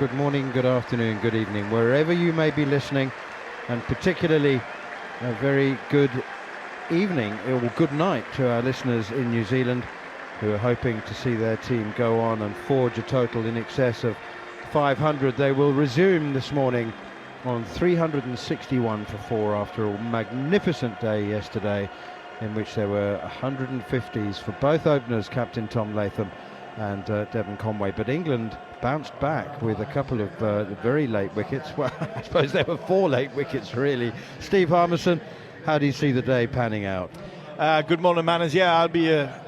good morning, good afternoon, good evening, wherever you may be listening, and particularly a very good evening or good night to our listeners in New Zealand who are hoping to see their team go on and forge a total in excess of 500. They will resume this morning on 361 for 4 after a magnificent day yesterday in which there were 150s for both openers, Captain Tom Latham and Devon Conway. But England bounced back with a couple of very late wickets. Well, I suppose there were 4 late wickets really. Steve Harmison, how do you see the day panning out? Good morning, Manners. Yeah,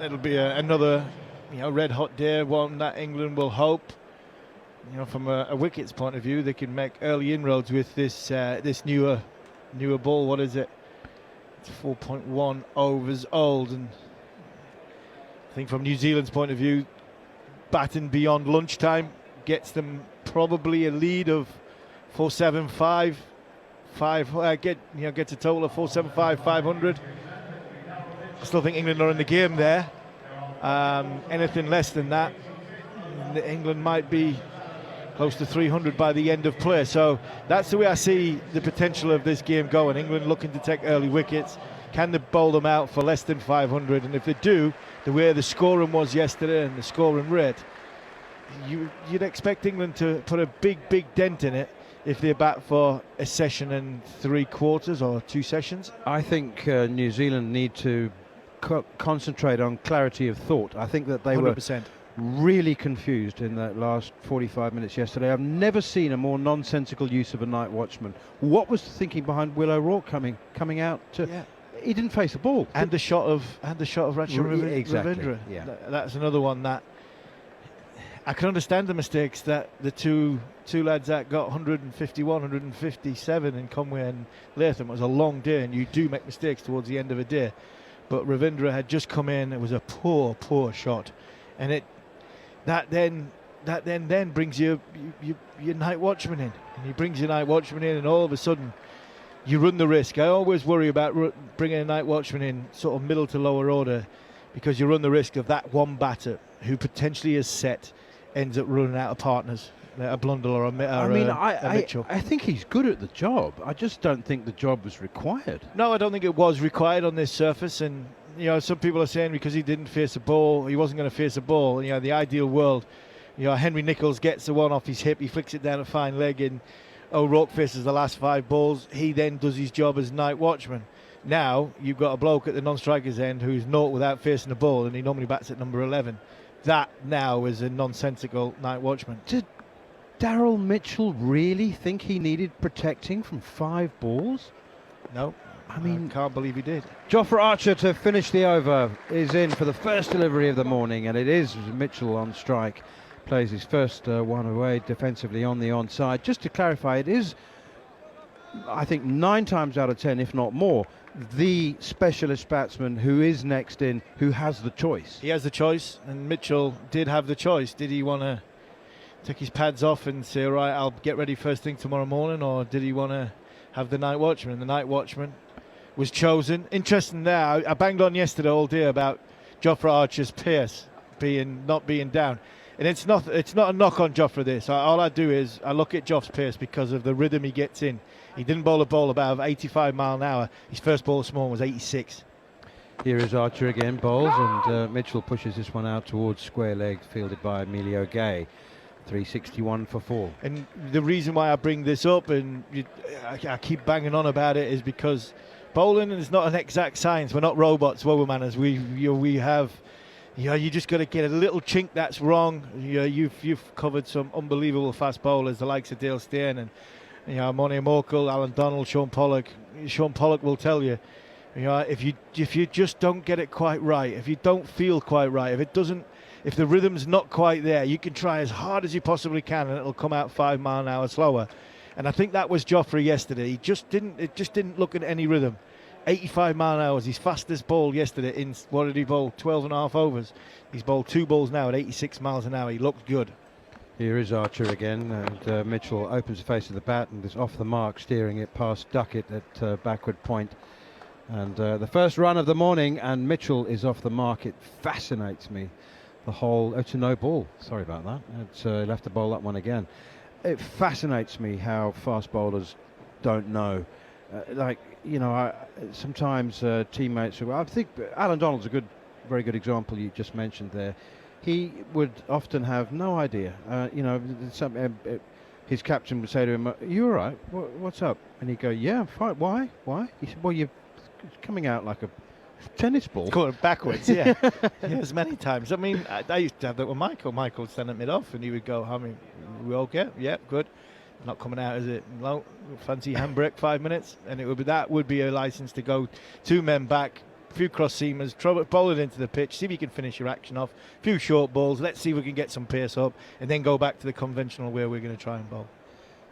it'll be another red hot day, one that England will hope, from a wickets point of view, they can make early inroads with this newer ball. What is it? It's 4.1 overs old, and I think from New Zealand's point of view, batting beyond lunchtime gets them probably a lead of 475. Gets a total of 475, 500. I still think England are in the game there. Anything less than that, England might be close to 300 by the end of play. So that's the way I see the potential of this game going. England looking to take early wickets. Can they bowl them out for less than 500? And if they do, the way the scoring was yesterday and the scoring rate, you'd expect England to put a big dent in it if they bat for a session and 3/4 or 2 sessions. I think New Zealand need to concentrate on clarity of thought. I think that they 100%. were really confused in that last 45 minutes yesterday. I've never seen a more nonsensical use of a night watchman. What was the thinking behind Will O'Rourke coming out to? Yeah. He didn't face the ball. And the shot of Rachin exactly. Ravindra. Yeah. That's another one that I can understand the mistakes that the two lads that got 151, 157 in Conway and Latham. It was a long day, and you do make mistakes towards the end of a day. But Ravindra had just come in. It was a poor shot, and that then brings your night watchman in, and he brings your night watchman in, and all of a sudden you run the risk. I always worry about bringing a night watchman in sort of middle to lower order, because you run the risk of that one batter who potentially is set ends up running out of partners, a Blundell or a Mitchell. I think he's good at the job. I just don't think the job was required. No, I don't think it was required on this surface. And some people are saying because he didn't face a ball, he wasn't going to face a ball. The ideal world, Henry Nicholls gets the one off his hip, he flicks it down a fine leg, and O'Rourke faces the last 5 balls. He then does his job as night watchman. Now you've got a bloke at the non-striker's end who's naught without facing the ball, and he normally bats at number 11. That now is a nonsensical night watchman. Did Daryl Mitchell really think he needed protecting from 5 balls? No. I can't believe he did. Jofra Archer to finish the over is in for the first delivery of the morning, and it is Mitchell on strike. Plays his first one away defensively on the onside. Just to clarify, it is, I think, 9 times out of 10, if not more, the specialist batsman who is next in, who has the choice. He has the choice, and Mitchell did have the choice. Did he want to take his pads off and say, all right, I'll get ready first thing tomorrow morning, or did he want to have the night watchman? The night watchman was chosen. Interesting there, I banged on yesterday all day about Jofra Archer's pace not being down. And it's not a knock on Jofra this. All I do is I look at Joff's pace because of the rhythm he gets in. He didn't bowl a ball about 85 mile an hour. His first ball this morning was 86. Here is Archer again, bowls, and Mitchell pushes this one out towards square leg, fielded by Emilio Gay. 361 for 4. And the reason why I bring this up, and I keep banging on about it, is because bowling is not an exact science. We're not robots, well, Manners. We have... you just got to get a little chink that's wrong. You've covered some unbelievable fast bowlers, the likes of Dale Steyn and Moni Morkel, Alan Donald, Sean Pollock. Sean Pollock will tell you, if you just don't get it quite right, if you don't feel quite right, if the rhythm's not quite there, you can try as hard as you possibly can, and it'll come out 5 mile an hour slower. And I think that was Jofra yesterday. It just didn't look at any rhythm. 85 mile an hour was his fastest ball yesterday in, what did he bowl, 12 and a half overs. He's bowled 2 balls now at 86 miles an hour. He looked good. Here is Archer again, and Mitchell opens the face of the bat and is off the mark, steering it past Duckett at backward point. And the first run of the morning, and Mitchell is off the mark. It fascinates me. The whole, it's a no ball. Sorry about that. He'll have to bowl that one again. it fascinates me how fast bowlers don't know. Sometimes teammates I think Alan Donald's a very good example you just mentioned there. He would often have no idea. His captain would say to him, "Are you all right? What's up?" And he'd go, "Yeah, I'm fine. Why? Why?" He said, "Well, you're coming out like a tennis ball." Going backwards, yeah. Yes, many times. I mean, I used to have that with Michael. Michael would stand at mid-off and he would go, "How many? We okay? Yeah, good. Not coming out, is it? No, fancy handbrake, 5 minutes." And that would be a license to go 2 men back, a few cross seamers, bowl it into the pitch, see if you can finish your action off, a few short balls, let's see if we can get some pace up, and then go back to the conventional where we're going to try and bowl.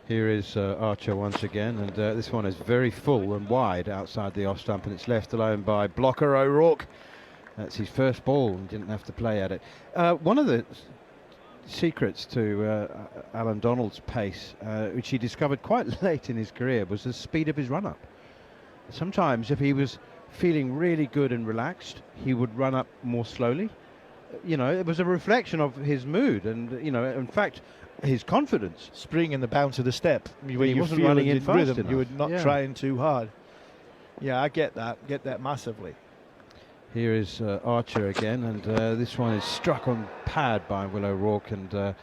Here is Archer once again, and this one is very full and wide outside the off stump, and it's left alone by blocker O'Rourke. That's his first ball, and didn't have to play at it. One of the secrets to Alan Donald's pace, which he discovered quite late in his career, was the speed of his run-up. Sometimes if he was feeling really good and relaxed, he would run up more slowly. It was a reflection of his mood and, in fact, his confidence. Spring and the bounce of the step. Where he you wasn't feel running in in fast rhythm. enough. You were not trying too hard. Yeah, I get that massively. Here is Archer again, and this one is struck on pad by Will O'Rourke, and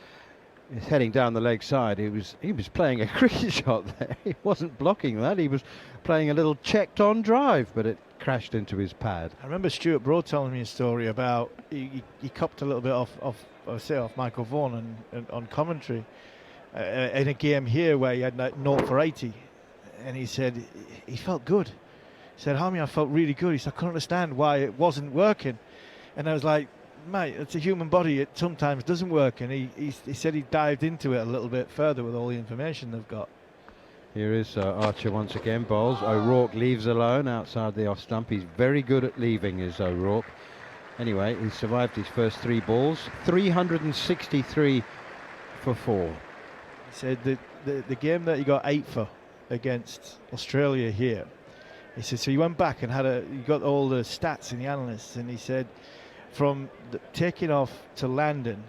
he's heading down the leg side. He was playing a cricket shot there. He wasn't blocking that. He was playing a little checked-on drive, but it crashed into his pad. I remember Stuart Broad telling me a story about he copped a little bit off Michael Vaughan on commentary in a game here where he had 0 for 80, and he said he felt good. He said, "Harmy, I felt really good." He said, "I couldn't understand why it wasn't working," and I was like, "Mate, it's a human body. It sometimes doesn't work." And he said he dived into it a little bit further with all the information they've got. Here is Archer once again, bowls. O'Rourke leaves alone outside the off stump. He's very good at leaving, is O'Rourke. Anyway, he survived his first 3 balls, 363 for 4. He said that the game that he got 8 for against Australia here, he said, so he went back and he got all the stats in the analysts, and he said from taking off to landing,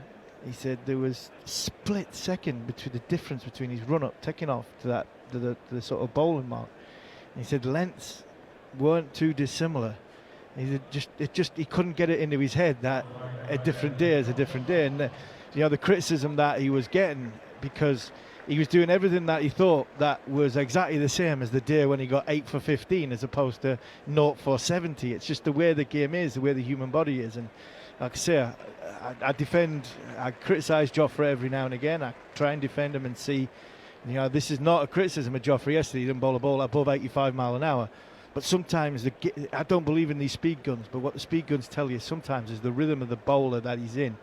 he said there was split second between the difference between his run up, taking off to the sort of bowling mark. And he said lengths weren't too dissimilar. He said he couldn't get it into his head that a different day is a different day, and the criticism that he was getting because he was doing everything that he thought that was exactly the same as the day when he got 8 for 15 as opposed to 0 for 70. It's just the way the game is, the way the human body is. And like I say, I criticise Joffrey every now and again. I try and defend him and see, this is not a criticism of Joffrey. Yesterday he didn't bowl a ball above 85 mile an hour. But sometimes, I don't believe in these speed guns, but what the speed guns tell you sometimes is the rhythm of the bowler that he's in.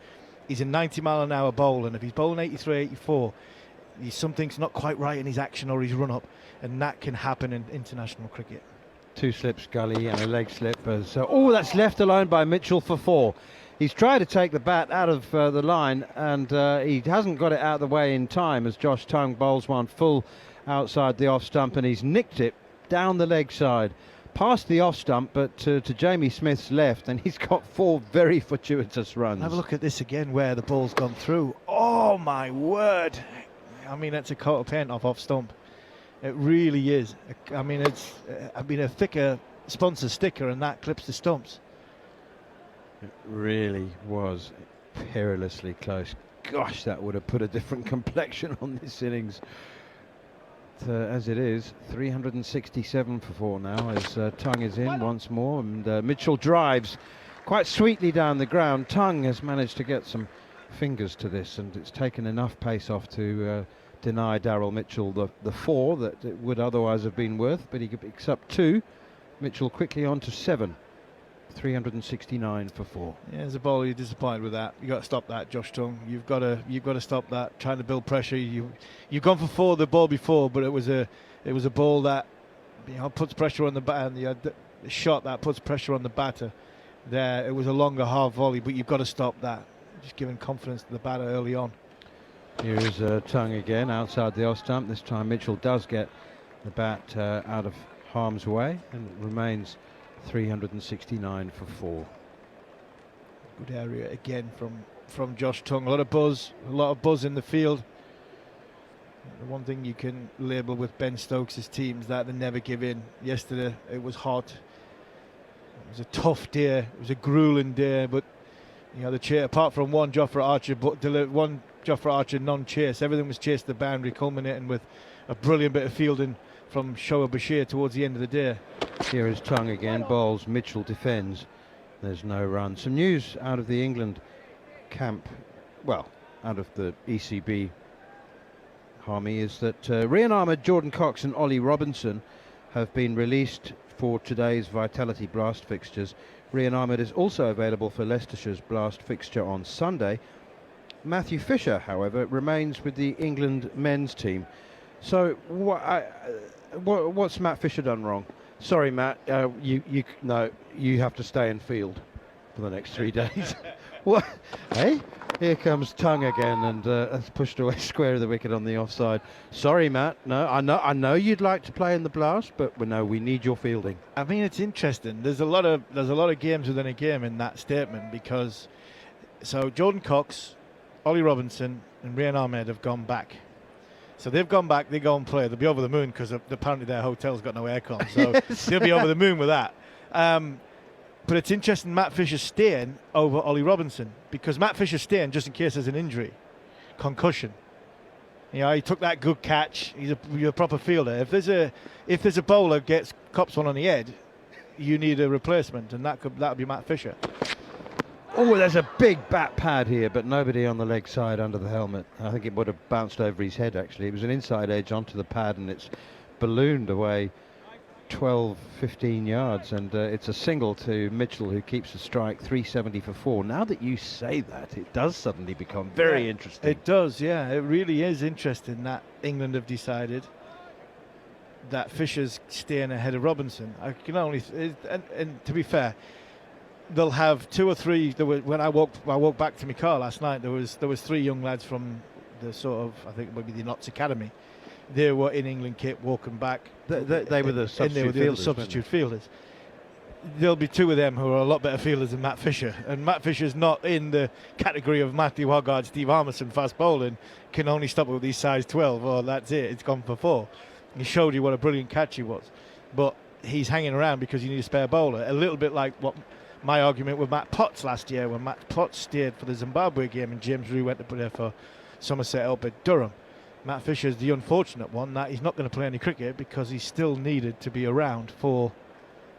He's a 90 mile an hour bowler, and if he's bowling 83, 84, something's not quite right in his action or his run-up, and that can happen in international cricket. 2 slips gully and a leg slip. That's left alone by Mitchell for 4. He's tried to take the bat out of the line, and he hasn't got it out of the way in time as Josh Tongue bowls one full outside the off stump, and he's nicked it down the leg side, past the off stump, but to Jamie Smith's left, and he's got 4 very fortuitous runs. Have a look at this again where the ball's gone through. Oh my word! I mean, that's a coat of paint off stump. It really is. I mean, it's a thicker sponsor sticker, and that clips the stumps. It really was perilously close. Gosh, that would have put a different complexion on this innings. As it is, 367 for 4 now as Tongue is in once more, and Mitchell drives quite sweetly down the ground. Tongue has managed to get some fingers to this, and it's taken enough pace off to deny Daryl Mitchell the 4 that it would otherwise have been worth, but he picks up 2. Mitchell quickly on to 7. 369 for 4. Yeah, as a bowler, you're disappointed with that. You've got to stop that, Josh Tongue. You've got to stop that. Trying to build pressure. You've gone for 4 the ball before, but it was a ball that puts pressure on the bat, and the shot that puts pressure on the batter. There, it was a longer half volley, but you've got to stop that. Just giving confidence to the batter early on. Here is Tongue again outside the off stump. This time Mitchell does get the bat out of harm's way, and it remains 369 for 4. Good area again from Josh Tongue. A lot of buzz in the field. one thing you can label with Ben Stokes' team is that they never give in. Yesterday it was hot. It was a tough day. It was a grueling day, but apart from one Jofra Archer non-chase, everything was chased to the boundary, culminating with a brilliant bit of fielding from Shoaib Bashir towards the end of the day. Here is Tongue again, bowls, Mitchell defends. There's no run. Some news out of the England camp, well, out of the ECB army, is that Rian Ahmed, Jordan Cox and Ollie Robinson have been released for today's Vitality Blast fixtures. Rian Ahmed is also available for Leicestershire's Blast fixture on Sunday. Matthew Fisher, however, remains with the England men's team. So what's Matt Fisher done wrong? Sorry, Matt, you have to stay in field for the next 3 days. What? Hey, here comes Tongue again, and that's pushed away square of the wicket on the offside. Sorry, Matt. No, I know you'd like to play in the Blast, but we need your fielding. I mean, it's interesting. There's a lot of games within a game in that statement, because so Jordan Cox, Ollie Robinson, and Rian Ahmed have gone back. So they've gone back, they go and play. They'll be over the moon because apparently their hotel's got no aircon. So Yes. They'll be over the moon with that. But it's interesting Matt Fisher's staying over Ollie Robinson, because Matt Fisher's staying just in case there's an injury, concussion. He took that good catch. He's a proper fielder. If there's a bowler cops one on the head, you need a replacement, and that would be Matt Fisher. Oh, there's a big bat pad here, but nobody on the leg side under the helmet. I think it would have bounced over his head, actually. It was an inside edge onto the pad, and it's ballooned away 12, 15 yards, and it's a single to Mitchell, who keeps the strike, 370 for 4. Now that you say that, it does suddenly become very interesting. It does, yeah. It really is interesting that England have decided that Fisher's staying ahead of Robinson. I can only, and to be fair, they'll have 2 or 3. When I walked back to my car last night, there was 3 young lads from the sort of, I think maybe the Notts Academy. They were in England kit walking back. They were the substitute fielders. There'll be 2 of them who are a lot better fielders than Matt Fisher. And Matt Fisher's not in the category of Matthew Hoggard, Steve Armisen, fast bowling, can only stop it with these size 12. Oh, that's it. It's gone for 4. He showed you what a brilliant catch he was. But he's hanging around because you need a spare bowler. A little bit like what my argument with Matt Potts last year, when Matt Potts stayed for the Zimbabwe game and James Rew went to play for Somerset up at Durham. Matt Fisher's the unfortunate one that he's not going to play any cricket because he's still needed to be around for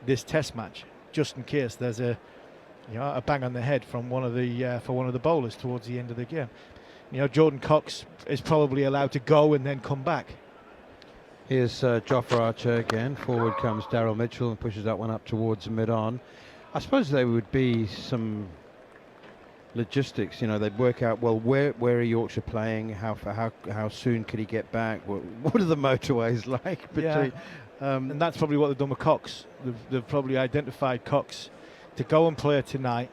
this Test match, just in case there's a bang on the head from one of the bowlers towards the end of the game. Jordan Cox is probably allowed to go and then come back. Here's Jofra Archer again. Forward comes Daryl Mitchell and pushes that one up towards mid-on. I suppose there would be some logistics, they'd work out, well, where are Yorkshire playing, how soon could he get back, what are the motorways like between, and that's probably what they've done with Cox. They've probably identified Cox to go and play tonight,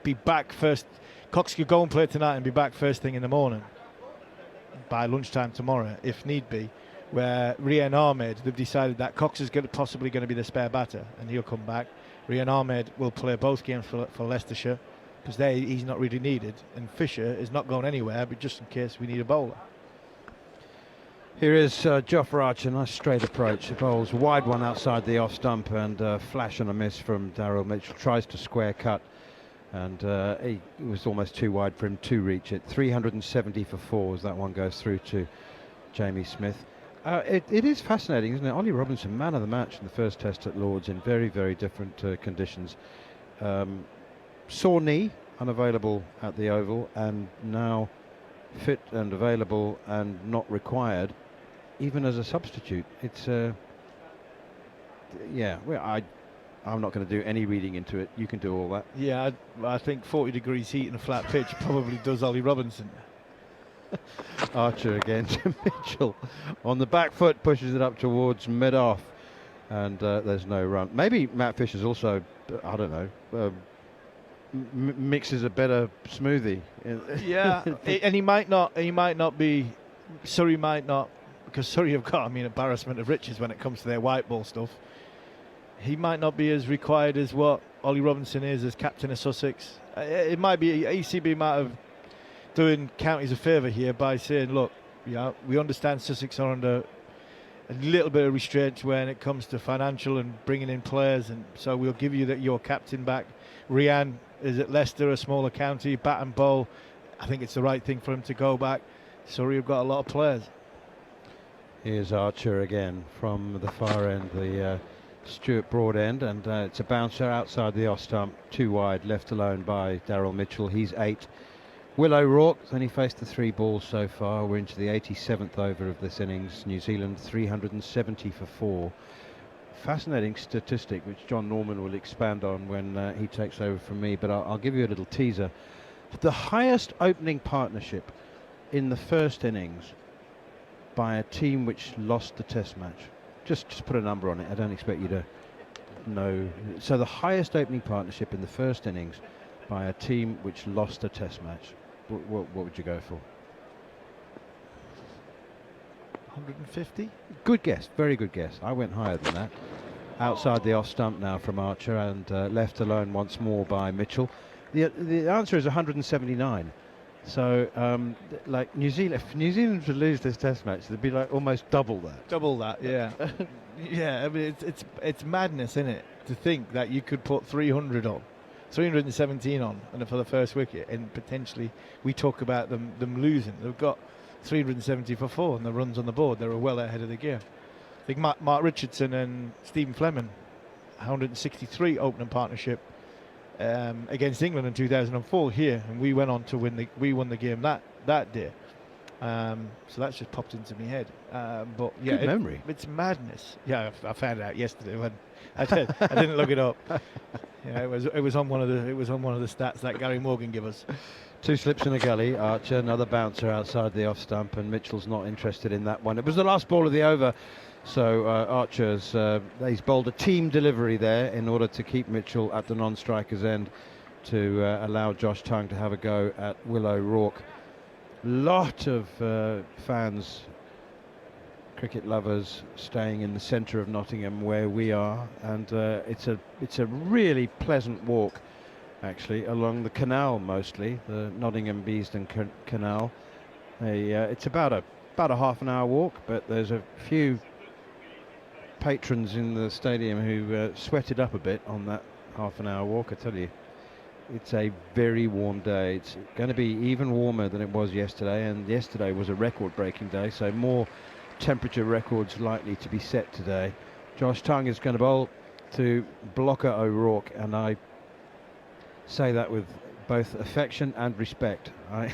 be back first. Cox could go and play tonight and be back first thing in the morning by lunchtime tomorrow if need be, where Rian Ahmed, they've decided that Cox is possibly going to be the spare batter and he'll come back. Rian Ahmed will play both games for Leicestershire, because he's not really needed, and Fisher is not going anywhere, but just in case we need a bowler. Here is Jofra Archer, nice straight approach. The bowls wide one outside the off stump, and flash and a miss from Daryl Mitchell. Tries to square cut, and he was almost too wide for him to reach it. 370 for 4 as that one goes through to Jamie Smith. It is fascinating, isn't it? Ollie Robinson, man of the match in the first Test at Lords in very, very different conditions. Sore knee, unavailable at the Oval, and now fit and available and not required, even as a substitute. It's I'm not going to do any reading into it. You can do all that. Yeah, I think 40 degrees heat and a flat pitch probably does Ollie Robinson. Archer again to Mitchell on the back foot, pushes it up towards mid-off, and there's no run. Maybe Matt Fisher's also, I don't know, mixes a better smoothie. Yeah, and he might not be. Surrey might not, because Surrey have got, embarrassment of riches when it comes to their white ball stuff. He might not be as required as what Ollie Robinson is as captain of Sussex. It might be ECB might have doing counties a favour here by saying, look, Yeah, we understand Sussex are under a little bit of restraint when it comes to financial and bringing in players, and so we'll give you your captain back. Rian is at Leicester, a smaller county, bat and bowl. I think it's the right thing for him to go back. Surrey have got a lot of players. Here's Archer again from the far end, the Stuart Broad end, and it's a bouncer outside the off stump, too wide, left alone by Daryl Mitchell. He's 8. Will O'Rourke's only faced the 3 balls so far. We're into the 87th over of this innings. New Zealand 370 for 4. Fascinating statistic, which John Norman will expand on when he takes over from me, but I'll give you a little teaser. The highest opening partnership in the first innings by a team which lost the test match. Just put a number on it. I don't expect you to know. So the highest opening partnership in the first innings by a team which lost a test match. What would you go for? 150? Good guess, very good guess. I went higher than that. Outside the off stump now from Archer, and left alone once more by Mitchell. The answer is 179. So, like New Zealand, if New Zealand would lose this test match, it'd be like almost double that. Double that, yeah. Yeah, I mean, it's madness, isn't it? To think that you could put 300 on, 317 on, and for the first wicket, and potentially we talk about them losing. They've got 370 for 4, and the runs on the board, they're well ahead of the game. I think Mark Richardson and Stephen Fleming, 163 opening partnership against England in 2004 here, and we went on to win the game that day. So that's just popped into my head. But yeah, good memory. It's madness. Yeah, I found it out yesterday when I didn't look it up. Yeah, it was on one of the stats that Gary Morgan gave us. 2 slips in a gully. Archer, another bouncer outside the off stump, and Mitchell's not interested in that one. It was the last ball of the over, so Archer's he's bowled a team delivery there in order to keep Mitchell at the non-striker's end to allow Josh Tongue to have a go at Will O'Rourke. Lot of fans, cricket lovers, staying in the centre of Nottingham where we are, and it's a really pleasant walk, actually, along the canal, mostly the Nottingham Beeston Canal. It's about a half an hour walk, but there's a few patrons in the stadium who sweated up a bit on that half an hour walk. I tell you, it's a very warm day. It's going to be even warmer than it was yesterday, and yesterday was a record-breaking day, so more temperature records likely to be set today. Josh Tongue is going to bowl to blocker O'Rourke, and I say that with both affection and respect. I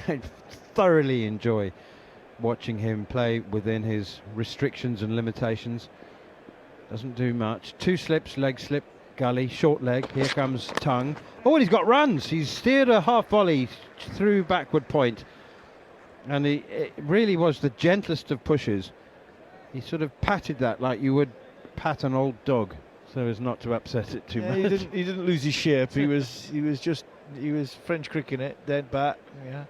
thoroughly enjoy watching him play within his restrictions and limitations. Doesn't do much. 2 slips, leg slip, gully, short leg. Here comes Tongue. Oh, and he's got runs. He's steered a half volley through backward point, and it really was the gentlest of pushes. He sort of patted that like you would pat an old dog, so as not to upset it too much. He didn't lose his shape. He was French cricking it, dead bat. Yeah.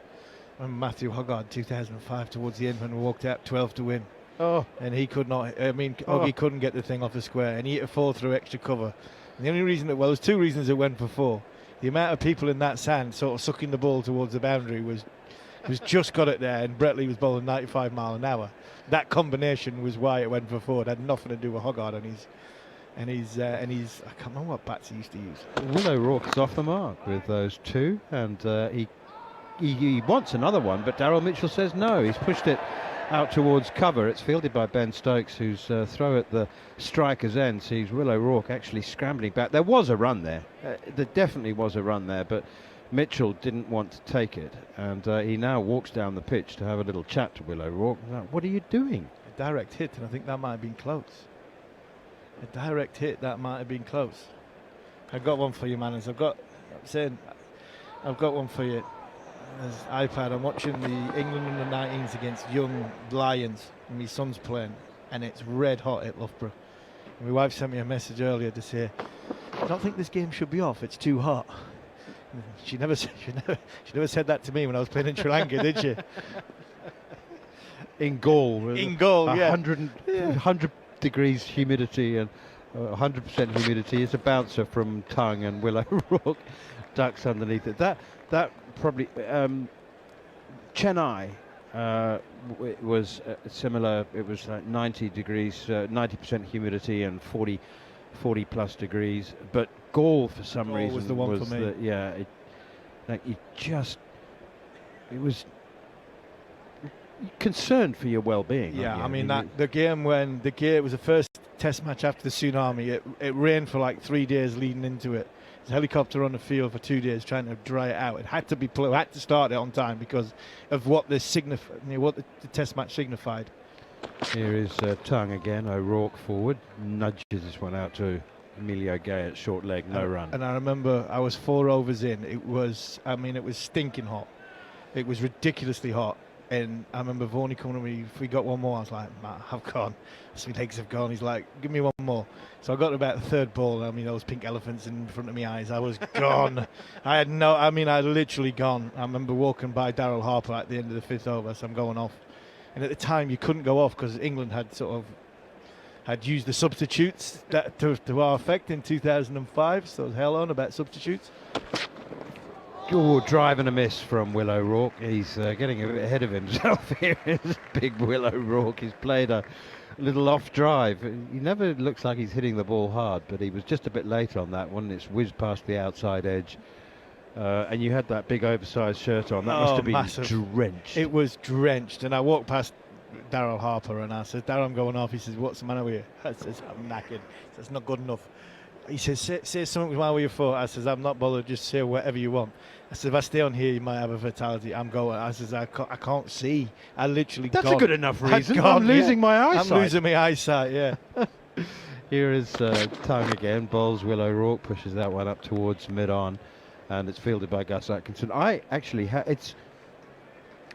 And Matthew Hoggard, 2005, towards the end when we walked out 12 to win. Oh, and he could not. I mean, Hoggy couldn't get the thing off the square, and he hit a 4 through extra cover. And the only reason there's 2 reasons it went for 4. The amount of people in that sand sort of sucking the ball towards the boundary was just got it there, and Bretley was bowling 95 mile an hour. That combination was why it went for 4. It had nothing to do with Hoggard and he's I can't remember what bats he used to use. Will O'Rourke is off the mark with those 2, and he wants another one, but Daryl Mitchell says no. He's pushed it out towards cover. It's fielded by Ben Stokes, whose throw at the striker's end sees Will O'Rourke actually scrambling back. There was a run there. There definitely was a run there, but Mitchell didn't want to take it, and he now walks down the pitch to have a little chat to Will O'Rourke. What are you doing? A direct hit, and I think that might have been close. A direct hit, that might have been close. I've got one for you, man. I've got one for you. As iPad, I'm watching the England under-19s against Young Lions, and my son's playing, and it's red hot at Loughborough. And my wife sent me a message earlier to say, I don't think this game should be off, it's too hot. She never said that to me when I was playing in Sri Lanka, did she? In Gaul. In Gaul, yeah. 100 degrees humidity and 100% humidity. It's a bouncer from Tongue, and Will O'Rourke ducks underneath it. That probably Chennai it was similar. It was like 90 degrees, 90% humidity, and 40 plus degrees. But Gaul, for some Gaul reason, was the one for me. yeah. It was concerned for your well-being. Yeah, aren't you? I mean the game it was the first Test match after the tsunami. It rained for like 3 days leading into it. There's a helicopter on the field for 2 days trying to dry it out. It had to be had to start it on time because of what the Test match signified. Here is Tongue again. O'Rourke forward, nudges this one out to Emilio Gay at short leg, no run. And I remember I was 4 overs in. It was stinking hot. It was ridiculously hot. And I remember Vaughan coming to me, if we got one more, I was like, Matt, I've gone. My legs have gone. He's like, give me one more. So I got to about the third ball. I mean, those pink elephants in front of my eyes. I was gone. I'd literally gone. I remember walking by Daryl Harper at the end of the 5th over, so I'm going off. And at the time, you couldn't go off because England had used the substitutes to our effect in 2005. So it was hell on about substitutes. Oh, drive and a miss from Will O'Rourke. He's getting a bit ahead of himself here. Big Will O'Rourke. He's played a little off drive. He never looks like he's hitting the ball hard, but he was just a bit late on that one. It's whizzed past the outside edge. And you had that big oversized shirt on. That must have been massive. Drenched. It was drenched. And I walked past Daryl Harper and I said, Daryl, I'm going off. He says, what's the matter with you? I says, I'm knackered. He says, not good enough. He says, say something while we're for. I says, I'm not bothered, just say whatever you want. I said, if I stay on here, you might have a fatality. I'm going. I says, I can't see. I literally That's gone. a good enough reason. I'm losing my eyesight. I'm losing my eyesight, yeah. Here is Tongue again. Bowls Will O'Rourke, pushes that one up towards mid-on, and it's fielded by Gus Atkinson. I actually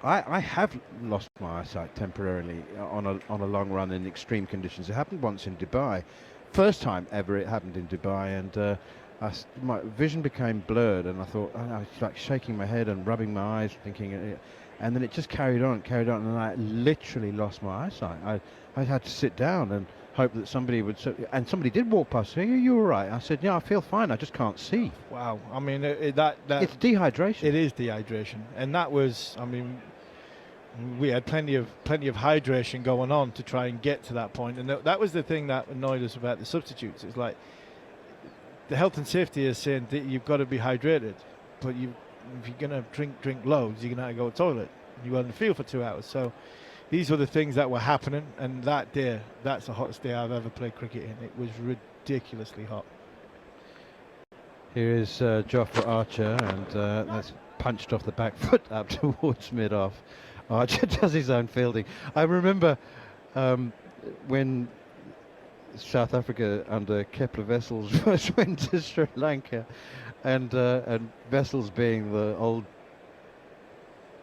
I have lost my eyesight temporarily on a long run in extreme conditions. It happened once in Dubai. First time ever it happened in Dubai, and my vision became blurred, and I thought, I was like shaking my head and rubbing my eyes, thinking, and then it just carried on, and I literally lost my eyesight. I had to sit down and hope that somebody would, and somebody did walk past. Are you all right? I said, yeah, I feel fine. I just can't see. Wow. I mean, it's dehydration. It is dehydration, and that was, I mean, we had plenty of hydration going on to try and get to that point, and that was the thing that annoyed us about the substitutes. It's like the health and safety is saying that you've got to be hydrated, but if you're going to drink loads, you're going to have to go to the toilet. You're on the field for 2 hours. So these were the things that were happening, and that day, that's the hottest day I've ever played cricket in. It was ridiculously hot. Here is Jofra Archer, and that's punched off the back foot up towards mid-off. Archer does his own fielding. I remember when South Africa under Kepler Wessels first went to Sri Lanka, and Wessels, being the old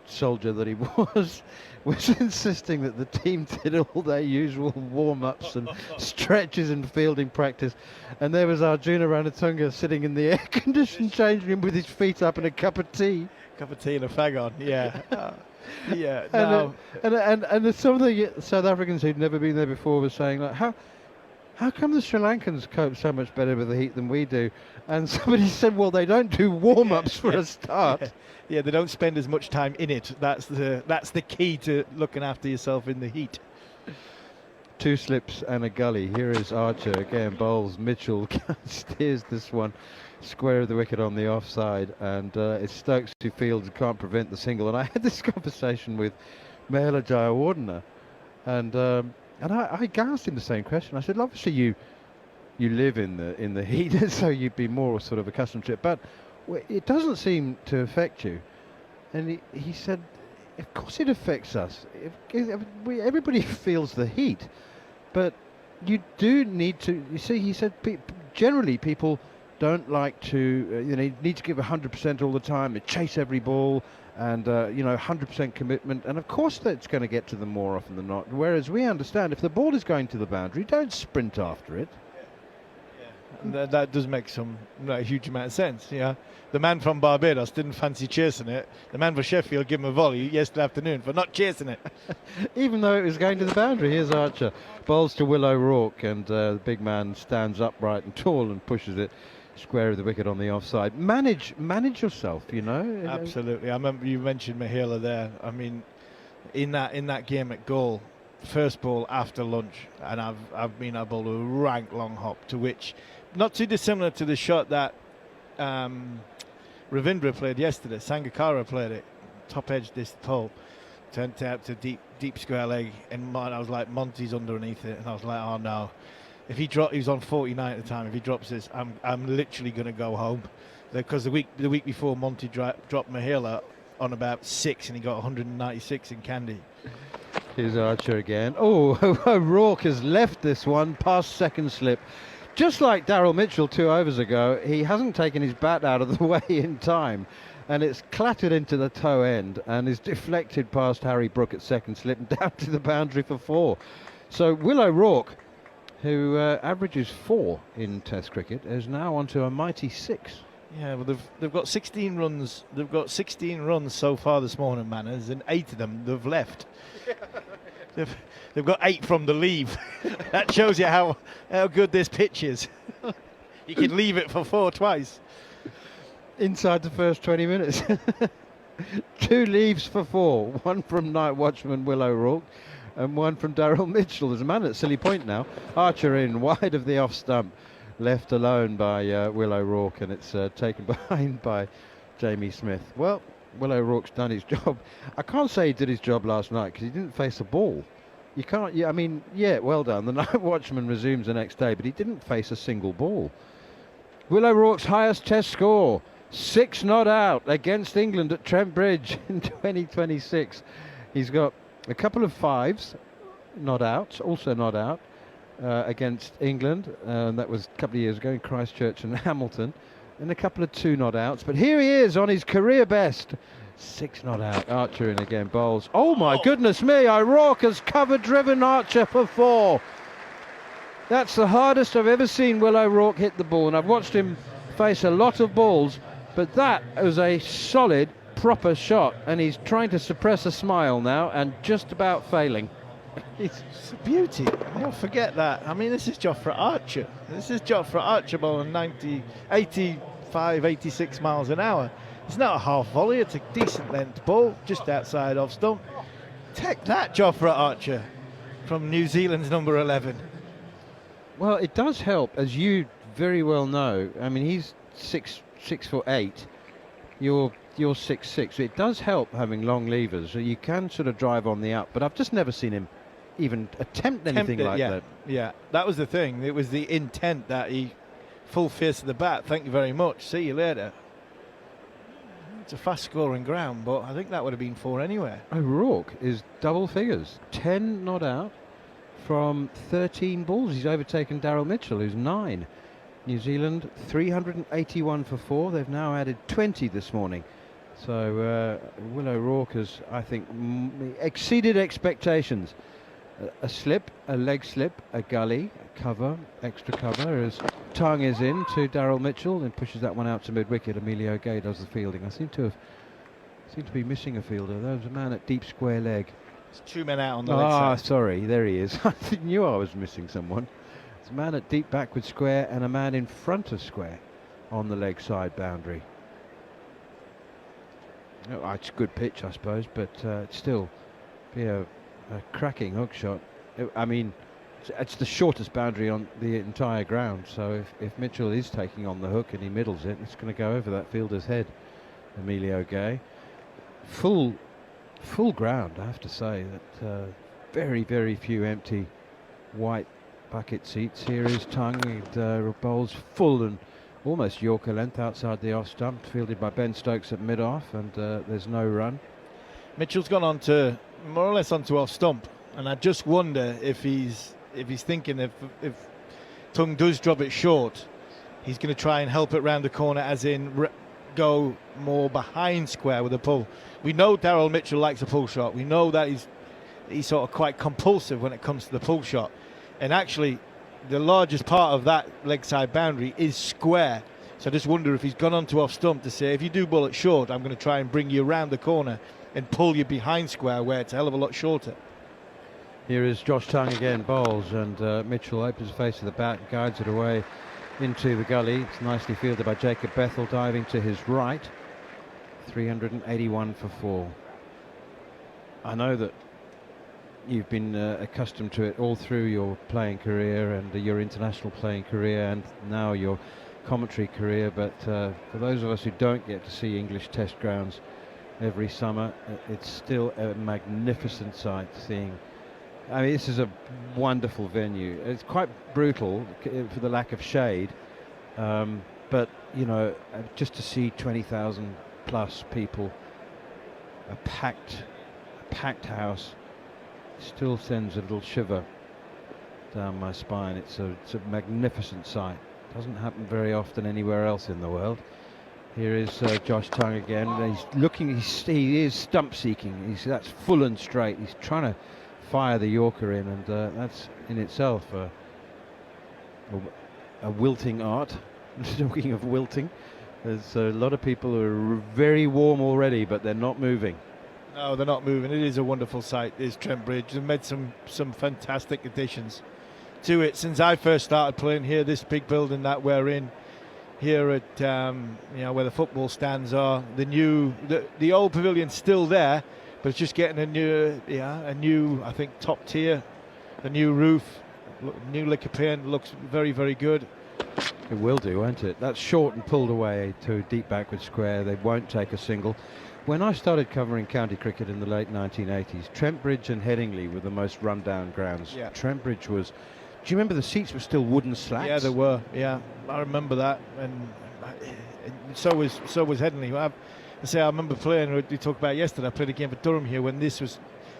soldier that he was insisting that the team did all their usual warm-ups and stretches and fielding practice, and there was Arjuna Ranatunga sitting in the air-conditioned changing room with his feet up and a cup of tea and a fag on. Yeah. Yeah. And some of the South Africans who'd never been there before were saying, like, how come the Sri Lankans cope so much better with the heat than we do? And somebody said, well, they don't do warm-ups for a start. Yeah, they don't spend as much time in it. That's the key to looking after yourself in the heat. 2 slips and a gully. Here is Archer again, bowls. Mitchell steers this one square of the wicket on the offside, and it's Stokes who fields and can't prevent the single. And I had this conversation with Mahela Jayawardena, and I asked him the same question. I said, obviously you live in the heat, so you'd be more sort of accustomed to it, but it doesn't seem to affect you. And he said, of course it affects us. Everybody feels the heat, but you do need to. You see, he said, generally people don't like to, need to give 100% all the time, chase every ball, and 100% commitment. And of course that's going to get to them more often than not. Whereas we understand if the ball is going to the boundary, don't sprint after it. Yeah. That does make a huge amount of sense. Yeah, the man from Barbados didn't fancy chasing it. The man for Sheffield gave him a volley yesterday afternoon for not chasing it, even though it was going to the boundary. Here's Archer, bowls to Will O'Rourke, and the big man stands upright and tall and pushes it square of the wicket on the offside. Manage yourself, Absolutely. I remember you mentioned Mahela there. I mean, in that game at goal. First ball after lunch, and I've been able to rank long hop, to which not too dissimilar to the shot that Ravindra played yesterday. Sangakkara played it, top edge this pole, turned out to deep square leg, and I was like, Monty's underneath it, and I was like, oh no. If he was on 49 at the time. If he drops this, I'm literally going to go home, because the week before Monty dropped Mahela on about 6, and he got 196 in Candy. Here's Archer again. Oh, O'Rourke has left this one past second slip. Just like Daryl Mitchell 2 overs ago, he hasn't taken his bat out of the way in time, and it's clattered into the toe end and is deflected past Harry Brook at second slip and down to the boundary for 4. So Will O'Rourke, who averages 4 in Test cricket, is now onto a mighty 6. Yeah, well, they've got 16 runs. They've got 16 runs so far this morning, Manners, and 8 of them they've left. They've got 8 from the leave. That shows you how good this pitch is. You can leave it for 4 twice. Inside the first 20 minutes. 2 leaves for 4. 1 from night watchman Will O'Rourke and 1 from Daryl Mitchell. There's a man at Silly Point now. Archer in, wide of the off stump. Left alone by Will O'Rourke, and it's taken behind by Jamie Smith. Well, Will O'Rourke's done his job. I can't say he did his job last night because he didn't face a ball. You can't, I mean, yeah, well done. The night watchman resumes the next day, but he didn't face a single ball. Will O'Rourke's highest Test score, 6 not out against England at Trent Bridge in 2026. He's got a couple of 5s not out, also not out. Against England, and that was a couple of years ago in Christchurch and Hamilton, and a couple of 2 not outs. But here he is on his career best, 6 not out. Archer in again, bowls. Oh my goodness me! O'Rourke has cover-driven Archer for 4. That's the hardest I've ever seen Will O'Rourke hit the ball, and I've watched him face a lot of balls, but that was a solid, proper shot, and he's trying to suppress a smile now and just about failing. It's a beauty. Don't forget that. I mean, this is Jofra Archer. This is Jofra Archer bowling 85, 86 miles an hour. It's not a half volley. It's a decent length ball just outside off stump. Take that, Jofra Archer, from New Zealand's number 11. Well, it does help, as you very well know. I mean, he's 6'8". You're 6'6". It does help having long levers. So you can sort of drive on the up, but I've just never seen him even attempt anything like that. Yeah, that was the thing. It was the intent that he full face of the bat. Thank you very much. See you later. It's a fast scoring ground, but I think that would have been 4 anyway. O'Rourke is double figures, 10 not out from 13 balls. He's overtaken Daryl Mitchell, who's 9. New Zealand 381 for 4. They've now added 20 this morning. So Will O'Rourke has, I think, exceeded expectations. A slip, a leg slip, a gully, a cover, extra cover. His tongue is in to Daryl Mitchell and pushes that one out to mid-wicket. Emilio Gay does the fielding. I seem to be missing a fielder. There was a man at deep square leg. There's 2 men out on the leg side. Ah, sorry, there he is. I knew I was missing someone. It's a man at deep backward square and a man in front of square on the leg side boundary. Oh, it's a good pitch, I suppose, but it's still be a cracking hook shot. I mean, it's the shortest boundary on the entire ground, so if Mitchell is taking on the hook and he middles it, it's going to go over that fielder's head. Emilio Gay. Full ground, I have to say. That very, very few empty white bucket seats. Here is Tongue. It bowls full and almost Yorker length outside the off stump, fielded by Ben Stokes at mid-off, and there's no run. Mitchell's gone on to more or less onto off stump, and I just wonder if he's thinking if Tongue does drop it short, he's going to try and help it round the corner, as in go more behind square with a pull. We know Daryl Mitchell likes a pull shot. We know that he's sort of quite compulsive when it comes to the pull shot, and actually the largest part of that leg side boundary is square. So I just wonder if he's gone on to off stump to say, if you do bowl it short, I'm going to try and bring you around the corner and pull you behind square where it's a hell of a lot shorter. Here is Josh Tongue again, bowls, and Mitchell opens the face of the bat, guides it away into the gully. It's nicely fielded by Jacob Bethel, diving to his right. 381 for 4. I know that you've been accustomed to it all through your playing career and your international playing career and now your commentary career, but for those of us who don't get to see English Test grounds every summer, it's still a magnificent sight seeing. I mean, this is a wonderful venue. It's quite brutal for the lack of shade, but you know, just to see 20,000 plus people, a packed house, still sends a little shiver down my spine. It's a magnificent sight. Doesn't happen very often anywhere else in the world. Here is Josh Tongue again. He's looking. He is stump seeking. That's full and straight. He's trying to fire the Yorker in, and that's in itself a wilting art. Talking of wilting, there's a lot of people who are very warm already, but they're not moving. No, they're not moving. It is a wonderful sight, is Trent Bridge. They've made some fantastic additions to it since I first started playing here. This big building that we're in here at where the football stands are, the old pavilion's still there, but it's just getting a new I think top tier, a new roof, new lick of paint. Looks very, very good. It will do, won't it? That's short and pulled away to a deep backward square. They won't take a single. When I started covering county cricket in the late 1980s, Trent Bridge and Headingley were the most run-down grounds. Yeah. Trent Bridge was. Do you remember the seats were still wooden slats? Yeah, they were. Yeah, I remember that, and so was Headingley. I remember playing. We talked about yesterday. I played a game for Durham here when it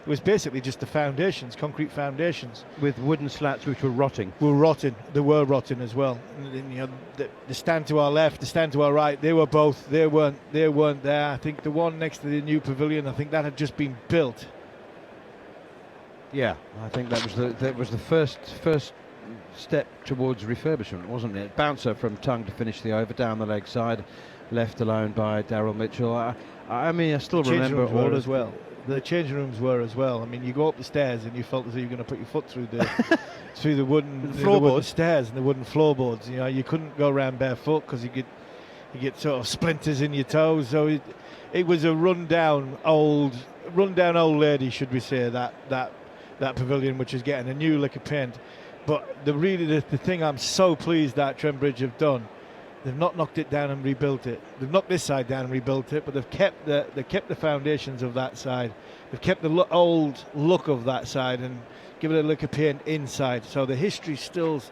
was basically just the foundations, concrete foundations, with wooden slats which were rotting. They were rotting as well. And, the stand to our left, the stand to our right, they weren't there. I think the one next to the new pavilion, I think that had just been built. Yeah, I think that was the first step towards refurbishment, wasn't it? Bouncer from Tongue to finish the over down the leg side, left alone by Daryl Mitchell. I mean, I still remember all as well. The changing rooms were as well. I mean, you go up the stairs and you felt as though you were going to put your foot through the wooden stairs and the wooden floorboards. You know, you couldn't go around barefoot because you get sort of splinters in your toes. So it was a rundown old lady, should we say, that pavilion, which is getting a new lick of paint. But the thing I'm so pleased that Trent Bridge have done, they've not knocked it down and rebuilt it. They've knocked this side down and rebuilt it, but they've kept the foundations of that side. They've kept the old look of that side and given it a lick of paint inside. So the history still,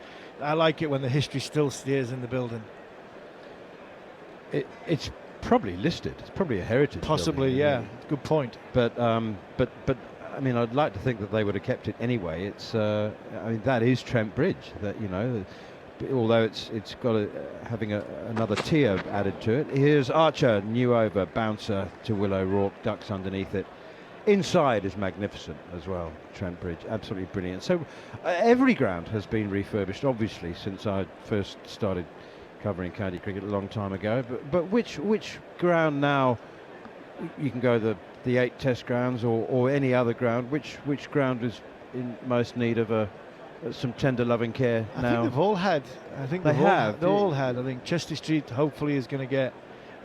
I like it when the history still stays in the building. It's probably listed. It's probably a heritage. Possibly, building, yeah. Good point. But I mean, I'd like to think that they would have kept it anyway. It's, I mean, that is Trent Bridge. That, you know, although it's got having another tier added to it. Here's Archer, new over, bouncer to Willow Rourke, ducks underneath it. Inside is magnificent as well. Trent Bridge, absolutely brilliant. So every ground has been refurbished, obviously, since I first started covering county cricket a long time ago. But which ground now? You can go the 8 Test grounds or any other ground. Which ground is in most need of some tender loving care now? I think they've all had. I think they have. They all had. I think Chester Street hopefully is going to get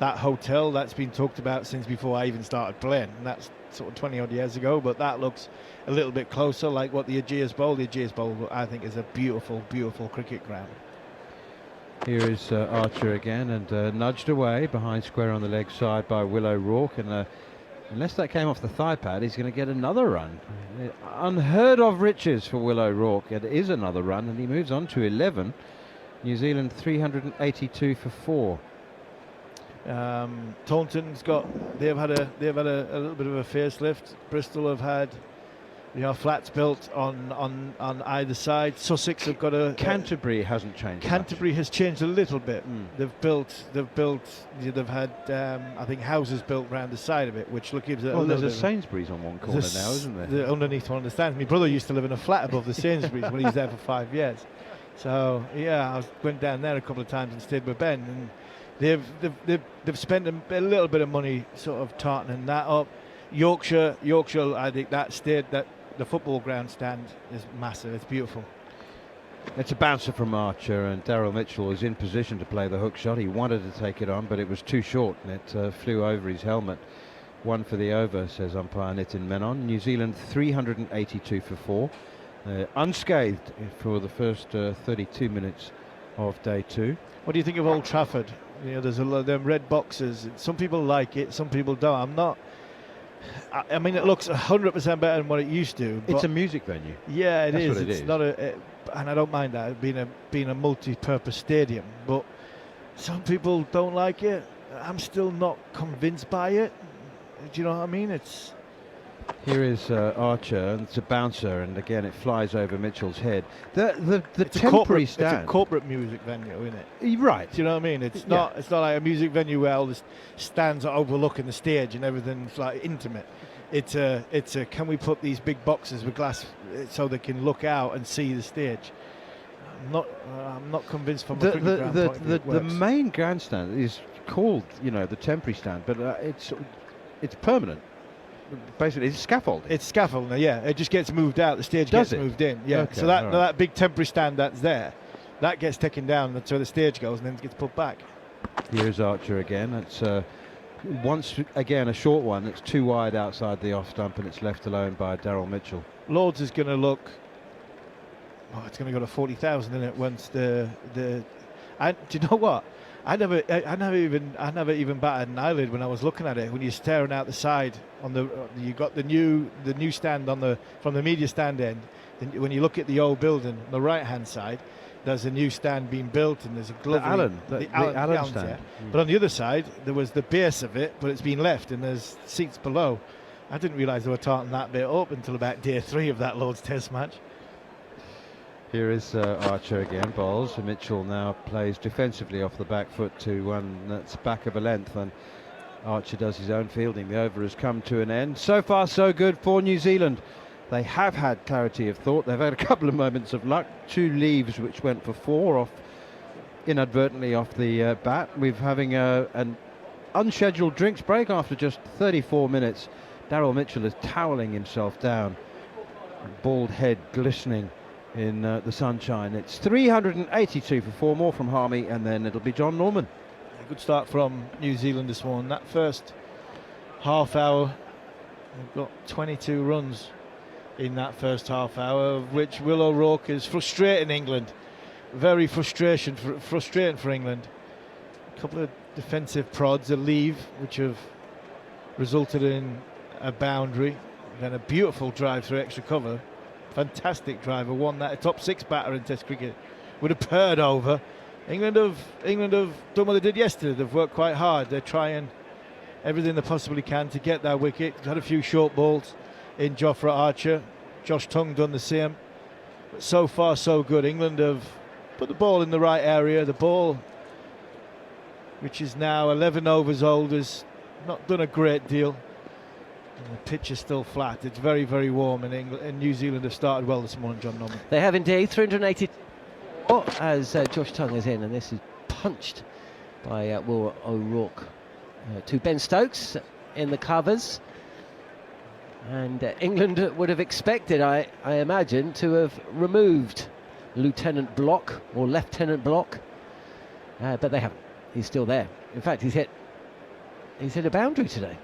that hotel that's been talked about since before I even started playing, and that's sort of 20 odd years ago. But that looks a little bit closer, like what the Ageas Bowl. The Ageas Bowl, I think, is a beautiful, beautiful cricket ground. Here is Archer again, and nudged away behind square on the leg side by Willow Rourke, and unless that came off the thigh pad, he's going to get another run. Unheard of riches for Willow Rourke. It is another run, and he moves on to 11. New Zealand 382 for 4. Taunton's they've had a little bit of a facelift. Bristol have had flats built on either side. Sussex have got Canterbury hasn't changed. Canterbury much. has changed a little bit. They've had I think houses built around the side of it, which gives it. There's a Sainsbury's on one corner now, isn't there? Underneath one of the stands. My brother used to live in a flat above the Sainsbury's when he was there for 5 years. So yeah, I went down there a couple of times and stayed with Ben, and they've spent a little bit of money sort of tartaning that up. Yorkshire, I think that the football ground stand is massive. It's beautiful. It's a bouncer from Archer, and Daryl Mitchell is in position to play the hook shot. He wanted to take it on, but it was too short, and it flew over his helmet. one for the over, says umpire Nitin Menon. New Zealand 382 for 4. Unscathed for the first 32 minutes of day 2. What do you think of Old Trafford? There's a lot of them red boxes. Some people like it, some people don't. I'm not. I mean, it looks 100% better than what it used to. It's a music venue. Yeah, That's is. what it It's is. not and I don't mind that being a multi-purpose stadium. But some people don't like it. I'm still not convinced by it. Do you know what I mean? Here is Archer, and it's a bouncer, and again it flies over Mitchell's head. The temporary stand. It's a corporate music venue, isn't it? Right. Do you know what I mean? It's not like a music venue where all the stands are overlooking the stage and everything's like intimate. It's a can we put these big boxes with glass so they can look out and see the stage? I'm not convinced from a cricket ground point of view it the works. main grandstand is called, the temporary stand, but it's permanent. Basically, it's scaffold. It's scaffold, yeah. It just gets moved out. The stage gets moved in, yeah. Okay, so that right. that big temporary stand that's there, that gets taken down until the stage goes and then gets put back. Here's Archer again. It's once again a short one. It's too wide outside the off stump, and it's left alone by Daryl Mitchell. Lords is going to look. Oh, it's going to go to 40,000, isn't it? Once do you know what? I never even batted an eyelid when I was looking at it. When you're staring out the side you got the new stand from the media stand end. And when you look at the old building on the right hand side, there's a new stand being built, and there's a glove. The Allen stand. Yeah. But on the other side, there was the base of it, but it's been left, and there's seats below. I didn't realise they were tarting that bit up until about day 3 of that Lord's Test match. Here is Archer again, bowls. Mitchell now plays defensively off the back foot to one that's back of a length, and Archer does his own fielding. The over has come to an end. So far, so good for New Zealand. They have had clarity of thought. They've had a couple of moments of luck. 2 leaves which went for 4 inadvertently off the bat. We're having an unscheduled drinks break after just 34 minutes. Daryl Mitchell is toweling himself down, bald head glistening in the sunshine. It's 382 for 4 more from Harmy, and then it'll be John Norman. A good start from New Zealand this morning. That first half hour, we've got 22 runs in that first half hour, of which Will O'Rourke is frustrating England. Very frustrating for England. A couple of defensive prods, a leave, which have resulted in a boundary, then a beautiful drive through extra cover. Fantastic driver, one that a top 6 batter in Test cricket would have purred over. England have done what they did yesterday. They've worked quite hard. They're trying everything they possibly can to get that wicket. Had a few short balls in Jofra Archer. Josh Tongue done the same. But so far, so good. England have put the ball in the right area. The ball, which is now 11 overs old, has not done a great deal. And the pitch is still flat. It's very, very warm, and New Zealand have started well this morning, John Norman. They have indeed. 380 as Josh Tongue is in, and this is punched by Will O'Rourke to Ben Stokes in the covers. And England would have expected, I imagine, to have removed Lieutenant Block or Lieutenant Block, but they haven't. He's still there. In fact, he's hit a boundary today.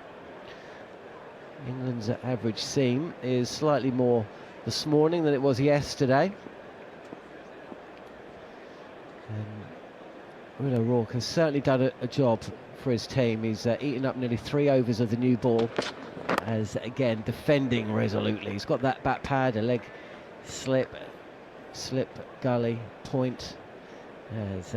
England's average seam is slightly more this morning than it was yesterday. And Will O'Rourke has certainly done a job for his team. He's eaten up nearly 3 overs of the new ball, as again defending resolutely. He's got that bat pad, a leg slip, gully, point, as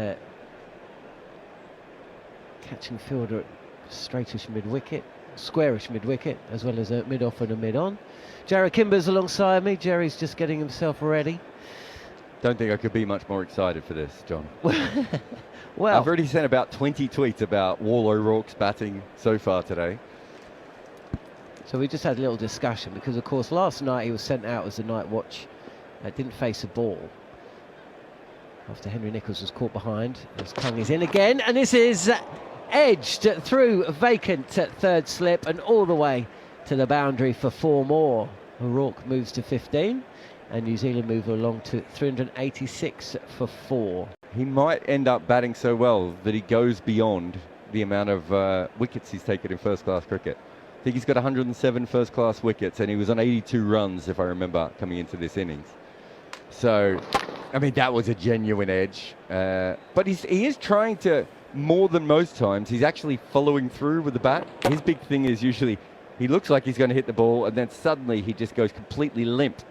catching fielder at straightish mid-wicket, squarish mid-wicket, as well as a mid-off and a mid-on. Jerry Kimber's alongside me. Jerry's just getting himself ready. Don't think I could be much more excited for this, John. Well, I've already sent about 20 tweets about Will O'Rourke's batting so far today. so we just had a little discussion, because of course last night he was sent out as the night watch. Didn't face a ball after Henry Nicholls was caught behind. His Tongue is in again, and this is edged through a vacant third slip and all the way to the boundary for 4 more. O'Rourke moves to 15, and New Zealand move along to 386 for 4. He might end up batting so well that he goes beyond the amount of wickets he's taken in first-class cricket. I think he's got 107 first-class wickets, and he was on 82 runs, if I remember, coming into this innings. So, I mean, that was a genuine edge. But he is trying to, more than most times, he's actually following through with the bat. His big thing is usually he looks like he's going to hit the ball, and then suddenly he just goes completely limp.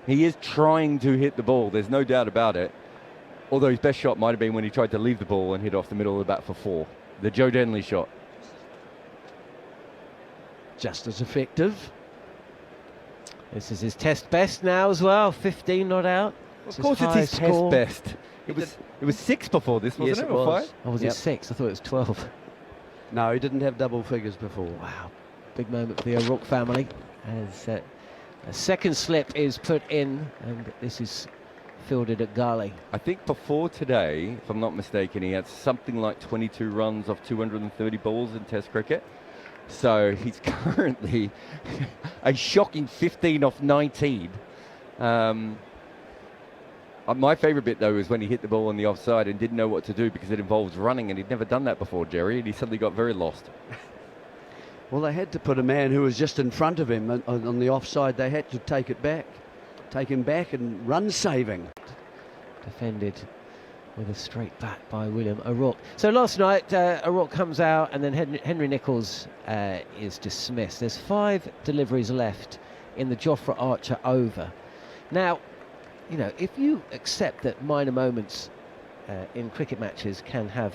He is trying to hit the ball, there's no doubt about it. Although his best shot might have been when he tried to leave the ball and hit off the middle of the bat for 4. The Joe Denley shot. Just as effective. This is his test best now as well, 15 not out. Of course it's his test best. It was 6 before this, wasn't Yes, it? it Or was. 5? Oh, was it 6? I thought it was 12. No, he didn't have double figures before. Wow, big moment for the O'Rourke family as a second slip is put in, and this is fielded at Ghali. I think before today, if I'm not mistaken, he had something like 22 runs off 230 balls in Test cricket. So he's currently a shocking 15 off 19. My favourite bit, though, was when he hit the ball on the offside and didn't know what to do because it involves running, and he'd never done that before, Jerry, and he suddenly got very lost. Well, they had to put a man who was just in front of him on the offside. They had to take him back and run saving. Defended with a straight bat by William O'Rourke. So last night, O'Rourke comes out, and then Henry Nicholls is dismissed. There's 5 deliveries left in the Jofra Archer over. Now, you know, if you accept that minor moments in cricket matches can have,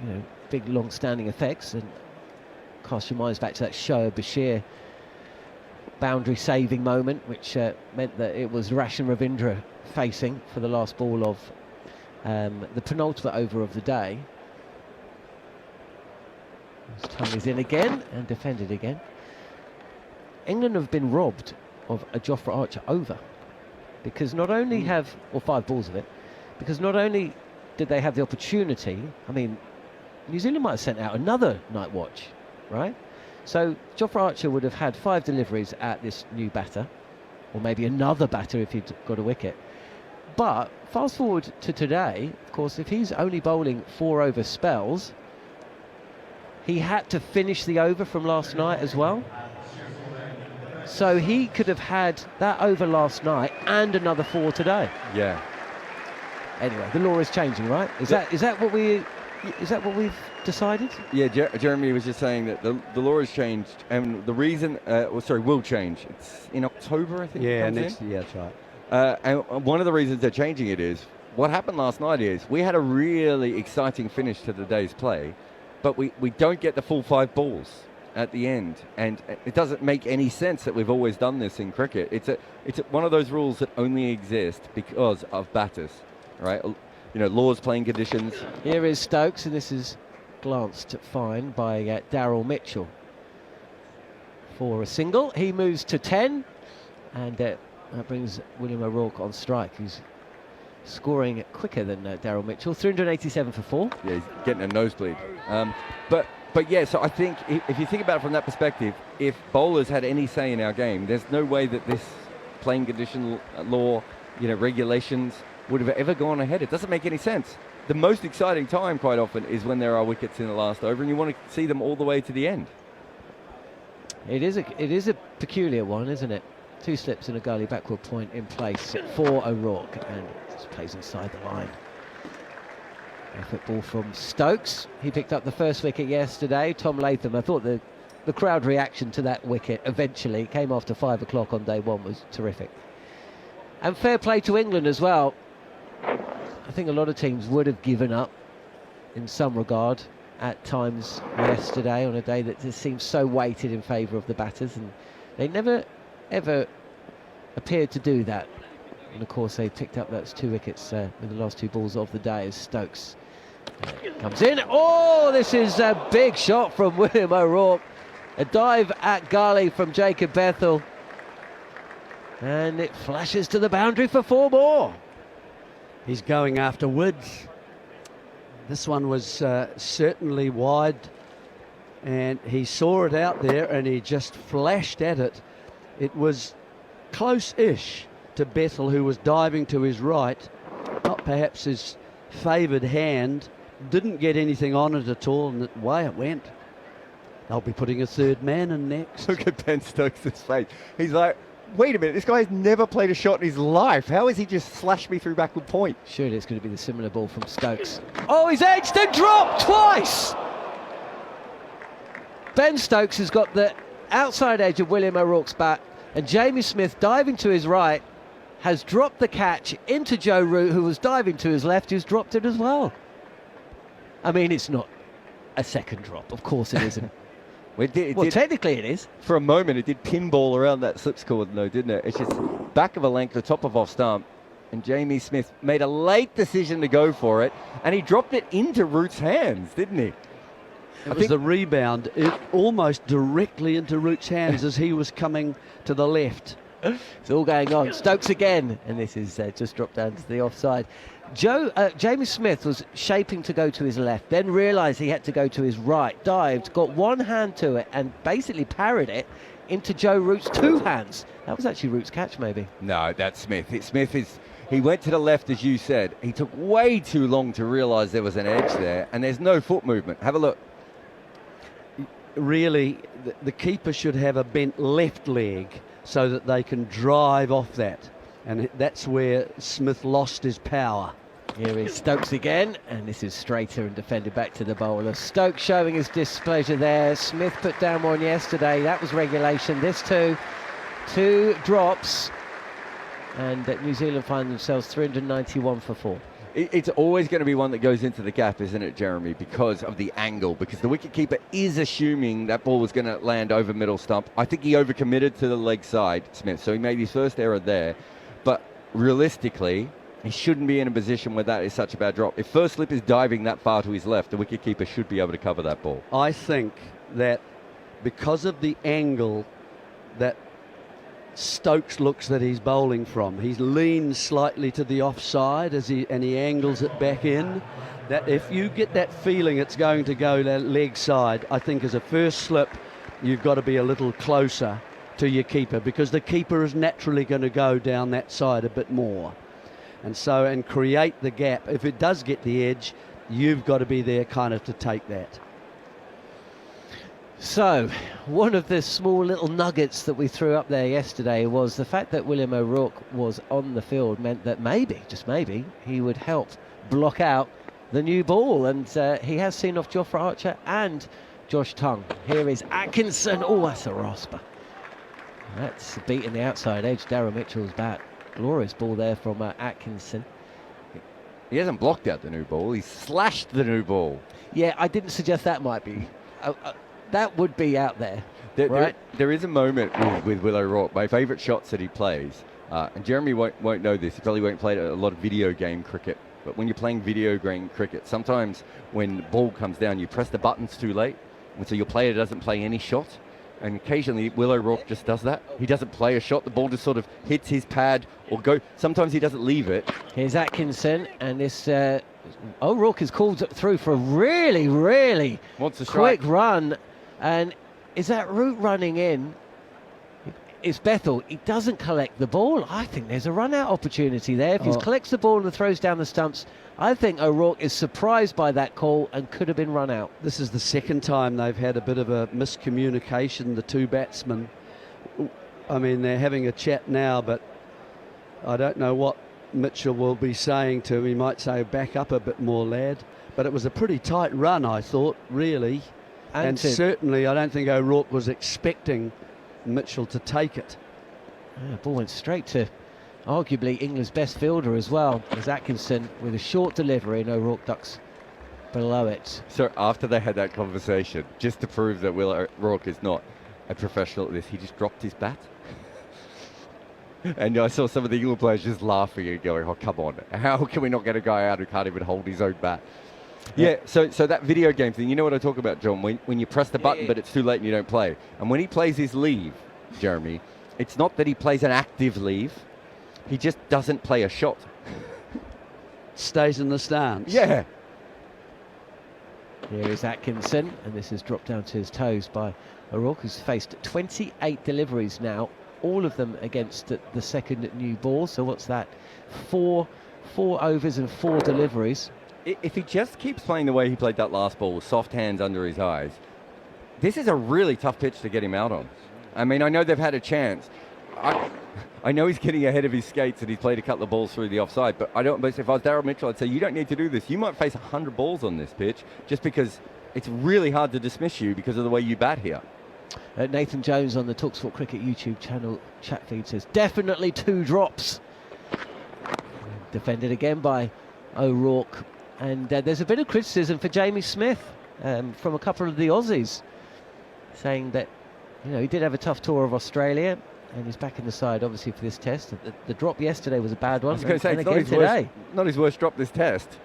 you know, big long-standing effects, and cast your minds back to that Shoaib Bashir boundary saving moment, which meant that it was Rashan Ravindra facing for the last ball of the penultimate over of the day. His tongue is in again and defended again. England have been robbed of a Jofra Archer over, because not only have, or 5 balls of it, because not only did they have the opportunity, I mean, New Zealand might have sent out another night watch, right? So Jofra Archer would have had 5 deliveries at this new batter, or maybe another batter if he'd got a wicket. But fast forward to today, of course, if he's only bowling 4 over spells, he had to finish the over from last night as well. So he could have had that over last night and another 4 today. Yeah. Anyway, the law is changing, right? Is that what we've decided? Yeah, Jeremy was just saying that the law has changed, and the reason, will change. It's in October, I think. Yeah, it comes next. in. Yeah, that's right. And one of the reasons they're changing it is what happened last night is we had a really exciting finish to the day's play, but we don't get the full 5 balls at the end, and it doesn't make any sense that we've always done this in cricket. It's one of those rules that only exist because of batters, right? You know, laws, playing conditions. Here is Stokes, and this is glanced fine by Daryl Mitchell for a single. He moves to 10, and that brings William O'Rourke on strike, who's scoring quicker than Daryl Mitchell. 387 for 4. Yeah, he's getting a nosebleed. But yeah, so I think if you think about it from that perspective, if bowlers had any say in our game, there's no way that this playing condition law, you know, regulations would have ever gone ahead. It doesn't make any sense. The most exciting time quite often is when there are wickets in the last over, and you want to see them all the way to the end. It is a peculiar one, isn't it? 2 slips and a Ghali backward point in place for O'Rourke, and just plays inside the line. Effort ball from Stokes. He picked up the first wicket yesterday. Tom Latham, I thought the crowd reaction to that wicket eventually came after 5 o'clock on day 1 was terrific. And fair play to England as well. I think a lot of teams would have given up in some regard at times yesterday on a day that just seems so weighted in favour of the batters, and they never ever appeared to do that. And of course they picked up those 2 wickets with the last 2 balls of the day as Stokes comes in. Oh, this is a big shot from William O'Rourke. A dive at Ghali from Jacob Bethel, and it flashes to the boundary for 4 more. He's going after Woods. This one was certainly wide, and he saw it out there and he just flashed at it. It was close-ish to Bethel, who was diving to his right, not perhaps his favoured hand, didn't get anything on it at all, and away it went. They'll be putting a third man in next. Look at Ben Stokes' face. He's like, wait a minute, this guy has never played a shot in his life. How has he just slashed me through backward point? Surely it's going to be the similar ball from Stokes. Oh, he's edged and dropped twice! Ben Stokes has got the outside edge of William O'Rourke's bat, and Jamie Smith, diving to his right, has dropped the catch into Joe Root, who was diving to his left, who's dropped it as well. I mean, it's not a second drop. Of course it isn't. Well, technically it is. For a moment, it did pinball around that slips cord, though, didn't it? It's just back of a length, the top of off stump, and Jamie Smith made a late decision to go for it, and he dropped it into Root's hands, didn't he? It was the rebound, almost directly into Root's hands as he was coming to the left. It's all going on. Stokes again, and this is just dropped down to the offside. Jamie Smith was shaping to go to his left, then realised he had to go to his right, dived, got one hand to it, and basically parried it into Joe Root's two hands. That was actually Root's catch, maybe. No, that's Smith. He went to the left, as you said. He took way too long to realise there was an edge there, and there's no foot movement. Have a look. Really, the keeper should have a bent left leg so that they can drive off that. And that's where Smith lost his power. Here is Stokes again, and this is straighter and defended back to the bowler. Stokes showing his displeasure there. Smith put down one yesterday. That was regulation. This two drops, and New Zealand find themselves 391 for 4. It's always going to be one that goes into the gap, isn't it, Jeremy, because of the angle, because the wicketkeeper is assuming that ball was going to land over middle stump. I think he overcommitted to the leg side, Smith, so he made his first error there. But realistically, he shouldn't be in a position where that is such a bad drop. If first slip is diving that far to his left, the wicketkeeper should be able to cover that ball. I think that because of the angle that Stokes looks that he's bowling from, he leans slightly to the offside and he angles it back in, that if you get that feeling it's going to go that leg side, I think as a first slip you've got to be a little closer to your keeper, because the keeper is naturally going to go down that side a bit more, and create the gap. If it does get the edge, you've got to be there kind of to take that. So, one of the small little nuggets that we threw up there yesterday was the fact that William O'Rourke was on the field meant that maybe, just maybe, he would help block out the new ball, and he has seen off Jofra Archer and Josh Tongue. Here is Atkinson. Oh, that's a rasper. That's beating the outside edge, Darryl Mitchell's bat. Glorious ball there from Atkinson. He hasn't blocked out the new ball, he's slashed the new ball. Yeah, I didn't suggest that might be. That would be out there, right? There is a moment with Will O'Rourke, my favourite shots that he plays, and Jeremy won't know this, he probably won't play a lot of video game cricket, but when you're playing video game cricket, sometimes when the ball comes down, you press the buttons too late, and so your player doesn't play any shot, and occasionally Will O'Rourke just does that. He doesn't play a shot, the ball just sort of hits his pad or sometimes he doesn't leave it. Here's Atkinson, and this O'Rourke is called through for a really, really quick run. And is that Root running in? It's Bethel. He doesn't collect the ball. I think there's a run-out opportunity there. If he collects the ball and throws down the stumps, I think O'Rourke is surprised by that call and could have been run out. This is the second time they've had a bit of a miscommunication, the two batsmen. I mean, they're having a chat now, but I don't know what Mitchell will be saying to him. He might say, back up a bit more, lad. But it was a pretty tight run, I thought, really. And certainly I don't think O'Rourke was expecting Mitchell to take it. The ball went straight to arguably England's best fielder as well, as Atkinson with a short delivery, and O'Rourke ducks below it. So after they had that conversation, just to prove that Will O'Rourke is not a professional at this, he just dropped his bat. And I saw some of the England players just laughing and going, oh, come on, how can we not get a guy out who can't even hold his own bat? Yeah, so that video game thing, you know what I talk about, John, when you press the button but it's too late and you don't play. And when he plays his leave, Jeremy, it's not that he plays an active leave, he just doesn't play a shot. Stays in the stance. Yeah. Here is Atkinson, and this is dropped down to his toes by O'Rourke, who's faced 28 deliveries now, all of them against the second new ball. So what's that? Four overs and 4 deliveries. If he just keeps playing the way he played that last ball with soft hands under his eyes, this is a really tough pitch to get him out on. I mean, I know they've had a chance. I know he's getting ahead of his skates and he's played a couple of balls through the offside, but but if I was Daryl Mitchell, I'd say you don't need to do this. You might face 100 balls on this pitch just because it's really hard to dismiss you because of the way you bat here. Nathan Jones on the Talksport Cricket YouTube channel chat feed says, definitely 2 drops. Defended again by O'Rourke. And there's a bit of criticism for Jamie Smith from a couple of the Aussies, saying that, you know, he did have a tough tour of Australia and he's back in the side, obviously, for this test. The drop yesterday was a bad one. I was going to say, it's not his worst drop this test.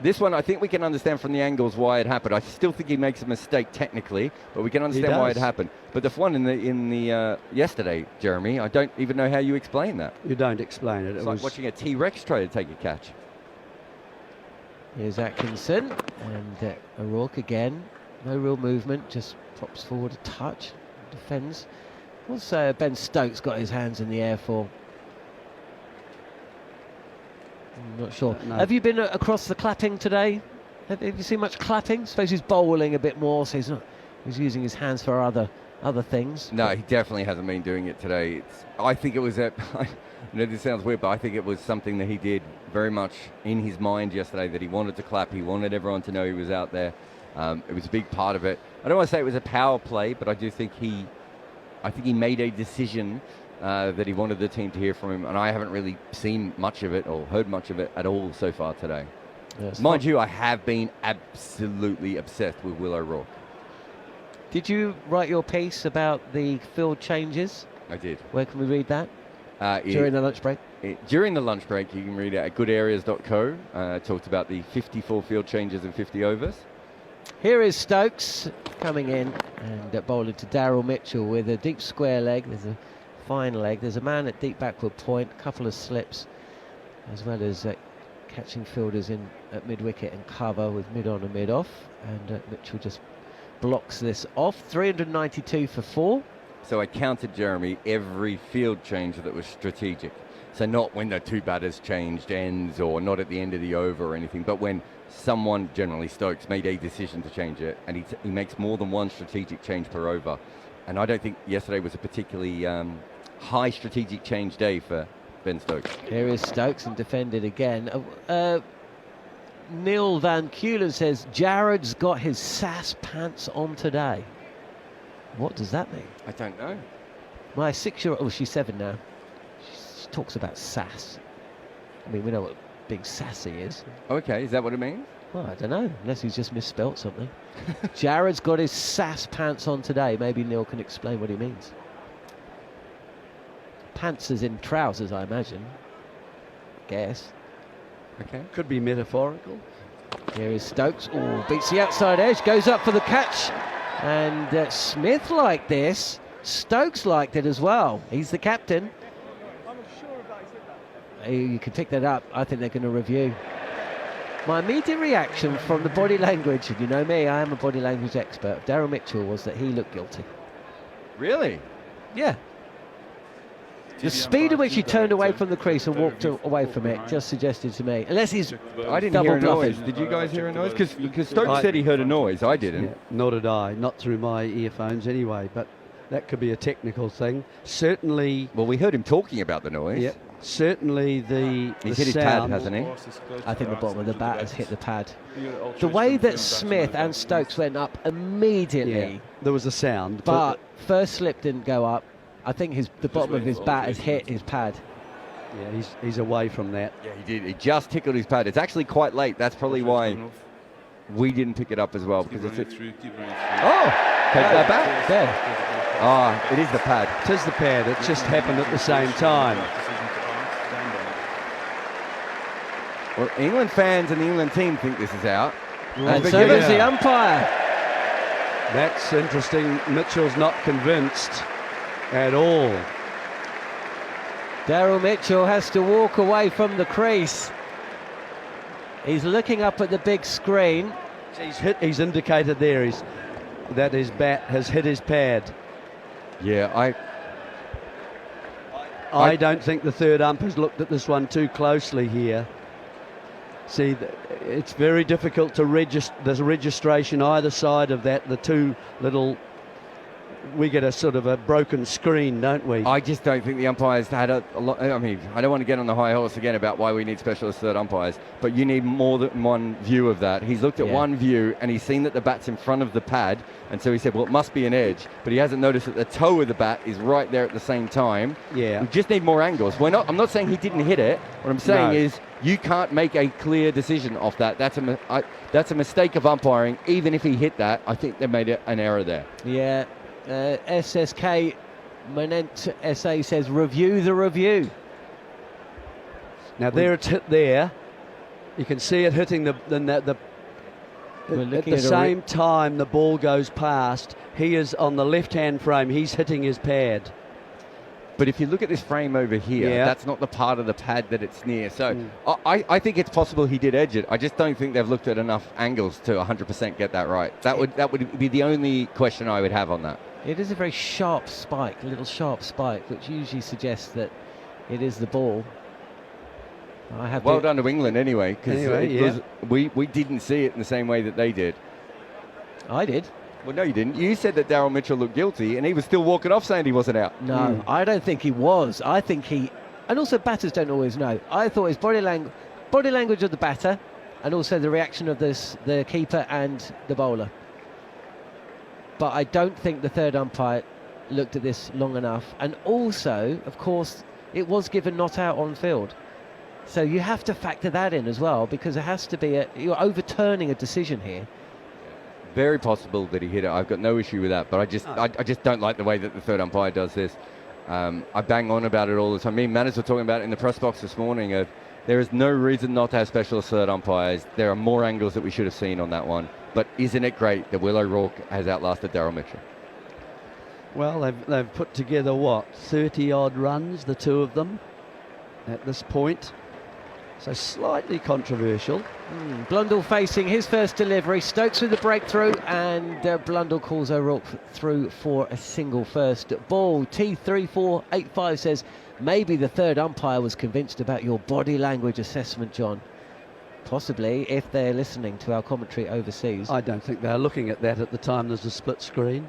This one, I think we can understand from the angles why it happened. I still think he makes a mistake technically, but we can understand why it happened. But the one in the yesterday, Jeremy, I don't even know how you explain that. You don't explain it. It's like watching a T-Rex try to take a catch. Here's Atkinson and O'Rourke again. No real movement, just pops forward a touch, defends. Also, Ben Stokes got his hands in the air for. I'm not sure. No. Have you been across the clapping today? Have you seen much clapping? Suppose he's bowling a bit more, so he's using his hands for other things. No, he definitely hasn't been doing it today. I think it was I know this sounds weird, but I think it was something that he did very much in his mind yesterday, that he wanted to clap. He wanted everyone to know he was out there. It was a big part of it. I don't want to say it was a power play, but I do think he made a decision that he wanted the team to hear from him, and I haven't really seen much of it or heard much of it at all so far today. Yes. Mind you, I have been absolutely obsessed with Will O'Rourke. Did you write your piece about the field changes? I did. Where can we read that? During the lunch break? During the lunch break, you can read it at goodareas.co. Talked about the 54 field changes in 50 overs. Here is Stokes coming in and bowling to Daryl Mitchell with a deep square leg. There's a fine leg. There's a man at deep backward point, a couple of slips, as well as catching fielders in at mid-wicket and cover with mid-on and mid-off. And Mitchell just blocks this off. 392 for 4. So I counted, Jeremy, every field change that was strategic. So not when the 2 batters changed ends or not at the end of the over or anything, but when someone, generally Stokes, made a decision to change it, and he makes more than one strategic change per over. And I don't think yesterday was a particularly high strategic change day for Ben Stokes. Here is Stokes and defended again. Neil Van Keulen says, Jared's got his sass pants on today. What does that mean? I don't know. My 6-year-old, she's 7 now. She talks about sass. I mean, we know what being sassy is. Okay, is that what it means? Well, I don't know, unless he's just misspelt something. Jared's got his sass pants on today. Maybe Neil can explain what he means. Pants as in trousers, I imagine. Guess. Okay. Could be metaphorical. Here is Stokes. Oh, beats the outside edge, goes up for the catch. And Smith liked this. Stokes liked it as well. He's the captain. You can pick that up. I think they're going to review. My immediate reaction from the body language, and you know me, I am a body language expert, Daryl Mitchell, was that he looked guilty. Really? Yeah. The speed at which he turned away from the crease and walked away from it just suggested to me, unless he's I didn't double hear a noise. bluffing. Did you guys hear a noise? Because Stokes said he heard a noise. I didn't. Yeah, nor did I, not through my earphones anyway, but that could be a technical thing. Certainly. Well, we heard him talking about the noise. Yeah, certainly He's hit his pad, hasn't he? I think the bottom of the bat has hit the pad. The way that Smith and Stokes went up immediately, Yeah, there was a sound. but first slip didn't go up. I think the bottom of his bat has hit his pad. Yeah, he's away from that. Yeah, he did. He just tickled his pad. It's actually quite late. That's probably why we didn't pick it up as well. Because it's take that back. There. It is the pad. It is the pad. It just happened at the same time. Well, England fans and the England team think this is out. And But so given- does the umpire. That's interesting. Mitchell's not convinced at all. Daryl Mitchell has to walk away from the crease. He's looking up at the big screen. He's indicated there that his bat has hit his pad. Yeah, I don't think the third ump has looked at this one too closely here. See, it's very difficult to register. There's a registration either side of that, the two little we get a sort of a broken screen, don't we? I just don't think the umpires had a lot. I mean, I don't want to get on the high horse again about why we need specialist third umpires, but you need more than one view of that. He's looked at one view and he's seen that the bat's in front of the pad, and so he said, well, it must be an edge, but he hasn't noticed that the toe of the bat is right there at the same time. Yeah. We just need more angles. I'm not saying he didn't hit it. What I'm saying is you can't make a clear decision off that. That's a mistake of umpiring. Even if he hit that, I think they made an error there. Yeah. SSK Manent SA says, review the review. Now there it's hit there. You can see it hitting at the same time the ball goes past. He is on the left-hand frame. He's hitting his pad. But if you look at this frame over here, that's not the part of the pad that it's near. So I think it's possible he did edge it. I just don't think they've looked at enough angles to 100% get that right. That would be the only question I would have on that. It is a very sharp spike, a little sharp spike, which usually suggests that it is the ball. Well done to England anyway, because we didn't see it in the same way that they did. I did. Well, no, you didn't. You said that Daryl Mitchell looked guilty, and he was still walking off saying he wasn't out. No, I don't think he was. I think he... And also batters don't always know. I thought his body language of the batter, and also the reaction of the keeper and the bowler. But I don't think the third umpire looked at this long enough. And also, of course, it was given not out on field. So you have to factor that in as well, because it has to be you're overturning a decision here. Very possible that he hit it. I've got no issue with that, but I just don't like the way that the third umpire does this. I bang on about it all the time. Me and Manners were talking about it in the press box this morning. There is no reason not to have specialist third umpires. There are more angles that we should have seen on that one. But isn't it great that Will O'Rourke has outlasted Daryl Mitchell? Well, they've put together, 30-odd runs, the two of them, at this point. So slightly controversial. Blundell facing his first delivery. Stokes with the breakthrough, and Blundell calls O'Rourke through for a single first ball. T3485 says, maybe the third umpire was convinced about your body language assessment, John. Possibly, if they're listening to our commentary overseas. I don't think they're looking at that at the time there's a split screen.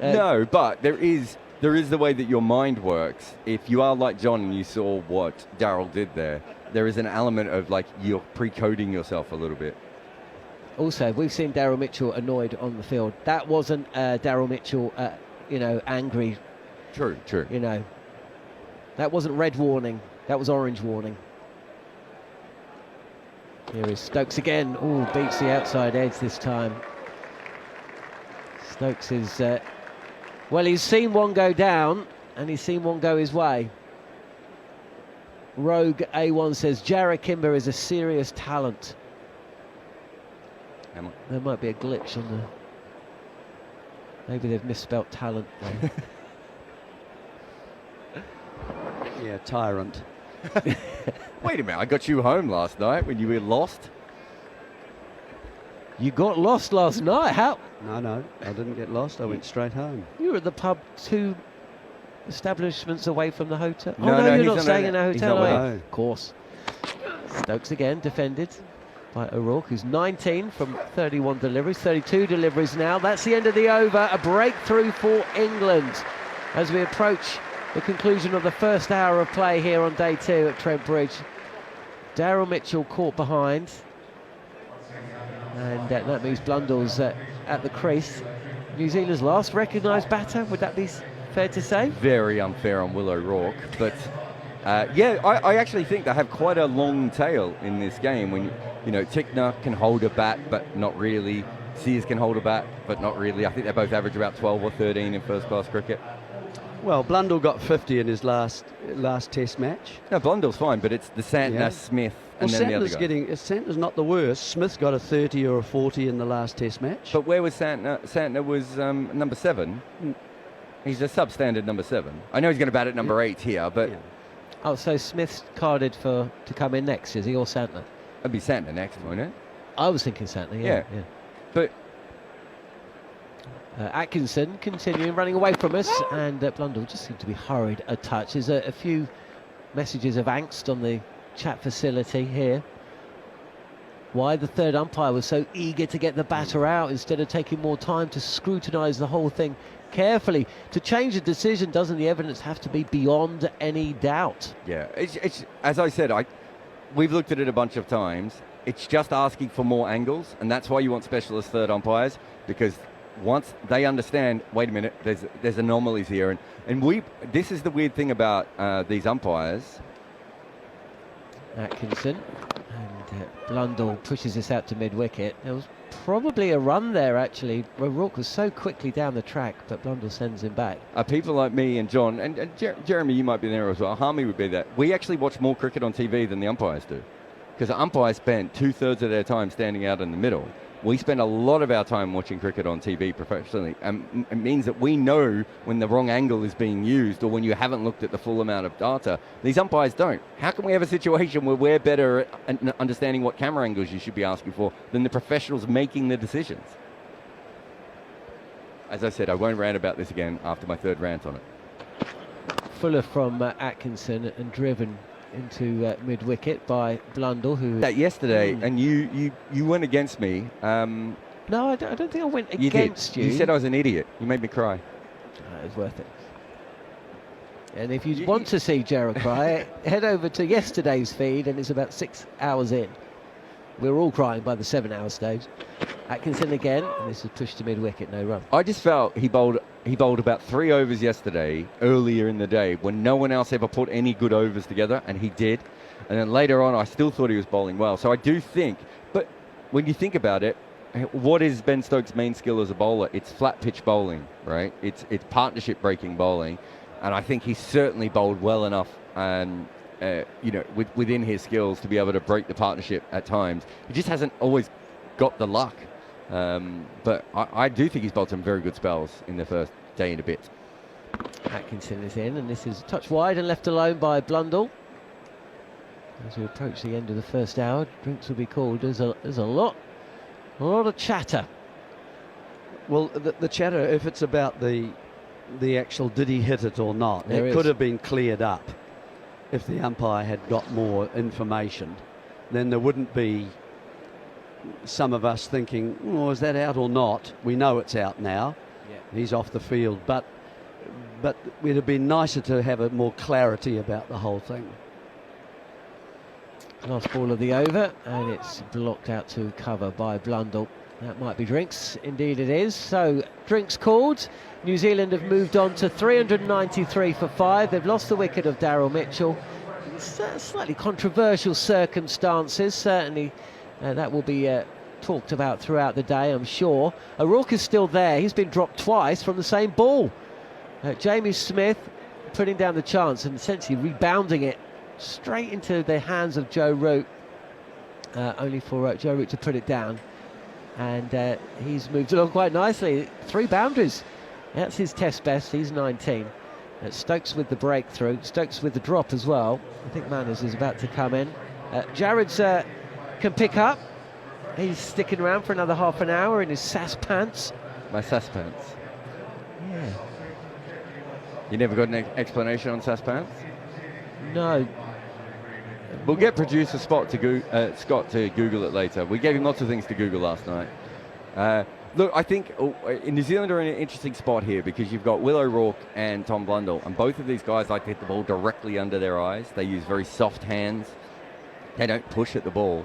No, but there is the way that your mind works. If you are like John and you saw what Daryl did there is an element of you're pre-coding yourself a little bit. Also, we've seen Daryl Mitchell annoyed on the field. That wasn't Daryl Mitchell, angry. True. That wasn't red warning. That was orange warning. Here is Stokes again. Oh, beats the outside edge this time. Stokes is... well, he's seen one go down, and he's seen one go his way. Rogue A1 says, Jarrah Kimber is a serious talent. There might be a glitch on the... Maybe they've misspelt talent. Yeah, tyrant. Wait a minute, I got you home last night when you were lost. You got lost last night? How? No, I didn't get lost. I went straight home. You were at the pub 2 establishments away from the hotel. No, you're not staying in a hotel, are you? No. Of course. Stokes again, defended by O'Rourke, who's 19 from 31 deliveries, 32 deliveries now. That's the end of the over. A breakthrough for England as we approach the conclusion of the first hour of play here on day 2 at Trent Bridge. Daryl Mitchell caught behind, and that means Blundell's at the crease. New Zealand's last recognised batter, would that be fair to say? Very unfair on Will O'Rourke, but I actually think they have quite a long tail in this game. When Tickner can hold a bat, but not really. Sears can hold a bat, but not really. I think they both average about 12 or 13 in first-class cricket. Well, Blundell got 50 in his last Test match. No, Blundell's fine, but it's the Santner, Smith, and then the other guy. Santner's not the worst. Smith got a 30 or a 40 in the last Test match. But where was Santner? Santner was number 7. He's a substandard number 7. I know he's going to bat at number 8 here, but... Yeah. Oh, so Smith's carded to come in next, is he, or Santner? It'd be Santner next, won't it? I was thinking Santner, yeah. But... Atkinson continuing running away from us, and Blundell just seemed to be hurried a touch. There's a few messages of angst on the chat facility here. why the third umpire was so eager to get the batter out instead of taking more time to scrutinise the whole thing carefully. To change a decision, doesn't the evidence have to be beyond any doubt? Yeah, it's as I said, we've looked at it a bunch of times. It's just asking for more angles, and that's why you want specialist third umpires, because once they understand, wait a minute, there's anomalies here, and this is the weird thing about these umpires. Atkinson, and Blundell pushes this out to mid-wicket. There was probably a run there, actually. O'Rourke was so quickly down the track, but Blundell sends him back. People like me and John, and Jeremy, you might be there as well, Harmy would be there. We actually watch more cricket on TV than the umpires do, because the umpires spend 2/3 of their time standing out in the middle. We spend a lot of our time watching cricket on TV professionally, and it means that we know when the wrong angle is being used or when you haven't looked at the full amount of data. These umpires don't. How can we have a situation where we're better at understanding what camera angles you should be asking for than the professionals making the decisions? As I said, I won't rant about this again after my third rant on it. Fuller from Atkinson and driven into mid-wicket by Blundell, who... That yesterday, and you went against me. No, I don't think I went You against did. you. You said I was an idiot. You made me cry. It was worth it. And if you want to see Gerald cry, head over to yesterday's feed, and it's about 6 hours in. We were all crying by the 7-hour stage. Atkinson again, and this is pushed to mid-wicket, no run. I just felt he bowled about 3 overs yesterday, earlier in the day, when no one else ever put any good overs together, and he did. And then later on, I still thought he was bowling well. So I do think, but when you think about it, what is Ben Stokes' main skill as a bowler? It's flat pitch bowling, right? It's partnership breaking bowling, and I think he's certainly bowled well enough, within his skills to be able to break the partnership at times. He just hasn't always got the luck. But I do think he's bowled some very good spells in the first day and a bit. Atkinson is in, and this is a touch wide and left alone by Blundell. As we approach the end of the first hour, drinks will be called. There's a lot of chatter. Well, the chatter, if it's about the actual did he hit it or not, There it is. could have been cleared up if the umpire had got more information. Then there wouldn't be some of us thinking, oh, is that out or not? We know it's out now. Yeah. He's off the field, but it would have been nicer to have more clarity about the whole thing. Last ball of the over, and it's blocked out to cover by Blundell. That might be drinks. Indeed it is. So drinks called. New Zealand have moved on to 393 for 5. They've lost the wicket of Daryl Mitchell. Slightly controversial circumstances. Certainly that will be talked about throughout the day, I'm sure. O'Rourke is still there. He's been dropped twice from the same ball. Jamie Smith putting down the chance and essentially rebounding it straight into the hands of Joe Root, only for Joe Root to put it down. And he's moved along quite nicely. 3 boundaries. That's his test best. He's 19. Stokes with the breakthrough. Stokes with the drop as well. I think Manners is about to come in. Jared's can pick up. He's sticking around for another half an hour in his SAS pants. My SAS pants. Yeah. You never got an explanation on SAS pants? No. We'll get producer Scott to Google it later. We gave him lots of things to Google last night. Look, I think in New Zealand are in an interesting spot here because you've got Will O'Rourke and Tom Blundell, and both of these guys like to hit the ball directly under their eyes. They use very soft hands. They don't push at the ball.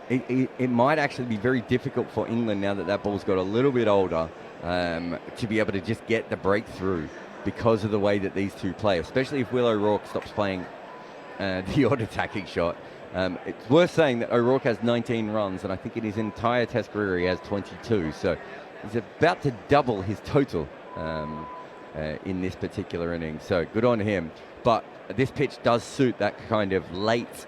It might actually be very difficult for England now that ball's got a little bit older to be able to just get the breakthrough because of the way that these two play, especially if Will O'Rourke stops playing the odd attacking shot. It's worth saying that O'Rourke has 19 runs, and I think in his entire Test career he has 22. So he's about to double his total in this particular inning. So good on him. But this pitch does suit that kind of late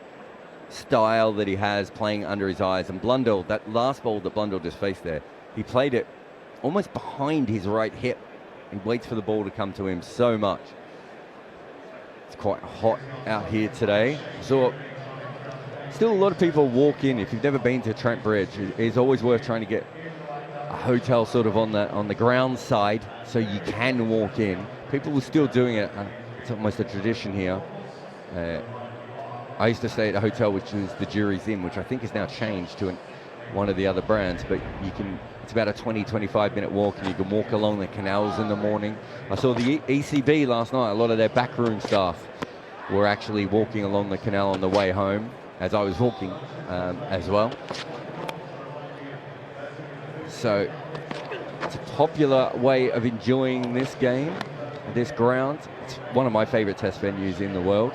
style that he has, playing under his eyes. And Blundell, that last ball that Blundell just faced there, he played it almost behind his right hip. He waits for the ball to come to him so much. It's quite hot out here today. So still a lot of people walk in. If you've never been to Trent Bridge, it's always worth trying to get a hotel sort of on the ground side so you can walk in. People were still doing it. It's almost a tradition here. I used to stay at a hotel which was the Jury's Inn, which I think is now changed to one of the other brands, but it's about a 20-25 minute walk, and you can walk along the canals in the morning. I saw the ECB last night. A lot of their backroom staff were actually walking along the canal on the way home as I was walking as well. So it's a popular way of enjoying this game, this ground. It's one of my favourite test venues in the world.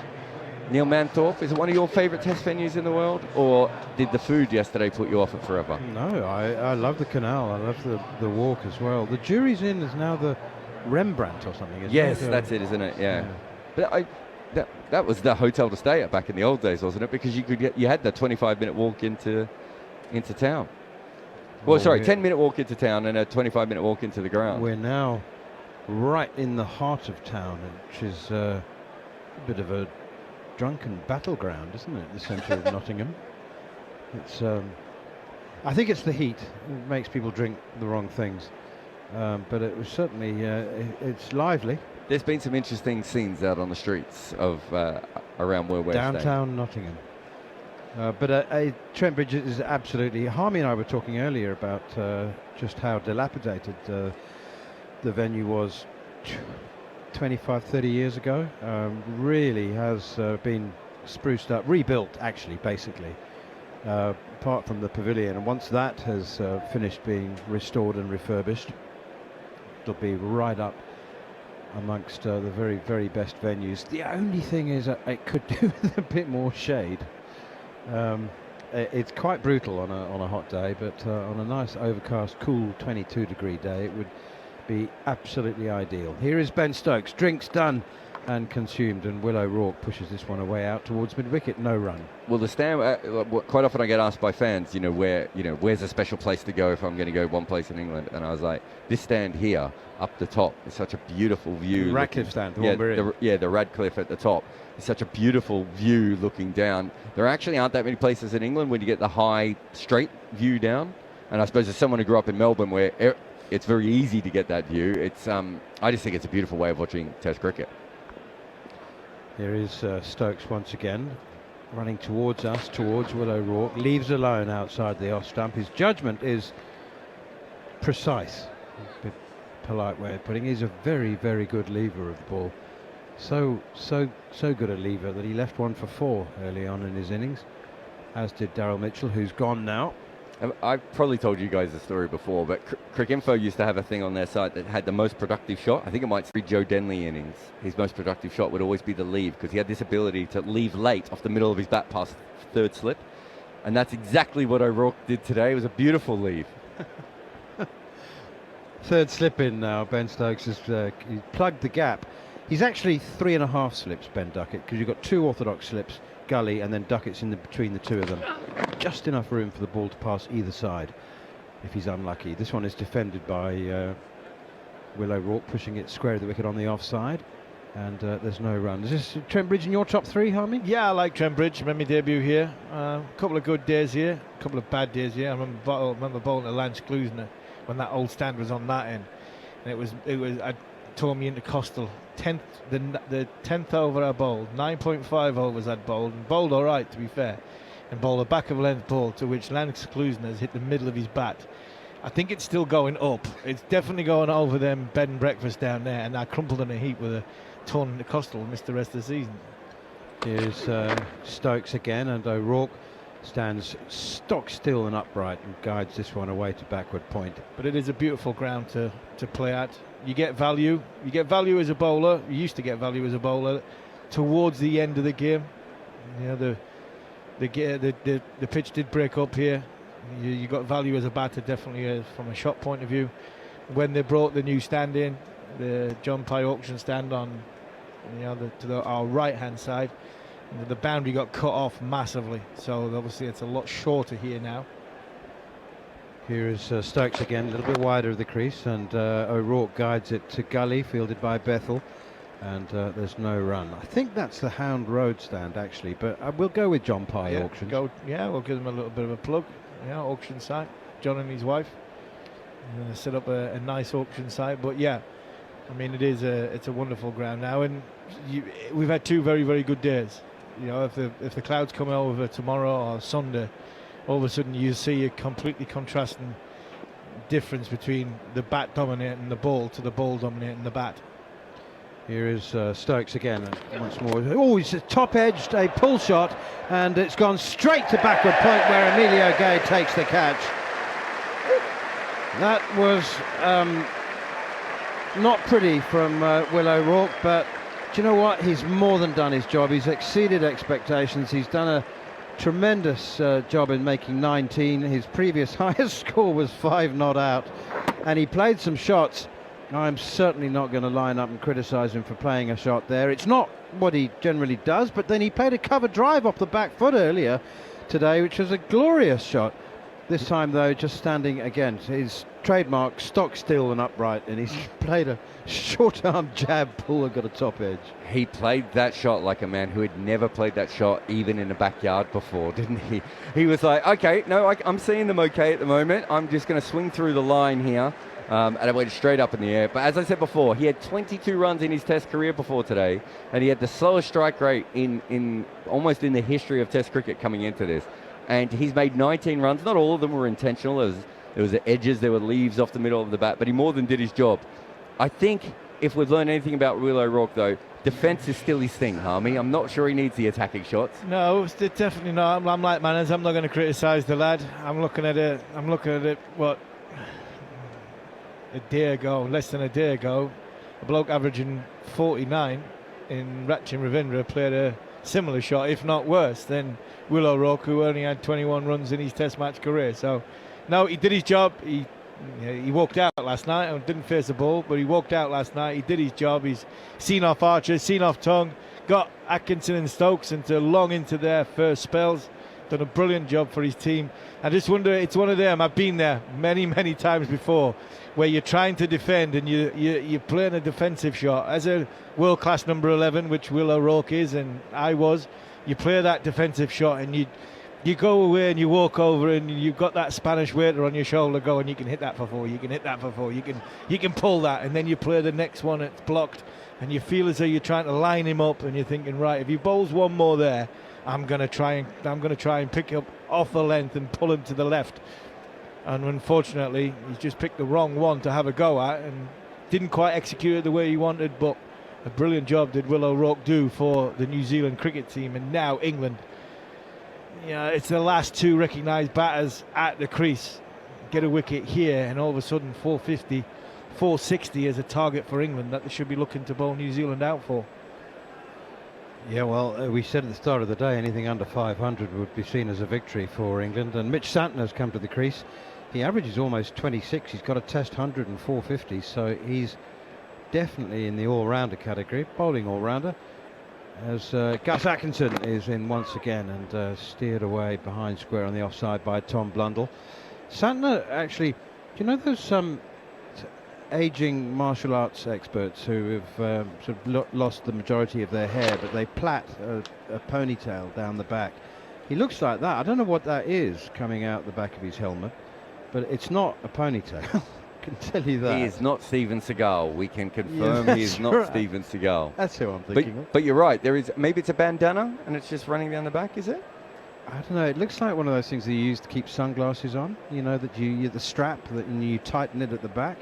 Neil Manthorpe, is it one of your favourite test venues in the world, or did the food yesterday put you off it forever? No, I love the canal. I love the walk as well. The Jury's Inn is now the Rembrandt or something, isn't Yes, it? that's it, isn't it? Yeah. But that was the hotel to stay at back in the old days, wasn't it? Because you had the 25-minute walk into town. Well, sorry, 10-minute walk into town and a 25-minute walk into the ground. We're now right in the heart of town, which is a bit of a drunken battleground, isn't it? The centre of Nottingham. It's I think it's the heat. It makes people drink the wrong things. But it was certainly it's lively. There's been some interesting scenes out on the streets of around where we're staying. Downtown Nottingham. But Trent Bridge is absolutely... Harmy and I were talking earlier about just how dilapidated the venue was 25, 30 years ago. Really has been spruced up, rebuilt actually, basically, apart from the pavilion. And once that has finished being restored and refurbished, it'll be right up amongst the very, very best venues. The only thing is it could do with a bit more shade. It's quite brutal on a hot day, but on a nice overcast, cool 22-degree day, it would be absolutely ideal. Here is Ben Stokes, drinks done and consumed, and Will O'Rourke pushes this one away out towards mid-wicket, no run. Well, the stand, quite often I get asked by fans, where's a special place to go if I'm going to go one place in England, and I was like, this stand here up the top is such a beautiful view. The Radcliffe stand, the one we're in. The Radcliffe at the top. It's such a beautiful view looking down. There actually aren't that many places in England when you get the high, straight view down, and I suppose as someone who grew up in Melbourne where it's very easy to get that view, it's I just think it's a beautiful way of watching Test cricket. Here is Stokes once again, running towards us, towards Will O'Rourke, leaves alone outside the off stump. His judgment is precise, a bit polite way of putting it. He's a very, very good lever of the ball. So good a lever that he left one for 4 early on in his innings, as did Daryl Mitchell, who's gone now. I've probably told you guys the story before, but Cricinfo used to have a thing on their site that had the most productive shot. I think it might be Joe Denley innings. His most productive shot would always be the leave, because he had this ability to leave late off the middle of his bat past third slip. And that's exactly what O'Rourke did today. It was a beautiful leave. Third slip in now. Ben Stokes has he's plugged the gap. He's actually 3.5 slips, Ben Duckett, because you've got 2 orthodox slips, Gully, and then Duckett's in between the 2 of them. Just enough room for the ball to pass either side if he's unlucky. This one is defended by Will O'Rourke, pushing it square of the wicket on the offside, and there's no run. Is this Trent Bridge in your top 3, Harmy? Yeah, I like Trent Bridge. Made my debut here. A couple of good days here, a couple of bad days here. I remember bowling to Lance Klusener when that old stand was on that end, and it was I tore me into Coastal. The 10th over I bowled, 9.5 overs I'd bowled, and bowled all right to be fair, and bowled a back of length ball to which Lance Klusener has hit the middle of his bat. I think it's still going up. It's definitely going over them bed and breakfast down there, and I crumpled in a heap with a torn intercostal and missed the rest of the season. Here's Stokes again, and O'Rourke stands stock still and upright and guides this one away to backward point. But it is a beautiful ground to play at. You get value. You get value as a bowler. You used to get value as a bowler towards the end of the game. You know, the pitch did break up here. You got value as a batter, definitely from a shot point of view. When they brought the new stand in, the John Pye auction stand on, our right hand side, the boundary got cut off massively. So obviously it's a lot shorter here now. Here is Stokes again, a little bit wider of the crease, and O'Rourke guides it to Gully, fielded by Bethel, and there's no run. I think that's the Hound Road stand actually, but we'll go with John Pye Auctions. We'll give them a little bit of a plug. Yeah, auction site. John and his wife set up a nice auction site, but yeah, I mean it's a wonderful ground now, and we've had 2 very, very good days. You know, if the clouds come over tomorrow or Sunday, all of a sudden you see a completely contrasting difference between the bat dominating the ball to the ball dominating the bat. Here is Stokes again, and once more. Oh, he's top-edged a pull shot, and it's gone straight to backward point where Emilio Gay takes the catch. That was not pretty from Will O'Rourke, but do you know what? He's more than done his job. He's exceeded expectations. He's done a tremendous job in making 19. His previous highest score was 5 not out, and he played some shots. I'm certainly not going to line up and criticise him for playing a shot there. It's not what he generally does, but then he played a cover drive off the back foot earlier today, which was a glorious shot. This time, though, just standing again. His trademark, stock still and upright, and he's played a short-arm jab pull and got a top edge. He played that shot like a man who had never played that shot even in the backyard before, didn't he? He was like, okay, no, I'm seeing them okay at the moment. I'm just going to swing through the line here. And it went straight up in the air. But as I said before, he had 22 runs in his Test career before today, and he had the slowest strike rate in almost in the history of Test cricket coming into this. And he's made 19 runs. Not all of them were intentional. There was the edges, there were leaves off the middle of the bat, but he more than did his job. I think if we've learned anything about Will O'Rourke, though, defence is still his thing, Harmy. I'm not sure he needs the attacking shots. No, it's definitely not. I'm like Manners. I'm not going to criticise the lad. I'm looking at it. What? A day ago, less than a day ago, a bloke averaging 49 in Rachin Ravindra played a similar shot, if not worse, than Will O'Rourke, who only had 21 runs in his Test match career. So, no, he did his job. He walked out last night and didn't face the ball, but he walked out last night. He did his job. He's seen off Archer, seen off Tongue, got Atkinson and Stokes into their first spells. Done a brilliant job for his team. I just wonder, it's one of them, I've been there many, many times before, where you're trying to defend and you're playing a defensive shot. As a world-class number 11, which Will O'Rourke is, and I was, you play that defensive shot and you go away and you walk over and you've got that Spanish waiter on your shoulder going, you can hit that for 4, you can hit that for 4, you can pull that, and then you play the next one, it's blocked, and you feel as though you're trying to line him up, and you're thinking, right, if he bowls one more there, I'm going to try and pick up off the length and pull him to the left. And unfortunately, he's just picked the wrong one to have a go at and didn't quite execute it the way he wanted, but a brilliant job did Will O'Rourke do for the New Zealand cricket team. And now England, it's the last 2 recognised batters at the crease. Get a wicket here and all of a sudden 450, 460 is a target for England that they should be looking to bowl New Zealand out for. Yeah, well, we said at the start of the day anything under 500 would be seen as a victory for England, and Mitch Santner's come to the crease. He averages almost 26. He's got a Test 100 and 450, so he's definitely in the all-rounder category, bowling all-rounder, as Gus Atkinson is in once again and steered away behind square on the offside by Tom Blundell. Santner, actually, do you know those aging martial arts experts who have sort of lost the majority of their hair, but they plait a ponytail down the back? He looks like that. I don't know what that is coming out the back of his helmet, but it's not a ponytail. I can tell you that. He is not Steven Seagal. We can confirm he is not right. Steven Seagal. That's who I'm thinking of. But you're right. There is, maybe it's a bandana and it's just running down the back, is it? I don't know. It looks like one of those things that you use to keep sunglasses on. You know, that you the strap that and you tighten it at the back.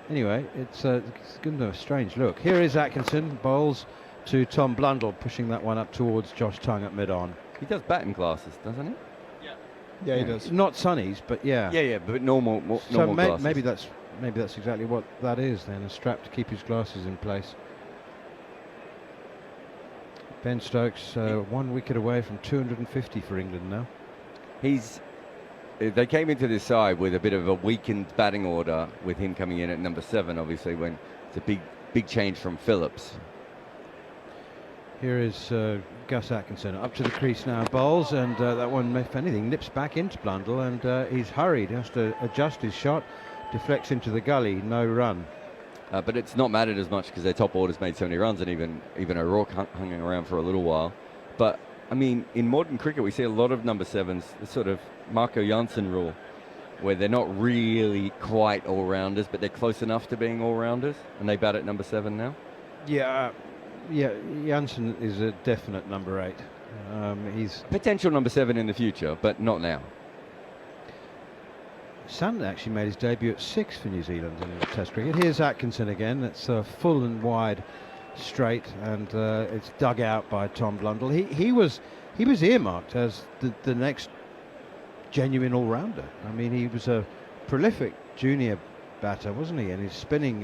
Anyway, it's going to have a strange look. Here is Atkinson, bowls to Tom Blundell, pushing that one up towards Josh Tongue at mid-on. He does batting glasses, doesn't he? Yeah, he does. Not sunnies, but yeah. Yeah, but normal So glasses. maybe that's exactly what that is then, a strap to keep his glasses in place. Ben Stokes, 1 wicket away from 250 for England now. They came into this side with a bit of a weakened batting order, with him coming in at number 7, obviously, when it's a big change from Phillips. Here is Gus Atkinson up to the crease now, bowls, and that one, if anything, nips back into Blundell, and he's hurried, he has to adjust his shot, deflects into the gully, no run. But it's not mattered as much because their top order's made so many runs, and even O'Rourke hung around for a little while. But I mean, in modern cricket, we see a lot of number 7s, the sort of Marco Janssen rule, where they're not really quite all-rounders, but they're close enough to being all-rounders, and they bat at number 7 now. Yeah, Janssen is a definite number 8. He's potential number 7 in the future, but not now. Santner actually made his debut at 6 for New Zealand in Test cricket. Here's Atkinson again. It's full and wide straight, and it's dug out by Tom Blundell. He was earmarked as the next genuine all-rounder. I mean, he was a prolific junior batter, wasn't he? And his spinning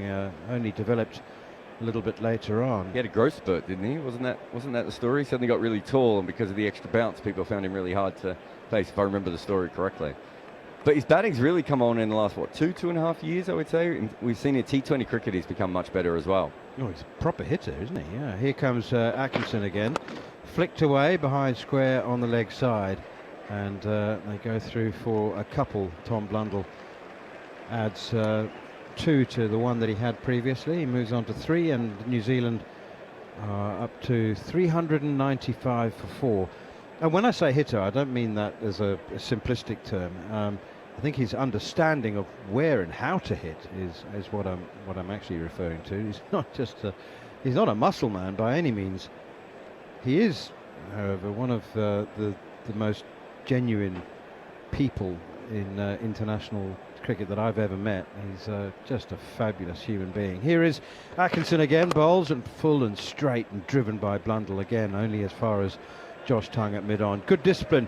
only developed a little bit later on. He had a growth spurt, didn't he? Wasn't that the story? He suddenly got really tall, and because of the extra bounce, people found him really hard to face, if I remember the story correctly. But his batting's really come on in the last, what, 2.5 years, I would say. And we've seen in T20 cricket, he's become much better as well. Oh, he's a proper hitter, isn't he? Yeah. Here comes Atkinson again. Flicked away behind square on the leg side. And they go through for a couple. Tom Blundell adds 2 to the one that he had previously. He moves on to 3, and New Zealand up to 395 for 4. And when I say hitter, I don't mean that as a simplistic term. I think his understanding of where and how to hit is what I'm actually referring to. He's not just he's not a muscle man by any means. He is, however, one of the most genuine people in international cricket that I've ever met. He's just a fabulous human being. Here is Atkinson again, bowls and full and straight and driven by Blundell again, only as far as Josh Tongue at mid-on. Good discipline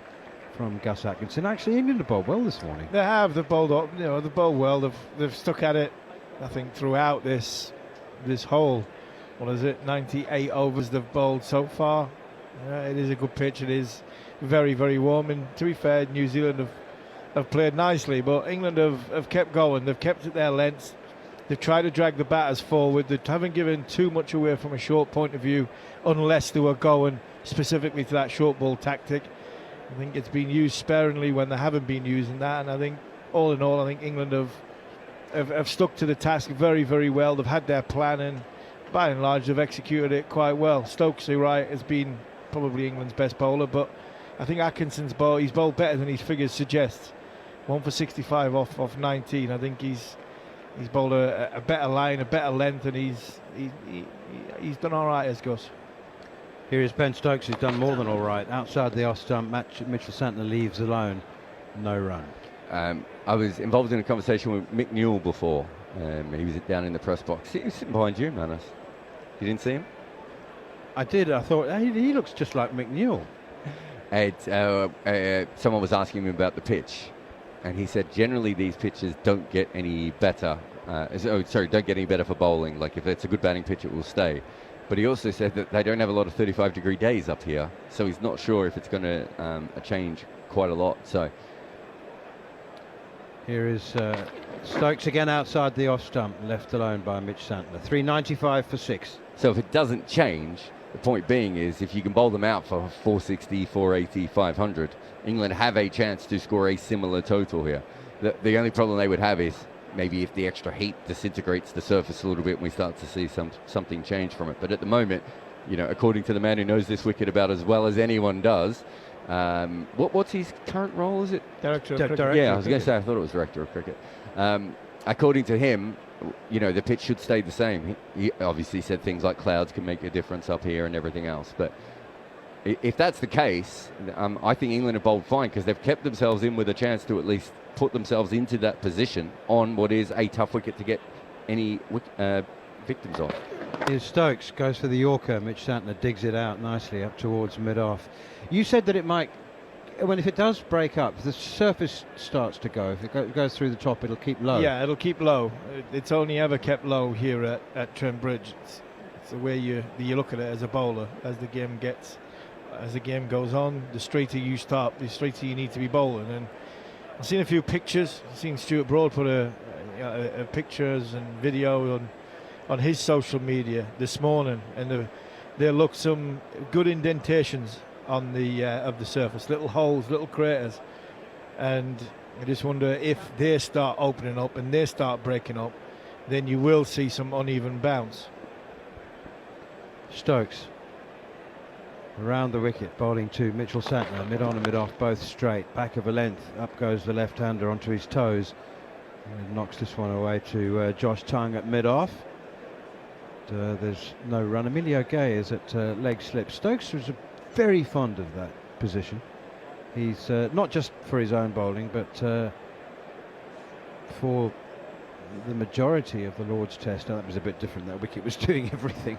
from Gus Atkinson. Actually, England have bowled well this morning. They have. They've bowled up. They've bowled well. They've stuck at it. I think throughout this whole, 98 overs they've bowled so far. It is a good pitch. It is very, very warm. And to be fair, New Zealand have played nicely, but England have kept going. They've kept it their lengths. They've tried to drag the batters forward. They haven't given too much away from a short point of view, unless they were going specifically to that short ball tactic. I think it's been used sparingly when they haven't been using that, and I think all in all, I think England have stuck to the task very, very well. They've had their plan, and by and large they've executed it quite well. Stokes, you're right, has been probably England's best bowler, but I think Atkinson's he's bowled better than his figures suggest. 1 for 65 off 19. I think he's bowled a better line, a better length, and he's done all right as Gus. Here is Ben Stokes, who's done more than all right. Outside the off stump, Mitchell Santner leaves alone. No run. I was involved in a conversation with Mick Newell before. He was down in the press box. He was sitting behind you, Manus. You didn't see him? I did. I thought, he looks just like Mick Newell. Someone was asking him about the pitch, and he said generally these pitches don't get any better. Don't get any better for bowling. Like if it's a good batting pitch, it will stay. But he also said that they don't have a lot of 35-degree days up here, so he's not sure if it's going to change quite a lot. So here is Stokes again outside the off stump, left alone by Mitch Santner. 395 for 6. So if it doesn't change, the point being is if you can bowl them out for 460, 480, 500, England have a chance to score a similar total here. The only problem they would have is maybe if the extra heat disintegrates the surface a little bit and we start to see something change from it. But at the moment, according to the man who knows this wicket about as well as anyone does, what's his current role? Is it Director of cricket? Yeah, I was going to say I thought it was director of cricket. According to him, the pitch should stay the same. He obviously said things like clouds can make a difference up here and everything else. But if that's the case, I think England have bowled fine because they've kept themselves in with a chance to at least put themselves into that position on what is a tough wicket to get any victims on. Here's Stokes, goes for the Yorker. Mitch Santner digs it out nicely up towards mid-off. You said that it might, if it does break up, the surface starts to go. If it goes through the top, it'll keep low. Yeah, it'll keep low. It's only ever kept low here at Trent Bridge. It's the way you look at it as a bowler. As the game goes on, the straighter you start, the straighter you need to be bowling. And I've seen a few pictures. I've seen Stuart Broad put a pictures and video on his social media this morning, and there look some good indentations on the of the surface, little holes, little craters, and I just wonder if they start opening up and they start breaking up, then you will see some uneven bounce. Stokes around the wicket, bowling to Mitchell Santner, mid-on and mid-off, both straight, back of a length, up goes the left-hander onto his toes, and knocks this one away to Josh Tongue at mid-off. There's no run. Emilio Gay is at leg slip. Stokes was very fond of that position. He's not just for his own bowling, but for the majority of the Lord's Test. Now, that was a bit different. That wicket was doing everything,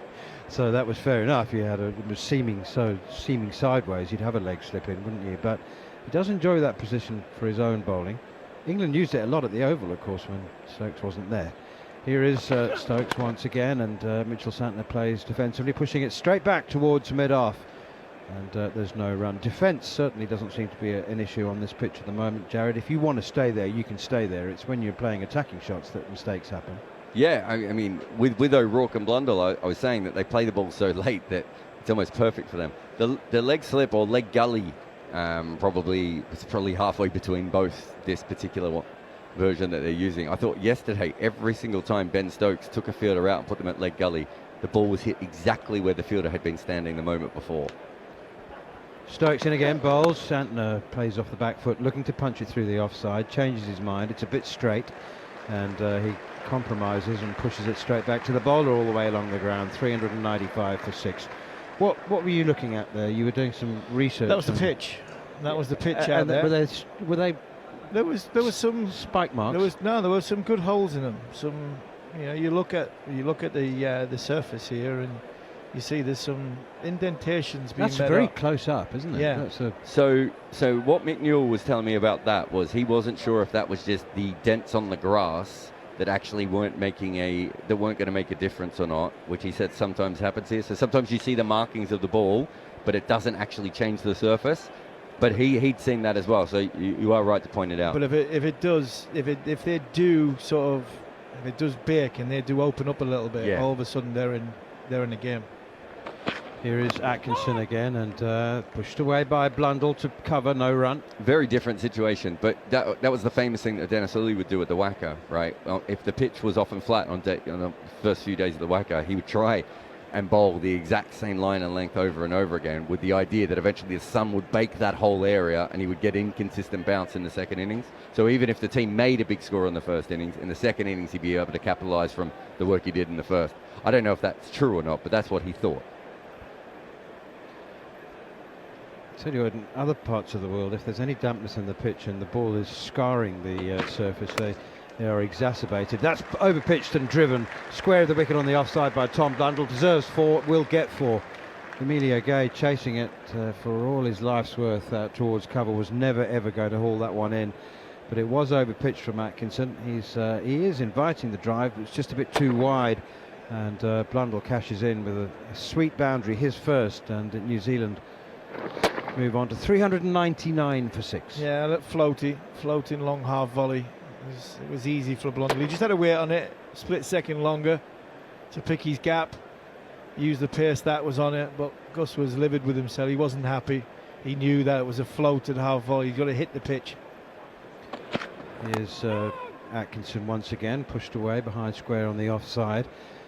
so that was fair enough. You had it was seeming sideways. You'd have a leg slip in, wouldn't you? But he does enjoy that position for his own bowling. England used it a lot at the Oval, of course, when Stokes wasn't there. Here is Stokes once again, and Mitchell Santner plays defensively, pushing it straight back towards mid-off. And there's no run. Defence certainly doesn't seem to be an issue on this pitch at the moment, Jared. If you want to stay there, you can stay there. It's when you're playing attacking shots that mistakes happen. Yeah, I mean, with O'Rourke and Blundell, I was saying that they play the ball so late that it's almost perfect for them. The leg slip or leg gully probably halfway between both this particular version that they're using. I thought yesterday, every single time Ben Stokes took a fielder out and put them at leg gully, the ball was hit exactly where the fielder had been standing the moment before. Stokes in again, bowls. Santner plays off the back foot, looking to punch it through the offside, changes his mind. It's a bit straight, and he compromises and pushes it straight back to the bowler all the way along the ground. 395 for 6. What were you looking at there? You were doing some research. That was the pitch. That was the pitch out there. Were they? There was some spike marks. There were some good holes in them. Some, you look at the surface here, and you see there's some indentations being That's made very up. close up, isn't it? Yeah. So what Mick Newell was telling me about that was he wasn't sure if that was just the dents on the grass that actually weren't going to make a difference or not, which he said sometimes happens here. So sometimes you see the markings of the ball, but it doesn't actually change the surface. But he'd seen that as well, so you are right to point it out. But if it does bake and they do open up a little bit, all of a sudden they're in the game. Here is Atkinson again, and pushed away by Blundell to cover, no run. Very different situation, but that was the famous thing that Dennis Lilly would do at the Wacker, right? If the pitch was often flat on the first few days of the Wacker, he would try and bowl the exact same line and length over and over again, with the idea that eventually the sun would bake that whole area and he would get inconsistent bounce in the second innings. So even if the team made a big score in the first innings, in the second innings he'd be able to capitalise from the work he did in the first. I don't know if that's true or not, but that's what he thought. Tell you what, in other parts of the world, if there's any dampness in the pitch and the ball is scarring the surface, they are exacerbated. That's over-pitched and driven square of the wicket on the offside by Tom Blundell. Deserves 4, will get 4. Emilio Gay chasing it for all his life's worth out towards cover, was never ever going to haul that one in, but it was over-pitched from Atkinson. He is inviting the drive, but it's just a bit too wide, and Blundell cashes in with a sweet boundary, his first, and New Zealand move on to 399 for 6. Yeah, that floating long half volley. It was easy for Blundell. He just had to wait on it, split second longer to pick his gap, use the pace that was on it, but Gus was livid with himself. He wasn't happy. He knew that it was a floated half volley. He's got to hit the pitch. Here's Atkinson once again, pushed away behind square on the offside.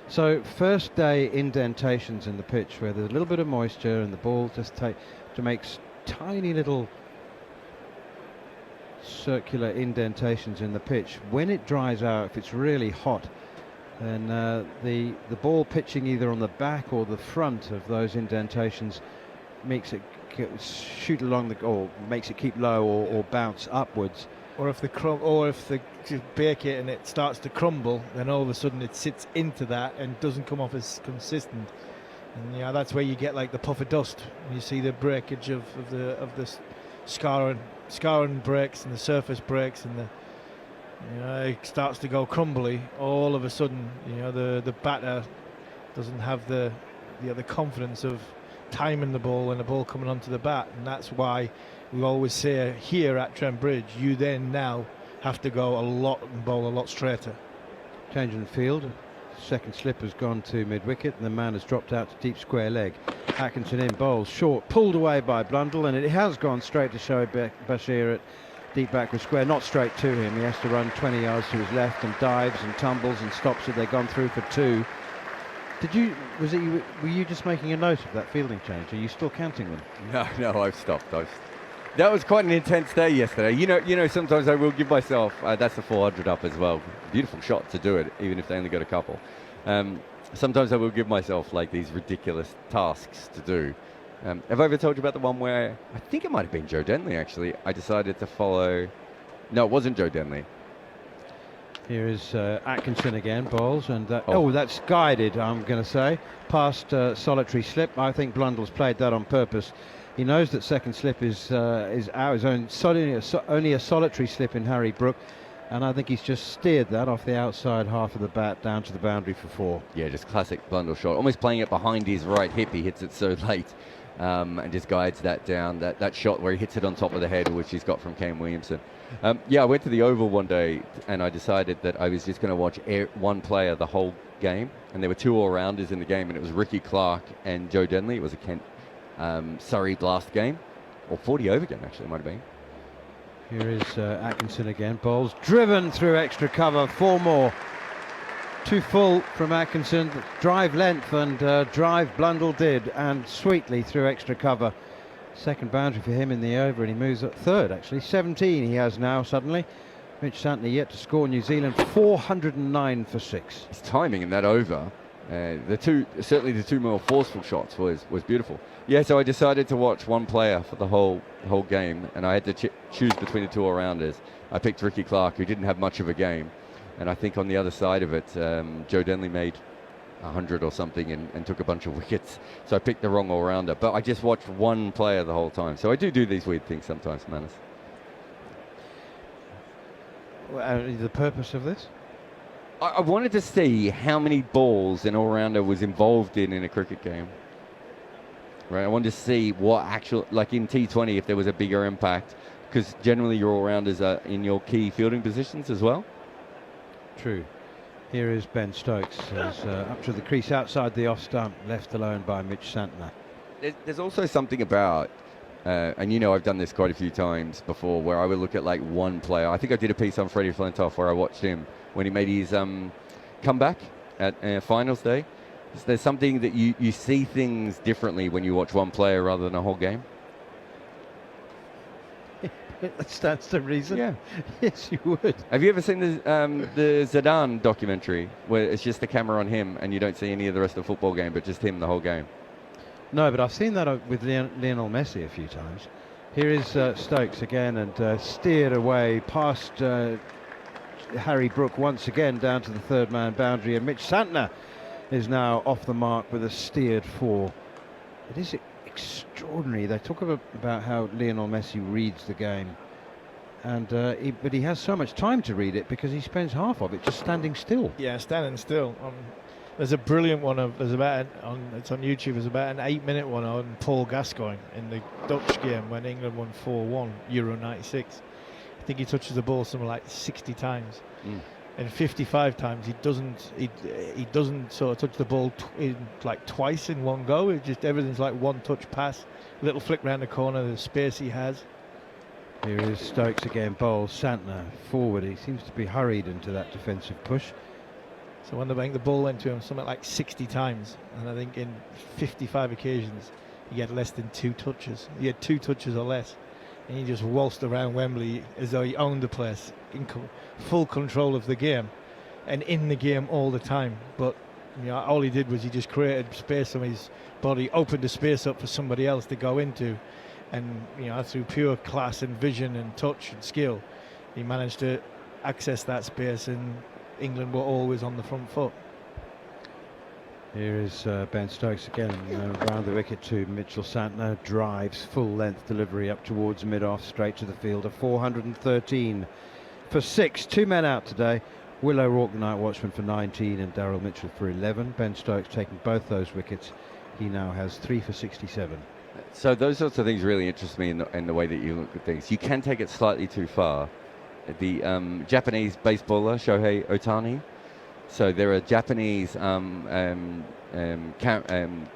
So first day indentations in the pitch where there's a little bit of moisture and the ball just makes tiny little circular indentations in the pitch. When it dries out, if it's really hot, then the ball pitching either on the back or the front of those indentations makes it shoot along or makes it keep low or bounce upwards. Or if they bake it and it starts to crumble, then all of a sudden it sits into that and doesn't come off as consistent. And that's where you get like the puff of dust. You see the breakage of the scarring breaks and the surface breaks, and it starts to go crumbly. All of a sudden, the batter doesn't have the confidence of timing the ball and the ball coming onto the bat, and that's why we always say here at Trent Bridge, you then now have to go a lot and bowl a lot straighter. Change in the field. Second slip has gone to mid-wicket, and the man has dropped out to deep square leg. Atkinson in, bowls short, pulled away by Blundell, and it has gone straight to Shoaib Bashir at deep backward square. Not straight to him. He has to run 20 yards to his left and dives and tumbles and stops it. They've gone through for 2. Were you just making a note of that fielding change? Are you still counting them? No, I've stopped. That was quite an intense day yesterday. You know, sometimes I will give myself, that's a 400 up as well. Beautiful shot to do it, even if they only got a couple. Sometimes I will give myself like these ridiculous tasks to do. Have I ever told you about the one where, I think it might have been Joe Denley actually, I decided to follow, no, it wasn't Joe Denley. Here is Atkinson again, bowls, and that's guided, I'm going to say, past solitary slip. I think Blundell's played that on purpose. He knows that second slip is out, his own, only a solitary slip in Harry Brook, and I think he's just steered that off the outside half of the bat down to the boundary for 4. Yeah, just classic Blundell shot, almost playing it behind his right hip. He hits it so late and just guides that down, that shot where he hits it on top of the head, which he's got from Kane Williamson. I went to the Oval one day and I decided that I was just going to watch one player the whole game, and there were 2 all-rounders in the game, and it was Ricky Clark and Joe Denley. It was a Kent Surrey last game, or 40 over game actually, it might have been. Here is Atkinson again, bowls, driven through extra cover, 4 more. 2 full from Atkinson, drive length, and drive Blundell did, and sweetly through extra cover. Second boundary for him in the over, and he moves up third actually. 17 he has now suddenly. Mitch Santner yet to score. New Zealand 409 for 6. His timing in that over, certainly the 2 more forceful shots was beautiful. Yeah, so I decided to watch one player for the whole game, and I had to choose between the 2 all-rounders. I picked Ricky Clark, who didn't have much of a game, and I think on the other side of it, Joe Denley made 100 or something and took a bunch of wickets, so I picked the wrong all-rounder. But I just watched one player the whole time, so I do these weird things sometimes, Manus. The purpose of this? I wanted to see how many balls an all-rounder was involved in a cricket game. Right, I wanted to see what actual, like in T20, if there was a bigger impact, because generally your all-rounders are in your key fielding positions as well. True. Here is Ben Stokes, who's up to the crease outside the off stump, left alone by Mitch Santner. There's also something about, and I've done this quite a few times before, where I would look at like one player. I think I did a piece on Freddie Flintoff where I watched him when he made his comeback at finals day. There's something that you see things differently when you watch one player rather than a whole game. That stands to reason. Yeah. Yes, you would. Have you ever seen the Zidane documentary where it's just the camera on him and you don't see any of the rest of the football game, but just him the whole game? No, but I've seen that with Lionel Messi a few times. Here is Stokes again, and steered away past Harry Brook once again down to the third man boundary, and Mitch Santner is now off the mark with a steered 4. It is extraordinary. They talk about how Lionel Messi reads the game, and but he has so much time to read it because he spends half of it just standing still. Yeah, standing still. There's a brilliant one it's on YouTube. There's about an 8-minute one on Paul Gascoigne in the Dutch game when England won 4-1 Euro '96. I think he touches the ball something like 60 times. And 55 times he doesn't sort of touch the ball like twice in one go. It just, everything's like one touch pass, little flick round the corner, the space he has. Here is Stokes again, bowls Santner forward. He seems to be hurried into that defensive push. So when the ball went to him something like 60 times, and I think in 55 occasions he had less than 2 touches. He had 2 touches or less, and he just waltzed around Wembley as though he owned the place, in full control of the game, and in the game all the time. But all he did was he just created space on his body, opened the space up for somebody else to go into, and through pure class and vision and touch and skill, he managed to access that space, and England were always on the front foot. Here is Ben Stokes again, round the wicket to Mitchell Santner, drives full length delivery up towards mid-off, straight to the fielder. 413 for 6. 2 men out today. Will O'Rourke, the night watchman, for 19, and Daryl Mitchell for 11. Ben Stokes taking both those wickets. He now has 3 for 67. So those sorts of things really interest me in the way that you look at things. You can take it slightly too far. The Japanese baseballer Shohei Ohtani. So there are Japanese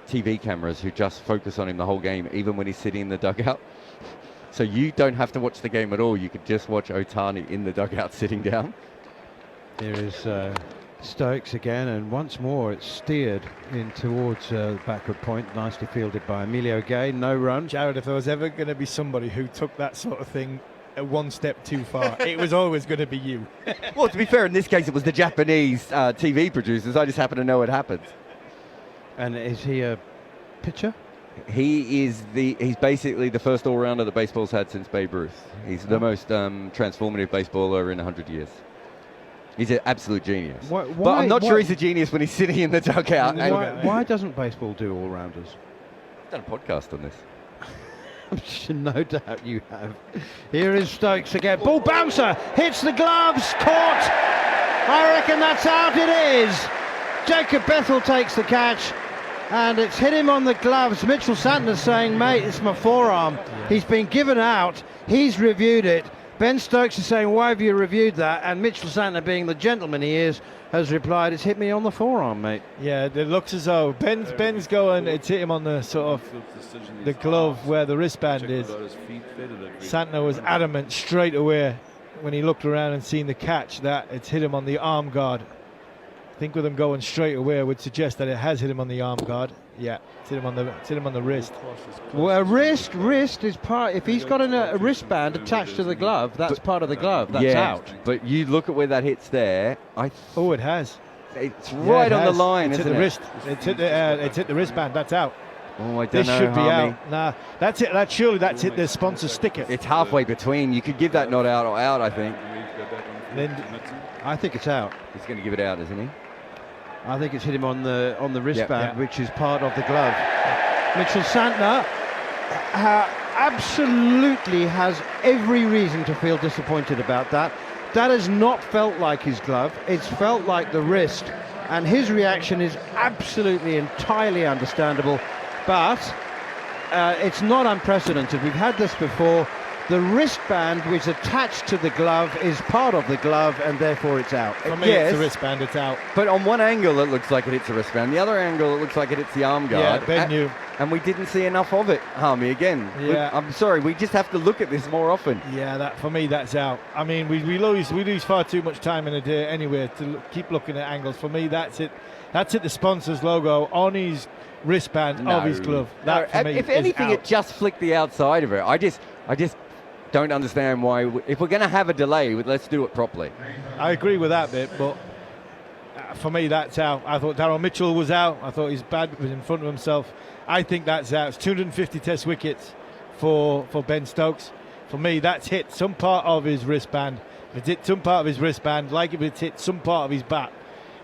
TV cameras who just focus on him the whole game, even when he's sitting in the dugout. So you don't have to watch the game at all. You could just watch Ohtani in the dugout sitting down. Here is Stokes again, and once more it's steered in towards the backward point. Nicely fielded by Emilio Gay. No run. Jared, if there was ever going to be somebody who took that sort of thing one step too far, it was always going to be you. Well, to be fair, in this case it was the Japanese TV producers. I just happen to know it happened. And is he a pitcher? He's basically the first all-rounder that baseball's had since Babe Ruth. He's the most transformative baseballer in 100 years. He's an absolute genius. Why- but I'm not why- sure he's a genius when he's sitting in the dugout. In the and dugout. Why doesn't baseball do all-rounders? I've done a podcast on this. No doubt you have. Here is Stokes again. Ball bouncer hits the gloves. Caught. I reckon that's out. It is. Jacob Bethel takes the catch, and it's hit him on the gloves. Mitchell Santner's saying, mate, it's my forearm. He's been given out. He's reviewed it. Ben Stokes is saying, why have you reviewed that? And Mitchell Santner, being the gentleman he is, has replied, it's hit me on the forearm, mate. Yeah, it looks as though Ben's going. It's hit him on the sort of the glove where the wristband is. Santner was adamant straight away when he looked around and seen the catch that it's hit him on the arm guard. I think with him going straight away, I would suggest that it has hit him on the arm guard. Yeah, it's hit him on the wrist. Well, a wrist is part. If he's got a wristband attached to the glove, that's part of the glove. That's out. But you look at where that hits there. Oh, it has. It's Yeah, right it on the has. line, It's isn't hit the it? wrist. It's hit the wristband. That's out. Oh, I don't This know. should be Harmy. out. Nah, that's it. Surely that's hit the sponsor sticker. It's halfway between. You could give that not out or out, I think. Then I think it's out. He's going to give it out, isn't he? I think it's hit him on the wristband, yeah. which is part of the glove. Mitchell Santner absolutely has every reason to feel disappointed about that. That has not felt like his glove. It's felt like the wrist, and his reaction is absolutely entirely understandable. But it's not unprecedented. We've had this before. The wristband which is attached to the glove is part of the glove, and therefore it's out. for me, Yes. it's the writband. It's out. But on one angle, it looks like it hits the wristband. The other angle, it looks like it hits the arm guard. Yeah, Ben knew. And we didn't see enough of it, Harmy, again. Yeah. I'm sorry, we just have to look at this more often. Yeah, that for me, that's out. I mean, we lose far too much time in a day anyway to keep looking at angles. For me, that's it. That's it. The sponsor's logo on his wristband of his glove. That for me if is anything, out. it just flicked the outside of it. I just don't understand why. If we're going to have a delay, let's do it properly. I agree with that bit, but for me, that's out. I thought Darryl Mitchell was out. I thought his bad was in front of himself. I think that's out. It's 250 test wickets for Ben Stokes. For me, that's hit some part of his wristband. If it's hit some part of his wristband, like if it's hit some part of his bat,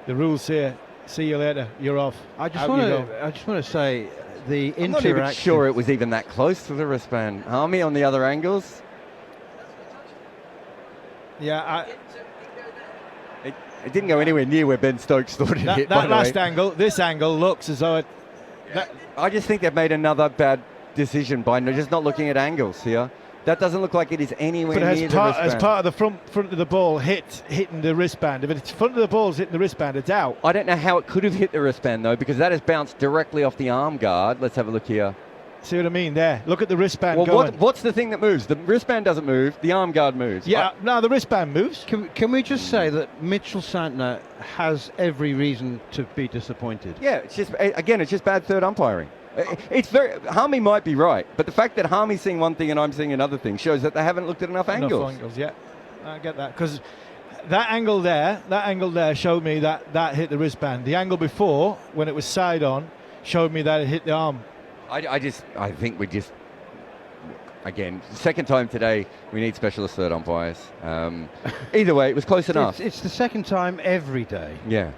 the rules say, see you later, you're off. I just Out want you go. to say the I'm not even interaction. sure it was even that close to the wristband. Harmy on the other angles. Yeah, It didn't go anywhere near where Ben Stokes thought it hit. by that the last way. angle, this angle looks as though it. I just think they've made another bad decision by just not looking at angles here. That doesn't look like it is anywhere But near as the part wristband. of the front of the ball hitting the wristband. If it's front of the ball is hitting the wristband, it's out. I don't know how it could have hit the wristband though, because that has bounced directly off the arm guard. Let's have a look here. See what I mean there? Look at the wristband Well, going. what's the thing that moves? The wristband doesn't move. The arm guard moves. Yeah, no, the wristband moves. Can we just say that Mitchell Santner has every reason to be disappointed? Yeah, it's just again, it's just bad third umpiring. It's very Harmy might be right, but the fact that Harmy's seeing one thing and I'm seeing another thing shows that they haven't looked at enough angles. Enough angles, yeah. I get that because that angle there showed me that hit the wristband. The angle before, when it was side on, showed me that it hit the arm. I think we just again second time today we need specialist third umpires. Either way, it was close enough. It's the second time every day Yeah.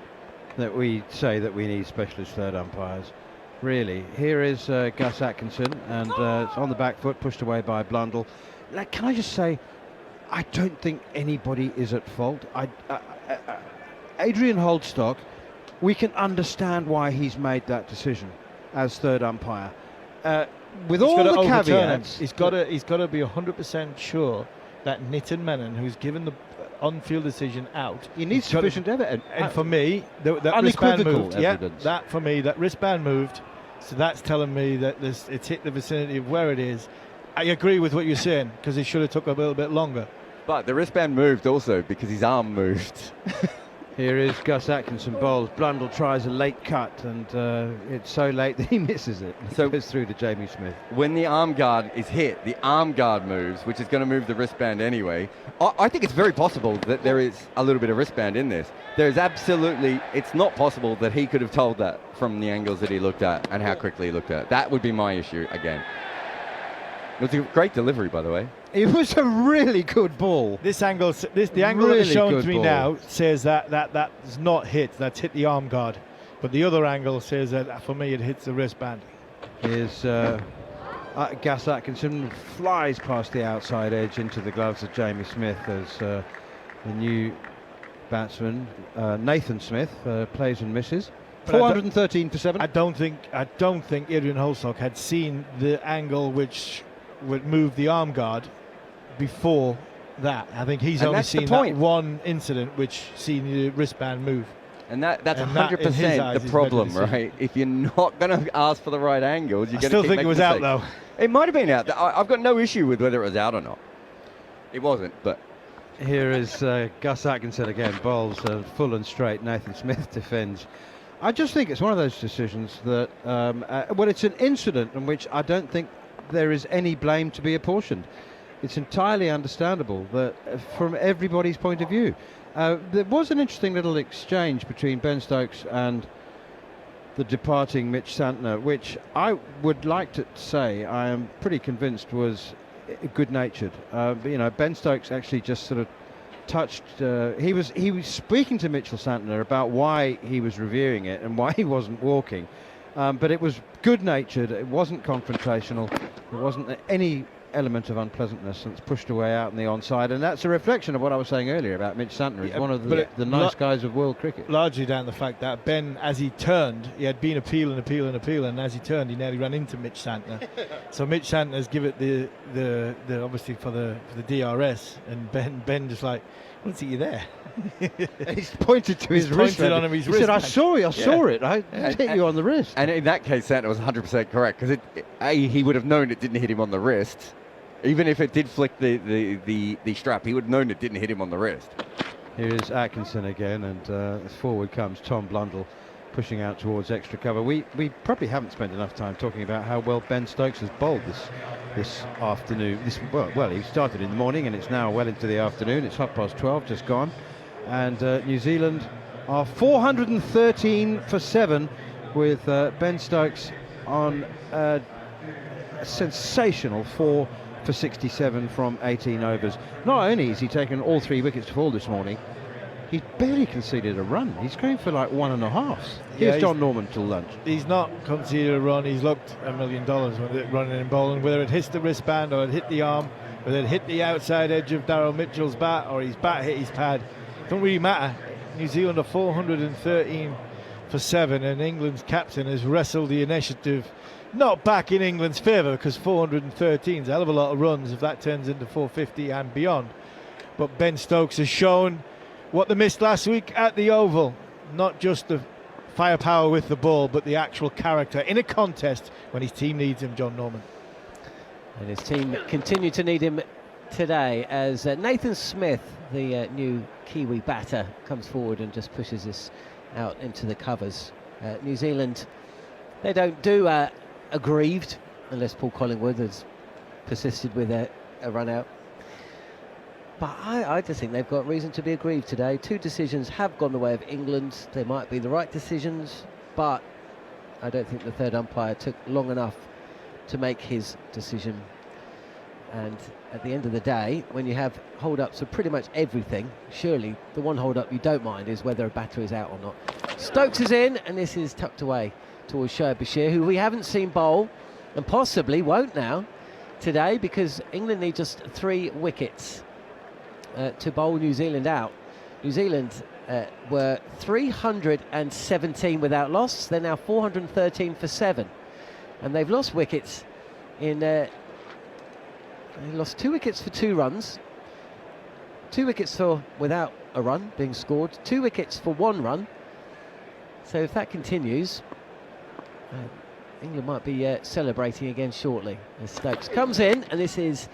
that we say that we need specialist third umpires. Really. Here is Gus Atkinson, and it's on the back foot, pushed away by Blundell. Like, can I just say, I don't think anybody is at fault. Adrian Holdstock, we can understand why he's made that decision as third umpire. With all the caveats, he's got to be 100% sure that Nitin Menon, who's given the on-field decision out, he needs sufficient evidence. And for me, that wristband unequivocal moved. evidence. Yeah, that for me, that wristband moved. So that's telling me that it's hit the vicinity of where it is. I agree with what you're saying because it should have took a little bit longer. But the wristband moved also because his arm moved. Here is Gus Atkinson bowls. Blundell tries a late cut, and it's so late that he misses it. So- It goes through to Jamie Smith. When the arm guard is hit, the arm guard moves, which is going to move the wristband anyway. I think it's very possible that there is a little bit of wristband in this. There's absolutely, it's not possible that he could have told that from the angles that he looked at and how quickly he looked at it. That would be my issue again. It was a great delivery, by the way. It was a really good ball. This angle, the angle Really that's shown good to me ball. now says that's not hit. That's hit the arm guard. But the other angle says that for me it hits the wristband. Here's Gus Atkinson flies past the outside edge into the gloves of Jamie Smith as the new batsman Nathan Smith plays and misses. But 413 for 7. I don't think Adrian Holsock had seen the angle which would move the arm guard before that. I think he's And only that's the seen that point. one incident which seen the wristband move. And that's And that, in his 100% eyes, the is problem, better decision. right? If you're not going to ask for the right angles, you're I going to still keep think it making was out mistakes. though. It might have been out. I've got no issue with whether it was out or not. It wasn't, but Here is Gus Atkinson again, bowls full and straight. Nathan Smith defends. I just think it's one of those decisions that, well, it's an incident in which I don't think there is any blame to be apportioned. It's entirely understandable that from everybody's point of view. There was an interesting little exchange between Ben Stokes and the departing Mitch Santner, which I would like to say I am pretty convinced was good-natured. But, you know, Ben Stokes actually just sort of touched. He was speaking to Mitchell Santner about why he was reviewing it and why he wasn't walking. But it was good-natured. It wasn't confrontational. There wasn't any element of unpleasantness, and it's pushed away out in the onside, and that's a reflection of what I was saying earlier about Mitch Santner. He's one of the nice guys of world cricket. Largely down to the fact that Ben, as he turned, he had been appealing, and as he turned, he nearly ran into Mitch Santner. So Mitch Santner's give it the obviously for the DRS, and Ben just like, I don't see you there. He's pointed to his He's wrist. pointed on him, his He said, "I wristband." saw you. I saw it. I And- hit you on the wrist." and in that case, Santner was 100% correct because he would have known it didn't hit him on the wrist, even if it did flick the strap. He would have known it didn't hit him on the wrist. Here is Atkinson again, and forward comes Tom Blundell, pushing out towards extra cover. We probably haven't spent enough time talking about how well Ben Stokes has bowled this afternoon. Well, he started in the morning, and it's now well into the afternoon. It's 12:30, just gone, and New Zealand are 413 for 7, with Ben Stokes on a sensational 4 for 67 from 18 overs. Not only has he taken all 3 wickets to fall this morning, he's barely conceded a run. He's going for like 1.5. Here's John Norman till lunch. He's not conceded a run. He's looked $1 million with it running and bowling, whether it hits the wristband or it hit the arm, whether it hit the outside edge of Daryl Mitchell's bat or his bat hit his pad. It don't really matter. New Zealand are 413 for 7, and England's captain has wrestled the initiative not back in England's favour, because 413 is a hell of a lot of runs if that turns into 450 and beyond. But Ben Stokes has shown what they missed last week at the Oval, not just the firepower with the ball, but the actual character in a contest when his team needs him, John Norman. And his team continue to need him today as Nathan Smith, the new Kiwi batter, comes forward and just pushes this out into the covers. New Zealand, they don't do aggrieved, unless Paul Collingwood has persisted with a run out. But I just think they've got reason to be aggrieved today. 2 decisions have gone the way of England. They might be the right decisions, but I don't think the third umpire took long enough to make his decision. And at the end of the day, when you have hold-ups for pretty much everything, surely the one hold-up you don't mind is whether a batter is out or not. Stokes is in, and this is tucked away towards Shoaib Bashir, who we haven't seen bowl, and possibly won't now today, because England need just 3 wickets to bowl New Zealand out. New Zealand were 317 without loss. They're now 413 for 7, and they've lost wickets in. They lost 2 wickets for 2 runs, 2 wickets for without a run being scored, 2 wickets for 1 run. So if that continues, England might be celebrating again shortly as Stokes comes in, and this is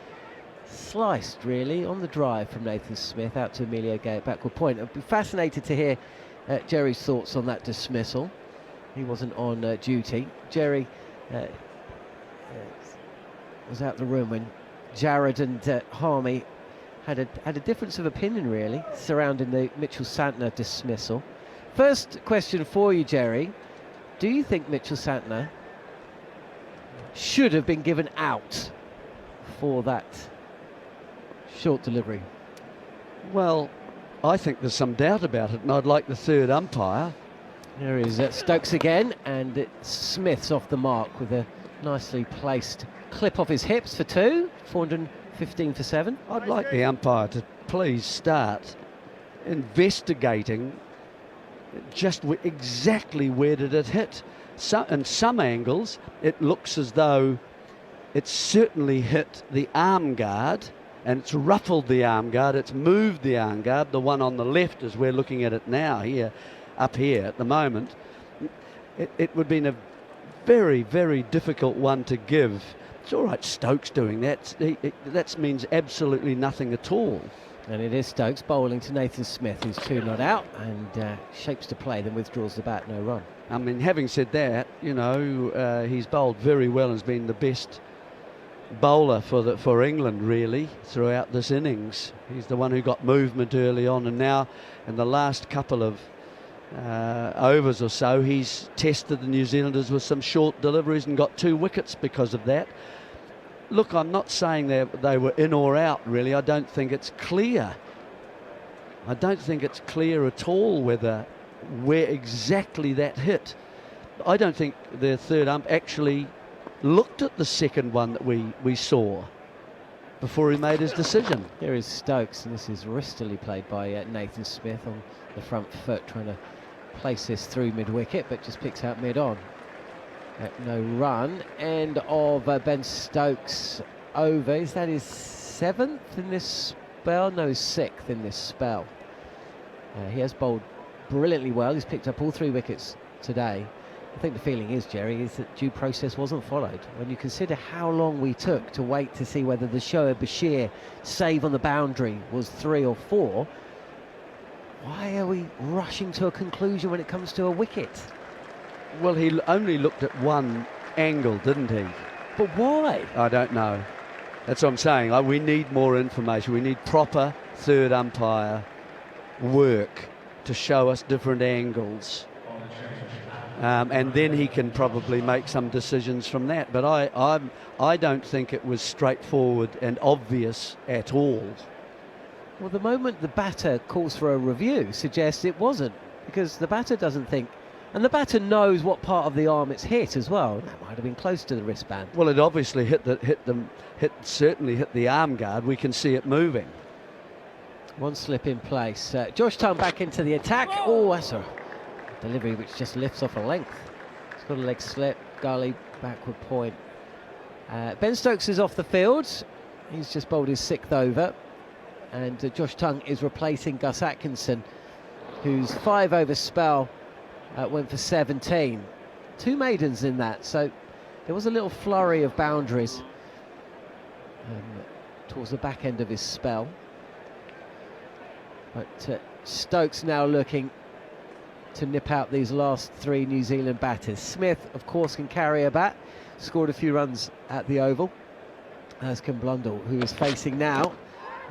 sliced really on the drive from Nathan Smith out to Emilio Gay at backward point. I'd be fascinated to hear Jerry's thoughts on that dismissal. He wasn't on duty. Jerry was out the room when Jared and Harmy had a difference of opinion really surrounding the Mitchell Santner dismissal. First question for you, Jerry. Do you think Mitchell Santner should have been given out for that short delivery? Well, I think there's some doubt about it, and I'd like the third umpire. There is Stokes again, and it's Smith's off the mark with a nicely placed clip off his hips for 2, 415 for 7. I'd like the umpire to please start investigating just exactly where did it hit. So, in some angles, it looks as though it's certainly hit the arm guard, and it's ruffled the arm guard, it's moved the arm guard. The one on the left, as we're looking at it now here, up here at the moment, it would have been a very, very difficult one to give. It's all right, Stokes doing that. That means absolutely nothing at all. And it is Stokes bowling to Nathan Smith, who's 2 not out, and shapes to play, then withdraws the bat, no run. I mean, having said that, you know, he's bowled very well and has been the best bowler for England, really, throughout this innings. He's the one who got movement early on, and now in the last couple of overs or so, he's tested the New Zealanders with some short deliveries and got 2 wickets because of that. Look, I'm not saying they were in or out, really. I don't think it's clear. I don't think it's clear at all where exactly that hit. I don't think the third ump actually looked at the second one that we saw before he made his decision. Here is Stokes, and this is wristily played by Nathan Smith on the front foot, trying to place this through mid-wicket, but just picks out mid-on. No run. End of Ben Stokes' over. Is that his 7th in this spell? No, 6th in this spell. He has bowled brilliantly well. He's picked up all 3 wickets today. I think the feeling is, Jerry, is that due process wasn't followed. When you consider how long we took to wait to see whether the Shoaib Bashir save on the boundary was 3 or 4, why are we rushing to a conclusion when it comes to a wicket? Well, he only looked at one angle, didn't he? But why? I don't know. That's what I'm saying. We need more information. We need proper third umpire work to show us different angles. And then he can probably make some decisions from that. But I don't think it was straightforward and obvious at all. Well, the moment the batter calls for a review suggests it wasn't, because the batter doesn't think, and the batter knows what part of the arm it's hit as well. That might have been close to the wristband. Well, it obviously certainly hit the arm guard. We can see it moving. One slip in place. Josh Tongue back into the attack. Oh, that's a delivery which just lifts off a length. It's got a leg slip, gully, backward point. Ben Stokes is off the field. He's just bowled his 6th over. And Josh Tongue is replacing Gus Atkinson, whose 5-over spell went for 17. 2 maidens in that, so there was a little flurry of boundaries towards the back end of his spell. But Stokes now looking to nip out these last 3 New Zealand batters. Smith, of course, can carry a bat, scored a few runs at the Oval, as can Blundell, who is facing now,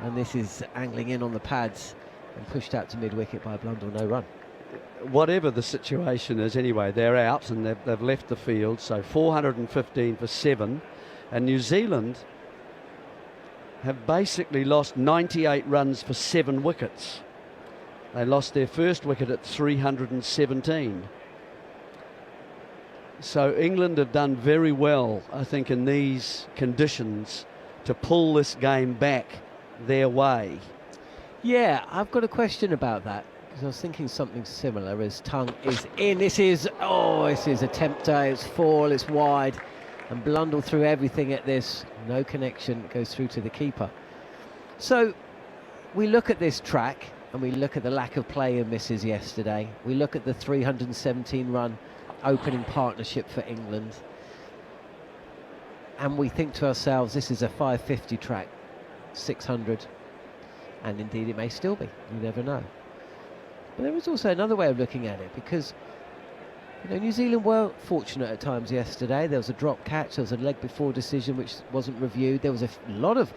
and this is angling in on the pads and pushed out to mid-wicket by Blundell, no run. Whatever the situation is, anyway, they're out and they've left the field, so 415 for 7, and New Zealand have basically lost 98 runs for 7 wickets. They lost their first wicket at 317. So England have done very well, I think, in these conditions to pull this game back their way. Yeah, I've got a question about that, because I was thinking something similar as Tongue is in. This is a tempter, it's 4, it's wide, and Blundell threw everything at this. No connection, goes through to the keeper. So we look at this track, and we look at the lack of play and misses yesterday. We look at the 317-run opening partnership for England, and we think to ourselves, this is a 550 track, 600, and indeed it may still be. You never know. But there is also another way of looking at it, because New Zealand were fortunate at times yesterday. There was a drop catch, there was a leg before decision which wasn't reviewed. There was a lot of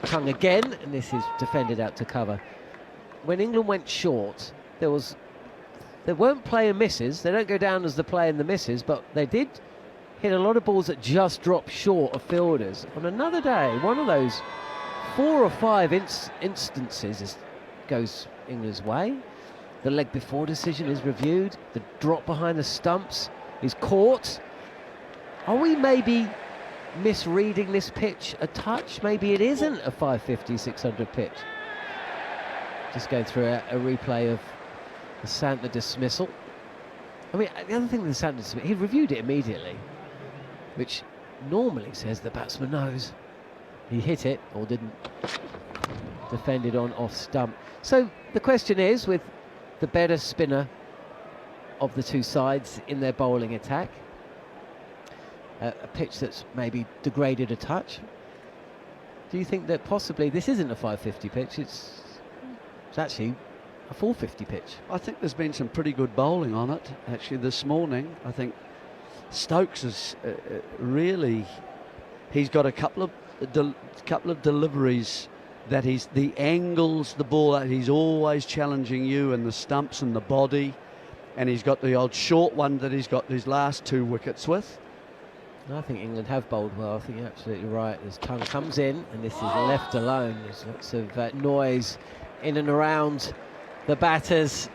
Tongue again, and this is defended out to cover. When England went short, there weren't play and misses. They don't go down as the play and the misses, but they did hit a lot of balls that just drop short of fielders. On another day, one of those 4 or 5 instances goes England's way. The leg before decision is reviewed. The drop behind the stumps is caught. Are we maybe misreading this pitch a touch? Maybe it isn't a 550, 600 pitch. Just going through a replay of the Santner dismissal. I mean, the other thing with the Santner dismissal, he reviewed it immediately, which normally says the batsman knows. He hit it, or didn't, defended on off stump. So the question is, with the better spinner of the two sides in their bowling attack, a pitch that's maybe degraded a touch, do you think that possibly this isn't a 550 pitch, it's actually a 450 pitch? I think there's been some pretty good bowling on it actually this morning. I think Stokes is really, he's got a couple of deliveries that the angles, the ball, that he's always challenging you, and the stumps and the body, and he's got the old short one that he's got his last 2 wickets with. I think England have bowled well. I think you're absolutely right. As Tongue comes in, and this is left alone. There's lots of noise in and around the batters.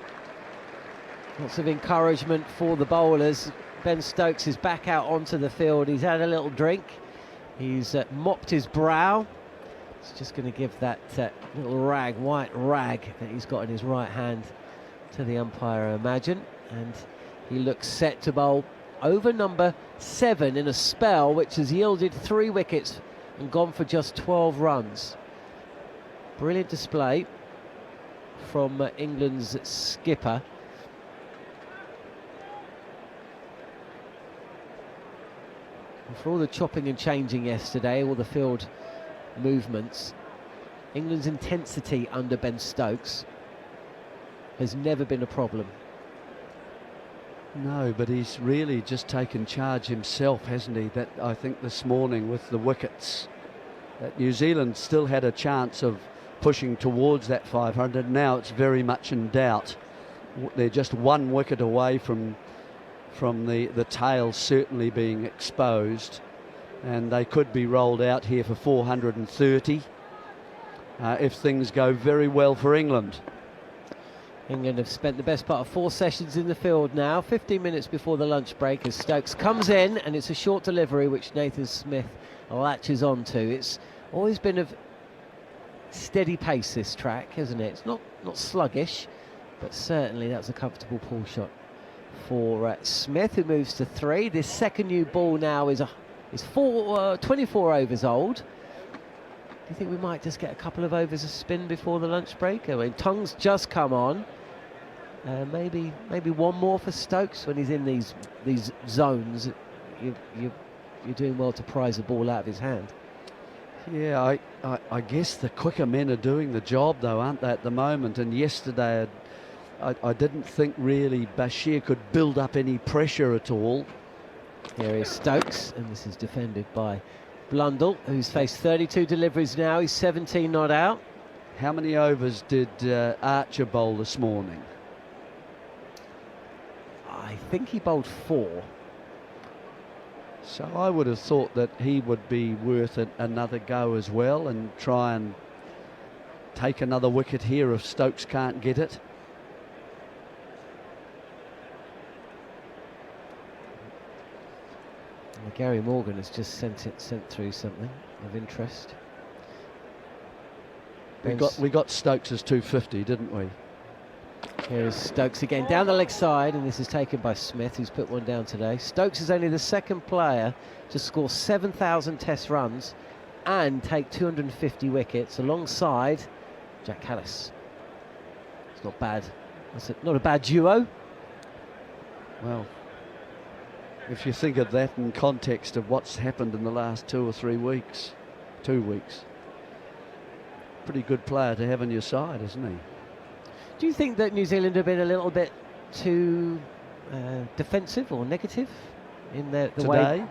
Lots of encouragement for the bowlers. Ben Stokes is back out onto the field. He's had a little drink. He's mopped his brow. He's just going to give that little rag, white rag that he's got in his right hand to the umpire, I imagine. And he looks set to bowl over number 7 in a spell which has yielded 3 wickets and gone for just 12 runs. Brilliant display from England's skipper. And for all the chopping and changing yesterday, all the field movements, England's intensity under Ben Stokes has never been a problem. No, but he's really just taken charge himself, hasn't he? That, I think, this morning with the wickets, that New Zealand still had a chance of pushing towards that 500. Now it's very much in doubt. They're just 1 wicket away from the tail certainly being exposed, and they could be rolled out here for 430 if things go very well for England. England have spent the best part of 4 sessions in the field now, 15 minutes before the lunch break, as Stokes comes in, and it's a short delivery which Nathan Smith latches onto. It's always been of steady pace, this track, hasn't it? It's not sluggish, but certainly that's a comfortable pull shot for Smith, who moves to 3. This second new ball now is 24 overs old. Do you think we might just get a couple of overs of spin before the lunch break? I mean, Tongue's just come on. Maybe 1 more for Stokes when he's in these zones. You're doing well to prize the ball out of his hand. Yeah, I guess the quicker men are doing the job, though, aren't they, at the moment? And yesterday, I didn't think really Bashir could build up any pressure at all. Here is Stokes, and this is defended by Blundell, who's faced 32 deliveries now. He's 17 not out. How many overs did Archer bowl this morning? I think he bowled 4. So I would have thought that he would be worth another go as well, and try and take another wicket here if Stokes can't get it. Gary Morgan has just sent through something of interest. We got Stokes' 250, didn't we? Here is Stokes again down the leg side, and this is taken by Smith, who's put one down today. Stokes is only the 2nd player to score 7,000 Test runs and take 250 wickets alongside Jack Callis. It's not bad. That's not a bad duo. Well, if you think of that in context of what's happened in the last 2 or 3 weeks, 2 weeks, pretty good player to have on your side, isn't he? Do you think that New Zealand have been a little bit too defensive or negative in the way? Today?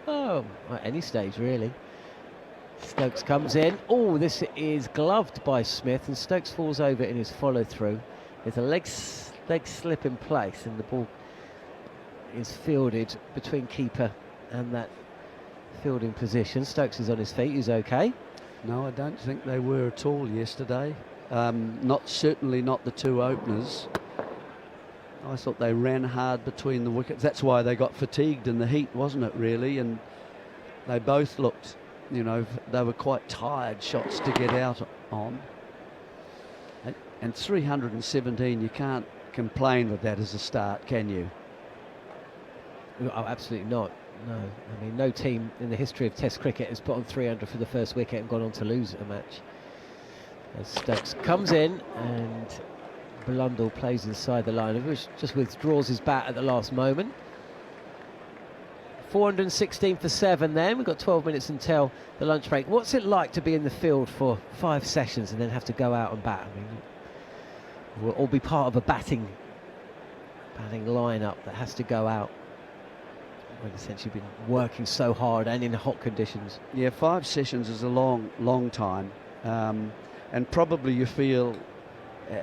Oh, at any stage really. Stokes comes in. Oh, this is gloved by Smith, and Stokes falls over in his follow through. There's a leg slip in place, and the ball is fielded between keeper and that fielding position. Stokes is on his feet, he's okay. No, I don't think they were at all yesterday. Certainly not the two openers. I thought they ran hard between the wickets. That's why they got fatigued in the heat, wasn't it, really? And they both looked, you know, they were quite tired shots to get out on. And 317, you can't complain with that as a start, can you? Oh, absolutely not. No, I mean, no team in the history of Test cricket has put on 300 for the first wicket and gone on to lose a match. As Stokes comes in and Blundell plays inside the line, which just withdraws his bat at the last moment. 416 for 7 then. We've got 12 minutes until the lunch break. What's it like to be in the field for 5 sessions and then have to go out and bat? I mean, we'll all be part of a batting lineup that has to go out. We've essentially been working so hard and in hot conditions. Yeah, 5 sessions is a long time. And probably you feel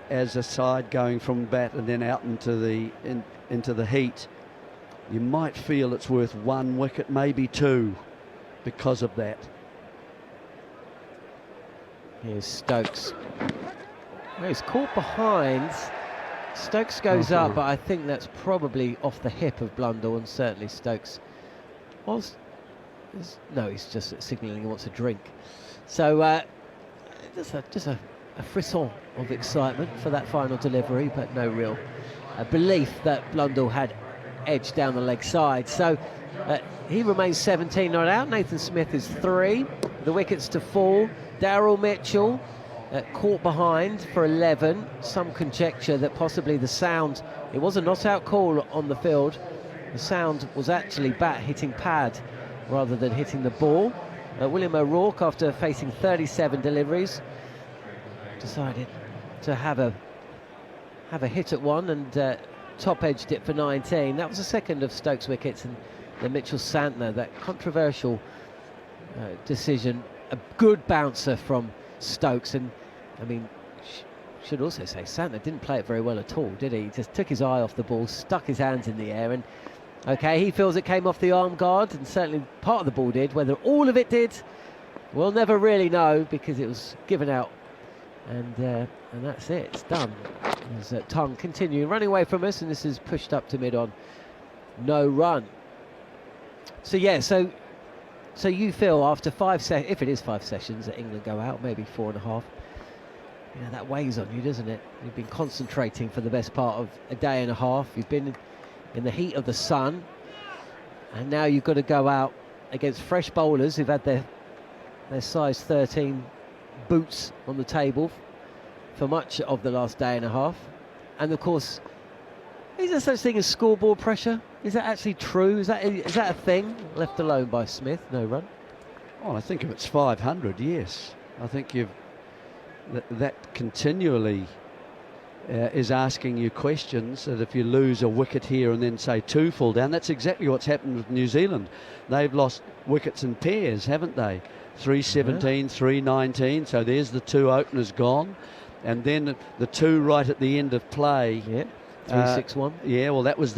as a side going from bat and then out into the heat, you might feel it's worth 1 wicket, maybe 2, because of that. Here's Stokes. Well, he's caught behind. Stokes goes up, but I think that's probably off the hip of Blundell, and certainly Stokes was. No, he's just signalling he wants a drink. So just a frisson of excitement for that final delivery, but no real belief that Blundell had edge down the leg side. So he remains 17 not out. Nathan Smith is 3. The wickets to fall. Daryl Mitchell caught behind for 11. Some conjecture that possibly the sound, it was a not out call on the field. The sound was actually bat hitting pad rather than hitting the ball. William O'Rourke, after facing 37 deliveries, decided to have a hit at one and top edged it for 19. That was the second of Stokes' wickets, and the Mitchell-Santner, that controversial decision, a good bouncer from Stokes. And I mean, should also say Santner didn't play it very well at all, did he? He just took his eye off the ball, stuck his hands in the air, and okay, he feels it came off the arm guard, and certainly part of the ball did. Whether all of it did, we'll never really know, because it was given out, and that's it, it's done. There's Tongue continuing running away from us, and this is pushed up to mid on, no run. So yeah, so you feel after 5 sessions, if it is 5 sessions that England go out, maybe 4.5, you know, that weighs on you, doesn't it? You've been concentrating for the best part of a day and a half. You've been in the heat of the sun, and now you've got to go out against fresh bowlers who've had their size 13 boots on the table for much of the last day and a half. And of course, is there such thing as scoreboard pressure? Is that actually true? Is that a thing? Left alone by Smith, no run. Well, I think if it's 500, yes. I think that continually is asking you questions, that if you lose a wicket here and then say 2 fall down, that's exactly what's happened with New Zealand. They've lost wickets in pairs, haven't they? 317, 319, so there's the 2 openers gone, and then the 2 right at the end of play. Yeah, 361. Yeah, well, that was at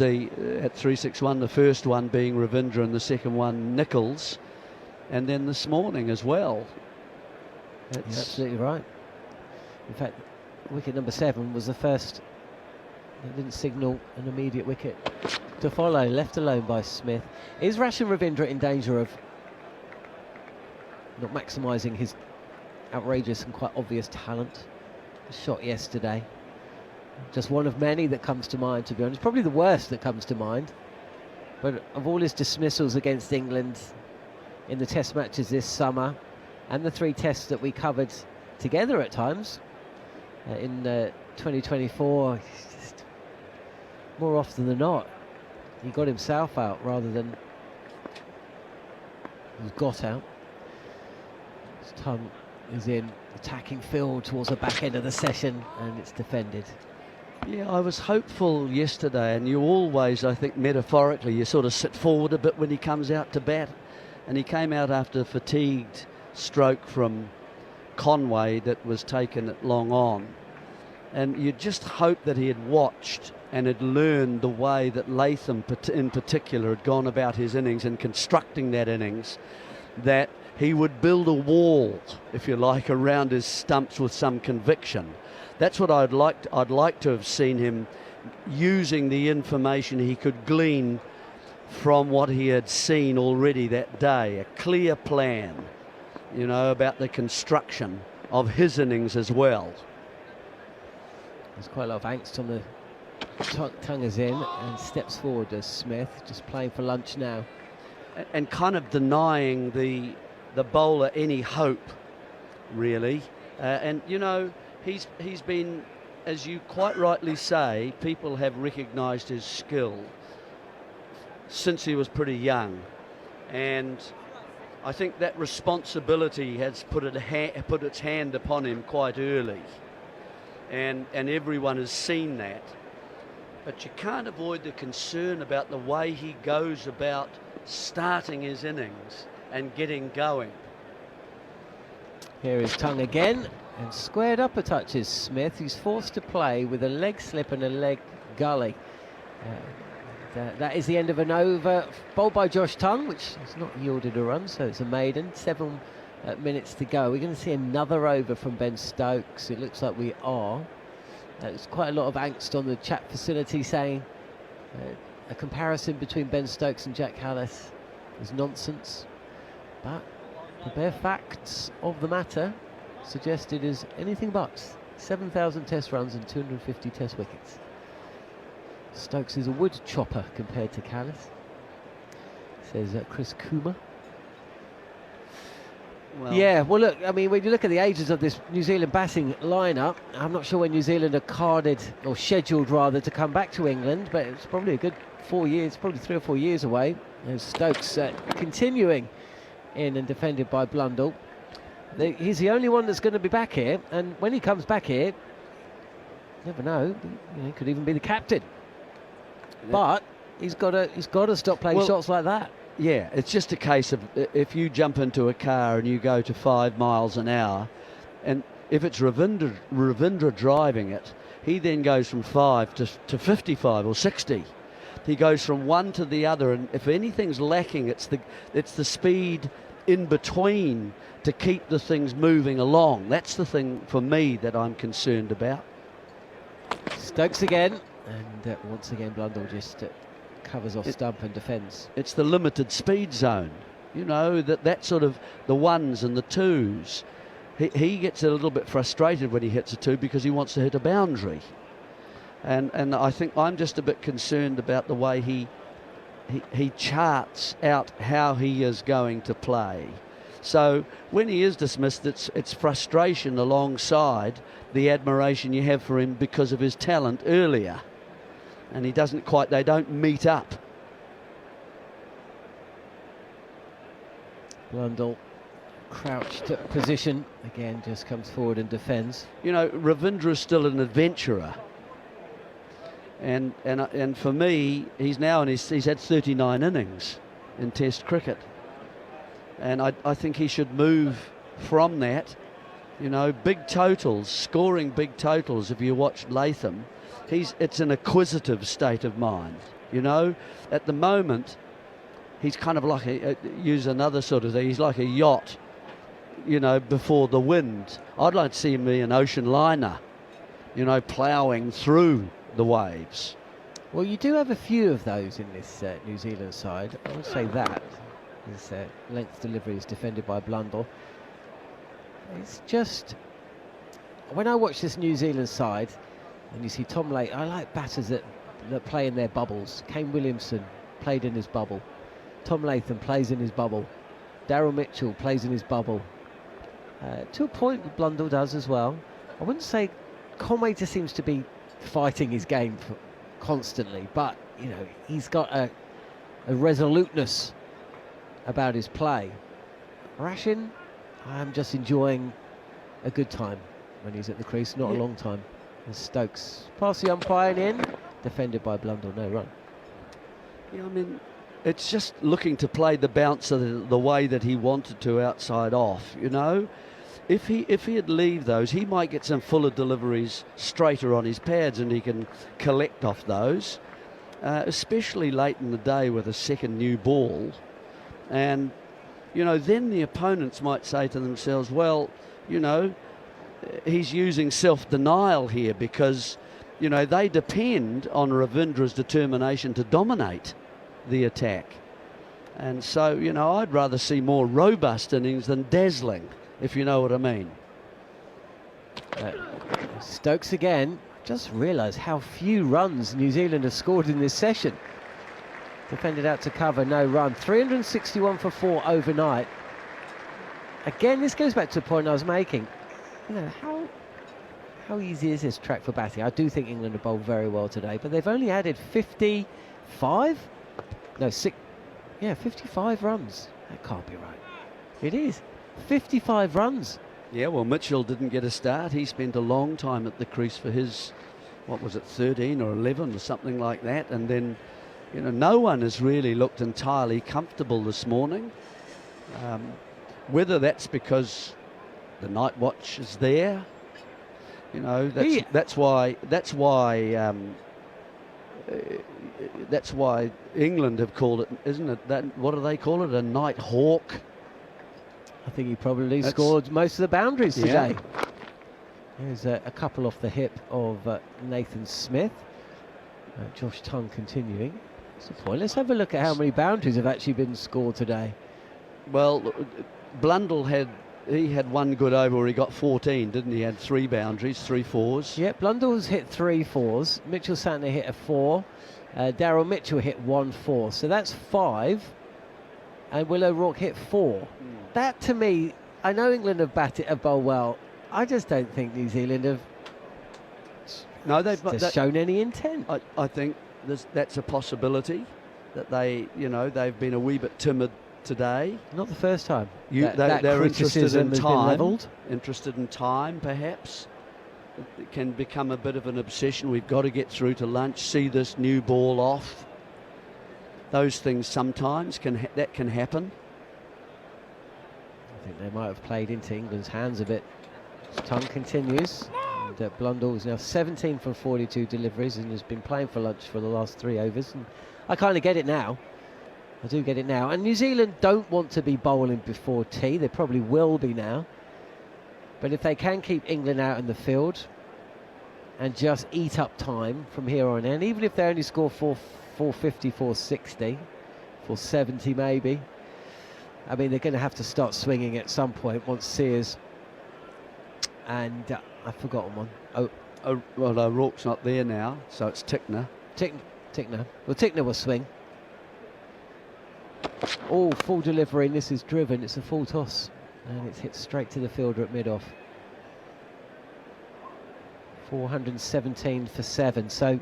361, the first one being Ravindra and the second one Nichols, and then this morning as well. You're absolutely right. In fact, wicket number 7 was the first that didn't signal an immediate wicket to follow, left alone by Smith. Is Rachin Ravindra in danger of not maximising his outrageous and quite obvious talent? The shot yesterday, just one of many that comes to mind, to be honest. Probably the worst that comes to mind. But of all his dismissals against England in the test matches this summer, and the 3 tests that we covered together at times, in 2024, just more often than not, he got himself out rather than was got out. His Tongue is in attacking field towards the back end of the session, and it's defended. Yeah, I was hopeful yesterday, and you always, I think, metaphorically, you sort of sit forward a bit when he comes out to bat, and he came out after a fatigued stroke from Conway that was taken at long on, and you just hope that he had watched and had learned the way that Latham in particular had gone about his innings and constructing that innings, that he would build a wall, if you like, around his stumps with some conviction. That's what I'd like to have seen him using the information he could glean from what he had seen already that day, a clear plan, you know, about the construction of his innings as well. There's quite a lot of angst on the tongue is in and steps forward as Smith, just playing for lunch now. And kind of denying the bowler any hope, really. And, you know, he's been, as you quite rightly say, people have recognised his skill since he was pretty young. And I think that responsibility has put its hand upon him quite early. And everyone has seen that. But you can't avoid the concern about the way he goes about starting his innings and getting going. Here is Tongue again, and squared up a touch is Smith, who's forced to play with a leg slip and a leg gully. That is the end of an over bowled by Josh Tongue, which has not yielded a run, so it's a maiden. 7 minutes to go. We're going to see another over from Ben Stokes. It looks like we are. There's quite a lot of angst on the chat facility saying a comparison between Ben Stokes and Jack Hallis is nonsense. But the bare facts of the matter suggest it is anything but. 7,000 test runs and 250 test wickets. Stokes is a wood chopper compared to Hallis, says Chris Coomer. Well, yeah, well look, I mean, when you look at the ages of this New Zealand batting lineup, I'm not sure when New Zealand are carded, or scheduled rather, to come back to England, but it's probably a good 4 years, probably 3 or 4 years away. There's Stokes continuing in and defended by Blundell. He's the only one that's going to be back here, and when he comes back here, you never know, he could even be the captain. Yeah. But he's got to stop playing shots like that. Yeah, it's just a case of if you jump into a car and you go to 5 miles an hour, and if it's Ravindra driving it, he then goes from 5 to 55 or 60. He goes from one to the other, and if anything's lacking, it's the speed in between to keep the things moving along. That's the thing for me that I'm concerned about. Stokes again, and once again Blundell just covers off stump and defends. It's the limited speed zone, you know, that sort of the ones and the twos. He gets a little bit frustrated when he hits a 2 because he wants to hit a boundary. And I think I'm just a bit concerned about the way he charts out how he is going to play. So when he is dismissed, it's frustration alongside the admiration you have for him because of his talent earlier. And they don't meet up. Blundell, crouched position, again just comes forward and defends. You know, Ravindra is still an adventurer. And for me, he's had 39 innings in Test cricket. And I think he should move from that. You know, big totals, scoring big totals. If you watch Latham, it's an acquisitive state of mind. You know, at the moment, he's kind of like use another sort of thing. He's like a yacht, you know, before the wind. I'd like to see him be an ocean liner, you know, ploughing through the waves. Well, you do have a few of those in this New Zealand side. I would say that his length delivery is defended by Blundell. It's just, when I watch this New Zealand side, and you see Tom Lake, I like batters that play in their bubbles. Kane Williamson played in his bubble. Tom Latham plays in his bubble. Daryl Mitchell plays in his bubble. To a point, Blundell does as well. I wouldn't say Conway just seems to be fighting his game constantly, but you know, he's got a resoluteness about his play. Rashin, I'm just enjoying a good time when he's at the crease, not a long time. And Stokes past the umpire and in, defended by Blundell, no run. Yeah, I mean, it's just looking to play the bouncer the way that he wanted to outside off, you know. if he'd leave those, he might get some fuller deliveries straighter on his pads, and he can collect off those, especially late in the day with a second new ball. And, you know, then the opponents might say to themselves, well, you know, he's using self-denial here because, you know, they depend on Ravindra's determination to dominate the attack. And so, you know, I'd rather see more robust innings than dazzling, if you know what I mean. Stokes again. Just realised how few runs New Zealand have scored in this session. Defended out to cover, no run. 361 for 4 overnight. Again, this goes back to the point I was making. You know, how easy is this track for batting? I do think England have bowled very well today, but they've only added 55? No, 55 runs. That can't be right. It is. 55 runs. Yeah, well, Mitchell didn't get a start. He spent a long time at the crease for his, what was it, 13 or 11 or something like that. And then, you know, no one has really looked entirely comfortable this morning. Whether that's because the night watch is there, you know, that's why England have called it, isn't it? That, what do they call it? A night hawk. I think he probably scored most of the boundaries today. Yeah. There's a couple off the hip of Nathan Smith. Josh Tongue continuing. That's the point. Let's have a look at how many boundaries have actually been scored today. Well, Blundell had one good over where he got 14, didn't he? He had 3 boundaries, 3 fours. Yeah, Blundell's hit 3 fours. Mitchell Santner hit a 4. Daryl Mitchell hit 1 4. So that's 5. And Will O'Rourke hit 4. That, to me, I know England have bowled well. I just don't think New Zealand have shown any intent. I think that's a possibility that they've been a wee bit timid today. Not the first time. They're interested in time. Interested in time, perhaps. It can become a bit of an obsession. We've got to get through to lunch, see this new ball off. Those things sometimes can happen. I think they might have played into England's hands a bit. Tongue continues. And Blundell is now 17 from 42 deliveries and has been playing for lunch for the last 3 overs. And I kind of get it now. I do get it now. And New Zealand don't want to be bowling before tea. They probably will be now. But if they can keep England out in the field and just eat up time from here on in, even if they only score 450, 460, 470 maybe, I mean, they're going to have to start swinging at some point once Sears and I've forgotten one. Well, O'Rourke's not there now, so it's Tickner. Tickner. Well, Tickner will swing. Oh, full delivery, and this is driven. It's a full toss, and it's hit straight to the fielder at mid-off. 417 for 7. So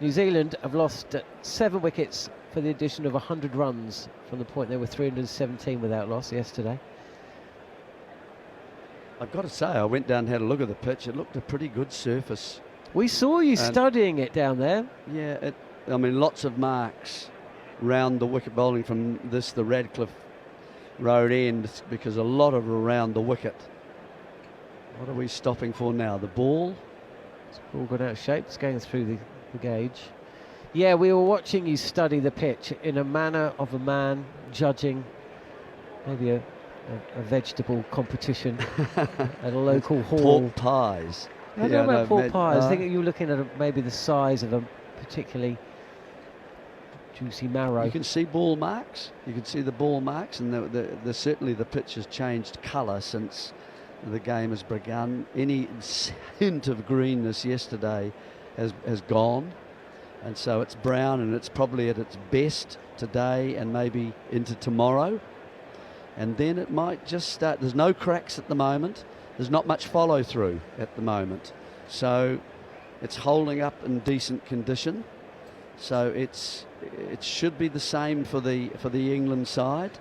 New Zealand have lost 7 wickets for the addition of 100 runs from the point they were 317 without loss yesterday. I've got to say, I went down and had a look at the pitch. It looked a pretty good surface. We saw you studying it down there. Yeah, I mean, lots of marks round the wicket bowling from the Radcliffe Road end, because a lot of around the wicket. What are we stopping for now? The ball? It's all gone out of shape. It's going through the gauge. Yeah, we were watching you study the pitch in a manner of a man judging maybe a vegetable competition at a local hall. Pork pies. I don't know about pork pies. I think you were looking at maybe the size of a particularly juicy marrow. You can see ball marks. You can see the ball marks, and certainly the pitch has changed colour since the game has begun. Any hint of greenness yesterday has gone, and so it's brown, and it's probably at its best today and maybe into tomorrow. And then it might just start. There's no cracks at the moment. There's not much follow through at the moment, so it's holding up in decent condition. So it should be the same for the England side.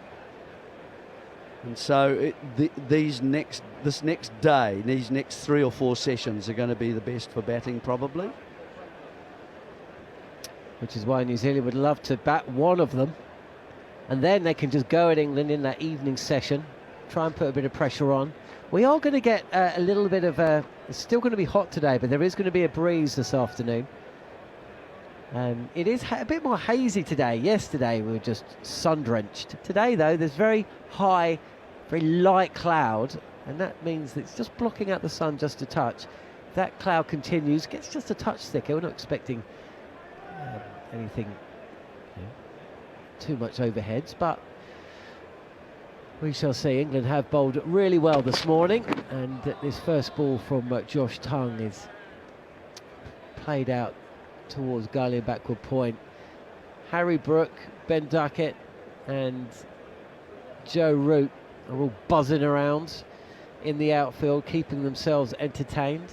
And so this next day, these next 3 or 4 sessions are going to be the best for batting, probably. Which is why New Zealand would love to bat one of them, and then they can just go at England in that evening session, try and put a bit of pressure on. We are going to get a little bit of a... It's still going to be hot today, but there is going to be a breeze this afternoon. It is a bit more hazy today. Yesterday we were just sun-drenched. Today, though, there's very high, very light cloud, and that means that it's just blocking out the sun just a touch. If that cloud continues, gets just a touch thicker. We're not expecting anything too much overheads, but we shall see. England have bowled really well this morning, and this first ball from Josh Tongue is played out towards gully and backward point. Harry Brook, Ben Duckett and Joe Root are all buzzing around in the outfield, keeping themselves entertained.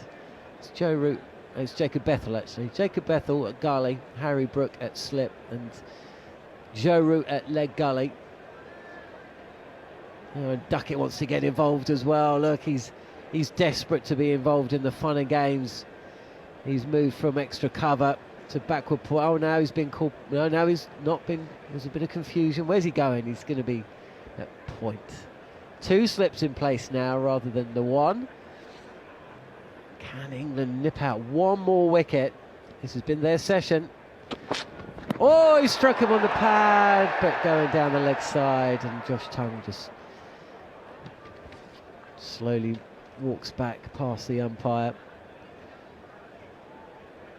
It's Joe Root, it's Jacob Bethell actually. Jacob Bethell at gully, Harry Brook at slip, and Joe Root at leg gully. And Duckett wants to get involved as well. Look, he's desperate to be involved in the fun and games. He's moved from extra cover to backward point. Oh, now he's been called. No, now he's not been. There's a bit of confusion. Where's he going? He's going to be at point. 2 slips in place now rather than the 1. Can England nip out one more wicket? This has been their session. Oh, he struck him on the pad, but going down the leg side, and Josh Tongue just slowly walks back past the umpire.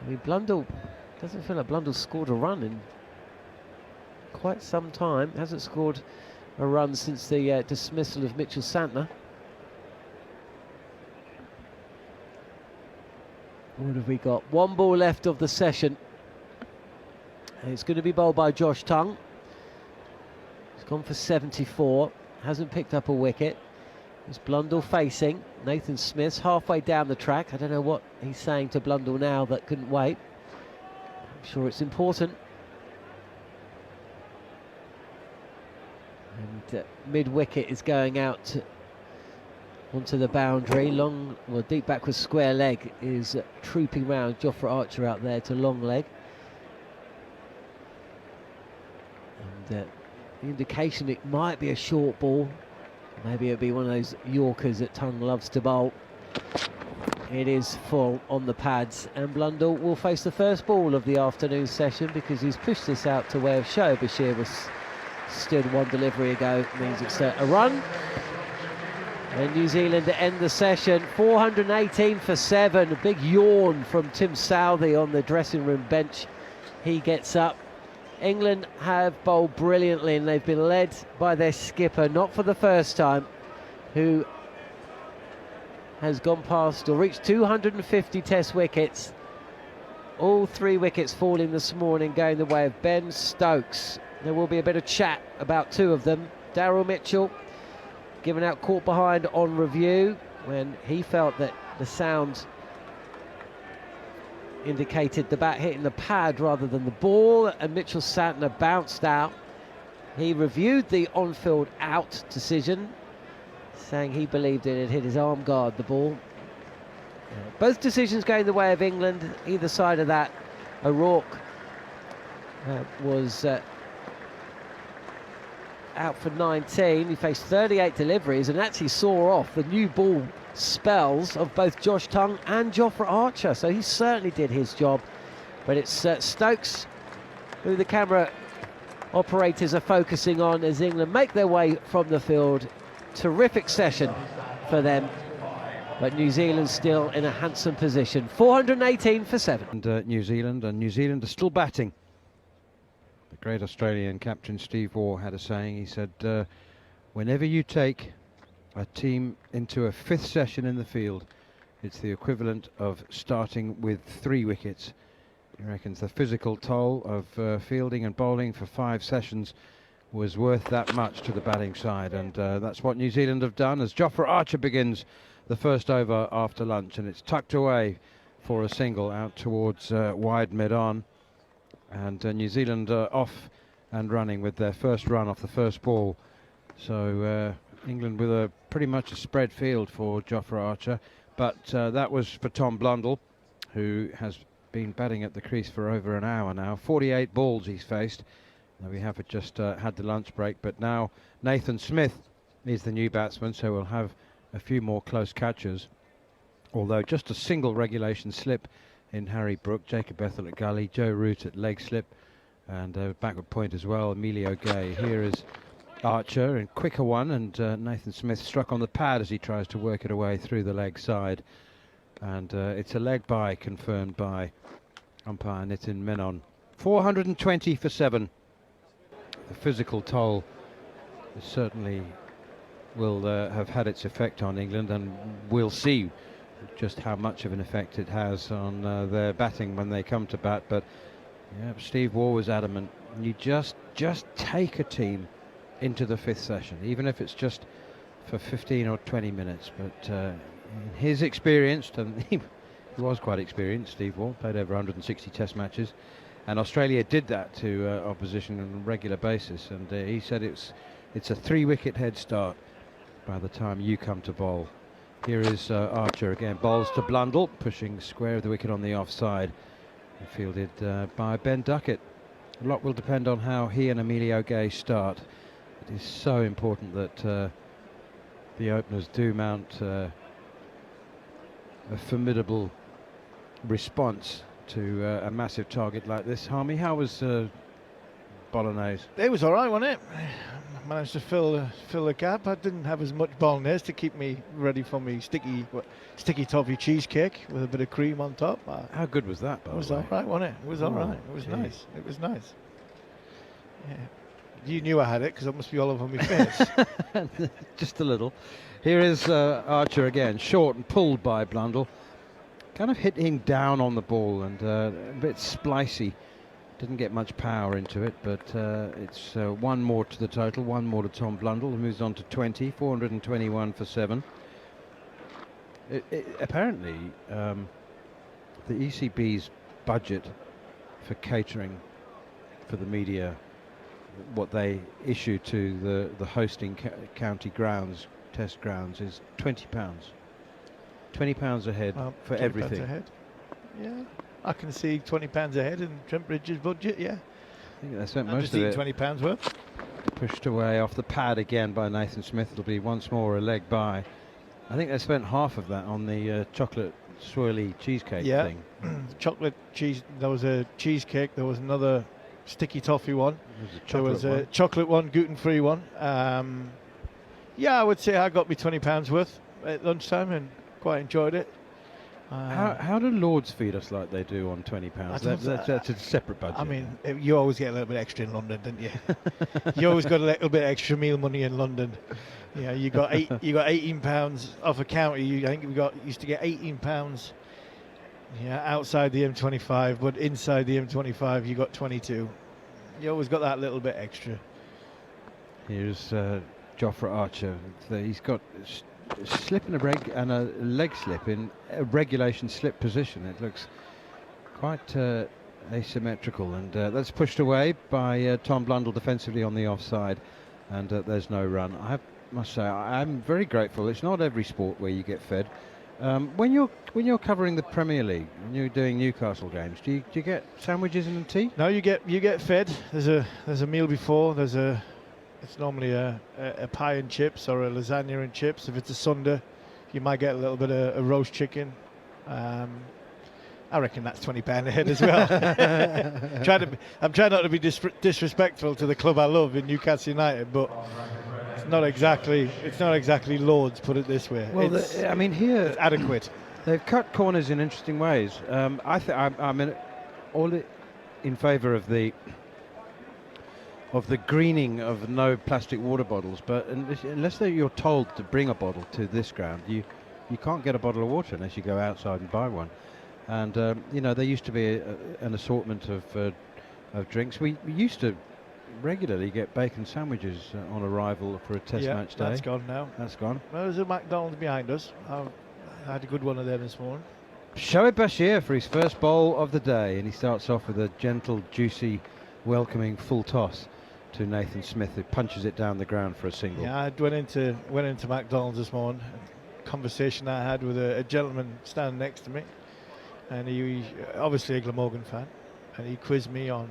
I mean, Blundell, doesn't feel like Blundell scored a run in quite some time. Hasn't scored a run since the dismissal of Mitchell Santner. What have we got? 1 ball left of the session. It's going to be bowled by Josh Tongue. He's gone for 74. Hasn't picked up a wicket. It's Blundell facing. Nathan Smith's halfway down the track. I don't know what he's saying to Blundell now that couldn't wait. I'm sure it's important. And mid-wicket is going out onto the boundary. Long, well, deep backwards square leg is trooping round. Jofra Archer out there to long leg. And the indication it might be a short ball. Maybe it'll be one of those Yorkers that Tongue loves to bowl. It is full on the pads, and Blundell will face the first ball of the afternoon session because he's pushed this out to where Shoaib Bashir was stood 1 delivery ago. It means it's a run. And New Zealand to end the session, 418 for 7. A big yawn from Tim Southey on the dressing room bench. He gets up. England have bowled brilliantly, and they've been led by their skipper, not for the first time, who has gone past or reached 250 test wickets. All 3 wickets falling this morning going the way of Ben Stokes. There will be a bit of chat about 2 of them. Daryl Mitchell given out caught behind on review when he felt that the sound indicated the bat hitting the pad rather than the ball, and Mitchell Santner bounced out. He reviewed the on-field out decision, saying he believed it had hit his arm guard, the ball. Both decisions going the way of England. Either side of that, O'Rourke was out for 19. He faced 38 deliveries and actually saw off the new ball spells of both Josh Tongue and Jofra Archer, so he certainly did his job. But it's Stokes who the camera operators are focusing on as England make their way from the field. Terrific session for them, but New Zealand still in a handsome position. 418 for 7. And New Zealand are still batting. The great Australian captain Steve Waugh had a saying. He said, whenever you take a team into a 5th session in the field, it's the equivalent of starting with 3 wickets. He reckons the physical toll of fielding and bowling for 5 sessions was worth that much to the batting side, and that's what New Zealand have done as Jofra Archer begins the first over after lunch, and it's tucked away for a single out towards wide mid-on. And New Zealand off and running with their first run off the first ball. So England with a pretty much a spread field for Jofra Archer, but that was for Tom Blundell, who has been batting at the crease for over an hour now. 48 balls he's faced. Now we have just had the lunch break, but now Nathan Smith is the new batsman, so we'll have a few more close catches, although just a single regulation slip in Harry Brook, Jacob Ethel at gully, Joe Root at leg slip, and backward point as well, Emilio Gay. Here is Archer, and quicker one, and Nathan Smith struck on the pad as he tries to work it away through the leg side, and it's a leg bye confirmed by umpire Nitin Menon. 420 for 7. The physical toll certainly will have had its effect on England, and we'll see just how much of an effect it has on their batting when they come to bat. But yeah, Steve Waugh was adamant, you just take a team into the 5th session, even if it's just for 15 or 20 minutes. But in his experience, and he was quite experienced, Steve Waugh, played over 160 test matches, and Australia did that to opposition on a regular basis, and he said it's a 3-wicket head start by the time you come to bowl. Here is Archer again, bowls to Blundell, pushing square of the wicket on the offside, fielded by Ben Duckett. A lot will depend on how he and Emilio Gay start. It is so important that the openers do mount a formidable response to a massive target like this. Harmy, how was Bolognese? It was all right, wasn't it? Managed to fill the gap. I didn't have as much bolognese to keep me ready for me sticky toffee cheesecake with a bit of cream on top. How good was that, by the way? It was all right, wasn't it? It was all Oh, right. It was gee. nice. It was nice. Yeah. You knew I had it because it must be all over my face. Just a little. Here is Archer again, short and pulled by Blundell. Kind of hit him down on the ball and a bit splicey. Didn't get much power into it, but it's one more to the total, one more to Tom Blundell, who moves on to 20, 421 for 7. Apparently, the ECB's budget for catering for the media, what they issue to the hosting county grounds, test grounds, is £20. £20 a head for £20 everything. a head. Yeah, I can see £20 a head in Trent Bridges' budget. Yeah, I think they spent I'm most just of eating it. £20 worth. Pushed away off the pad again by Nathan Smith. It'll be once more a leg bye. I think they spent half of that on the chocolate swirly cheesecake thing. Chocolate cheese. There was a cheesecake. There was another sticky toffee one. There was a chocolate one, gluten-free one. Yeah, I would say I got me £20 worth at lunchtime and quite enjoyed it. How do Lords feed us like they do on £20? That's a separate budget. I mean, you always get a little bit extra in London, don't you? You always got a little bit extra meal money in London. Yeah, you got £18 off a county. I think we used to get £18. Yeah, outside the M25, but inside the M25 you got 22. You always got that little bit extra. Here's Jofra Archer. He's got a slip and a leg slip in a regulation slip position. It looks quite asymmetrical, and that's pushed away by Tom Blundell defensively on the offside, and there's no run. I must say I'm very grateful. It's not every sport where you get fed. When you're covering the Premier League and you're doing Newcastle games, do you get sandwiches and tea? No, you get fed. There's a meal before. It's normally a pie and chips or a lasagna and chips. If it's a Sunday, you might get a little bit of a roast chicken. I reckon that's £20 a head as well. I'm trying not to be disrespectful to the club I love in Newcastle United, but it's not exactly Lords, put it this way. Well, I mean, here it's adequate. They've cut corners in interesting ways. I'm all in favour of the greening of no plastic water bottles, but unless you're told to bring a bottle to this ground, you can't get a bottle of water unless you go outside and buy one. And there used to be an assortment of drinks. We used to regularly get bacon sandwiches on arrival for a test match day. That's gone now. That's gone. Well, there's a McDonald's behind us. I had a good one of them this morning. Shoaib Bashir for his first bowl of the day, and he starts off with a gentle, juicy, welcoming full toss to Nathan Smith, who punches it down the ground for a single. Yeah, I went into McDonald's this morning. A conversation I had with a gentleman standing next to me, and he obviously a Glamorgan fan, and he quizzed me on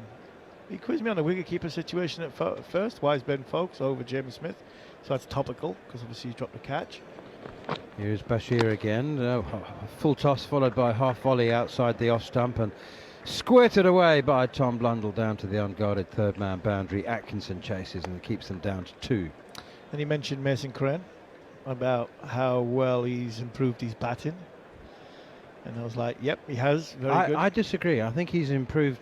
the wicketkeeper situation at first. Why is Ben Foakes over James Smith? So that's topical because obviously he's dropped a catch. Here's Bashir again. Full toss followed by half volley outside the off stump and squirted away by Tom Blundell down to the unguarded third man boundary. Atkinson chases and keeps them down to 2. And he mentioned Mason Crane about how well he's improved his batting. And I was like, yep, he has. Very good. I disagree. I think he's improved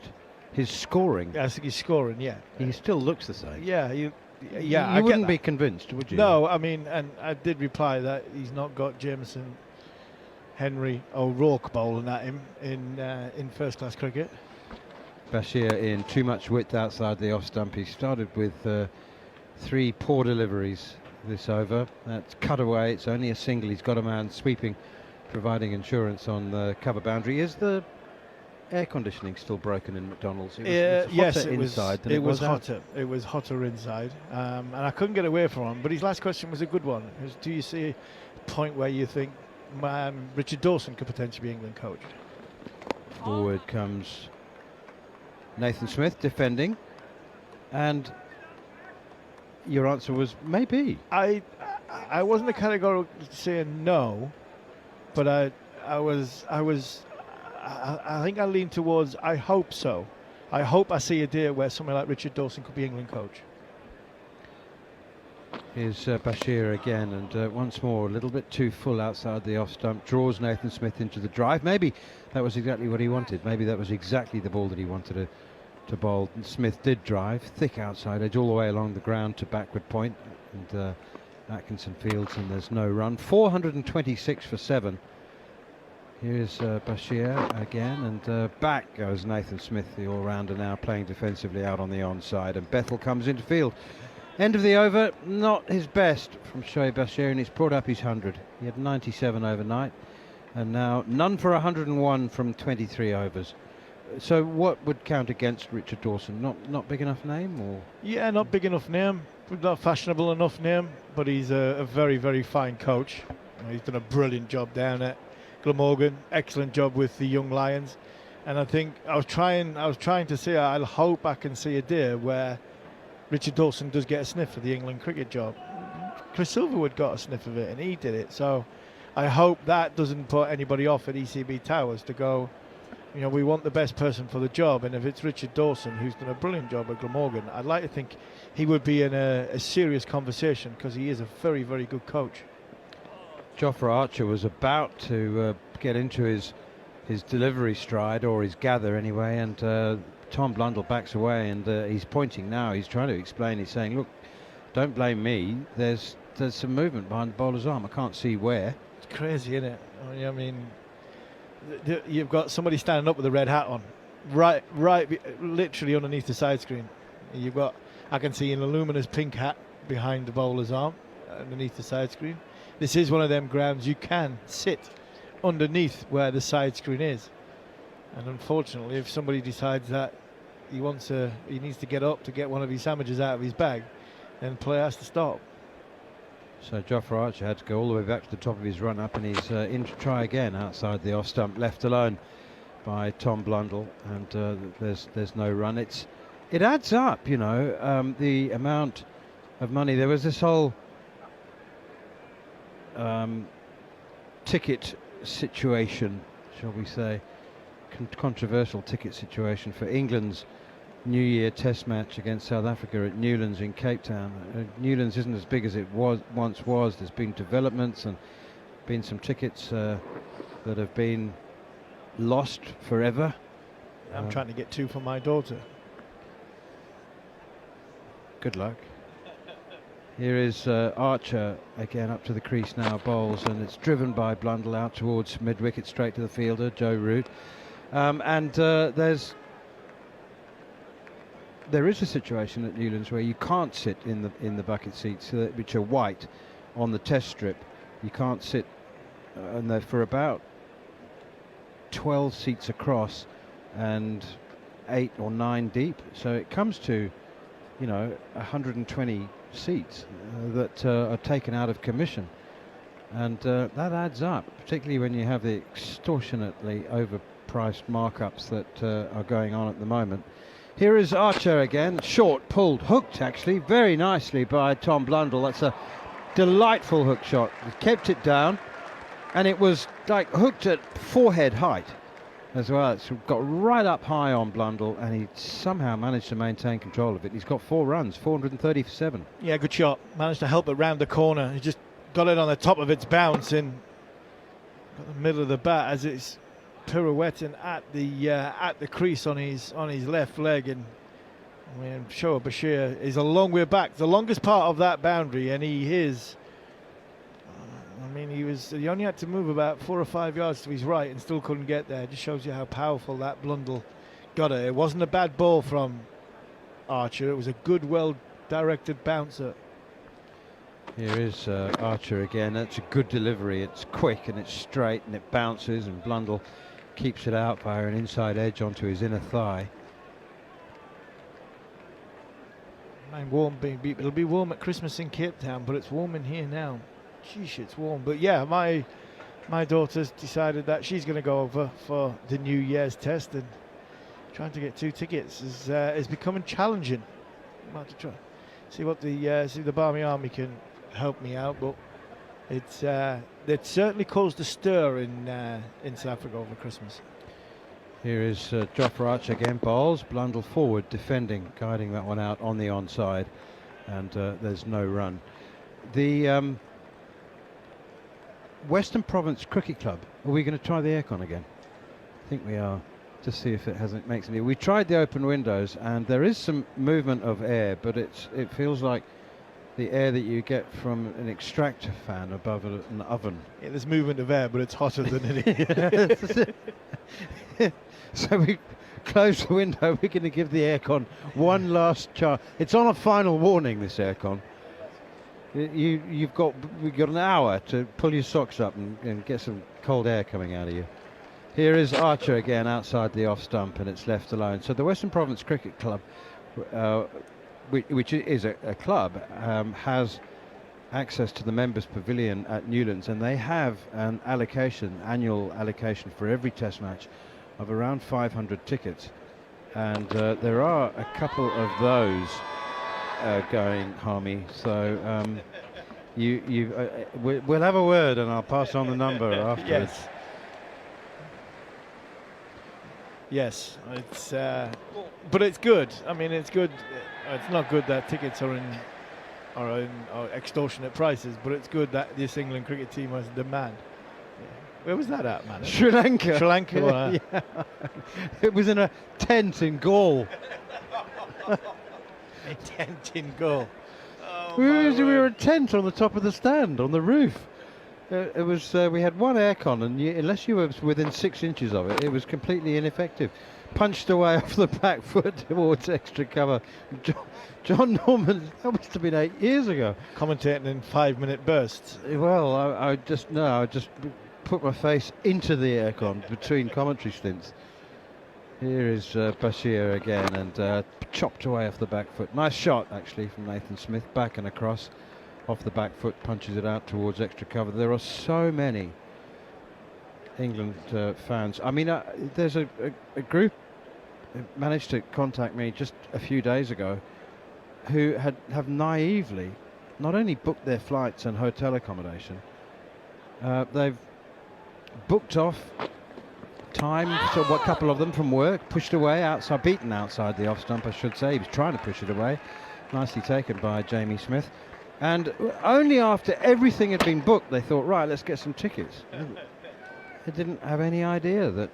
his scoring. I think he's scoring, yeah. He still looks the same. Yeah, you I wouldn't be convinced, would you? No, I mean, and I did reply that he's not got Jameson, Henry, O'Rourke bowling at him in first-class cricket. Bashir in too much width outside the off stump. He started with 3 poor deliveries this over. That's cut away. It's only a single. He's got a man sweeping, providing insurance on the cover boundary. Is the air conditioning still broken in McDonald's? Yes, it was hotter inside than it was hotter. It was hotter inside, and I couldn't get away from him. But his last question was a good one. It was, do you see a point where you think Richard Dawson could potentially be England coach? Forward comes Nathan Smith defending, and your answer was maybe. I wasn't the category saying no, but I think I lean towards I hope so. I hope I see a day where somebody like Richard Dawson could be England coach. Here's Bashir again, and once more a little bit too full outside the off stump, draws Nathan Smith into the drive. Maybe that was exactly what he wanted. Maybe that was exactly the ball that he wanted to bowl. And Smith did drive, thick outside edge all the way along the ground to backward point, and Atkinson fields, and there's no run. 426 for 7. Here's Bashir again, and back goes Nathan Smith, the all-rounder, now playing defensively out on the onside, and Bethel comes into field. End of the over, not his best from Shoaib Bashir, and he's brought up his 100. He had 97 overnight, and now none for 101 from 23 overs. So what would count against Richard Dawson? Not big enough name, or? Yeah, not big enough name, not fashionable enough name, but he's a very, very fine coach. He's done a brilliant job down at Glamorgan, excellent job with the young Lions, and I think I was trying to say I hope I can see a day where Richard Dawson does get a sniff of the England cricket job. Chris Silverwood got a sniff of it and he did it, so I hope that doesn't put anybody off at ECB Towers to go, we want the best person for the job, and if it's Richard Dawson, who's done a brilliant job at Glamorgan, I'd like to think he would be in a serious conversation, because he is a very, very good coach. Jofra Archer was about to get into his delivery stride, or his gather anyway, and Tom Blundell backs away, and he's pointing now. He's trying to explain. He's saying, look, don't blame me. There's some movement behind the bowler's arm. I can't see where. It's crazy, isn't it? I mean, you've got somebody standing up with a red hat on, right, literally underneath the side screen. I can see an luminous pink hat behind the bowler's arm, underneath the side screen. This is one of them grounds you can sit underneath where the side screen is. And unfortunately, if somebody decides that he needs to get up to get one of his sandwiches out of his bag, then play has to stop. So Jofra Archer had to go all the way back to the top of his run-up, and he's in to try again outside the off-stump, left alone by Tom Blundell, and there's no run. It adds up, the amount of money. There was this whole ticket situation, shall we say, controversial ticket situation for England's New Year Test match against South Africa at Newlands in Cape Town. Newlands isn't as big as it once was. There's been developments and been some tickets that have been lost forever. I'm trying to get 2 for my daughter. Good luck. Here is Archer again up to the crease now, bowls, and it's driven by Blundell out towards mid-wicket, straight to the fielder, Joe Root. There is a situation at Newlands where you can't sit in the bucket seats, which are white, on the test strip. You can't sit, and they're for about 12 seats across and 8 or 9 deep. So it comes to, 120 seats that are taken out of commission, and that adds up, particularly when you have the extortionately overpriced markups that are going on at the moment. Here is Archer again, short, pulled, hooked actually very nicely by Tom Blundell. That's a delightful hook shot. He kept it down, and it was like hooked at forehead height as well. It's got right up high on Blundell, and he somehow managed to maintain control of it. He's got 4 runs, 430 for 7. Yeah, good shot. Managed to help it round the corner. He just got it on the top of its bounce and got the middle of the bat as it's pirouetting at the crease on his left leg. And I mean, Shoaib Bashir is a long way back, the longest part of that boundary, and he is. I mean, he only had to move about 4 or 5 yards to his right and still couldn't get there. It just shows you how powerful that Blundell got it. It wasn't a bad ball from Archer. It was a good, well-directed bouncer. Here is Archer again. That's a good delivery. It's quick and it's straight and it bounces, and Blundell keeps it out via an inside edge onto his inner thigh. Warm being beat. It'll be warm at Christmas in Cape Town, but it's warm in here now. Sheesh, it's warm. But yeah, my daughter's decided that she's going to go over for the New Year's test, and trying to get 2 tickets is becoming challenging. I'm about to try see what the Barmy Army can help me out, but it certainly caused a stir in South Africa over Christmas. Here is Jofra Archer again, bowls. Blundell forward, defending, guiding that one out on the onside, and there's no run. The Western Province Cricket Club, are we going to try the aircon again? I think we are, to see if it makes any. We tried the open windows, and there is some movement of air, but it feels like the air that you get from an extractor fan above an oven. Yeah, there's movement of air, but it's hotter than it. So we close the window. We're going to give the aircon one last chance. It's on a final warning, this aircon. We've got an hour to pull your socks up and get some cold air coming out of you. Here is Archer again outside the off stump, and it's left alone. So the Western Province Cricket Club, which is a club, has access to the members' pavilion at Newlands, and they have an annual allocation for every test match of around 500 tickets, and there are a couple of those going, Harmy. So we'll have a word, and I'll pass on the number afterwards. Yes, it's but it's good. I mean, it's good. It's not good that tickets are in extortionate prices, but it's good that this England cricket team has demand. Yeah. Where was that at, man? Sri Lanka. Sri Lanka. Yeah. It was in a tent in Gaul. A tent in Gaul. Oh, we were a tent on the top of the stand on the roof. It was. We had one aircon, and unless you were within 6 inches of it, it was completely ineffective. Punched away off the back foot towards extra cover. John Norman, that must have been 8 years ago. Commentating in 5-minute bursts. Well, I just put my face into the aircon between commentary stints. Here is Bashir again, and chopped away off the back foot. Nice shot, actually, from Nathan Smith, back and across. Off the back foot, punches it out towards extra cover. There are so many England fans. I mean, there's a group who managed to contact me just a few days ago who have naively not only booked their flights and hotel accommodation, they've booked off time, so a couple of them from work, pushed away outside, beaten outside the off stump, I should say. He was trying to push it away. Nicely taken by Jamie Smith. And only after everything had been booked, they thought, right, let's get some tickets. They didn't have any idea that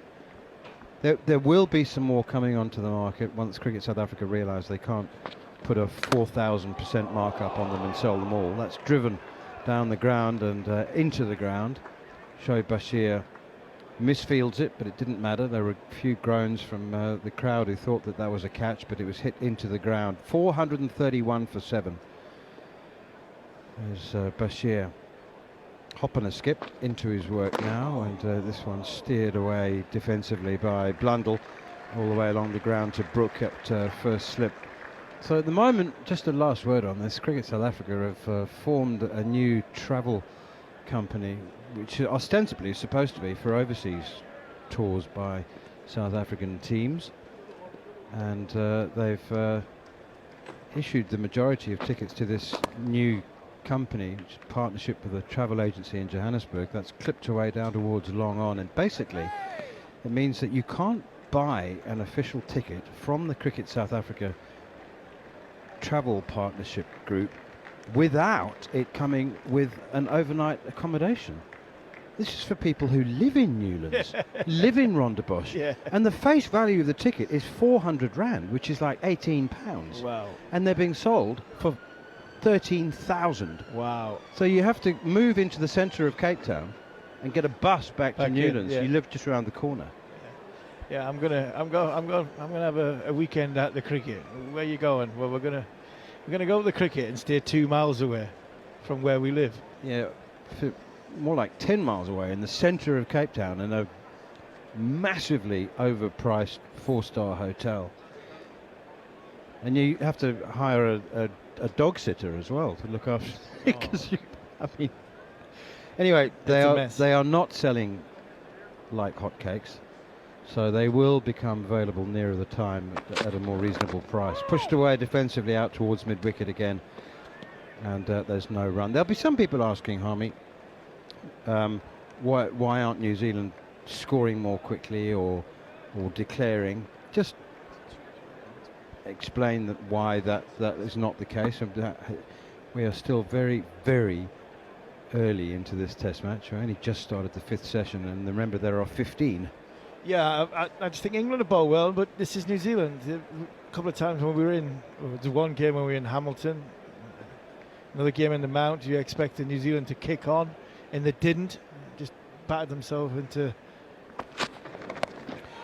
there will be some more coming onto the market once Cricket South Africa realise they can't put a 4,000% markup on them and sell them all. That's driven down the ground and into the ground. Shoaib Bashir misfields it, but it didn't matter. There were a few groans from the crowd who thought that was a catch, but it was hit into the ground. 431 for 7. There's Bashir hopping a skip into his work now, and this one steered away defensively by Blundell all the way along the ground to Brook at first slip. So at the moment, just a last word on this, Cricket South Africa have formed a new travel company, which ostensibly is supposed to be for overseas tours by South African teams, and they've issued the majority of tickets to this new company, which is a partnership with a travel agency in Johannesburg, that's clipped away down towards Long On, and basically it means that you can't buy an official ticket from the Cricket South Africa travel partnership group without it coming with an overnight accommodation. This is for people who live in Newlands, live in Rondebosch, Yeah. and the face value of the ticket is 400 Rand, which is like £18. Wow. And they're being sold for 13,000. Wow. So you have to move into the centre of Cape Town and get a bus back to Back in, Newlands. yeah. You live just around the corner. Yeah, I'm gonna have a weekend at the cricket. Where are you going? Well, we're gonna go to the cricket and stay 2 miles away from where we live. Yeah, more like 10 miles away in the centre of Cape Town in a massively overpriced 4-star hotel. And you have to hire a dog sitter as well to look after because I mean, anyway, they are not selling like hotcakes, so they will become available nearer the time at a more reasonable price. Pushed away defensively out towards mid-wicket again, and there's no run. There'll be some people asking, Harmy, why aren't New Zealand scoring more quickly or declaring? Just explain why that is not the case. We are still very, very early into this Test match. We only just started the 5th session, and remember there are 15. Yeah, I just think England are bowled well, but this is New Zealand. A couple of times when we were in, the one game when we were in Hamilton, another game in the Mount, you expected New Zealand to kick on, and they didn't. Just battered themselves into.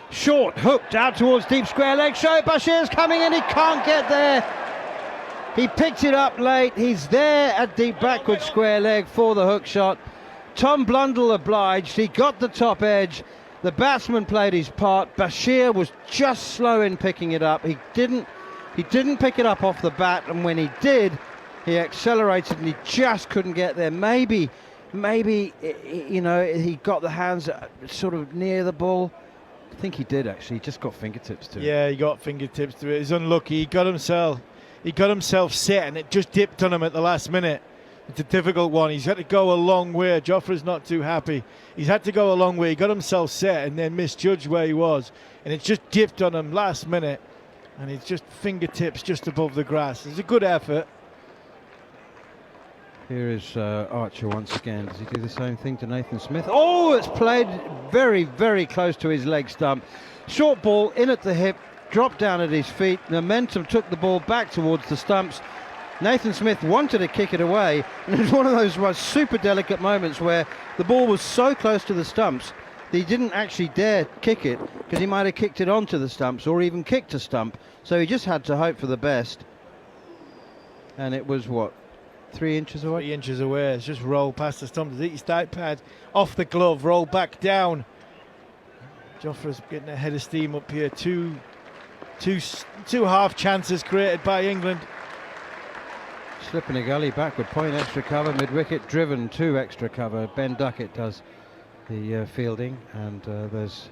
Short, hooked out towards deep square leg. Shoaib Bashir's coming in, he can't get there. He picked it up late. He's there at deep backward square leg for the hook shot. Tom Blundell obliged. He got the top edge. The batsman played his part. Bashir was just slow in picking it up. He didn't pick it up off the bat, and when he did, he accelerated and he just couldn't get there. Maybe you know, he got the hands sort of near the ball. I think he did actually. He just got fingertips to it. Yeah, he got fingertips to it. He's unlucky. He got himself set, and it just dipped on him at the last minute. It's a difficult one. He's had to go a long way. Jofra's not too happy. He's had to go a long way. He got himself set and then misjudged where he was, and it just dipped on him last minute, and it's just fingertips just above the grass. It's a good effort. Here is Archer once again. Does he do the same thing to Nathan Smith? Oh, it's played very, very close to his leg stump. Short ball in at the hip, dropped down at his feet. Momentum took the ball back towards the stumps. Nathan Smith wanted to kick it away, and it was one of those super delicate moments where the ball was so close to the stumps that he didn't actually dare kick it, because he might have kicked it onto the stumps or even kicked a stump. So he just had to hope for the best. And it was, what, 3 inches away? 3 inches away. It's just rolled past the stump. Hit his dart pad off the glove, roll back down. Jofra's getting a head of steam up here. Two half chances created by England. Slip in a gully, backward point, extra cover, mid-wicket, driven to extra cover. Ben Duckett does the fielding, and there's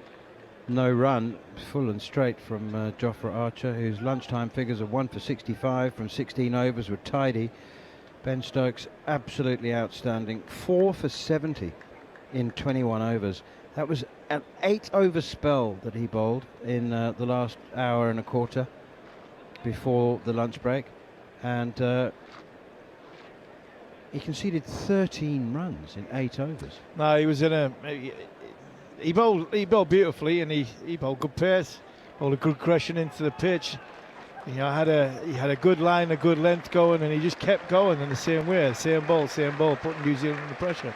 no run, full and straight from Jofra Archer, whose lunchtime figures are 1 for 65 from 16 overs were tidy. Ben Stokes absolutely outstanding, 4 for 70 in 21 overs. That was an 8-over spell that he bowled in the last hour and a quarter before the lunch break, and he conceded 13 runs in 8 overs. No, he was in he bowled beautifully, and he bowled good pace, bowled a good aggression into the pitch. You know, he had a good line, a good length going, and he just kept going in the same way, same ball, putting New Zealand under pressure.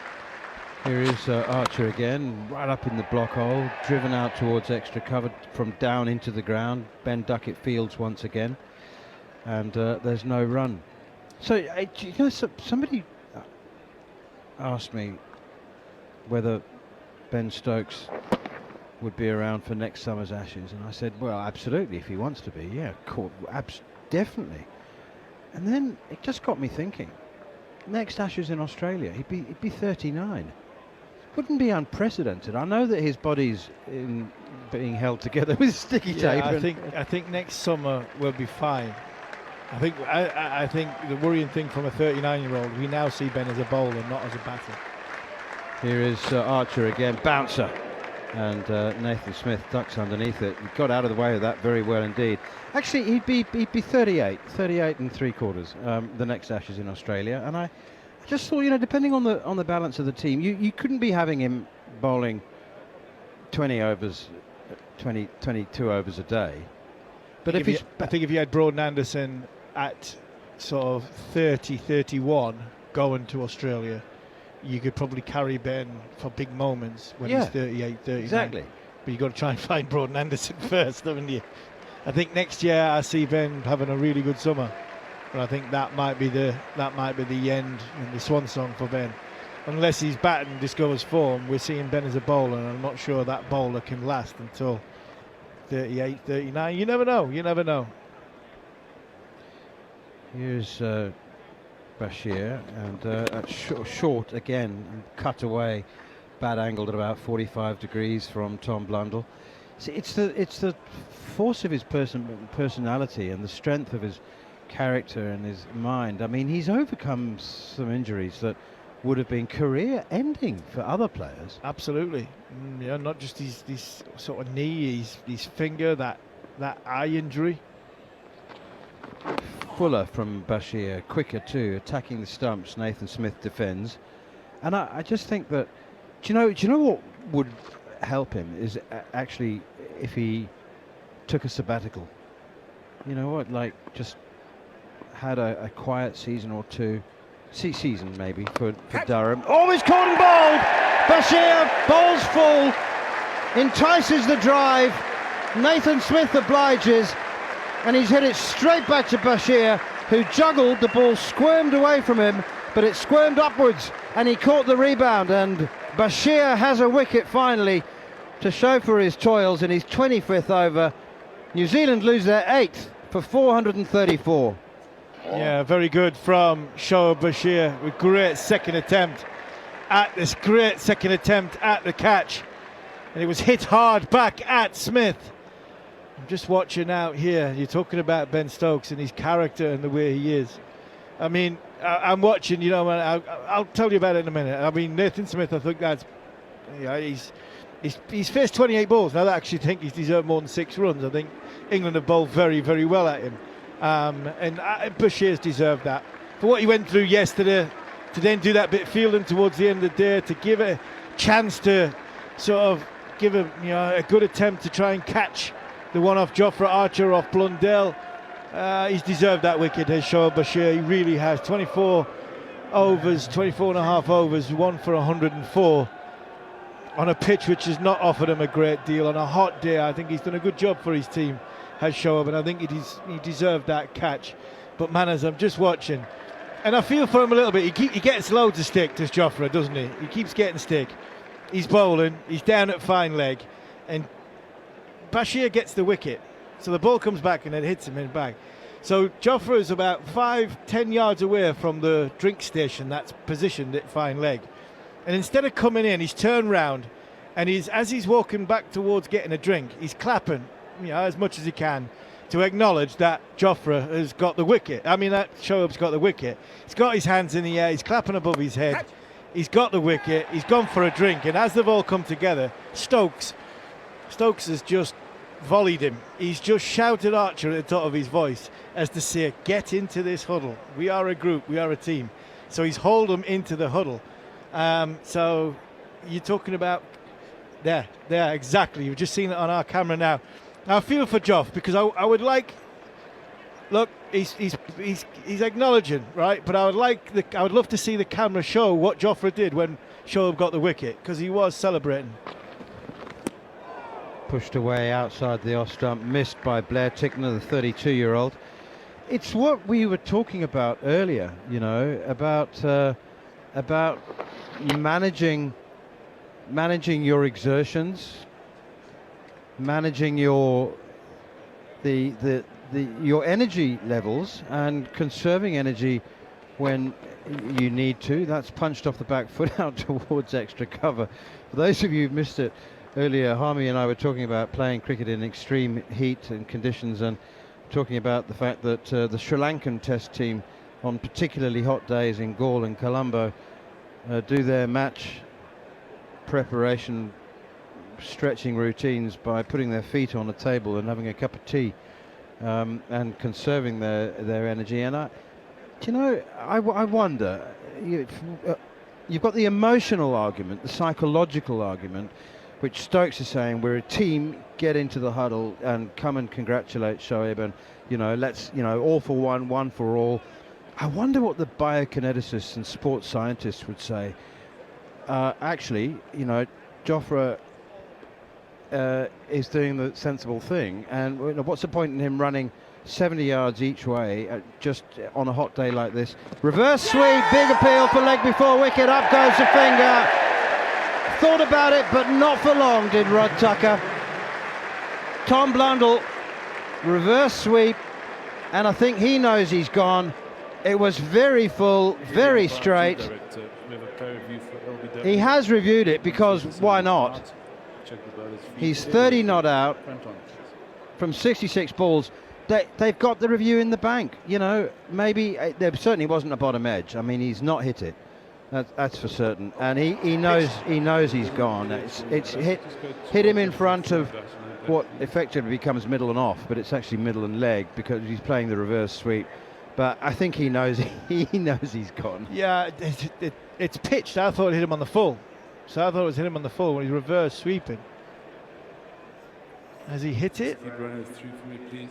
Here is Archer again, right up in the block hole, driven out towards extra cover from down into the ground. Ben Duckett fields once again, and there's no run. So, you know, somebody asked me whether Ben Stokes would be around for next summer's Ashes, and I said, well, absolutely, if he wants to be, yeah, cool, definitely. And then it just got me thinking, next Ashes in Australia, he'd be 39. Wouldn't be unprecedented. I know that his body's being held together with sticky tape. I think next summer will be fine. I think the worrying thing from a 39-year-old, we now see Ben as a bowler, not as a batter. Here is Archer again, bouncer. And Nathan Smith ducks underneath it. He got out of the way of that very well indeed. Actually, he'd be 38 and 3/4 the next Ashes in Australia. And I just thought, depending on the balance of the team, you couldn't be having him bowling 20 overs, 22 overs a day. But I think if you had Broad Anderson at sort of 30, 31 going to Australia, you could probably carry Ben for big moments when he's 38, 39. Exactly. But you've got to try and find Broad Anderson first, haven't you? I think next year I see Ben having a really good summer. But I think that might be the end and the swan song for Ben. Unless he's batting discovers form, we're seeing Ben as a bowler, and I'm not sure that bowler can last until 38, 39. You never know. Here's Bashir, and short again, cut away, bad angled at about 45 degrees from Tom Blundell. See, it's the force of his personality and the strength of his character and his mind. I mean, he's overcome some injuries that would have been career-ending for other players. Absolutely, not just his sort of knee, his finger, that eye injury. Fuller from Bashir, quicker too, attacking the stumps. Nathan Smith defends, and I just think that, do you know what would help him is actually if he took a sabbatical. You know what, like just had a quiet season or two, season maybe for Durham. Oh, he's caught and bowled. Bashir bowls full, entices the drive. Nathan Smith obliges. And he's hit it straight back to Bashir, who juggled. The ball squirmed away from him, but it squirmed upwards, and he caught the rebound. And Bashir has a wicket finally to show for his toils in his 25th over. New Zealand lose their 8th for 434. Yeah, very good from Shoaib Bashir with great second attempt at the catch. And it was hit hard back at Smith. I'm just watching out here. You're talking about Ben Stokes and his character and the way he is. I mean, I'm watching, I'll tell you about it in a minute. I mean, Nathan Smith, I think that's, he's faced 28 balls. Now, I actually think he's deserved more than 6 runs. I think England have bowled very, very well at him. And Bashir's deserved that. For what he went through yesterday, to then do that bit fielding towards the end of the day, to give it a chance to sort of give a good attempt to try and catch the one off Jofra Archer off Blundell. He's deserved that wicket, has Shoaib Bashir. He really has. 24 and a half overs, 1 for 104 on a pitch which has not offered him a great deal. On a hot day, I think he's done a good job for his team, has Shoaib, and I think he deserved that catch. But Manners, I'm just watching, and I feel for him a little bit. He gets loads of stick, does Jofra, doesn't he? He keeps getting stick. He's bowling, he's down at fine leg, and Bashir gets the wicket, so the ball comes back and it hits him in the back. So Jofra is about 5-10 yards away from the drink station that's positioned at fine leg, and instead of coming in, he's turned round, and as he's walking back towards getting a drink, he's clapping, as much as he can to acknowledge that Jofra has got the wicket. I mean, that Shoaib's got the wicket. He's got his hands in the air, he's clapping above his head. He's got the wicket, he's gone for a drink, and as they've all come together, Stokes has just volleyed him. He's just shouted Archer at the top of his voice as to say, get into this huddle. We are a group, we are a team. So he's hauled him into the huddle. So you're talking about, there, exactly. You've just seen it on our camera now. I feel for Joff because I would like, look, he's acknowledging, right? But I would love to see the camera show what Jofra did when Shoaib got the wicket, because he was celebrating. Pushed away outside the off stump, missed by Blair Tickner, the 32-year-old. It's what we were talking about earlier, about managing your exertions, managing your energy levels, and conserving energy when you need to. That's punched off the back foot out towards extra cover. For those of you who missed it earlier, Harmy and I were talking about playing cricket in extreme heat and conditions, and talking about the fact that the Sri Lankan Test team, on particularly hot days in Galle and Colombo, do their match preparation stretching routines by putting their feet on a table and having a cup of tea, and conserving their energy. And I wonder, you've got the emotional argument, the psychological argument, which Stokes is saying, we're a team, get into the huddle and come and congratulate Shoaib, and let's all for one for all. I wonder what the biokineticists and sports scientists would say. Actually, Jofra is doing the sensible thing, and what's the point in him running 70 yards each way just on a hot day like this? Reverse sweep, big appeal for leg before wicket, up goes the finger. Thought about it, but not for long, did Rod Tucker. Tom Blundell, reverse sweep, and I think he knows he's gone. It was very full, very straight. He has reviewed it because why not? He's 30 not out from 66 balls. They've got the review in the bank. Maybe there certainly wasn't a bottom edge. I mean, he's not hit it. That's for certain. And he knows he's gone. It's hit him in front of what effectively becomes middle and off, but it's actually middle and leg because he's playing the reverse sweep. But I think he knows he's gone. Yeah, it's pitched. I thought it hit him on the full. So I thought it was hit him on the full when he's reverse sweeping. Has he hit it? Keep running through for me, please.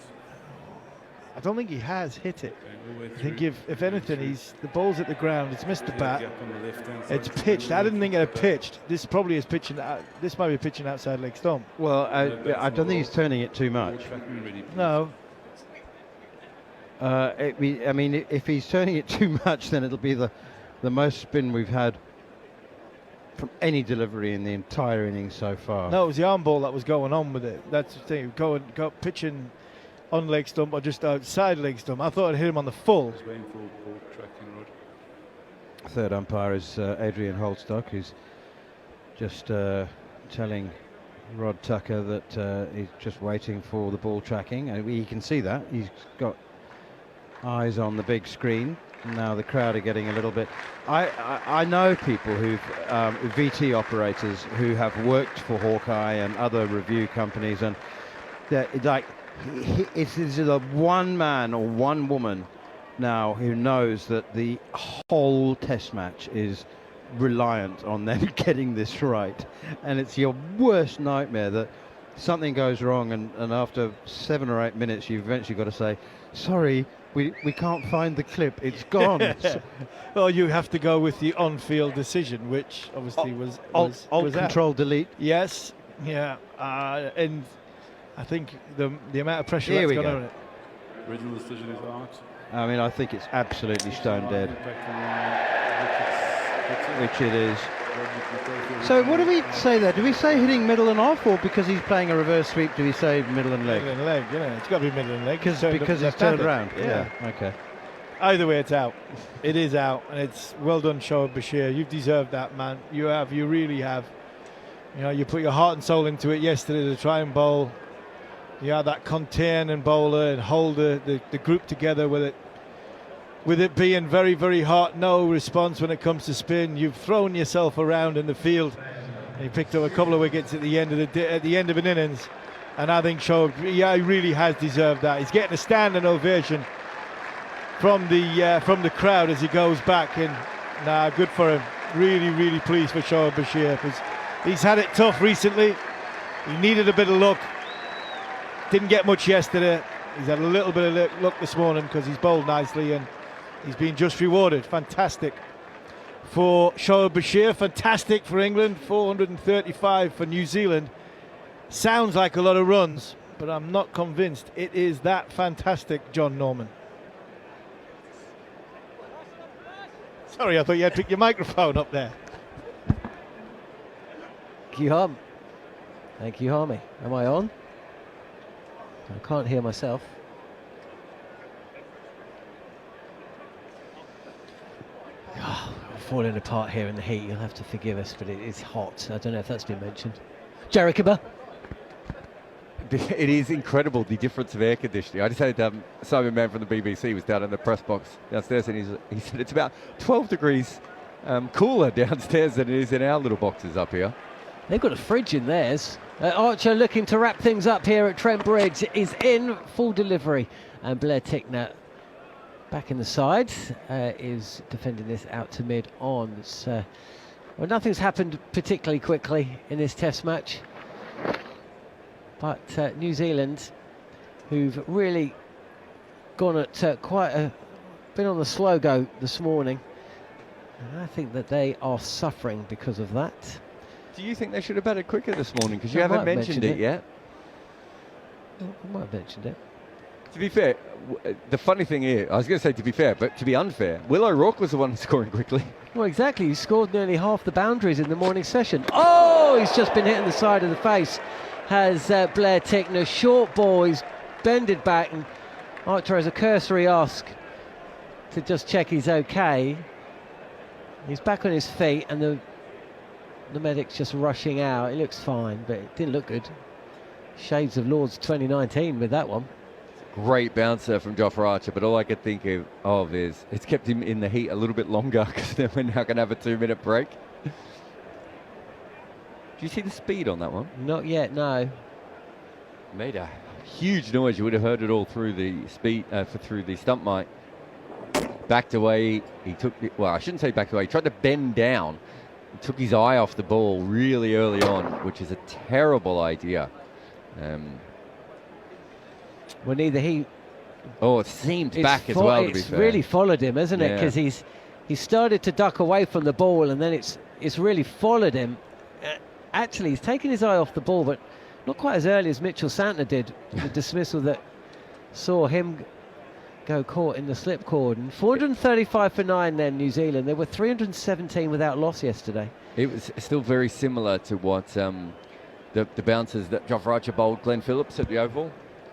I don't think he has hit it. Okay, I think if anything, the ball's at the ground. It's missed the bat. Gap on the left-hand It's side. pitched. I didn't think it had pitched. This probably is pitching. This might be pitching outside leg stump. Well, I don't think he's turning it too much. Tracking ready, please. No. I mean, if he's turning it too much, then it'll be the most spin we've had from any delivery in the entire innings so far. No, it was the arm ball that was going on with it. That's the thing. Go pitching on leg stump or just outside leg stump. I thought it hit him on the full. Just waiting for ball tracking, Rod. Third umpire is Adrian Holstock, who's just telling Rod Tucker that he's just waiting for the ball tracking. You can see that. He's got eyes on the big screen. Now the crowd are getting a little bit... I know people who've VT operators who have worked for Hawkeye and other review companies, and they're like, it's a one man or one woman now who knows that the whole test match is reliant on them getting this right, and it's your worst nightmare that something goes wrong, and after 7 or 8 minutes you've eventually got to say, sorry, we can't find the clip, it's gone. Well, you have to go with the on-field decision, which obviously was Alt out. Control Delete. Yes, yeah, and I think the amount of pressure Here that's we gone go. on it. Original decision is out. I mean, I think it's absolutely stone dead, which it is. So what do we say there? Do we say hitting middle and off, or because he's playing a reverse sweep, do we say middle and leg? Middle and leg, it's got to be middle and leg. Because he's turned around. Yeah. Okay. Either way, it's out. It is out, and it's well done, Shoaib Bashir. You've deserved that, man. You have. You really have. You put your heart and soul into it yesterday to try and bowl. You had that contain and bowler and hold the group together with it. With it being very, very hot, no response when it comes to spin. You've thrown yourself around in the field. And you picked up a couple of wickets at the end of an innings, and I think Shoaib, he really has deserved that. He's getting a standing ovation from the crowd as he goes back, and good for him. Really, really pleased for Shoaib Bashir, because he's had it tough recently. He needed a bit of luck. Didn't get much yesterday. He's had a little bit of luck this morning because he's bowled nicely, and he's been just rewarded. Fantastic for Shoaib Bashir, fantastic for England, 435 for New Zealand. Sounds like a lot of runs, but I'm not convinced it is that fantastic, John Norman. Sorry, I thought you had to pick your microphone up there. Thank you, Harmy. Am I on? I can't hear myself. Oh, we're falling apart here in the heat. You'll have to forgive us, but it is hot. I don't know if that's been mentioned. Jerichoba. it is incredible, the difference of air conditioning. I just had Simon Mann from the BBC was down in the press box downstairs, and he said it's about 12 degrees cooler downstairs than it is in our little boxes up here. They've got a fridge in theirs. Archer looking to wrap things up here at Trent Bridge is in full delivery, and Blair Tickner back in the side is defending this out to mid on. Well, nothing's happened particularly quickly in this Test match, but New Zealand, who've really gone at been on the slow go this morning, and I think that they are suffering because of that. Do you think they should have batted quicker this morning? Because you I haven't might have mentioned mentioned it yet. I might have mentioned it. To be fair, the funny thing here, I was going to say to be fair, but to be unfair, Will O'Rourke was the one scoring quickly. Well, exactly. He scored nearly half the boundaries in the morning session. Oh, he's just been hitting the side of the face. Has Blair Tickner. Short ball, he's bended back, and Archer has a cursory ask to just check he's okay. He's back on his feet, and the medic's just rushing out. It looks fine, but it didn't look good. Shades of Lord's 2019 with that one. Great bouncer from Jofra Archer, but all I could think of is it's kept him in the heat a little bit longer, because then we're now going to have a 2-minute break. Do you see the speed on that one? Not yet, no. Made a huge noise. You would have heard it all through the through the stump mic. Backed away. He took, well, I shouldn't say backed away. He tried to bend down. He took his eye off the ball really early on, which is a terrible idea. Well, neither he... Oh, it seemed back as well, to be fair. It's really followed him, hasn't it? Yeah. Because he started to duck away from the ball, and then it's really followed him. Actually, he's taken his eye off the ball, but not quite as early as Mitchell Santner did. The dismissal that saw him go caught in the slip cordon. 435 for 9 then, New Zealand. They were 317 without loss yesterday. It was still very similar to what the bouncers that Jofra Archer bowled Glenn Phillips at the Oval.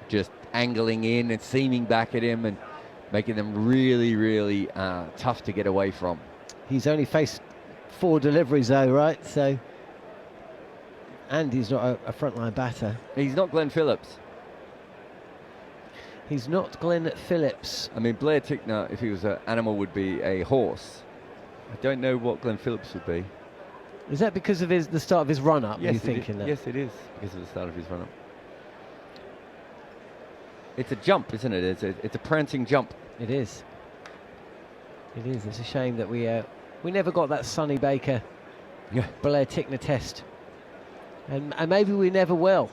Just angling in and seaming back at him and making them really, really tough to get away from. He's only faced 4 deliveries though, right? So, and he's not a frontline batter. He's not Glenn Phillips. He's not Glenn Phillips. I mean, Blair Tickner, if he was an animal, would be a horse. I don't know what Glenn Phillips would be. Is that because of the start of his run-up? Yes, you thinking that? Yes, it is because of the start of his run-up. It's a jump, isn't it? It's a prancing jump. It is. It is. It's a shame that we never got that Sonny Baker, Blair Tickner test, and maybe we never will.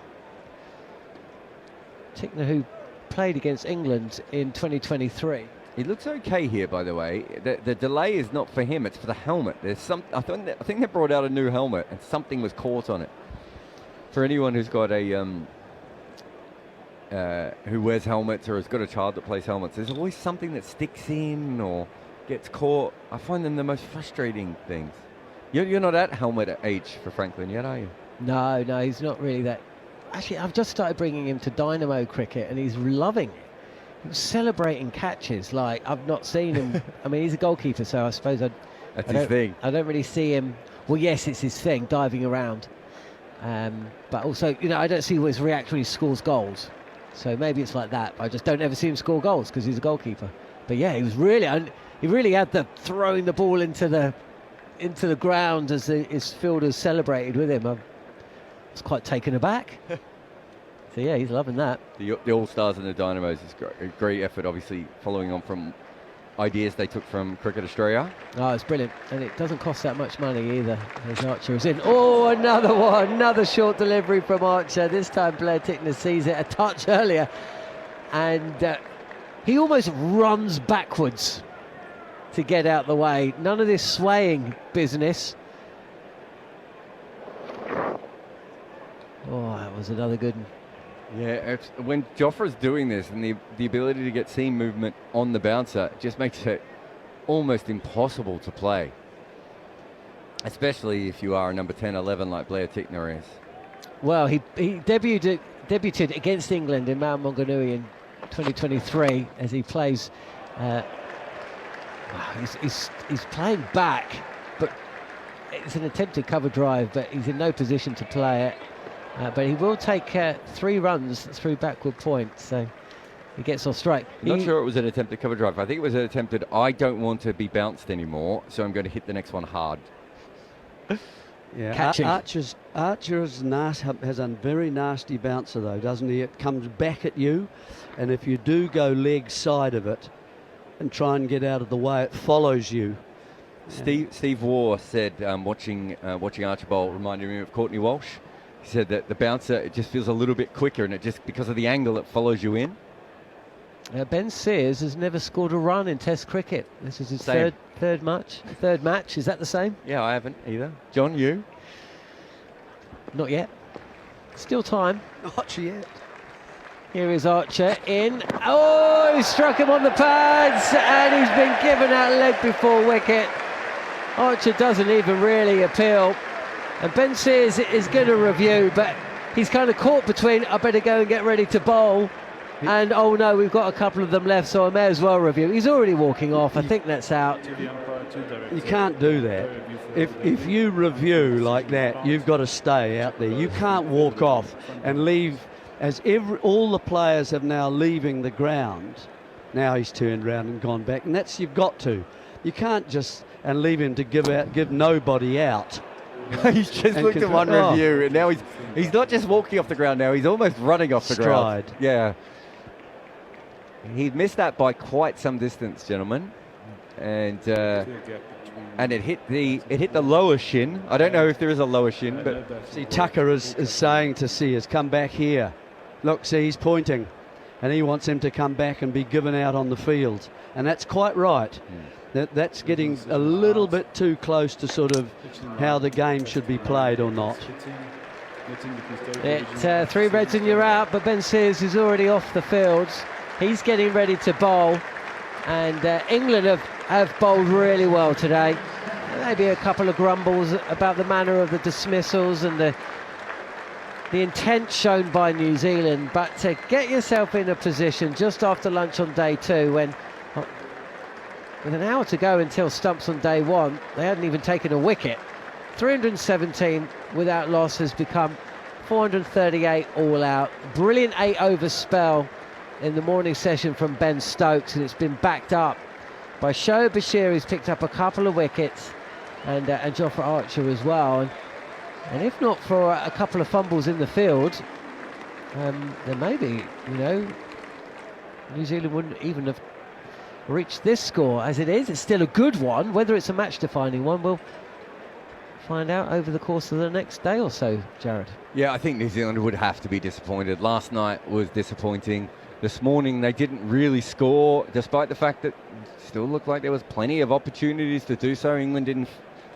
Tickner, who played against England in 2023. He looks okay here, by the way. The delay is not for him; it's for the helmet. There's I think they brought out a new helmet, and something was caught on it. For anyone who's got a who wears helmets or has got a child that plays helmets, there's always something that sticks in or gets caught. I find them the most frustrating things. You're not at helmet age for Franklin yet, are you? No, he's not really that. Actually, I've just started bringing him to Dynamo cricket, and he's loving it. He was celebrating catches like I've not seen him. I mean, he's a goalkeeper, so I suppose that's his thing. I don't really see him. Well, yes, it's his thing, diving around. But also, I don't see his reaction when he scores goals. So maybe it's like that. I just don't ever see him score goals because he's a goalkeeper. But yeah, he really had the throwing the ball into the ground as his fielders celebrated with him. I was quite taken aback. So yeah, he's loving that. The All-Stars and the Dynamos is a great effort, obviously following on from ideas they took from Cricket Australia. Oh, it's brilliant. And it doesn't cost that much money either, as Archer is in. Oh, another one. Another short delivery from Archer. This time Blair Tickner sees it a touch earlier. And he almost runs backwards to get out the way. None of this swaying business. Oh, that was another good one. Yeah, when Jofra's doing this and the ability to get seam movement on the bouncer just makes it almost impossible to play. Especially if you are a number 10, 11 like Blair Tickner is. Well, he debuted against England in Mount Maunganui in 2023 as he plays. He's playing back, but it's an attempted cover drive, but he's in no position to play it. but he will take 3 runs through backward point, so he gets off strike. I'm not sure it was an attempted cover drive. I think it was an attempted, I don't want to be bounced anymore, so I'm going to hit the next one hard. Yeah, Catching. Archer has a very nasty bouncer though, doesn't he? It comes back at you, and if you do go leg side of it and try and get out of the way, it follows you. Steve Waugh said, watching Archer bowl reminded me of Courtney Walsh. He said that the bouncer, it just feels a little bit quicker, and it just, because of the angle, it follows you in. Ben Sears has never scored a run in Test cricket. This is his third match. Is that the same? Yeah, I haven't either. John, you? Not yet. Still time. Not yet. Here is Archer in. Oh, he struck him on the pads, and he's been given that leg before wicket. Archer doesn't even really appeal. And Ben Sears is going to review, but he's kind of caught between, I better go and get ready to bowl, and oh no, we've got a couple of them left, so I may as well review. He's already walking off. I think that's out. You can't do that. If you review like that, you've got to stay out there. You can't walk off and leave, as all the players have now leaving the ground. Now he's turned around and gone back, and that's, you've got to. You can't just and leave him to give nobody out. He's just looked at one review, and now he's not just walking off the ground now, he's almost running off the ground. Yeah. He missed that by quite some distance, gentlemen. And it hit the lower shin. I don't know if there is a lower shin, but see, Tucker is saying to Sears, come back here. Look, see, he's pointing, and he wants him to come back and be given out on the field, and that's quite right. That's getting a little bit too close to sort of how the game should be played or not. 3 reds and you're out, but Ben Sears is already off the field. He's getting ready to bowl, and England have bowled really well today. Maybe a couple of grumbles about the manner of the dismissals and the intent shown by New Zealand, but to get yourself in a position just after lunch on day 2, when with an hour to go until stumps on day 1, they hadn't even taken a wicket. 317 without loss has become 438 all out. Brilliant 8-over spell in the morning session from Ben Stokes, and it's been backed up by Shoaib Bashir, who's picked up a couple of wickets, and Jofra Archer as well. And if not for a couple of fumbles in the field, then maybe, New Zealand wouldn't even have reached this score. As it is, it's still a good one. Whether it's a match-defining one, we'll find out over the course of the next day or so, Jared. Yeah, I think New Zealand would have to be disappointed. Last night was disappointing. This morning they didn't really score, despite the fact that it still looked like there was plenty of opportunities to do so. England didn't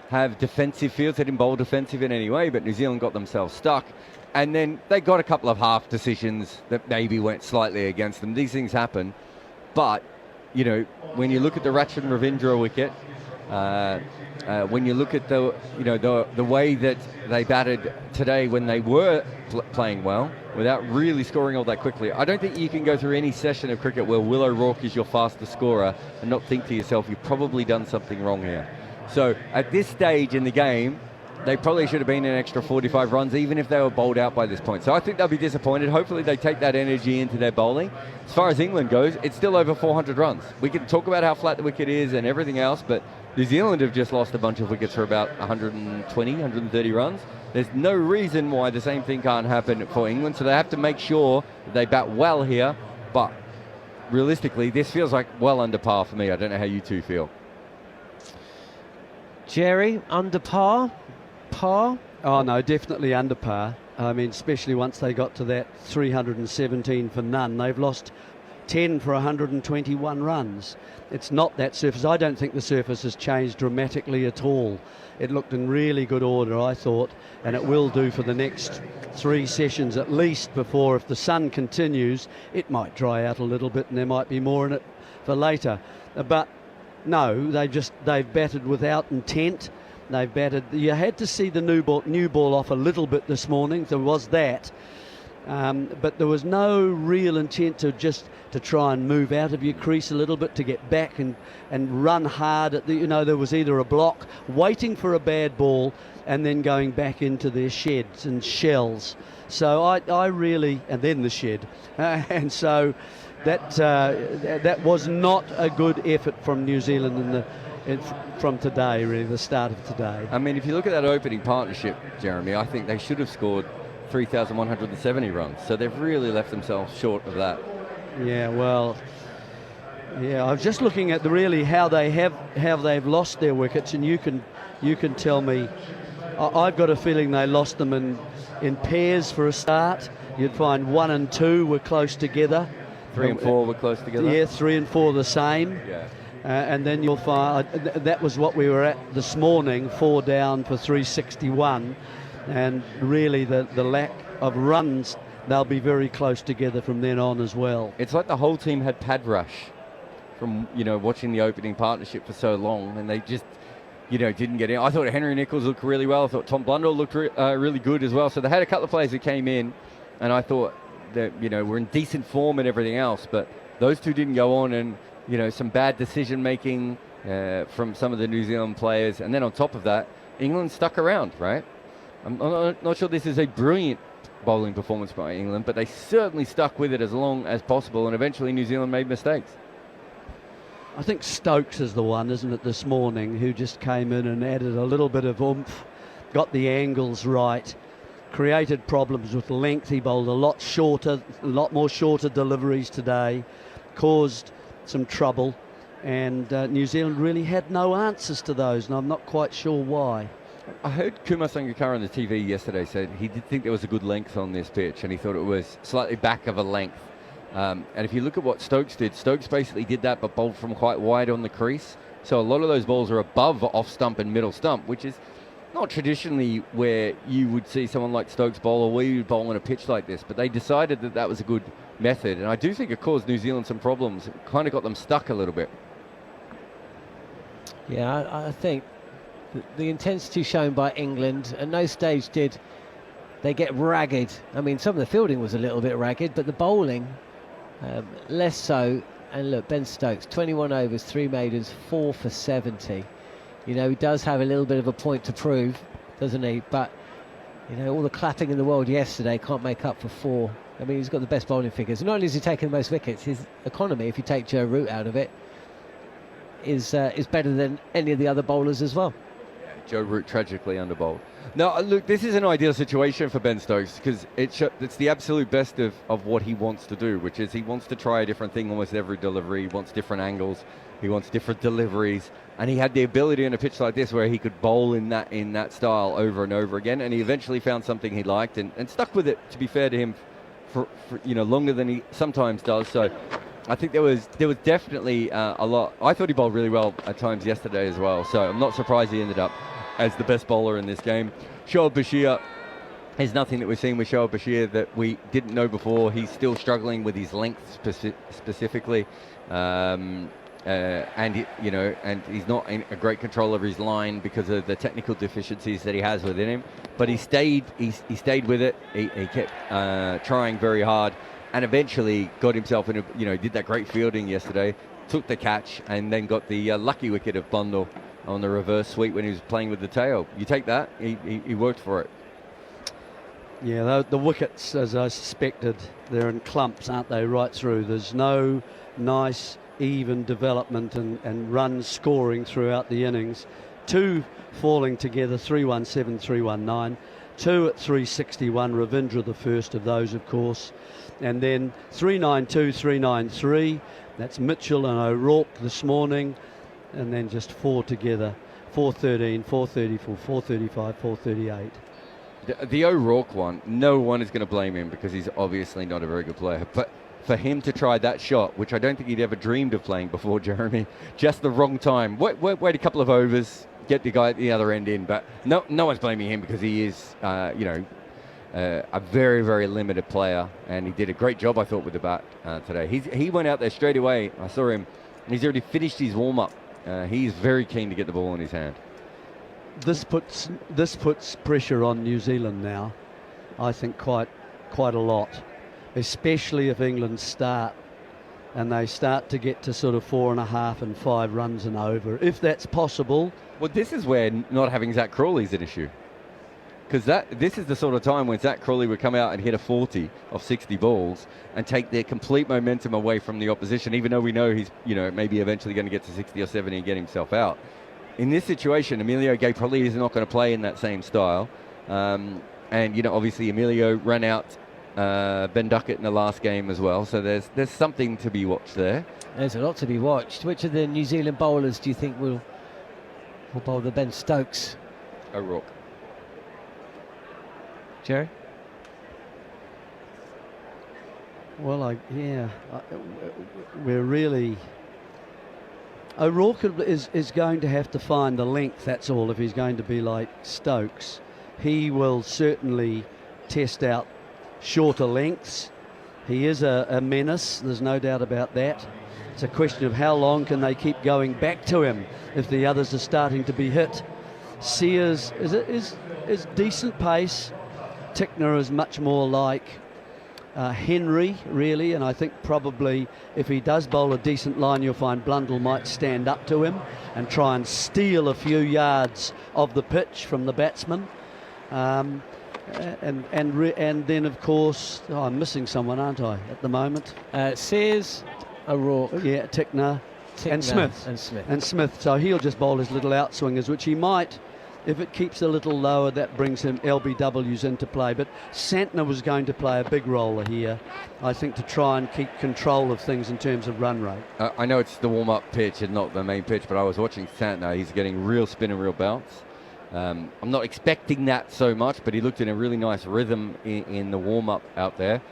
have defensive fields, they didn't bowl defensive in any way, but New Zealand got themselves stuck. And then they got a couple of half decisions that maybe went slightly against them. These things happen. But, when you look at the Rachin Ravindra wicket, when you look at the way that they batted today when they were playing well, without really scoring all that quickly, I don't think you can go through any session of cricket where Will O'Rourke is your fastest scorer and not think to yourself, you've probably done something wrong here. So at this stage in the game, they probably should have been an extra 45 runs, even if they were bowled out by this point. So I think they'll be disappointed. Hopefully they take that energy into their bowling. As far as England goes, it's still over 400 runs. We can talk about how flat the wicket is and everything else, but New Zealand have just lost a bunch of wickets for about 120, 130 runs. There's no reason why the same thing can't happen for England, so they have to make sure that they bat well here. But realistically, this feels like well under par for me. I don't know how you two feel. Jerry, under par? Par? Oh no, definitely under par. I mean, especially once they got to that 317 for none. They've lost 10 for 121 runs. It's not that surface. I don't think the surface has changed dramatically at all. It looked in really good order, I thought, and it will do for the next 3 sessions at least before, if the sun continues, it might dry out a little bit and there might be more in it for later. But no, they've batted without intent. They've batted. You had to see the new ball off a little bit this morning. There was that. But there was no real intent to try and move out of your crease a little bit, to get back and run hard at there was either a block, waiting for a bad ball and then going back into their sheds and shells. So I really, and then the shed, and so that was not a good effort from New Zealand from today, really, the start of today. I mean, if you look at that opening partnership, Jeremy, I think they should have scored 3,170 runs. So they've really left themselves short of that. Yeah, well, yeah, I was just looking at how they've lost their wickets, and you can tell me. I've got a feeling they lost them in pairs for a start. You'd find 1 and 2 were close together. 3 and 4 were close together. Yeah, 3 and 4 the same. Yeah. And then you'll find that was what we were at this morning, 4 down for 361, and really the lack of runs, they'll be very close together from then on as well. It's like the whole team had pad rush from watching the opening partnership for so long, and they just didn't get in. I thought Henry Nicholls looked really well. I thought Tom Blundell looked really good as well. So they had a couple of players that came in, and I thought that were in decent form and everything else, but those two didn't go on, and some bad decision making from some of the New Zealand players, and then on top of that, England stuck around, right? I'm not sure this is a brilliant bowling performance by England, but they certainly stuck with it as long as possible, and eventually New Zealand made mistakes. I think Stokes is the one, isn't it, this morning, who just came in and added a little bit of oomph, got the angles right, created problems with length. He bowled a lot more shorter deliveries today, caused some trouble, and New Zealand really had no answers to those, and I'm not quite sure why. I heard Kumar Sangakkara on the TV yesterday said he did think there was a good length on this pitch, and he thought it was slightly back of a length. And if you look at what Stokes did, Stokes basically did that but bowled from quite wide on the crease. So a lot of those balls are above off stump and middle stump, which is not traditionally where you would see someone like Stokes bowl or where you would bowl on a pitch like this. But they decided that that was a good method. And I do think it caused New Zealand some problems. It kind of got them stuck a little bit. Yeah, I think the intensity shown by England, at no stage did they get ragged. I mean, some of the fielding was a little bit ragged, but the bowling, less so. And look, Ben Stokes, 21 overs, 3 maidens, 4 for 70. He does have a little bit of a point to prove, doesn't he? But, all the clapping in the world yesterday can't make up for 4. I mean, he's got the best bowling figures. Not only is he taking the most wickets, his economy, if you take Joe Root out of it, is better than any of the other bowlers as well. Joe Root tragically underbowled. Now, look, this is an ideal situation for Ben Stokes because it's the absolute best of what he wants to do, which is he wants to try a different thing almost every delivery. He wants different angles. He wants different deliveries. And he had the ability in a pitch like this where he could bowl in that style over and over again. And he eventually found something he liked and stuck with it, to be fair to him, for longer than he sometimes does. So I think there was definitely a lot. I thought he bowled really well at times yesterday as well. So I'm not surprised he ended up as the best bowler in this game. Shoaib Bashir, there's nothing that we're seeing with Shoaib Bashir that we didn't know before. He's still struggling with his length specifically, and he's not in a great control of his line because of the technical deficiencies that he has within him. But he stayed with it. He kept trying very hard, and eventually got himself in did that great fielding yesterday, took the catch, and then got the lucky wicket of Blundell on the reverse sweep when he was playing with the tail. You take that, he worked for it. Yeah, the wickets, as I suspected, they're in clumps, aren't they, right through. There's no nice, even development and run scoring throughout the innings. 2 falling together, 317, 319. 2 at 361, Ravindra the first of those, of course. And then 392, 393. That's Mitchell and O'Rourke this morning. And then just 4 together, 413, 434, 435, 438. The O'Rourke one, no one is going to blame him because he's obviously not a very good player. But for him to try that shot, which I don't think he'd ever dreamed of playing before, Jeremy, just the wrong time. Wait a couple of overs, get the guy at the other end in. But no one's blaming him because he is, a very, very limited player. And he did a great job, I thought, with the bat today. He went out there straight away. I saw him. He's already finished his warm-up. He's very keen to get the ball in his hand. This puts pressure on New Zealand now, I think quite a lot, especially if England start and they start to get to sort of 4.5 and 5 runs and over, if that's possible. Well, this is where not having Zach Crawley is an issue. because this is the sort of time when Zach Crawley would come out and hit a 40 of 60 balls and take their complete momentum away from the opposition, even though we know he's, maybe eventually going to get to 60 or 70 and get himself out. In this situation, Emilio Gay probably is not going to play in that same style. And, obviously Emilio ran out Ben Duckett in the last game as well, so there's something to be watched there. There's a lot to be watched. Which of the New Zealand bowlers do you think will bowl the Ben Stokes? O'Rourke. Jerry? Well, we're really... O'Rourke is going to have to find the length, that's all, if he's going to be like Stokes. He will certainly test out shorter lengths. He is a menace, there's no doubt about that. It's a question of how long can they keep going back to him if the others are starting to be hit. Sears is decent pace. Tickner is much more like Henry, really, and I think probably if he does bowl a decent line, you'll find Blundell might stand up to him and try and steal a few yards of the pitch from the batsman. And then, of course, I'm missing someone, aren't I, at the moment? Sears, O'Rourke. Yeah, Tickner and Smith. And Smith. So he'll just bowl his little outswingers, which he might, if it keeps a little lower, that brings him LBWs into play. But Santner was going to play a big role here, I think, to try and keep control of things in terms of run rate. I know it's the warm-up pitch and not the main pitch, but I was watching Santner. He's getting real spin and real bounce. I'm not expecting that so much, but he looked in a really nice rhythm in the warm-up out there.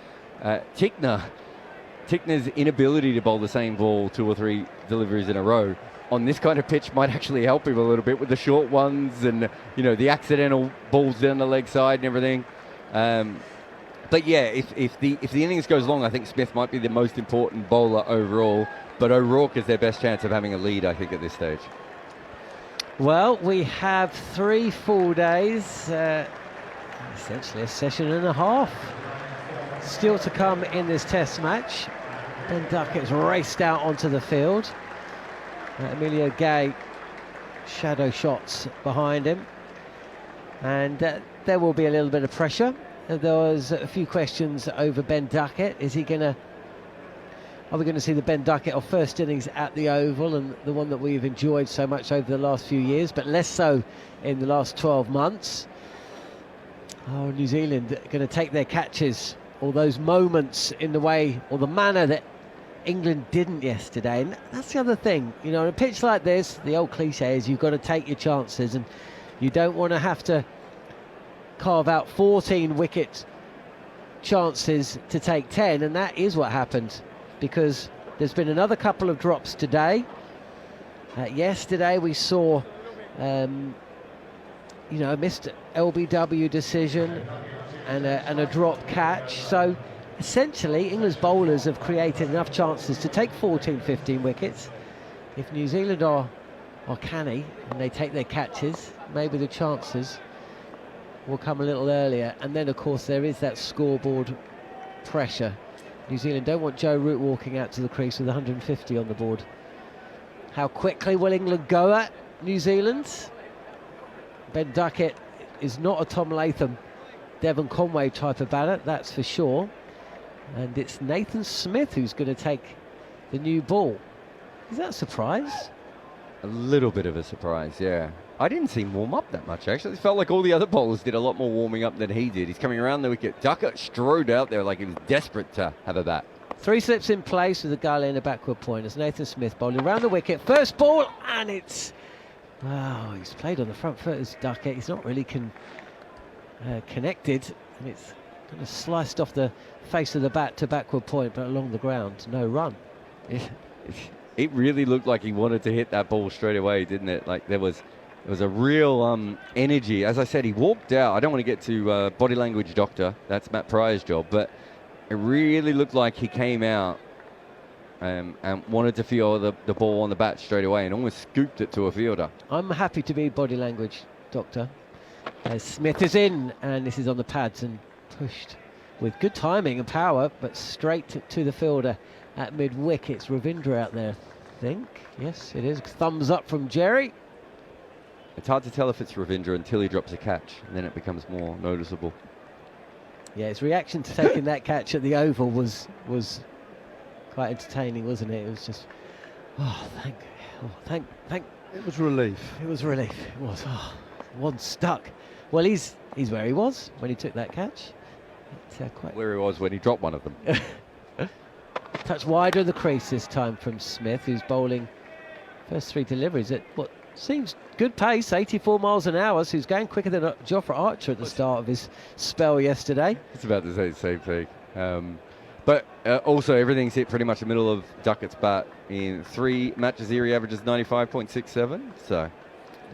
Tickner's inability to bowl the same ball 2 or 3 deliveries in a row on this kind of pitch might actually help him a little bit with the short ones and the accidental balls down the leg side and everything. But yeah, if the innings goes long, I think Smith might be the most important bowler overall. But O'Rourke is their best chance of having a lead, I think, at this stage. Well, we have 3 full days, essentially a session and a half still to come in this test match. Ben Duckett's raced out onto the field. Emilio Gay, shadow shots behind him. And there will be a little bit of pressure. There was a few questions over Ben Duckett. Are we going to see the Ben Duckett of first innings at the Oval, and the one that we've enjoyed so much over the last few years, but less so in the last 12 months? Oh, New Zealand going to take their catches, all those moments in the way or the manner that England didn't yesterday. And that's the other thing, on a pitch like this, the old cliche is you've got to take your chances, and you don't want to have to carve out 14 wicket chances to take 10, and that is what happened, because there's been another couple of drops today. Yesterday we saw a missed LBW decision and a drop catch. So essentially England's bowlers have created enough chances to take 14, 15 wickets. If New Zealand are canny and they take their catches, maybe the chances will come a little earlier. And then of course there is that scoreboard pressure. New Zealand don't want Joe Root walking out to the crease with 150 on the board. How quickly will England go at New Zealand? Ben Duckett is not a Tom Latham, Devon Conway type of batter, that's for sure. And it's Nathan Smith who's going to take the new ball. Is that a surprise? A little bit of a surprise, yeah. I didn't see him warm up that much, actually. It felt like all the other bowlers did a lot more warming up than he did. He's coming around the wicket. Duckett strode out there like he was desperate to have a bat. 3 slips in place with a gully and a backward point as Nathan Smith bowling around the wicket. First ball, and it's... Oh, he's played on the front foot as Duckett. He's not really connected, and it's kind of sliced off the face of the bat to backward point, but along the ground, no run. It really looked like he wanted to hit that ball straight away, didn't it? Like there was a real energy. As I said, he walked out. I don't want to get to body language doctor. That's Matt Pryor's job. But it really looked like he came out and wanted to feel the ball on the bat straight away and almost scooped it to a fielder. I'm happy to be body language doctor. As Smith is in, and this is on the pads and pushed with good timing and power, but straight to the fielder at mid-wicket. It's Ravindra out there, I think. Yes, it is. Thumbs up from Jerry. It's hard to tell if it's Ravindra until he drops a catch, and then it becomes more noticeable. Yeah, his reaction to taking that catch at the Oval was quite entertaining, wasn't it? It was just, thank. It was relief. It was relief. It was. One stuck. Well, he's where he was when he took that catch. Quite Where he was when he dropped one of them. touch wider of the crease this time from Smith, who's bowling first 3 deliveries at what seems good pace, 84 miles an hour. So he's going quicker than Jofra Archer at the start of his spell yesterday. It's about to say the same thing. But also everything's hit pretty much the middle of Duckett's bat. In 3 matches here, he averages 95.67. So,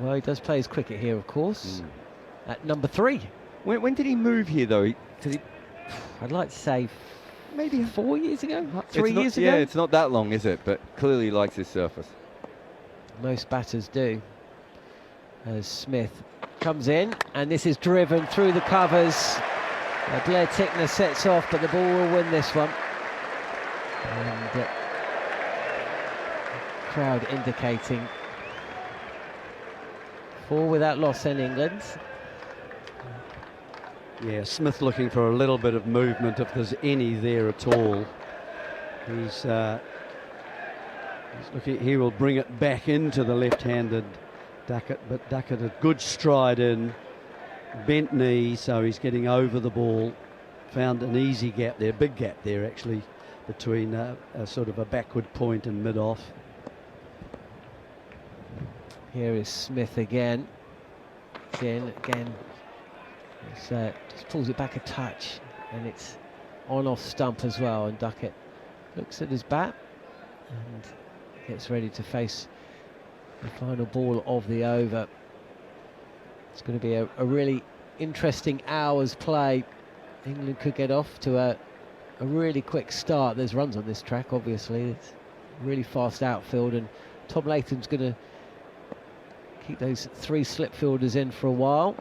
well, he does play his cricket here, of course, at number 3. When did he move here, though? I'd like to say maybe 4 years ago, It's 3 not- years ago. Yeah, it's not that long, is it? But clearly he likes his surface. Most batters do. As Smith comes in, and this is driven through the covers. Blair Tickner sets off, but the ball will win this one. And crowd indicating 4 without loss in England. Yeah, Smith looking for a little bit of movement if there's any there at all. He's looking. He will bring it back into the left-handed Duckett, but Duckett a good stride in, bent knee, so he's getting over the ball. Found an easy gap there, big gap there actually, between a sort of a backward point and mid-off. Here is Smith again. Again. Just pulls it back a touch, and it's on-off stump as well. And Duckett looks at his bat and gets ready to face the final ball of the over. It's going to be a really interesting hour's play. England could get off to a really quick start. There's runs on this track, obviously. It's really fast outfield, and Tom Latham's going to keep those 3 slip fielders in for a while.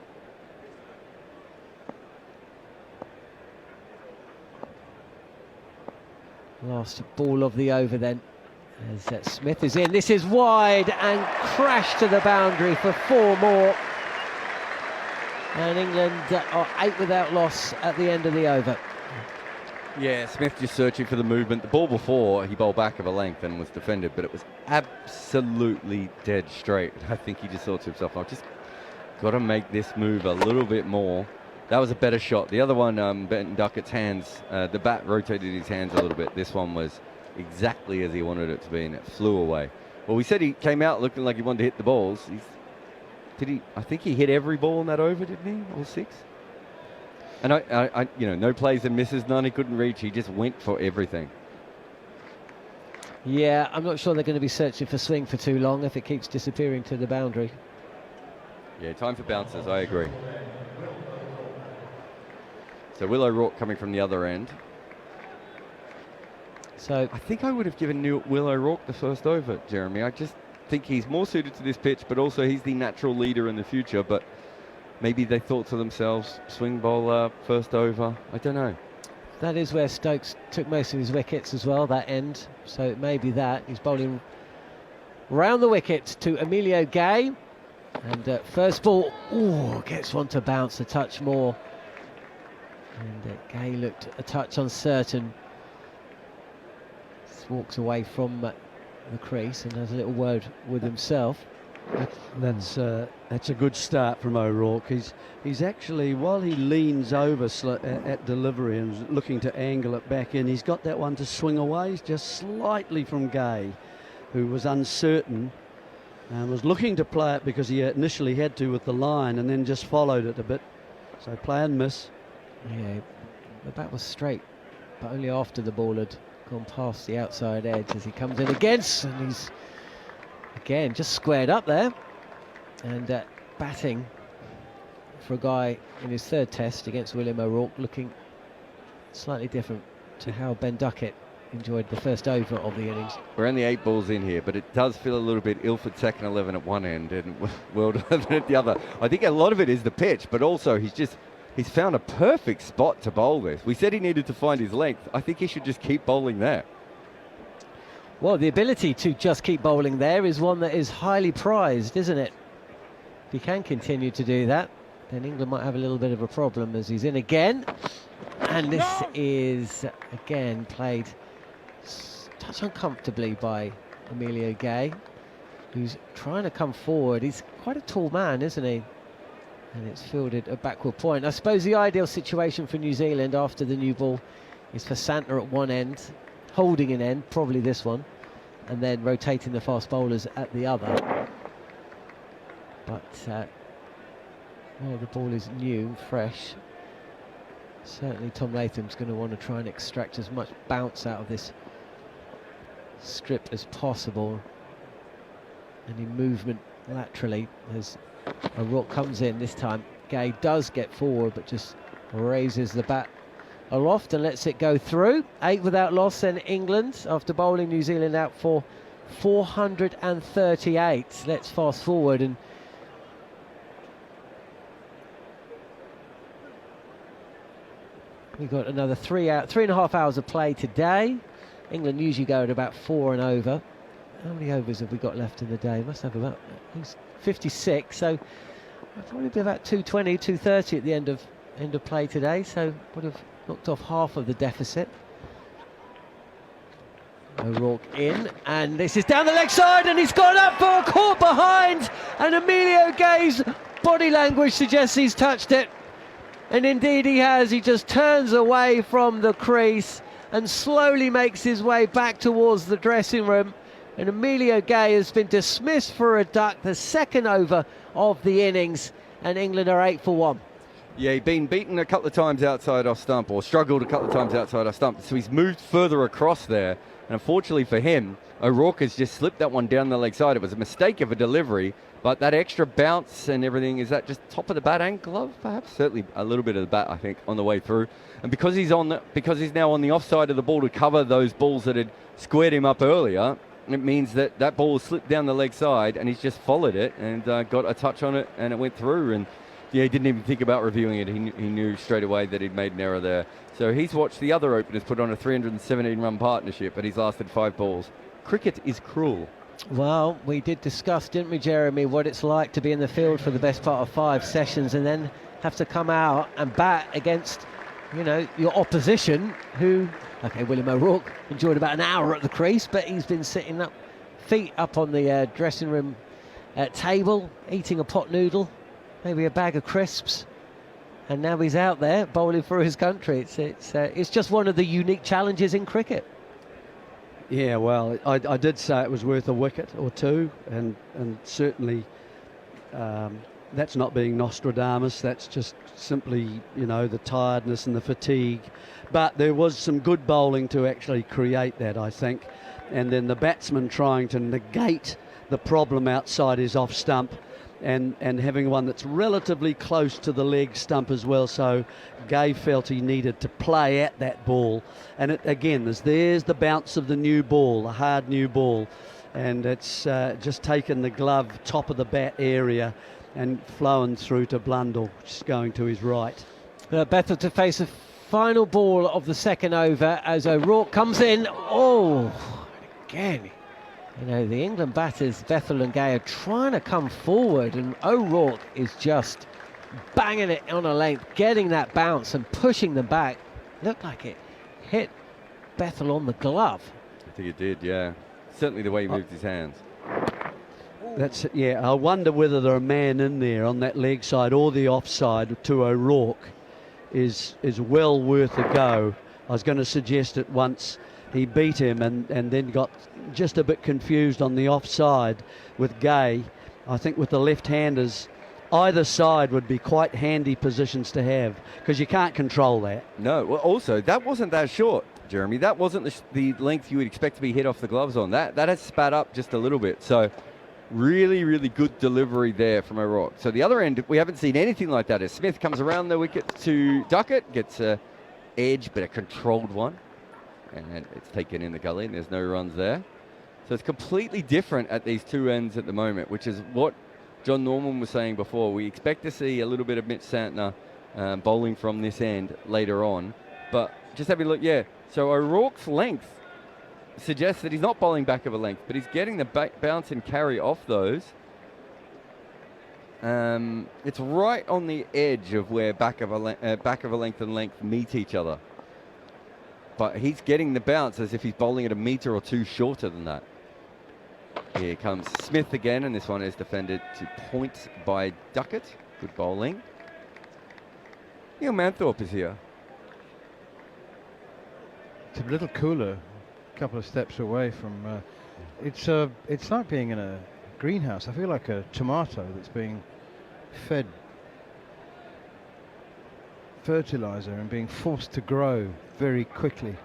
Last ball of the over then, as Smith is in. This is wide and crashed to the boundary for 4 more. And England are 8 without loss at the end of the over. Yeah, Smith just searching for the movement. The ball before, he bowled back of a length and was defended, but it was absolutely dead straight. I think he just thought to himself, I've just got to make this move a little bit more. That was a better shot. The other one, bent Duckett's hands, the bat rotated his hands a little bit. This one was exactly as he wanted it to be, and it flew away. Well, we said he came out looking like he wanted to hit the balls. I think he hit every ball in that over, didn't he? All 6? And I no plays and misses, none he couldn't reach. He just went for everything. Yeah, I'm not sure they're going to be searching for swing for too long if it keeps disappearing to the boundary. Yeah, time for bouncers, I agree. So Will O'Rourke coming from the other end. So I think I would have given Will O'Rourke the first over, Jeremy. I just think he's more suited to this pitch, but also he's the natural leader in the future. But maybe they thought to themselves, swing bowler, first over. I don't know. that is where Stokes took most of his wickets as well, that end. So it may be that. He's bowling round the wicket to Emilio Gay. And first ball, gets one to bounce a touch more. And Gay looked a touch uncertain. Just walks away from the crease and has a little word with himself. That's a good start from O'Rourke. He's actually, while he leans over at delivery and is looking to angle it back in, he's got that one to swing away just slightly from Gay, who was uncertain and was looking to play it because he initially had to with the line and then just followed it a bit. So play and miss. Yeah, the bat was straight, but only after the ball had gone past the outside edge as he comes in against, and he's again just squared up there. And batting for a guy in his third test against William O'Rourke, looking slightly different to how Ben Duckett enjoyed the first over of the innings. We're only 8 balls in here, but it does feel a little bit Ilford second 11 at one end and World 11 at the other. I think a lot of it is the pitch, but also he's found a perfect spot to bowl this. We said he needed to find his length. I think he should just keep bowling there. Well, the ability to just keep bowling there is one that is highly prized, isn't it? If he can continue to do that, then England might have a little bit of a problem as he's in again. And this is, again, played touch uncomfortably by Emilio Gay, who's trying to come forward. He's quite a tall man, isn't he? And it's fielded a backward point. I suppose the ideal situation for New Zealand after the new ball is for Santner at one end, holding an end, probably this one, and then rotating the fast bowlers at the other. But well, the ball is new and fresh. Certainly Tom Latham's going to want to try and extract as much bounce out of this strip as possible. Any movement laterally as O'Rourke comes in this time. Gay does get forward but just raises the bat aloft and lets it go through. 8 without loss then England after bowling New Zealand out for 438. Let's fast forward and we've got another 3.5 hours of play today. England usually go at about 4 and over. How many overs have we got left in the day? Must have about 56, so it'll probably be about 220, 230 at the end of play today, so would have knocked off half of the deficit. O'Rourke in, and this is down the leg side, and he's gone up for a caught behind, and Emilio Gay's body language suggests he's touched it, and indeed he has. He just turns away from the crease and slowly makes his way back towards the dressing room. And Emilio Gay has been dismissed for a duck, the second over of the innings, and England are 8 for 1. Yeah, he'd been beaten a couple of times outside off stump, or struggled a couple of times outside off stump, so he's moved further across there. And unfortunately for him, O'Rourke has just slipped that one down the leg side. It was a mistake of a delivery, but that extra bounce and everything, is that just top of the bat and glove, perhaps? Certainly a little bit of the bat, I think, on the way through. And because he's now on the offside of the ball to cover those balls that had squared him up earlier, it means that that ball slipped down the leg side and he's just followed it and got a touch on it and it went through. And yeah, he didn't even think about reviewing it. He knew straight away that he'd made an error there. So he's watched the other openers put on a 317-run partnership, but he's lasted 5 balls. Cricket is cruel. Well, we did discuss, didn't we, Jeremy, what it's like to be in the field for the best part of 5 sessions and then have to come out and bat against, you know, your opposition who... Okay, William O'Rourke enjoyed about an hour at the crease, but he's been sitting up, feet up on the dressing room table, eating a pot noodle, maybe a bag of crisps, and now he's out there bowling for his country. It's just one of the unique challenges in cricket. Yeah, well, I did say it was worth a wicket or two, and certainly that's not being Nostradamus. That's just simply, you know, the tiredness and the fatigue. But there was some good bowling to actually create that, I think. And then the batsman trying to negate the problem outside his off stump and having one that's relatively close to the leg stump as well. So Gay felt he needed to play at that ball. And there's the bounce of the new ball, the hard new ball. And it's just taken the glove top of the bat area and flown through to Blundell, just going to his right. Bethel to face a final ball of the second over as O'Rourke comes in. Oh, again, you know, the England batters, Bethel and Gay, are trying to come forward, and O'Rourke is just banging it on a length, getting that bounce and pushing them back. Looked like it hit Bethel on the glove. I think it did, yeah. Certainly the way he moved his hands. That's it, yeah. I wonder whether there are a man in there on that leg side or the offside to O'Rourke is well worth a go. I was going to suggest it once he beat him and then got just a bit confused on the offside with Gay. I think with the left-handers, either side would be quite handy positions to have because you can't control that. No, well, also, that wasn't that short, Jeremy. That wasn't the length you would expect to be hit off the gloves on. That has spat up just a little bit. So really, really good delivery there from O'Rourke. So the other end, we haven't seen anything like that as Smith comes around the wicket to duck it, gets a edge, but a controlled one. And it's taken in the gully, and there's no runs there. So it's completely different at these two ends at the moment, which is what John Norman was saying before. We expect to see a little bit of Mitch Santner bowling from this end later on. But just having a look, yeah. So O'Rourke's length suggests that he's not bowling back of a length, but he's getting the bounce and carry off those. It's right on the edge of where back of a length and length meet each other. But he's getting the bounce as if he's bowling at a metre or two shorter than that. Here comes Smith again, and this one is defended to point by Duckett. Good bowling. Neil Manthorpe is here. It's a little cooler, a couple of steps away from. It's like being in a greenhouse. I feel like a tomato that's being fed fertilizer and being forced to grow very quickly.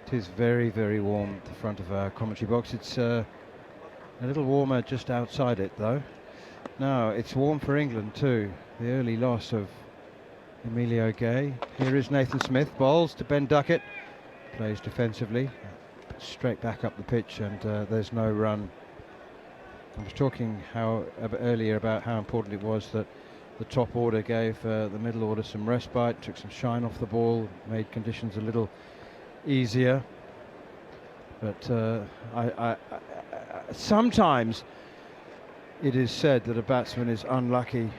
It is very, very warm at the front of our commentary box. It's a little warmer just outside it, though. Now it's warm for England too. The early loss of Emilio Gay. Here is Nathan Smith, bowls to Ben Duckett, plays defensively, straight back up the pitch, and there's no run. I was talking earlier about how important it was that the top order gave the middle order some respite, took some shine off the ball, made conditions a little easier. But I sometimes it is said that a batsman is unlucky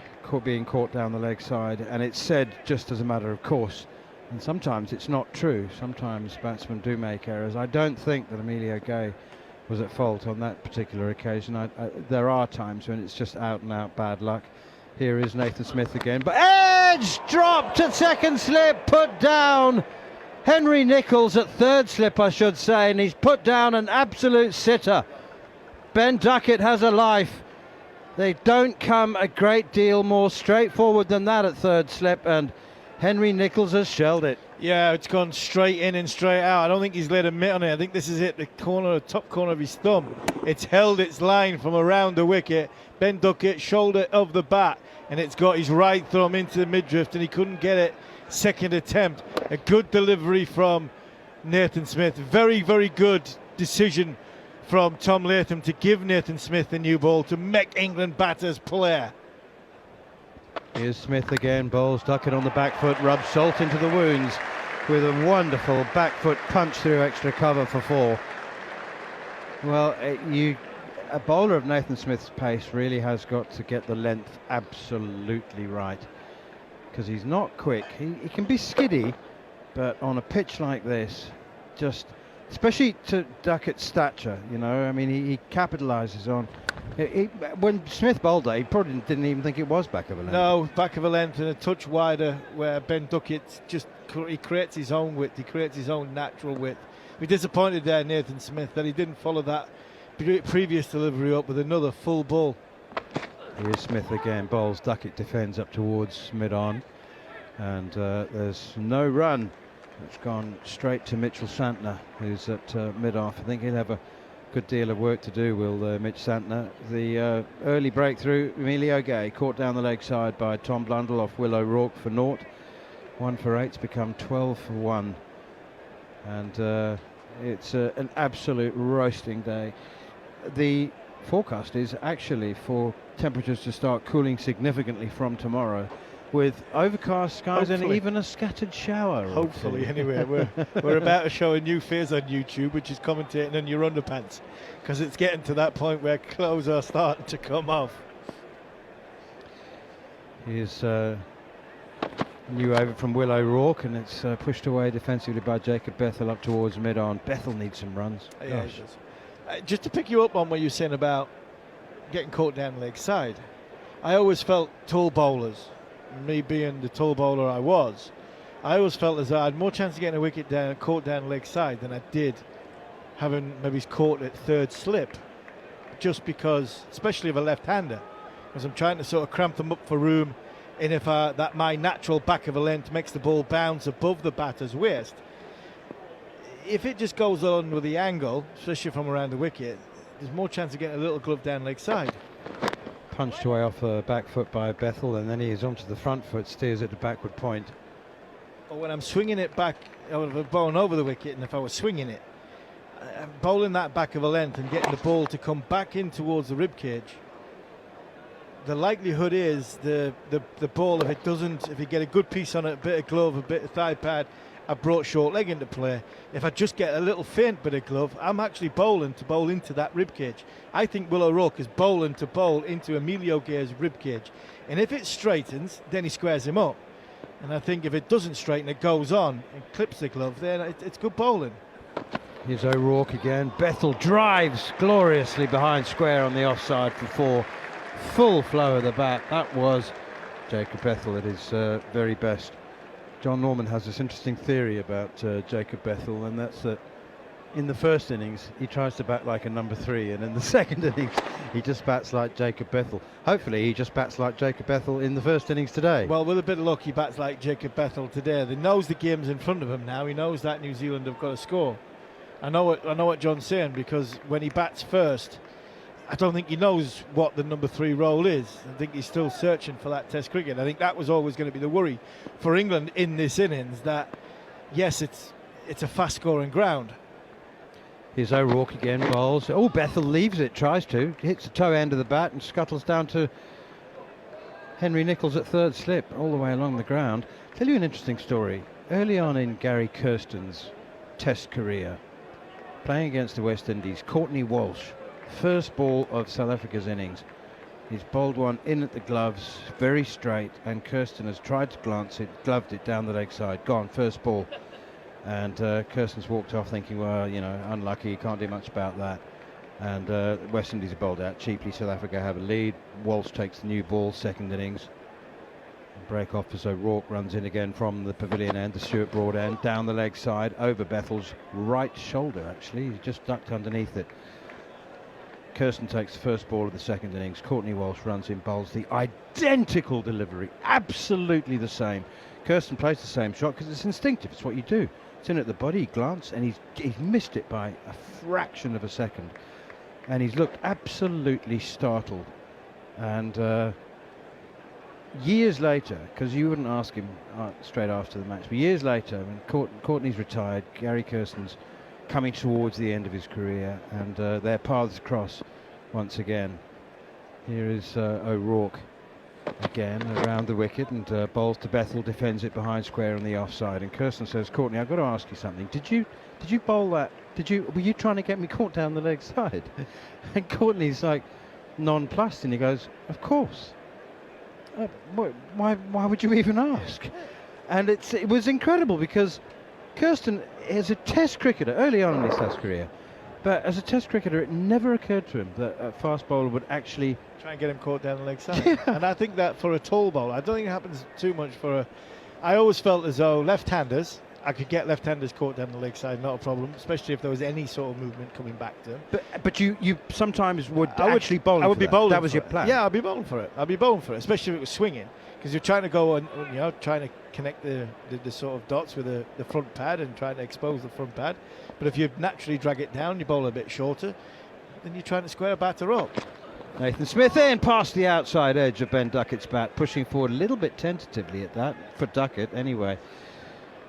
being caught down the leg side, and it's said just as a matter of course. And sometimes it's not true. Sometimes batsmen do make errors. I don't think that Emilio Gay was at fault on that particular occasion. There are times when it's just out and out bad luck. Here is Nathan Smith again, but edge dropped at second slip, put down. Henry Nicholls at third slip, I should say, and he's put down an absolute sitter. Ben Duckett has a life. They don't come a great deal more straightforward than that at third slip, and Henry Nicholls has shelled it. Yeah, it's gone straight in and straight out. I don't think he's laid a mitt on it. I think this is it, the top corner of his thumb. It's held its line from around the wicket. Ben Duckett, shoulder of the bat, and it's got his right thumb into the midriff, and he couldn't get it. Second attempt. A good delivery from Nathan Smith. Very, very good decision from Tom Latham to give Nathan Smith the new ball to make England batters play. Here's Smith again, bowls Duckett on the back foot, rubs salt into the wounds with a wonderful back foot punch through extra cover for 4. Well, a bowler of Nathan Smith's pace really has got to get the length absolutely right, because he's not quick. He can be skiddy, but on a pitch like this, just especially to Duckett's stature, you know, I mean, he capitalises on. When Smith bowled it, he probably didn't even think it was back of a length. No, back of a length and a touch wider, where Ben Duckett he creates his own width, he creates his own natural width. We're disappointed there, Nathan Smith, that he didn't follow that previous delivery up with another full ball. Here's Smith again, bowls Duckett, defends up towards mid-on, and there's no run. It's gone straight to Mitchell Santner, who's at mid-off. I think he'll have a good deal of work to do, will Mitch Santner. The early breakthrough, Emilio Gay, caught down the leg side by Tom Blundell off Will O'Rourke for 0. 1 for 8's become 12 for 1. And it's an absolute roasting day. The forecast is actually for temperatures to start cooling significantly from tomorrow, with overcast skies and even a scattered shower. Hopefully, anyway. We're about to show a new phase on YouTube, which is commentating on your underpants, because it's getting to that point where clothes are starting to come off. Here's new over from Will O'Rourke, and it's pushed away defensively by Jacob Bethel up towards mid-on. Bethel needs some runs. Yeah, just to pick you up on what you're saying about getting caught down leg side, I always felt tall bowlers, me being the tall bowler I always felt as though I had more chance of getting a wicket down, caught down leg side, than I did having maybe caught at third slip, just because, especially of a left-hander, because I'm trying to sort of cramp them up for room, and if my natural back of a length makes the ball bounce above the batter's waist, if it just goes on with the angle, especially from around the wicket, there's more chance of getting a little glove down leg side. Punched away off the back foot by Bethel, and then he is onto the front foot, steers at the backward point. But when I'm swinging it back, I would have bowling over the wicket, and if I was swinging it, bowling that back of a length and getting the ball to come back in towards the rib cage, the likelihood is the ball, if you get a good piece on it, a bit of glove, a bit of thigh pad, I brought short leg into play. If I just get a little faint bit of glove, I'm actually bowling to bowl into that rib cage. I think Will O'Rourke is bowling to bowl into Emilio Gear's rib cage. And if it straightens, then he squares him up. And I think if it doesn't straighten, it goes on and clips the glove, then it's good bowling. Here's O'Rourke again. Bethel drives gloriously behind square on the offside for 4. Full flow of the bat. That was Jacob Bethel at his very best. John Norman has this interesting theory about Jacob Bethel, and that's that in the first innings he tries to bat like a number 3, and in the second innings he just bats like Jacob Bethel. Hopefully he just bats like Jacob Bethel in the first innings today. Well, with a bit of luck, he bats like Jacob Bethel today. He knows the game's in front of him now. He knows that New Zealand have got to score. I know what John's saying, because when he bats first, I don't think he knows what the number 3 role is. I think he's still searching for that Test cricket. I think that was always going to be the worry for England in this innings, that yes, it's a fast scoring ground. Here's O'Rourke again, bowls. Oh, Bethel leaves it, tries to, hits the toe end of the bat and scuttles down to Henry Nicholls at third slip all the way along the ground. Tell you an interesting story. Early on in Gary Kirsten's Test career, playing against the West Indies, Courtney Walsh, first ball of South Africa's innings. He's bowled one in at the gloves, very straight, and Kirsten has tried to glance it, gloved it down the leg side, gone, first ball. And Kirsten's walked off thinking, well, you know, unlucky, can't do much about that. And West Indies are bowled out cheaply, South Africa have a lead. Walsh takes the new ball, second innings. Break off as O'Rourke runs in again from the pavilion end, the Stuart Broad end, down the leg side, over Bethel's right shoulder actually, he's just ducked underneath it. Kirsten takes the first ball of the second innings. Courtney Walsh runs in, bowls the identical delivery, absolutely the same. Kirsten plays the same shot because it's instinctive, it's what you do. It's in at the body, he glanced, and he's missed it by a fraction of a second. And he's looked absolutely startled. And years later, because you wouldn't ask him straight after the match, but years later, when Courtney's retired, Gary Kirsten's coming towards the end of his career, and their paths cross once again. Here is O'Rourke again around the wicket, and bowls to Bethel, defends it behind square on the offside. And Kirsten says, "Courtney, I've got to ask you something. Did you bowl that? Were you trying to get me caught down the leg side?" And Courtney's like nonplussed, and he goes, "Of course. Why would you even ask?" And it was incredible, because Kirsten is a Test cricketer early on in his Test career, but as a Test cricketer, it never occurred to him that a fast bowler would actually try and get him caught down the leg side. And I think that for a tall bowler, I don't think it happens too much I always felt as though left-handers, I could get left-handers caught down the leg side, not a problem, especially if there was any sort of movement coming back to him. But you sometimes would actually bowl. I would be bowling. That was your plan. Yeah, I'd be bowling for it. I'd be bowling for it, especially if it was swinging, because you're trying to go on, trying to connect the sort of dots with the front pad and trying to expose the front pad. But if you naturally drag it down, you bowl a bit shorter, then you're trying to square a batter up. Nathan Smith in past the outside edge of Ben Duckett's bat, pushing forward a little bit tentatively at that, for Duckett anyway.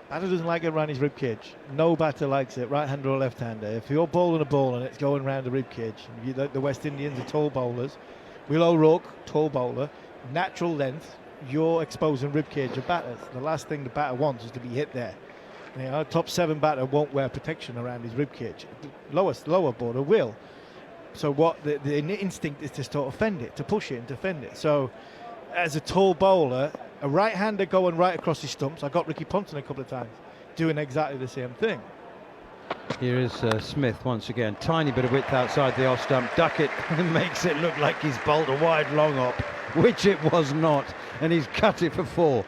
Batter doesn't like it around his rib cage. No batter likes it, right-hander or left-hander. If you're bowling a ball and it's going around the rib cage, the West Indians are tall bowlers. Will O'Rourke, tall bowler, natural length, you're exposing rib cage of batters. The last thing the batter wants is to be hit there. Top 7 batter won't wear protection around his rib cage. The lower border will. So what the instinct is to sort of fend it, to push it and defend it. So as a tall bowler, a right-hander going right across his stumps. I got Ricky Ponton a couple of times doing exactly the same thing. Here is Smith once again, tiny bit of width outside the off stump. Duckett makes it look like he's bowled a wide long up, which it was not, and he's cut it for 4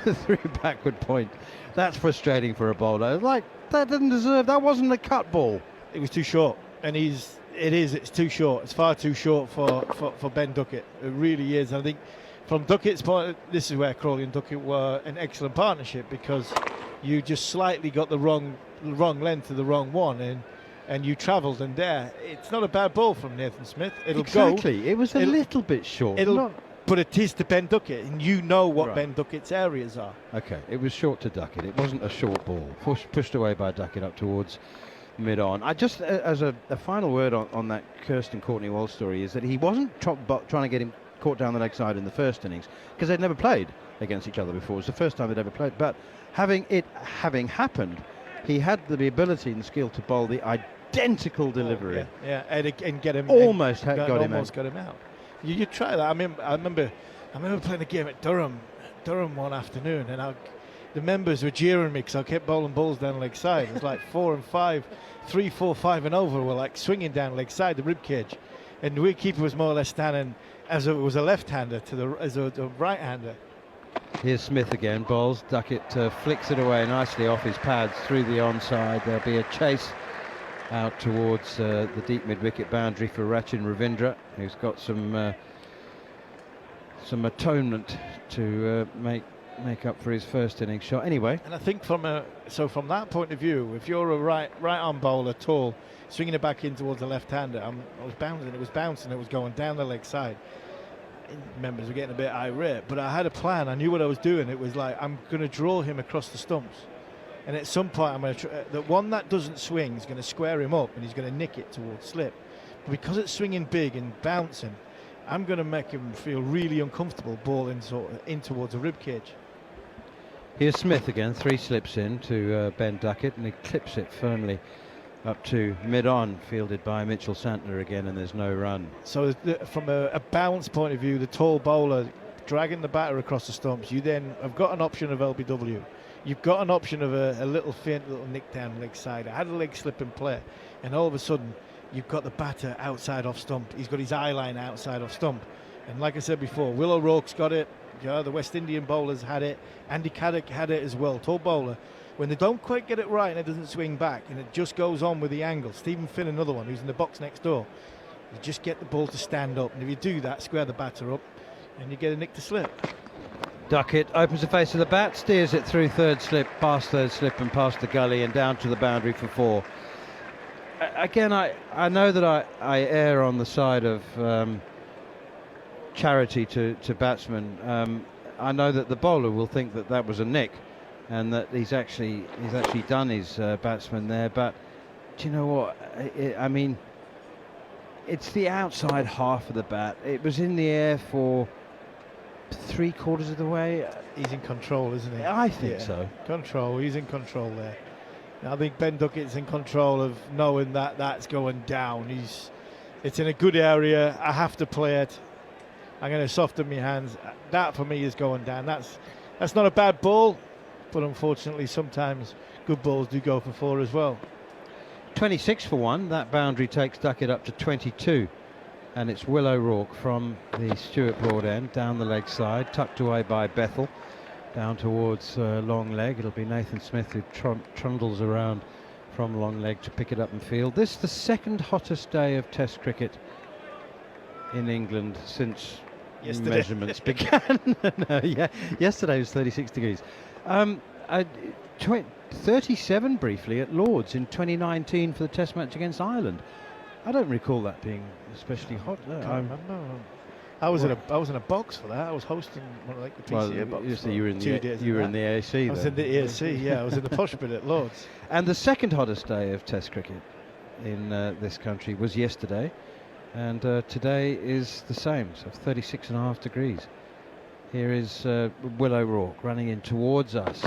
through backward point. That's frustrating for a bowler. Like, that didn't deserve, that wasn't a cut ball. It was too short, and it's too short. It's far too short for Ben Duckett. It really is. I think from Duckett's point, this is where Crawley and Duckett were an excellent partnership, because you just slightly got the wrong length of the wrong one, and you travelled, and there. It's not a bad ball from Nathan Smith. It'll exactly. It was a little bit short. But it is to Ben Duckett, and you know what Right. Ben Duckett's areas are. Okay, it was short to Duckett. It wasn't a short ball. Pushed away by Duckett up towards mid-on. I just, as a final word on that Kirsten Courtney Walsh story, is that he wasn't trying to get him caught down the leg side in the first innings, because they'd never played against each other before. It was the first time they'd ever played. But having happened, he had the ability and skill to bowl the identical delivery. And get him Almost got him out. You try that. I remember playing a game at Durham one afternoon, and the members were jeering me because I kept bowling balls down leg side. It was like 4 and 5, 3, 4, 5 and over were like swinging down leg side, the rib cage, and the wicketkeeper was more or less standing as if it was a left-hander as a right-hander. Here's Smith again, bowls. Duckett flicks it away nicely off his pads through the onside. There'll be a chase out towards the deep mid-wicket boundary for Rachin Ravindra, who's got some atonement to make up for his first innings shot. Anyway, and I think from that point of view, if you're a right-arm bowler, tall, swinging it back in towards the left-hander, it was bouncing, it was going down the leg side. Members were getting a bit irate, but I had a plan. I knew what I was doing. It was like, I'm going to draw him across the stumps, and at some point I'm going to the one that doesn't swing is going to square him up, and he's going to nick it towards slip. But because it's swinging big and bouncing, I'm going to make him feel really uncomfortable bowling in towards a rib cage. Here's Smith again, 3 slips in to Ben Duckett, and he clips it firmly up to mid-on, fielded by Mitchell Santner again, and there's no run. So from a bounce point of view, the tall bowler dragging the batter across the stumps, you then have got an option of LBW. You've got an option of a little nick down leg side. I had a leg slip in play, and all of a sudden you've got the batter outside off stump. He's got his eye line outside off stump. And like I said before, Will O'Rourke's got it. The West Indian bowlers had it. Andy Caddick had it as well. Tall bowler. When they don't quite get it right and it doesn't swing back and it just goes on with the angle. Stephen Finn, another one, who's in the box next door. You just get the ball to stand up. And if you do that, square the batter up, and you get a nick to slip. Duckett opens the face of the bat, steers it through third slip, past third slip and past the gully and down to the boundary for 4. Again, I know that I err on the side of charity to batsmen. I know that the bowler will think that was a nick, and that he's actually done his batsman there. But do you know what? I mean, it's the outside half of the bat. It was in the air for 3/4 of the way. He's in control, isn't he? I think so. Control. He's in control there. I think Ben Duckett's in control of knowing that that's going down. It's in a good area. I have to play it. I'm going to soften my hands. That for me is going down. That's not a bad ball, but unfortunately sometimes good balls do go for 4 as well. 26 for 1. That boundary takes Duckett up to 22, and it's Will O'Rourke from the Stuart Broad end down the leg side, tucked away by Bethel down towards long leg. It'll be Nathan Smith who trundles around from long leg to pick it up and field. This is the second hottest day of Test cricket in England since Yesterday. Measurements began. Yesterday was 36 degrees. 37 briefly at Lord's in 2019 for the Test match against Ireland. I don't recall that being especially hot. I was in a box for that. I was hosting the PCA box. You were in the AAC. I was in the AAC. Yeah, I was in the posh bit at Lord's. And the second hottest day of Test cricket in this country was yesterday, and today is the same, so 36.5 degrees. Here is Will O'Rourke running in towards us.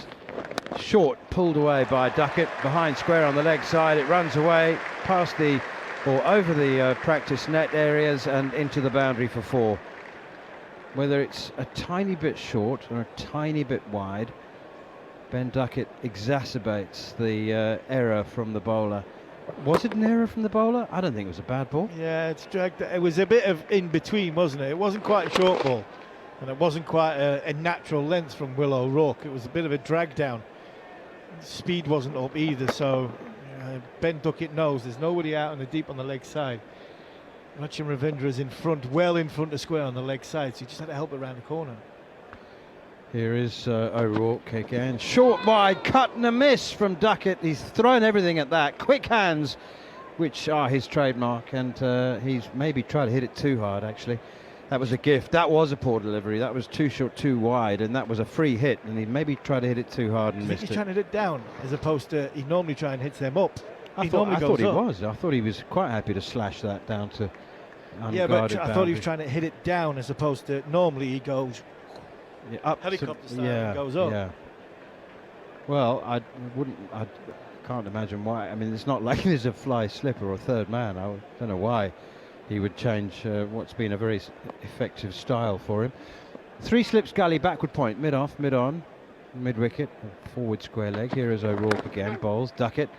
Short, pulled away by Duckett, behind square on the leg side. It runs away past over the practice net areas and into the boundary for 4. Whether it's a tiny bit short or a tiny bit wide, Ben Duckett exacerbates the error from the bowler. Was it an error from the bowler? I don't think it was a bad ball. Yeah, it's dragged. It was a bit of in between, wasn't it? It wasn't quite a short ball, and it wasn't quite a natural length from Will O'Rourke. It was a bit of a drag down. Speed wasn't up either, so Ben Duckett knows there's nobody out in the deep on the leg side. Rachin Ravindra is in front, well in front of square on the leg side, so he just had to help it around the corner. Here is O'Rourke again. Short, wide, cut and a miss from Duckett. He's thrown everything at that. Quick hands, which are his trademark, and he's maybe tried to hit it too hard, actually. That was a gift. That was a poor delivery. That was too short, too wide, and that was a free hit, and he maybe tried to hit it too hard and missed it. He's trying to hit it down, as opposed to he normally try and hit them up. I thought he was quite happy to slash that down to Yeah, but unguarded I thought he was boundary. trying to hit it down as opposed to normally he goes Yeah, up to- helicopter style, yeah, it goes up. Yeah. Well, I can't imagine why. I mean, it's not like there's a fly slipper or third man. I don't know why he would change what's been a very effective style for him. 3 slips gully, backward point, mid-off, mid-on, mid-wicket, forward square leg. Here is O'Rourke again, bowls, duck it,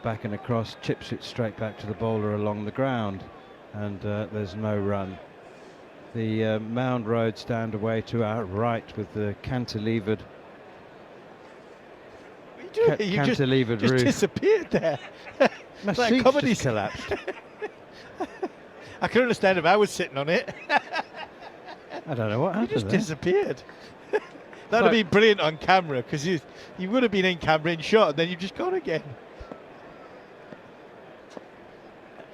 back and across, chips it straight back to the bowler along the ground, and there's no run. The Mound Road stand away to our right with the cantilevered You just cantilevered roof. disappeared there. My like seat's comedy just collapsed. I can understand if I was sitting on it. I don't know what You happened just there. disappeared. That'd have been brilliant on camera because you would have been in camera in shot and then you've just gone again.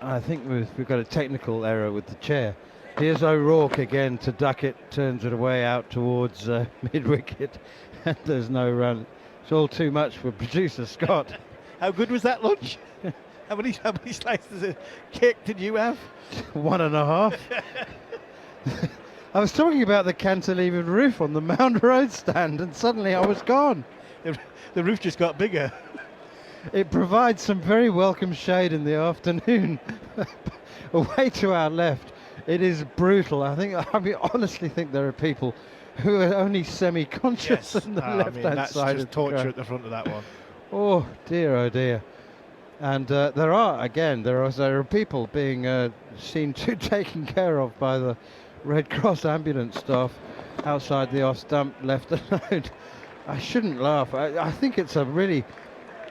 I think we've got a technical error with the chair. Here's O'Rourke again to duck it, turns it away out towards mid-wicket, and there's no run. It's all too much for producer Scott. How good was that lunch? How many slices of cake did you have? 1.5. I was talking about the cantilevered roof on the Mound Road stand, and suddenly I was gone. The roof just got bigger. It provides some very welcome shade in the afternoon. Away to our left, it is brutal. I honestly think there are people who are only semi-conscious on the left-hand that's side just of the torture ground. at the front of that one. Oh dear. And there are people being seen to taken care of by the Red Cross ambulance staff outside the off stump, left alone. I shouldn't laugh. I think it's a really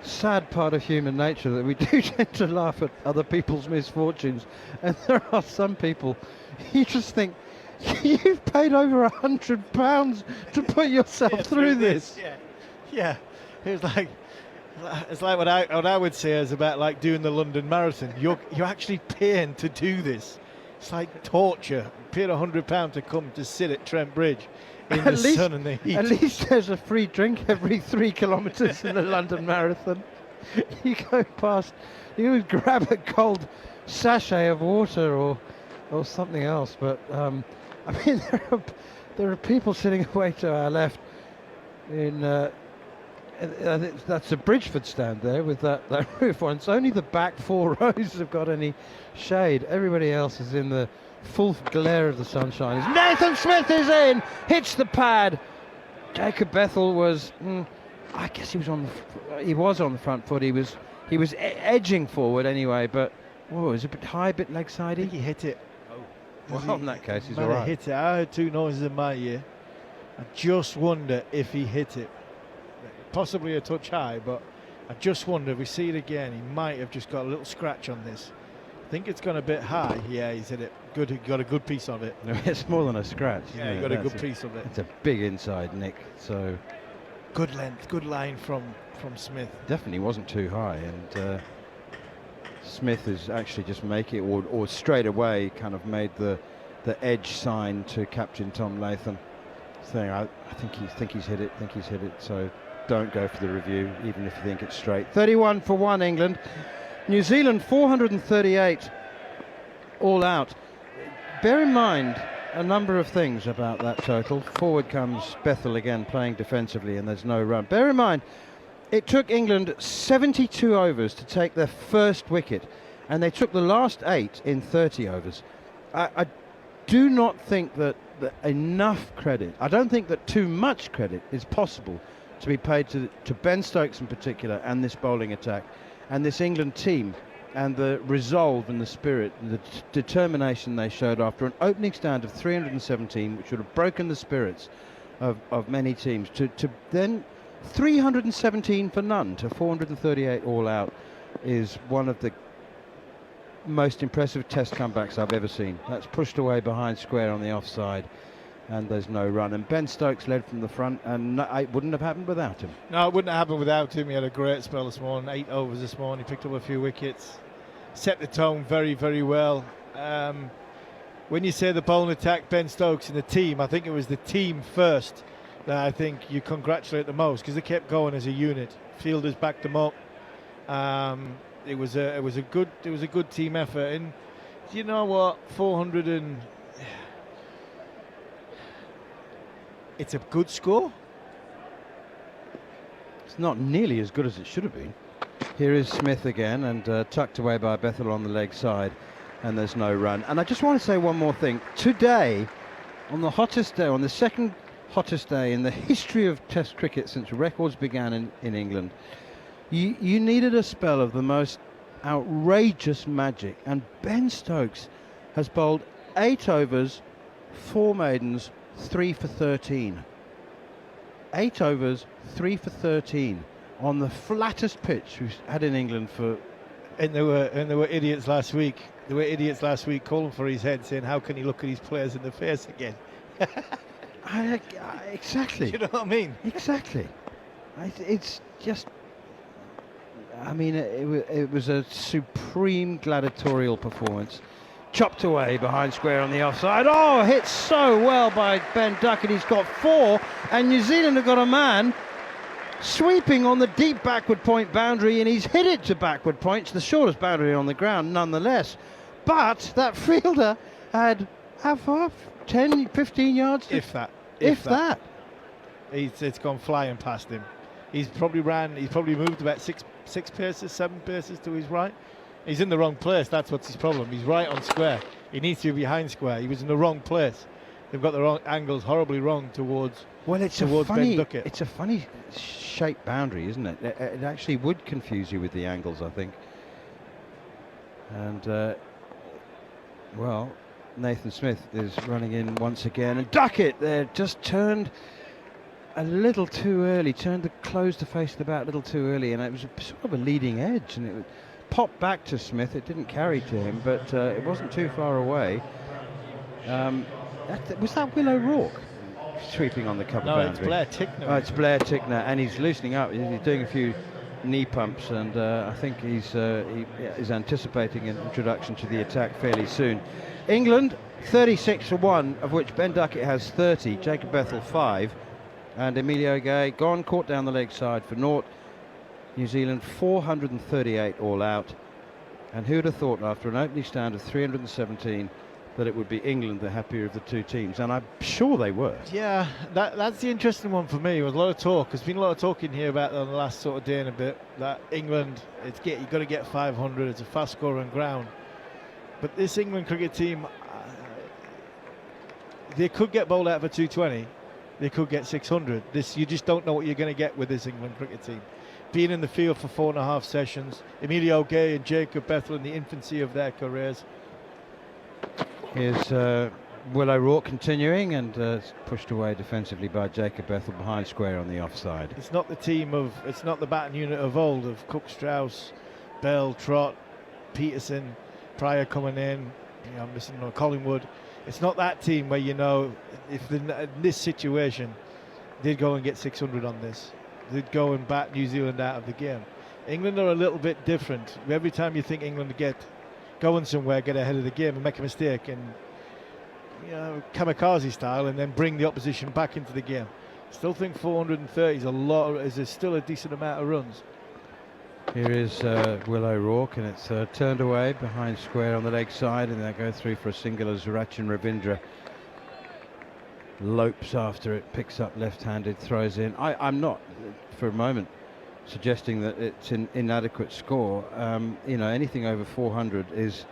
sad part of human nature that we do tend to laugh at other people's misfortunes, and there are some people you just think you've paid over £100 to put yourself through this. Yeah. It's like what I would say is about like doing the London Marathon. You're actually paying to do this. It's like torture. Paid £100 to come to sit at Trent Bridge in the sun and the heat. At least there's a free drink every 3 kilometres in the London Marathon. You go past, you would grab a cold sachet of water or something else. But I mean, there are people sitting away to our left in. That's a Bridgeford stand there with that roof on. It's only the back 4 rows have got any shade. Everybody else is in the full glare of the sunshine. As Nathan Smith is in, hits the pad. Jacob Bethel was, I guess he was on the front foot. He was edging forward anyway, but it was a bit high, a bit leg I sidey. think he hit it. Well, in that case, he's Might all have right. hit it. I heard 2 noises in my ear. I just wonder if he hit it. Possibly a touch high, but I just wonder if we see it again, he might have just got a little scratch on this. I think it's gone a bit high. Yeah, he's hit it. Good, he got a good piece of it. No, it's more than a scratch. Yeah, isn't he it? got a That's good piece of it. It's a big inside nick, so Good length, good line from Smith. definitely wasn't too high. And Smith is actually just making it, or straight away kind of made the edge sign to Captain Tom Latham, saying, I think he's hit it. So don't go for the review, even if you think it's straight. 31 for 1 England. New Zealand 438 all out. Bear in mind a number of things about that total. Forward comes Bethel again playing defensively, and there's no run. Bear in mind it took England 72 overs to take their first wicket, and they took the last 8 in 30 overs. I do not think that enough credit, I don't think that too much credit is possible to be paid to Ben Stokes in particular, and this bowling attack, and this England team, and the resolve and the spirit and the determination they showed after an opening stand of 317, which would have broken the spirits of many teams, to then 317 for none to 438 all out is one of the most impressive test comebacks I've ever seen. That's pushed away behind square on the offside, and there's no run. And Ben Stokes led from the front, and it wouldn't have happened without him. No, it wouldn't have happened without him. He had a great spell this morning, 8 overs this morning. He picked up a few wickets, set the tone very, very well. When you say the bowling attack, Ben Stokes and the team, I think it was the team first that I think you congratulate the most, because they kept going as a unit. Fielders backed them up. It was a good team effort, and you know what? 400 and... It's a good score. It's not nearly as good as it should have been. Here is Smith again, and tucked away by Bethel on the leg side, and there's no run. And I just want to say one more thing. Today, on the hottest day, on the second hottest day in the history of Test cricket since records began in England, you needed a spell of the most outrageous magic, and Ben Stokes has bowled 8 overs, 4 maidens, 3 for 13. 8 overs, 3 for 13 on the flattest pitch we've had in England for. And there were idiots last week. There were idiots last week calling for his head, saying, "How can he look at his players in the face again?" Exactly. You know what I mean? Exactly. It's just. I mean, it was a supreme gladiatorial performance. Chopped away behind square on the offside. Oh, hit so well by Ben Duckett. He's got 4, and New Zealand have got a man sweeping on the deep backward point boundary, and he's hit it to backward points, the shortest boundary on the ground nonetheless. But that fielder had how far? 10, 15 yards? If that. It's gone flying past him. He's probably moved about six paces, 7 paces to his right. He's in the wrong place. That's what's his problem. He's right on square. He needs to be behind square. He was in the wrong place. They've got the wrong angles, horribly wrong towards. Well, it's towards Ben Duckett. It's a funny shaped boundary, isn't it? It actually would confuse you with the angles, I think. And well, Nathan Smith is running in once again, and Duckett there just turned a little too early. Closed the face of the bat a little too early, and it was sort of a leading edge, and it popped back to Smith. It didn't carry to him, but it wasn't too far away. Was that Will O'Rourke sweeping on the cover boundary? No, it's Blair Tickner. Oh, it's Blair Tickner, and he's loosening up. He's doing a few knee pumps, and I think he is anticipating an introduction to the attack fairly soon. England 36 for 1, of which Ben Duckett has 30, Jacob Bethel 5, and Emilio Gay gone, caught down the leg side for naught. New Zealand 438 all out, and who would have thought after an opening stand of 317 that it would be England the happier of the two teams, and I'm sure they were. Yeah, that's the interesting one for me. There was a lot of talk. There's been a lot of talking here about on the last sort of day and a bit that England, you've got to get 500. It's a fast score on ground, but this England cricket team, they could get bowled out for 220. They could get 600. You just don't know what you're going to get with this England cricket team. Being in the field for 4.5 sessions, Emilio Gay and Jacob Bethel in the infancy of their careers. Here's Will O'Rourke continuing, and pushed away defensively by Jacob Bethel behind square on the offside. It's not the batting unit of old of Cook, Strauss, Bell, Trott, Peterson, Pryor coming in, missing Collingwood. It's not that team where if in this situation they'd go and get 600 on this. They'd go and bat New Zealand out of the game. England are a little bit different. Every time you think England get going somewhere, get ahead of the game and make a mistake, and kamikaze style, and then bring the opposition back into the game. Still think 430 is still a decent amount of runs. Here is Will O'Rourke, and it's turned away behind square on the leg side, and they go through for a single as Rachin Ravindra lopes after it, picks up left-handed, throws in. I'm not for a moment suggesting that it's an inadequate score. Anything over 400 is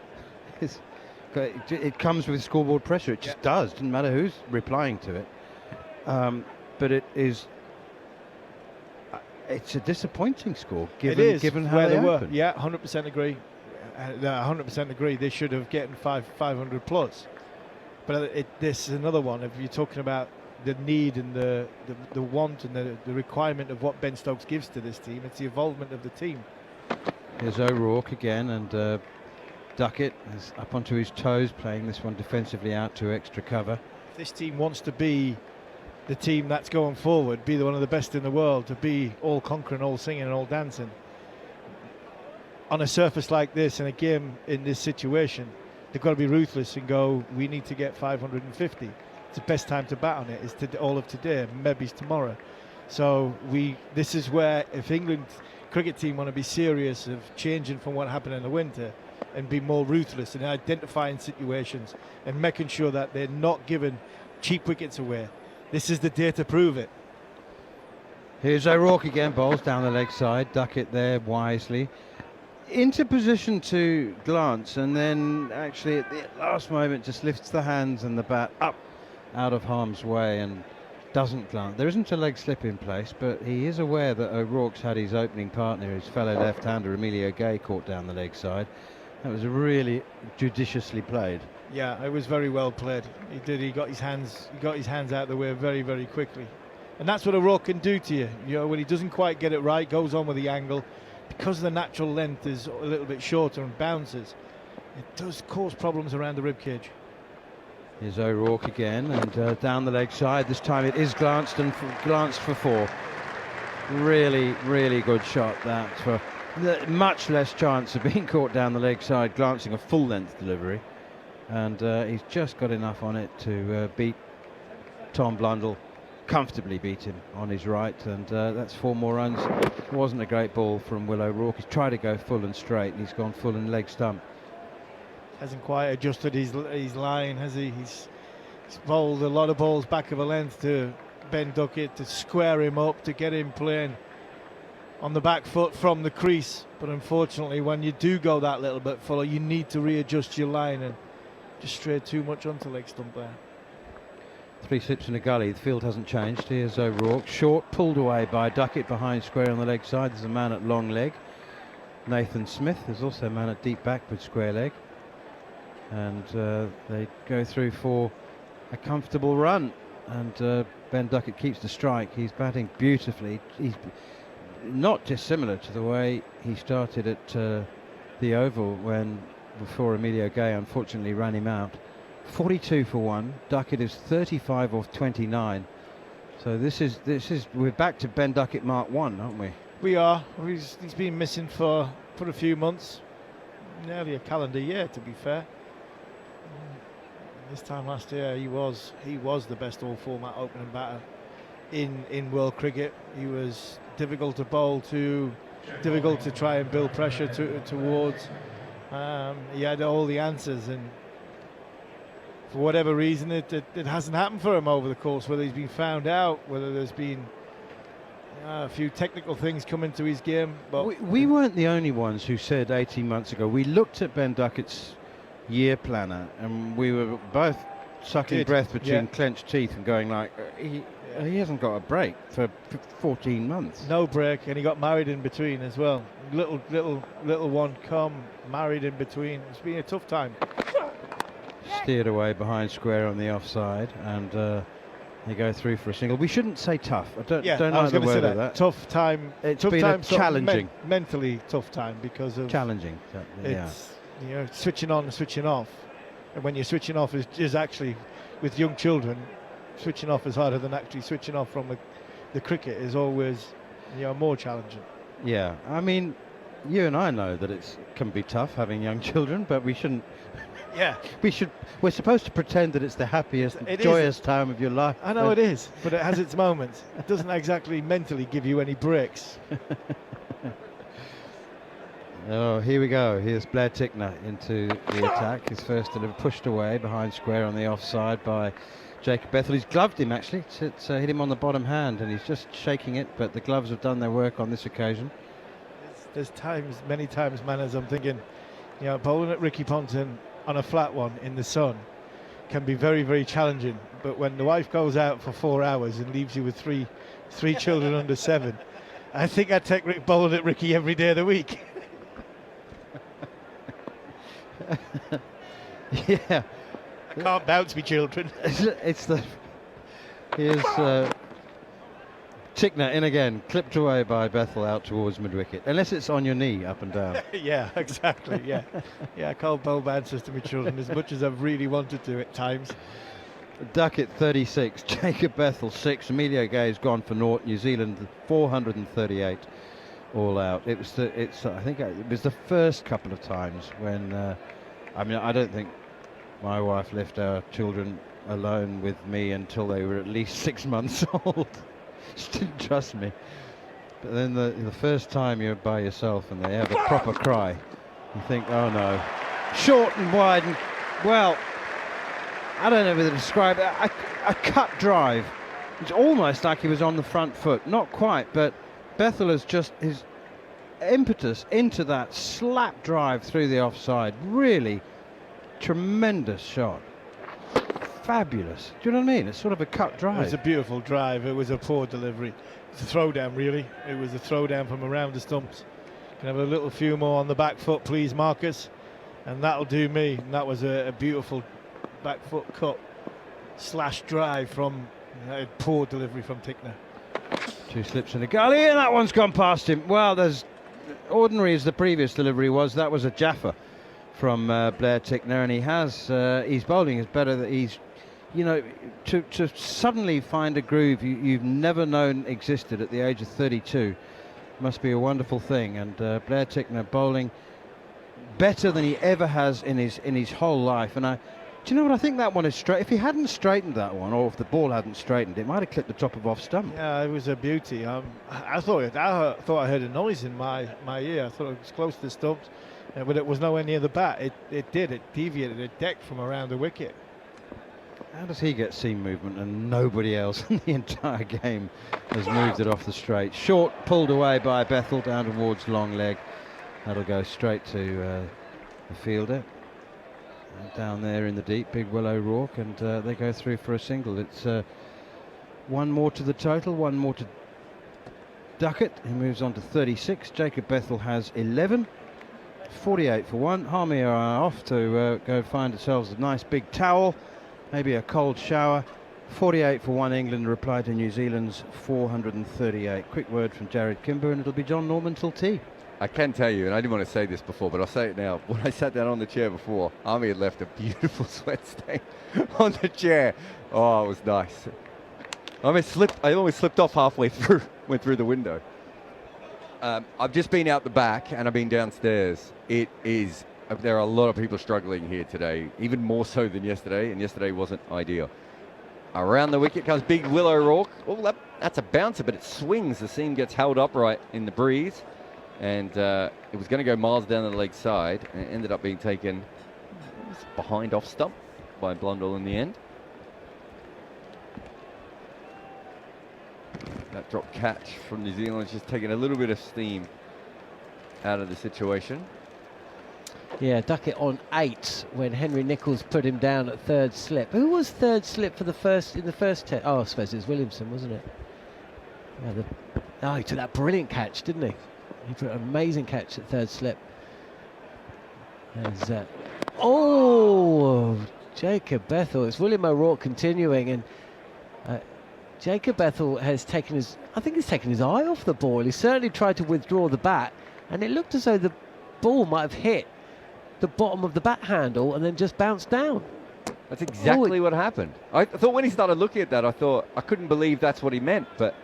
it comes with scoreboard pressure. It just does. Doesn't matter who's replying to it. But it is. It's a disappointing score given how they were. opened. Yeah, 100% agree. 100% agree. They should have gotten 500 plus. But this is another one. If you're talking about the need and the want and the requirement of what Ben Stokes gives to this team, it's the involvement of the team. Here's O'Rourke again, and Duckett is up onto his toes, playing this one defensively out to extra cover. If this team wants to be the team that's going forward, be one of the best in the world, to be all conquering, all singing and all dancing, on a surface like this, in a game in this situation, they've got to be ruthless and go, we need to get 550. It's the best time to bat on it. It's all of today, maybe it's tomorrow. So this is where, if England cricket team want to be serious of changing from what happened in the winter, and be more ruthless in identifying situations and making sure that they're not giving cheap wickets away. This is the day to prove it. Here's O'Rourke again, bowls down the leg side. Duckett there wisely into position to glance, and then actually at the last moment just lifts the hands and the bat up out of harm's way and doesn't glance. There isn't a leg slip in place, but he is aware that O'Rourke's had his opening partner, his fellow left-hander Emilio Gay, caught down the leg side. That was really judiciously played. Yeah, it was very well played. He did. He got his hands out of the way very, very quickly, and that's what O'Rourke can do to you. You know, when he doesn't quite get it right, goes on with the angle, because the natural length is a little bit shorter and bounces. It does cause problems around the rib cage. Here's O'Rourke again, and down the leg side. This time it is glanced and glanced for 4. Really, really good shot that, for much less chance of being caught down the leg side, glancing a full length delivery. And he's just got enough on it to beat Tom Blundell, comfortably beat him on his right, and that's 4 more runs. It wasn't a great ball from Will O'Rourke. He's tried to go full and straight, and he's gone full and leg stump. Hasn't quite adjusted his line, has he? He's bowled a lot of balls back of a length to Ben Duckett to square him up, to get him playing on the back foot from the crease. But unfortunately, when you do go that little bit fuller, you need to readjust your line, and just strayed too much onto leg stump there. 3 slips in a gully. The field hasn't changed. Here's O'Rourke, short, pulled away by Duckett behind square on the leg side. There's a man at long leg, Nathan Smith. There's also a man at deep backward square leg, and they go through for a comfortable run, and Ben Duckett keeps the strike. He's batting beautifully. He's not dissimilar to the way he started at the Oval before Emilio Gay unfortunately ran him out. 42 for 1. Duckett is 35 off 29. So this is we're back to Ben Duckett Mark 1, aren't we? We are. He's been missing for a few months, nearly a calendar year, to be fair. This time last year he was the best all format opening batter in world cricket. He was difficult to bowl to, difficult to try and build pressure towards. He had all the answers, and for whatever reason it hasn't happened for him over the course, whether he's been found out, whether there's been a few technical things come into his game. But we weren't the only ones who said 18 months ago, we looked at Ben Duckett's year planner and we were both sucking breath between clenched teeth and going like, he hasn't got a break for 14 months. No break, and he got married in between as well. Little one married in between. It's been a tough time. Steered away behind square on the offside, and they go through for a single. We shouldn't say tough. I don't like the word of that. Tough time. It's tough been time, a challenging, mentally tough time because of challenging. It's switching on and switching off, and when you're switching off is actually with young children, switching off is harder than actually switching off from the cricket is always more challenging. Yeah, I mean, you and I know that it can be tough having young children, but we shouldn't. Yeah, we're supposed to pretend that it's the happiest, joyous time of your life. I know it is, but it has its moments. It doesn't exactly mentally give you any breaks. Oh, here we go. Here's Blair Tickner into the attack. His first delivery pushed away behind square on the offside by Jacob Bethel. He's gloved him actually. It's hit him on the bottom hand, and he's just shaking it. But the gloves have done their work on this occasion. There's many times, man, as I'm thinking, bowling at Ricky Ponton on a flat one in the sun can be very, very challenging. But when the wife goes out for 4 hours and leaves you with three children under 7, I think I'd take bowling at Ricky every day of the week. Yeah, I can't bounce me children. Here's Tickner in again, clipped away by Bethel out towards mid-wicket, unless it's on your knee up and down. Yeah, exactly. Yeah, I can't bowl bounces to my children as much as I've really wanted to at times. Duckett 36, Jacob Bethel 6, Emilio Gay's gone for naught. New Zealand 438 all out. I think it was the first couple of times when I don't think my wife left our children alone with me until they were at least 6 months old. She didn't trust me. But then the first time you're by yourself and they have a proper cry, You think, oh no. Short and wide, and well, I don't know whether to describe it. A cut drive. It's almost like he was on the front foot. Not quite, but Bethel has just his impetus into that slap drive through the offside. Really tremendous shot. Fabulous. Do you know what I mean? It's sort of a cut drive. It was a beautiful drive. It was a poor delivery. It's a throwdown, really. It was a throwdown from around the stumps. Can have a little few more on the back foot, please, Marcus. And that'll do me. And that was a beautiful back foot cut slash drive from a poor delivery from Tickner. 2 slips in a gully, and that one's gone past him. Well, there's ordinary as the previous delivery was. That was a Jaffa from Blair Tickner, and he has his bowling is better. That he's, you know, to suddenly find a groove you've never known existed at the age of 32 must be a wonderful thing. And Blair Tickner bowling better than he ever has in his whole life. And do you know what, I think that one is straight. If he hadn't straightened that one, or if the ball hadn't straightened, it might have clipped the top of off stump. Yeah, it was a beauty. I thought I heard a noise in my ear. I thought it was close to the stumps, but it was nowhere near the bat. It deviated, it decked from around the wicket. How does he get seam movement and nobody else in the entire game has moved it off the straight? Short, pulled away by Bethel down towards long leg. That'll go straight to the fielder. And down there in the deep, Big Will O'Rourke, and they go through for a single. It's 1 more to the total, 1 more to Duckett. He moves on to 36. Jacob Bethel has 11. 48 for 1. Harmy are off to go find themselves a nice big towel, maybe a cold shower. 48 for 1 England reply to New Zealand's 438. Quick word from Jared Kimber, and it'll be John Norman till tea. I can tell you, and I didn't want to say this before, but I'll say it now. When I sat down on the chair before, Army had left a beautiful sweat stain on the chair. Oh, it was nice. I almost slipped off halfway through, went through the window. I've just been out the back and I've been downstairs. There are a lot of people struggling here today, even more so than yesterday, and yesterday wasn't ideal. Around the wicket comes Big Will O'Rourke. Oh, that's a bouncer, but it swings. The seam gets held upright in the breeze. And it was going to go miles down the leg side, and it ended up being taken behind off stump by Blundell in the end. That drop catch from New Zealand is just taking a little bit of steam out of the situation. Yeah, Duckett on 8 when Henry Nicholls put him down at 3rd slip. Who was 3rd slip for in the first 10? Oh, I suppose it was Williamson, wasn't it? Yeah, he took that brilliant catch, didn't he? He put an amazing catch at 3rd slip. Jacob Bethel. It's William O'Rourke continuing, and Jacob Bethel has taken his eye off the ball. He certainly tried to withdraw the bat, and it looked as though the ball might have hit the bottom of the bat handle and then just bounced down. That's exactly what happened. I thought when he started looking at that, I couldn't believe that's what he meant, but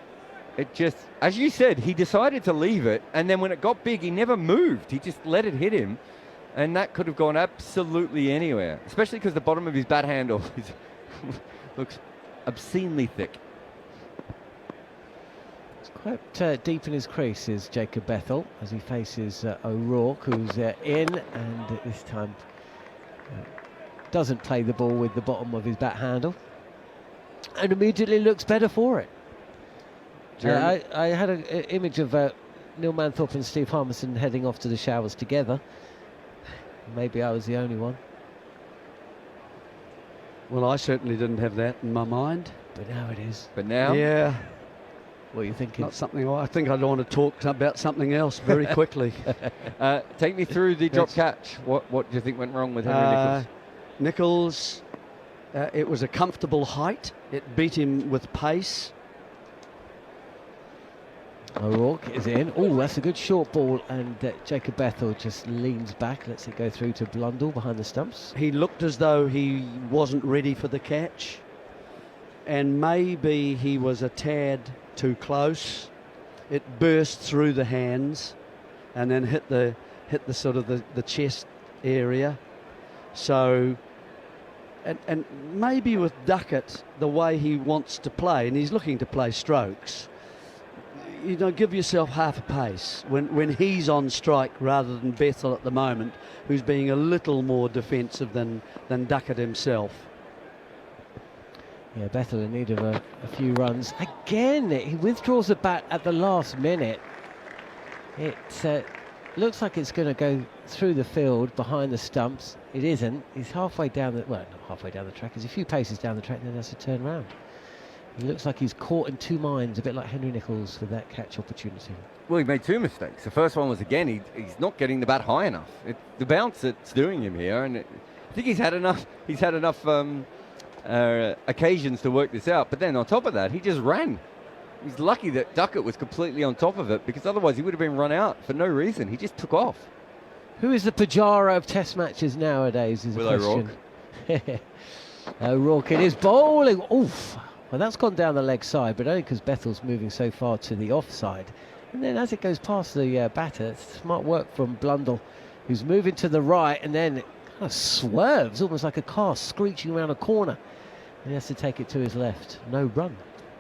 it just, as you said, he decided to leave it, and then when it got big, he never moved. He just let it hit him, and that could have gone absolutely anywhere, especially because the bottom of his bat handle looks obscenely thick. It's quite deep in his crease is Jacob Bethel as he faces O'Rourke, who's in, and this time doesn't play the ball with the bottom of his bat handle, and immediately looks better for it. I had an image of Neil Manthorpe and Steve Harmison heading off to the showers together. Maybe I was the only one. Well, I certainly didn't have that in my mind. But now it is. But now? Yeah. What are you thinking? Not something. I think I'd want to talk about something else very quickly. Take me through the drop catch. What do you think went wrong with Henry Nicholls? It was a comfortable height. It beat him with pace. O'Rourke is in. Oh, that's a good short ball, and Jacob Bethel just leans back, lets it go through to Blundell behind the stumps. He looked as though he wasn't ready for the catch, and maybe he was a tad too close. It burst through the hands and then hit the sort of the chest area. So, and maybe with Duckett, the way he wants to play, and he's looking to play strokes, you know, give yourself half a pace when he's on strike rather than Bethel at the moment, who's being a little more defensive than Duckett himself. Yeah, Bethel in need of a few runs. Again, he withdraws the bat at the last minute. It looks like it's going to go through the field behind the stumps. It isn't. He's halfway down the, well, not halfway down the track. He's a few paces down the track and then has to turn around. He looks like he's caught in two minds, a bit like Henry Nicholls with that catch opportunity. Well, he made two mistakes. The first one was, again, he's not getting the bat high enough. The bounce that's doing him here, and I think he's had enough occasions to work this out. But then on top of that, he just ran. He's lucky that Duckett was completely on top of it, because otherwise he would have been run out for no reason. He just took off. Who is the Pajara of Test matches nowadays is Will a question. O'Rourke, it is bowling. Oof. Well, that's gone down the leg side, but only because Bethel's moving so far to the offside. And then as it goes past the batter, it's smart work from Blundell, who's moving to the right and then kind of swerves, almost like a car screeching around a corner. And he has to take it to his left. No run.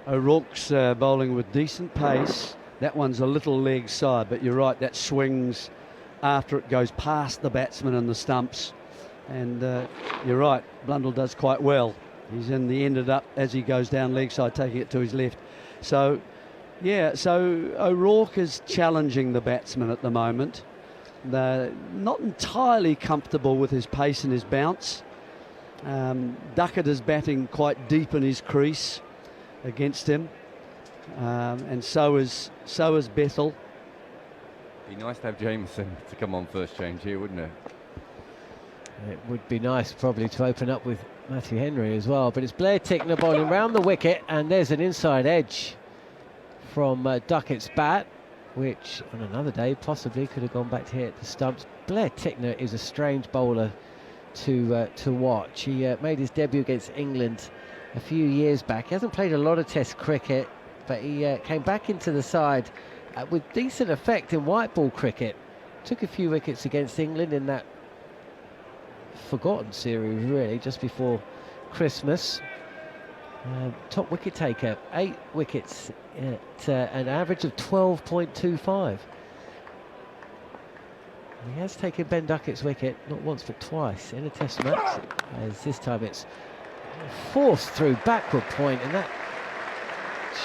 O'Rourke's bowling with decent pace. That one's a little leg side, but you're right, that swings after it goes past the batsman and the stumps. And you're right, Blundell does quite well. He's ended up, as he goes down leg side, taking it to his left. So, yeah, so O'Rourke is challenging the batsman at the moment. They're not entirely comfortable with his pace and his bounce. Duckett is batting quite deep in his crease against him, and so is Bethel. Be nice to have Jameson to come on first change here, wouldn't it? It would be nice probably to open up with Matthew Henry as well, but it's Blair Tickner bowling round the wicket, and there's an inside edge from Duckett's bat, which on another day possibly could have gone back to hit the stumps. Blair Tickner is a strange bowler to watch. He made his debut against England a few years back. He hasn't played a lot of Test cricket, but he came back into the side with decent effect in white ball cricket. Took a few wickets against England in that forgotten series, really, just before Christmas. Top wicket taker, 8 wickets at an average of 12.25. He has taken Ben Duckett's wicket, not once but twice in a Test match, as this time it's forced through backward point, and that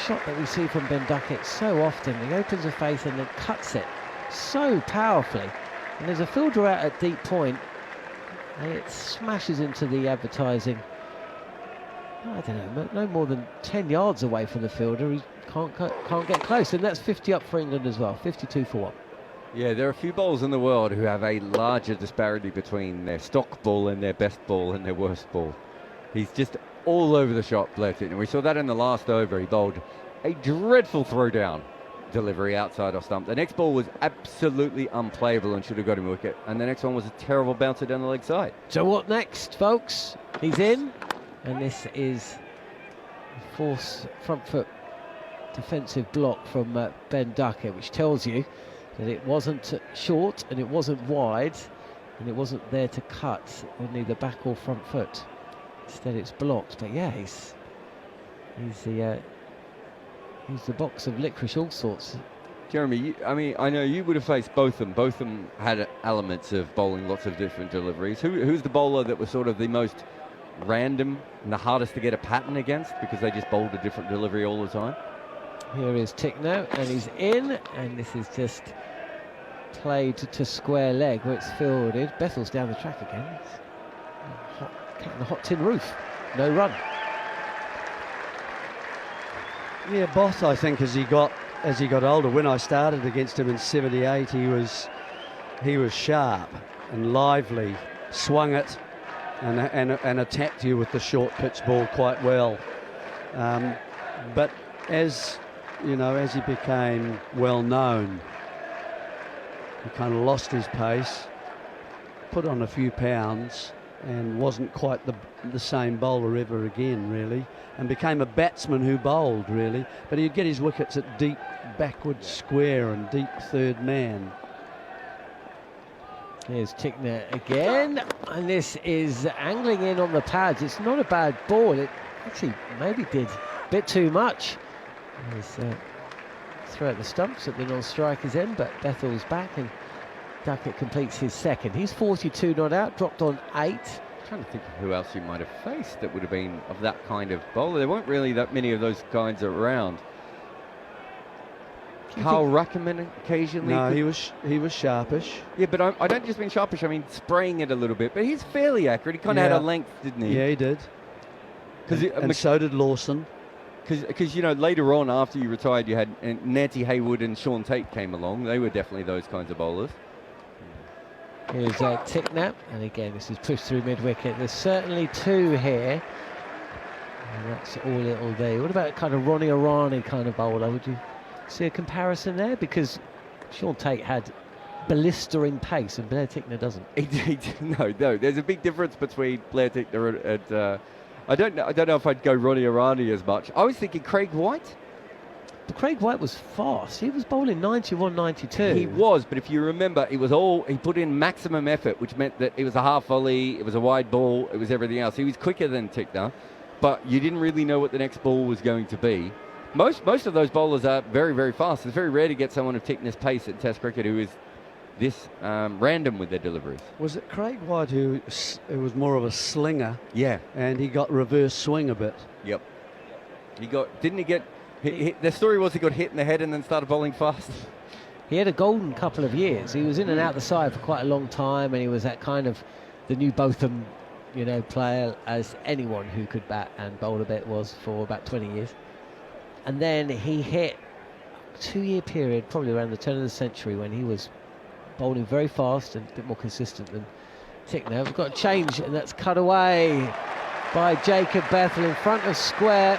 shot that we see from Ben Duckett so often, he opens a face and then cuts it so powerfully, and there's a fielder out at deep point and it smashes into the advertising. I don't know, no more than 10 yards away from the fielder. He can't get close, and that's 50 up for England as well, 52 for 1. Yeah, there are a few bowlers in the world who have a larger disparity between their stock ball and their best ball and their worst ball. He's just all over the shop, Blair Tickner. We saw that in the last over. He bowled a dreadful throw-down delivery outside off stump. The next ball was absolutely unplayable and should have got him a wicket. And the next one was a terrible bouncer down the leg side. So what next, folks? He's in, and this is a force front foot defensive block from Ben Duckett, which tells you that it wasn't short and it wasn't wide and it wasn't there to cut on either back or front foot. Instead it's blocked. But yeah, he's the box of licorice, all sorts. Jeremy, I know you would have faced both of them. Both of them had elements of bowling lots of different deliveries. Who's the bowler that was sort of the most random and the hardest to get a pattern against because they just bowled a different delivery all the time? Here is Tickner, and he's in, and this is just played to square leg where it's fielded. Bethel's down the track again. Catching the hot tin roof. No run. Yeah, Both, I think, as he got older. When I started against him in '78, he was sharp and lively, swung it and attacked you with the short pitch ball quite well. But as he became well known, he kind of lost his pace, put on a few pounds, and wasn't quite the same bowler ever again, really, and became a batsman who bowled, really. But he'd get his wickets at deep backward square and deep third man. Here's Tickner again, and this is angling in on the pads. It's not a bad ball. It actually maybe did a bit too much. He's throw at the stumps at the non-striker's end, but Bethel's back and Duckett completes his second. He's 42 not out, dropped on 8. Trying to think of who else you might have faced that would have been of that kind of bowler. There weren't really that many of those kinds around. Carl Ruckerman occasionally. No, he was sharpish. Yeah, but I don't just mean sharpish. I mean spraying it a little bit. But he's fairly accurate. He kind of had a length, didn't he? Yeah, he did. And so did Lawson. Because you know, later on after you retired, you had Nancy Haywood and Sean Tate came along. They were definitely those kinds of bowlers. Here's Ticknap, and again this is pushed through mid-wicket. There's certainly 2 here, and that's all it'll be. What about kind of Ronnie Irani kind of bowler? Would you see a comparison there? Because Sean Tate had blistering pace, and Blair Tickner doesn't. No. There's a big difference between Blair Tickner and I don't know if I'd go Ronnie Irani as much. I was thinking Craig White. But Craig White was fast. He was bowling 91, 92. He was, but if you remember, it was all, he put in maximum effort, which meant that it was a half volley, it was a wide ball, it was everything else. He was quicker than Tickner, but you didn't really know what the next ball was going to be. Most of those bowlers are very, very fast. It's very rare to get someone of Tickner's pace at Test cricket who is this random with their deliveries. Was it Craig White who was more of a slinger? Yeah. And he got reverse swing a bit. Yep. Didn't he get... the story was he got hit in the head and then started bowling fast. He had a golden couple of years. He was in and out the side for quite a long time, and he was that kind of the new Botham, player, as anyone who could bat and bowl a bit was for about 20 years. And then he hit a 2-year period, probably around the turn of the century, when he was bowling very fast and a bit more consistent than Tickner. We've got a change, and that's cut away by Jacob Bethel in front of square.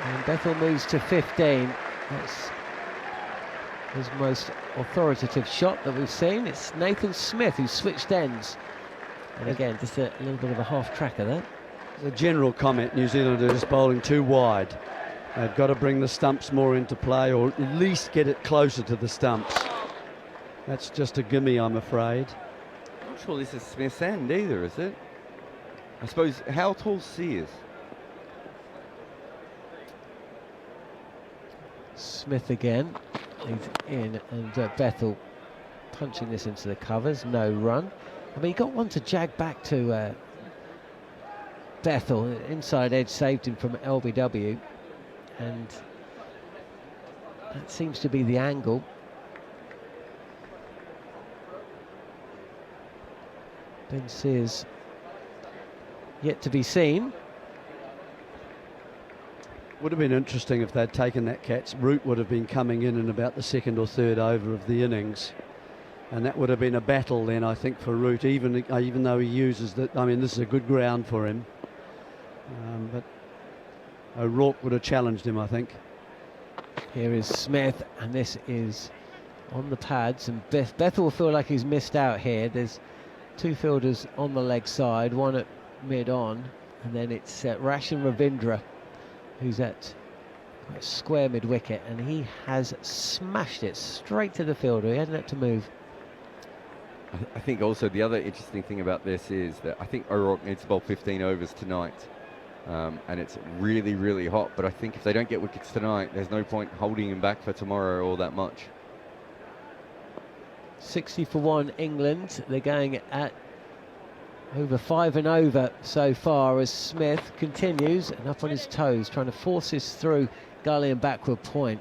And Bethel moves to 15. That's his most authoritative shot that we've seen. It's Nathan Smith who switched ends. And again, just a little bit of a half tracker there. The general comment, New Zealand are just bowling too wide. They've got to bring the stumps more into play, or at least get it closer to the stumps. That's just a gimme, I'm afraid. I'm not sure this is Smith's end either, is it? I suppose, how tall Sears? Smith again, he's in, and Bethel punching this into the covers, no run. I mean, he got one to jag back to Bethel, inside edge saved him from LBW, and that seems to be the angle. Ben Sears yet to be seen. Would have been interesting if they'd taken that catch. Root would have been coming in about the 2nd or 3rd over of the innings, and that would have been a battle then, I think, for Root, even though he uses that. I mean, this is a good ground for him, but O'Rourke would have challenged him, I think. Here is Smith, and this is on the pads, and Bethel will feel like he's missed out here. There's 2 fielders on the leg side, one at mid-on, and then it's Rashan Ravindra, who's at square mid-wicket, and he has smashed it straight to the fielder. He hadn't had to move. I think also the other interesting thing about this is that I think O'Rourke needs to bowl 15 overs tonight, and it's really, really hot, but I think if they don't get wickets tonight, there's no point holding him back for tomorrow all that much. 60 for 1 England. They're going at over 5 and over so far as Smith continues and up on his toes, trying to force this through gully and backward point.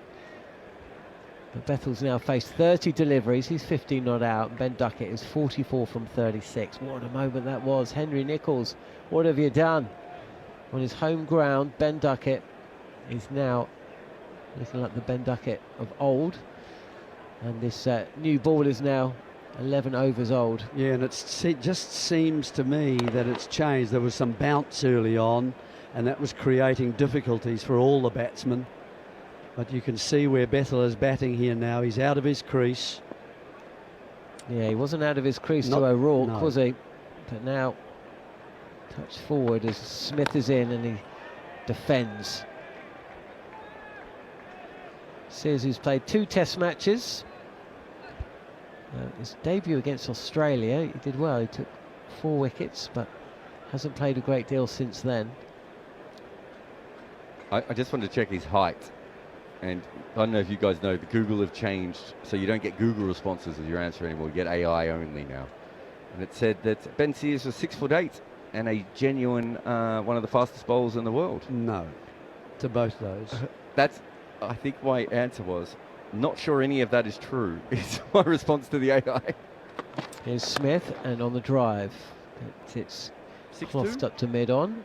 But Bethel's now faced 30 deliveries. He's 15 not out. Ben Duckett is 44 from 36. What a moment that was. Henry Nicholls, what have you done? On his home ground, Ben Duckett is now looking like the Ben Duckett of old. And this new ball is now 11 overs old. Yeah, and it just seems to me that it's changed. There was some bounce early on, and that was creating difficulties for all the batsmen. But you can see where Bethel is batting here now. He's out of his crease. Yeah, he wasn't out of his crease to O'Rourke, no. was he? But now, touch forward as Smith is in and he defends. Sears, who's played 2 test matches. His debut against Australia, he did well. He took 4 wickets, but hasn't played a great deal since then. I just wanted to check his height. And I don't know if you guys know, the Google have changed, so you don't get Google responses as your answer anymore. You get AI only now. And it said that Ben Sears was 6'8" and a genuine one of the fastest bowlers in the world. No, to both those. That's, I think, my answer was. Not sure any of that is true. Is my response to the AI. Here's Smith, and on the drive, it's clothed up to mid-on.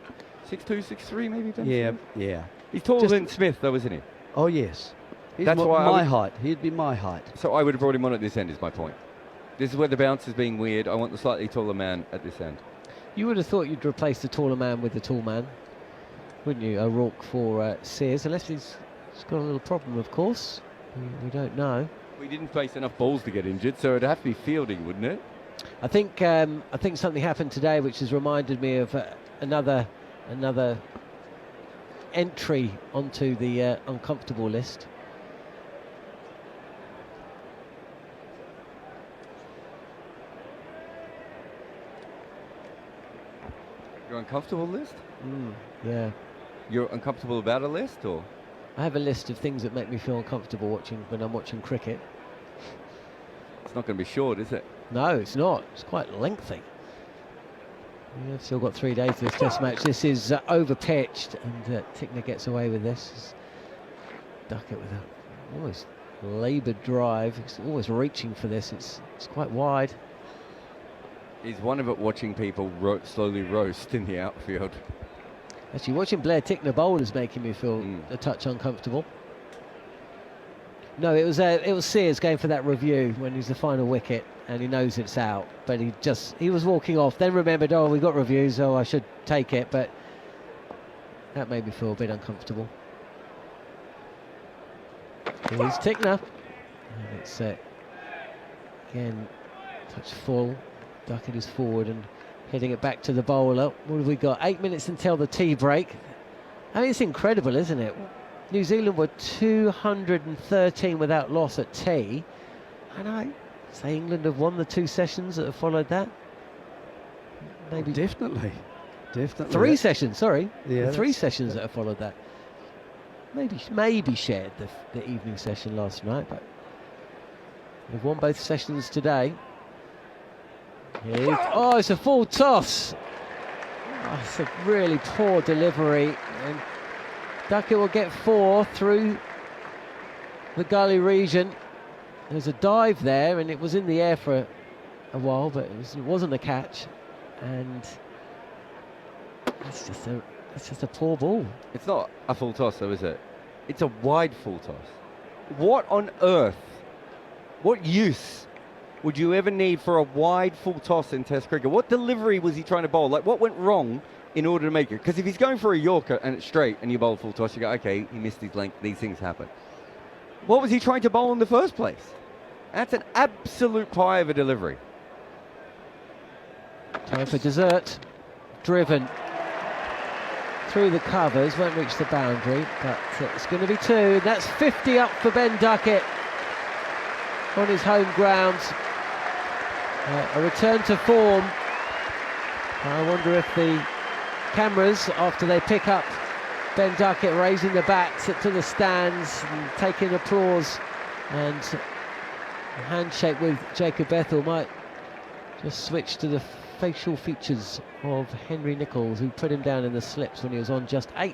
6'2", 6'3", maybe. Ben Yeah, Sears? yeah. He's taller Just- than Smith, though, isn't he? Oh, yes. He's That's why I my would- height. He'd be my height. So I would have brought him on at this end. Is my point. This is where the bounce is being weird. I want the slightly taller man at this end. You would have thought you'd replace the taller man with the tall man, wouldn't you? O'Rourke for Sears, unless he's got a little problem, of course. We don't know. We didn't face enough balls to get injured, so it'd have to be fielding, wouldn't it? I think something happened today which has reminded me of another entry onto the uncomfortable list. Your uncomfortable list? Yeah, You're uncomfortable about a list, or? I have a list of things that make me feel uncomfortable when I'm watching cricket. It's not going to be short, is it? No, it's not. It's quite lengthy. We've still got 3 days to this test match. This is over-pitched, and Tickner gets away with this. Duckett with a almost laboured drive. He's always reaching for this. It's quite wide. He's one of it watching people slowly roast in the outfield. Actually, watching Blair Tickner bowl is making me feel a touch uncomfortable. No, it was Sears going for that review when he's the final wicket and he knows it's out, but he was walking off, then remembered, oh, we got reviews, so I should take it, but that made me feel a bit uncomfortable. Here's Tickner, and it's again touch full. Duckett is forward and heading it back to the bowler. What have we got? 8 minutes until the tea break. I mean, it's incredible, isn't it? New Zealand were 213 without loss at tea, and I say England have won the 2 sessions that have followed that. Maybe Definitely. 3 sessions. Sorry, Yeah, the 3 that's- sessions that have followed that. Maybe shared the evening session last night, but they've won both sessions today. Oh, it's a full toss. Oh, it's a really poor delivery, and Duckett will get 4 through the gully region. There's a dive there, and it was in the air for a while, but it wasn't a catch, and it's just a poor ball. It's not a full toss, though, is it? It's a wide full toss. What on earth, what use would you ever need for a wide full toss in Test cricket? What delivery was he trying to bowl? Like, what went wrong in order to make it? Because if he's going for a Yorker and it's straight and you bowl full toss, you go, okay, he missed his length, these things happen. What was he trying to bowl in the first place? That's an absolute pie of a delivery. Time for dessert. Driven through the covers, won't reach the boundary, but it's going to be 2. That's 50 up for Ben Duckett on his home ground. A return to form. I wonder if the cameras, after they pick up Ben Duckett raising the bats to the stands and taking applause and a handshake with Jacob Bethel, might just switch to the facial features of Henry Nicholls, who put him down in the slips when he was on just 8.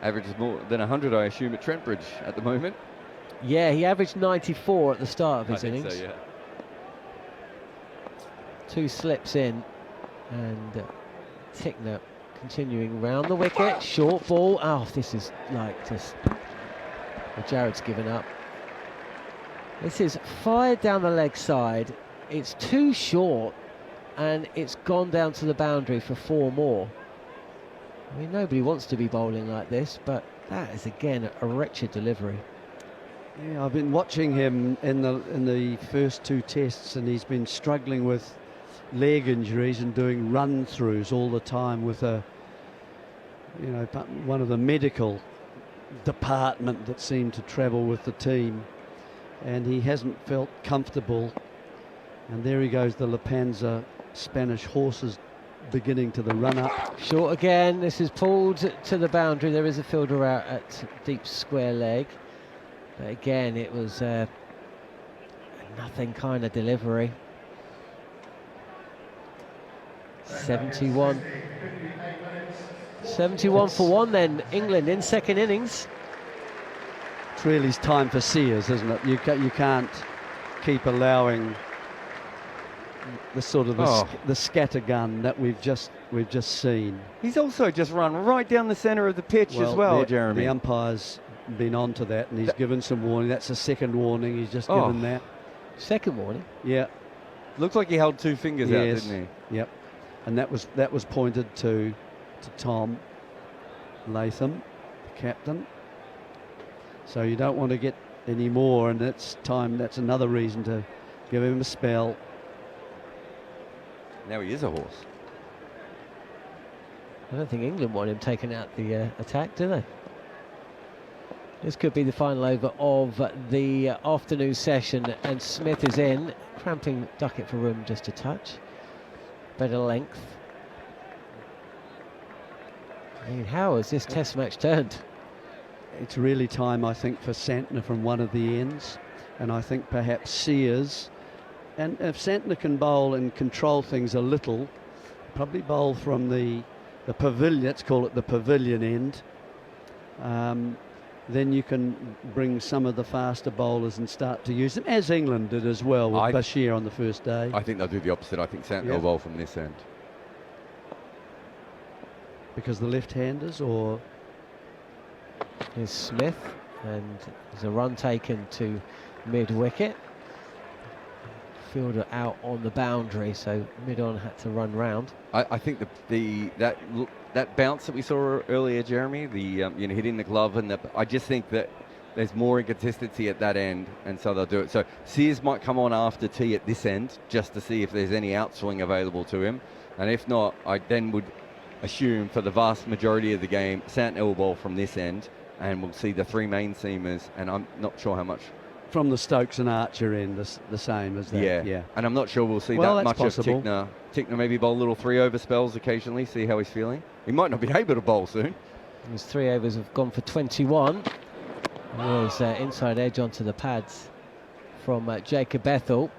Averages more than 100, I assume, at Trent Bridge at the moment. Yeah, he averaged 94 at the start of his I think innings. so, yeah. 2 slips in, and Tickner continuing round the wicket. Short ball. Oh, this is like just... Well, Jared's given up. This is fired down the leg side. It's too short, and it's gone down to the boundary for 4 more. I mean, nobody wants to be bowling like this, but that is again a wretched delivery. Yeah, I've been watching him in the first 2 tests, and he's been struggling with leg injuries and doing run-throughs all the time with one of the medical department that seemed to travel with the team, and he hasn't felt comfortable. And there he goes, the Lepanza Spanish horses beginning to the run-up. Short again. This is pulled to the boundary. There is a fielder out at deep square leg. But again, it was a nothing kind of delivery. 71 for 1 then, England in second innings. It's really time for Sears, isn't it? You can't keep allowing the sort of the scattergun that we've just seen. He's also just run right down the centre of the pitch as well, Jeremy. The umpire's been on to that, and he's given some warning. That's a second warning. He's just given that. Second warning? Yeah. Looks like he held two fingers out, didn't he? Yep. And that was pointed to Tom Latham, the captain. So you don't want to get any more, and that's another reason to give him a spell. Now he is a horse. I don't think England want him taking out the attack, do they? This could be the final over of the afternoon session, and Smith is in, cramping Duckett for room just a touch. Better length. I mean, how has this test match turned? It's really time, I think, for Santner from one of the ends, and I think perhaps Sears. And if Santner can bowl and control things a little, probably bowl from the pavilion, let's call it the pavilion end, then you can bring some of the faster bowlers and start to use them, as England did as well with Bashir on the first day. I think they'll do the opposite. I think Santner will bowl from this end. Because the left-handers, or? Here's Smith, and there's a run taken to mid-wicket. Fielder out on the boundary, so mid-on had to run round. I think that bounce that we saw earlier, Jeremy, hitting the glove, and I just think that there's more inconsistency at that end, and so they'll do it. So Sears might come on after tea at this end just to see if there's any outswing available to him, and if not, I then would assume for the vast majority of the game Santner will bowl from this end, and we'll see the three main seamers, and I'm not sure how much from the Stokes and Archer end, the same as that. Yeah. And I'm not sure we'll see that much possible. of Tickner. Tickner maybe bowl little 3-over spells occasionally, see how he's feeling. He might not be able to bowl soon. His 3 overs have gone for 21. Was inside edge onto the pads from Jacob Bethel.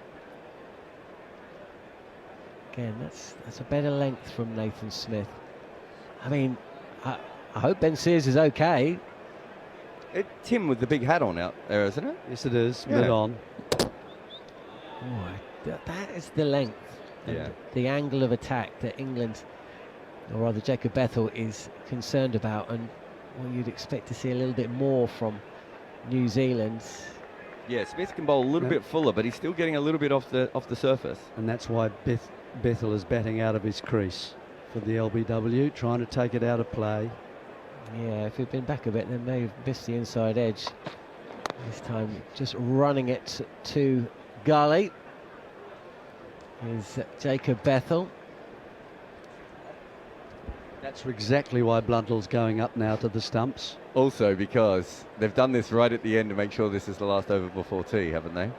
Again, that's a better length from Nathan Smith. I mean, I hope Ben Sears is okay. It's him with the big hat on out there, isn't it? Yes, it is. Mid on. That is the length. And the angle of attack that England, or rather Jacob Bethel, is concerned about, and you'd expect to see a little bit more from New Zealand. Yeah, Smith can bowl a little bit fuller, but he's still getting a little bit off the surface. And that's why Bethel is batting out of his crease for the LBW, trying to take it out of play. Yeah, if he'd been back a bit, then may have missed the inside edge. This time, just running it to gully is Jacob Bethel. That's exactly why Blundell's going up now to the stumps. Also because they've done this right at the end to make sure this is the last over before tea, haven't they?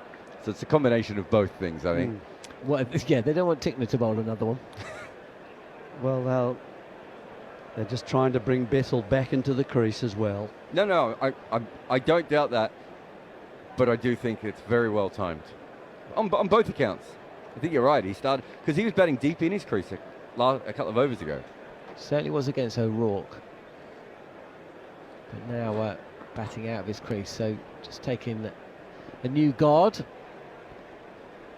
So it's a combination of both things, I think. Well, yeah, they don't want Tickner to bowl another one. Well, they're just trying to bring Bethel back into the crease as well. No, I don't doubt that, but I do think it's very well timed on both accounts. I think you're right. He started because he was batting deep in his crease a couple of overs ago. Certainly was against O'Rourke, but now batting out of his crease. So just taking a new guard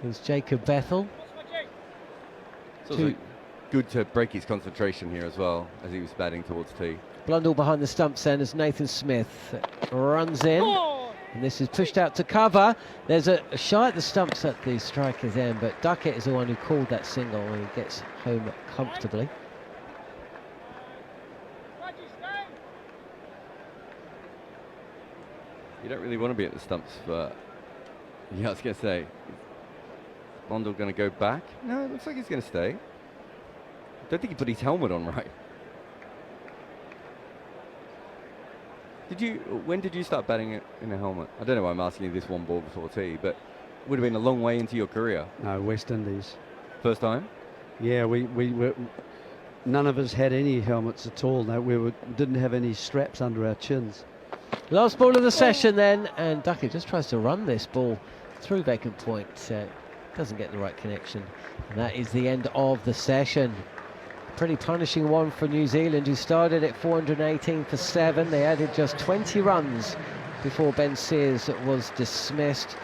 is Jacob Bethel. So good to break his concentration here as well as he was batting towards tee. Blundell behind the stumps then as Nathan Smith runs in. And this is pushed out to cover. There's a shy at the stumps at the striker's end, but Duckett is the one who called that single, and he gets home comfortably. You don't really want to be at the stumps, but yeah, I was going to say, is Blundell going to go back? No, it looks like he's going to stay. I don't think he put his helmet on right. When did you start batting in a helmet? I don't know why I'm asking you this one ball before tea, but it would have been a long way into your career. No, West Indies. First time? Yeah, we were, none of us had any helmets at all. No, didn't have any straps under our chins. Last ball of the session then, and Duckett just tries to run this ball through vacant point. Doesn't get the right connection. And that is the end of the session. Pretty punishing one for New Zealand, who started at 418 for 7. They added just 20 runs before Ben Sears was dismissed.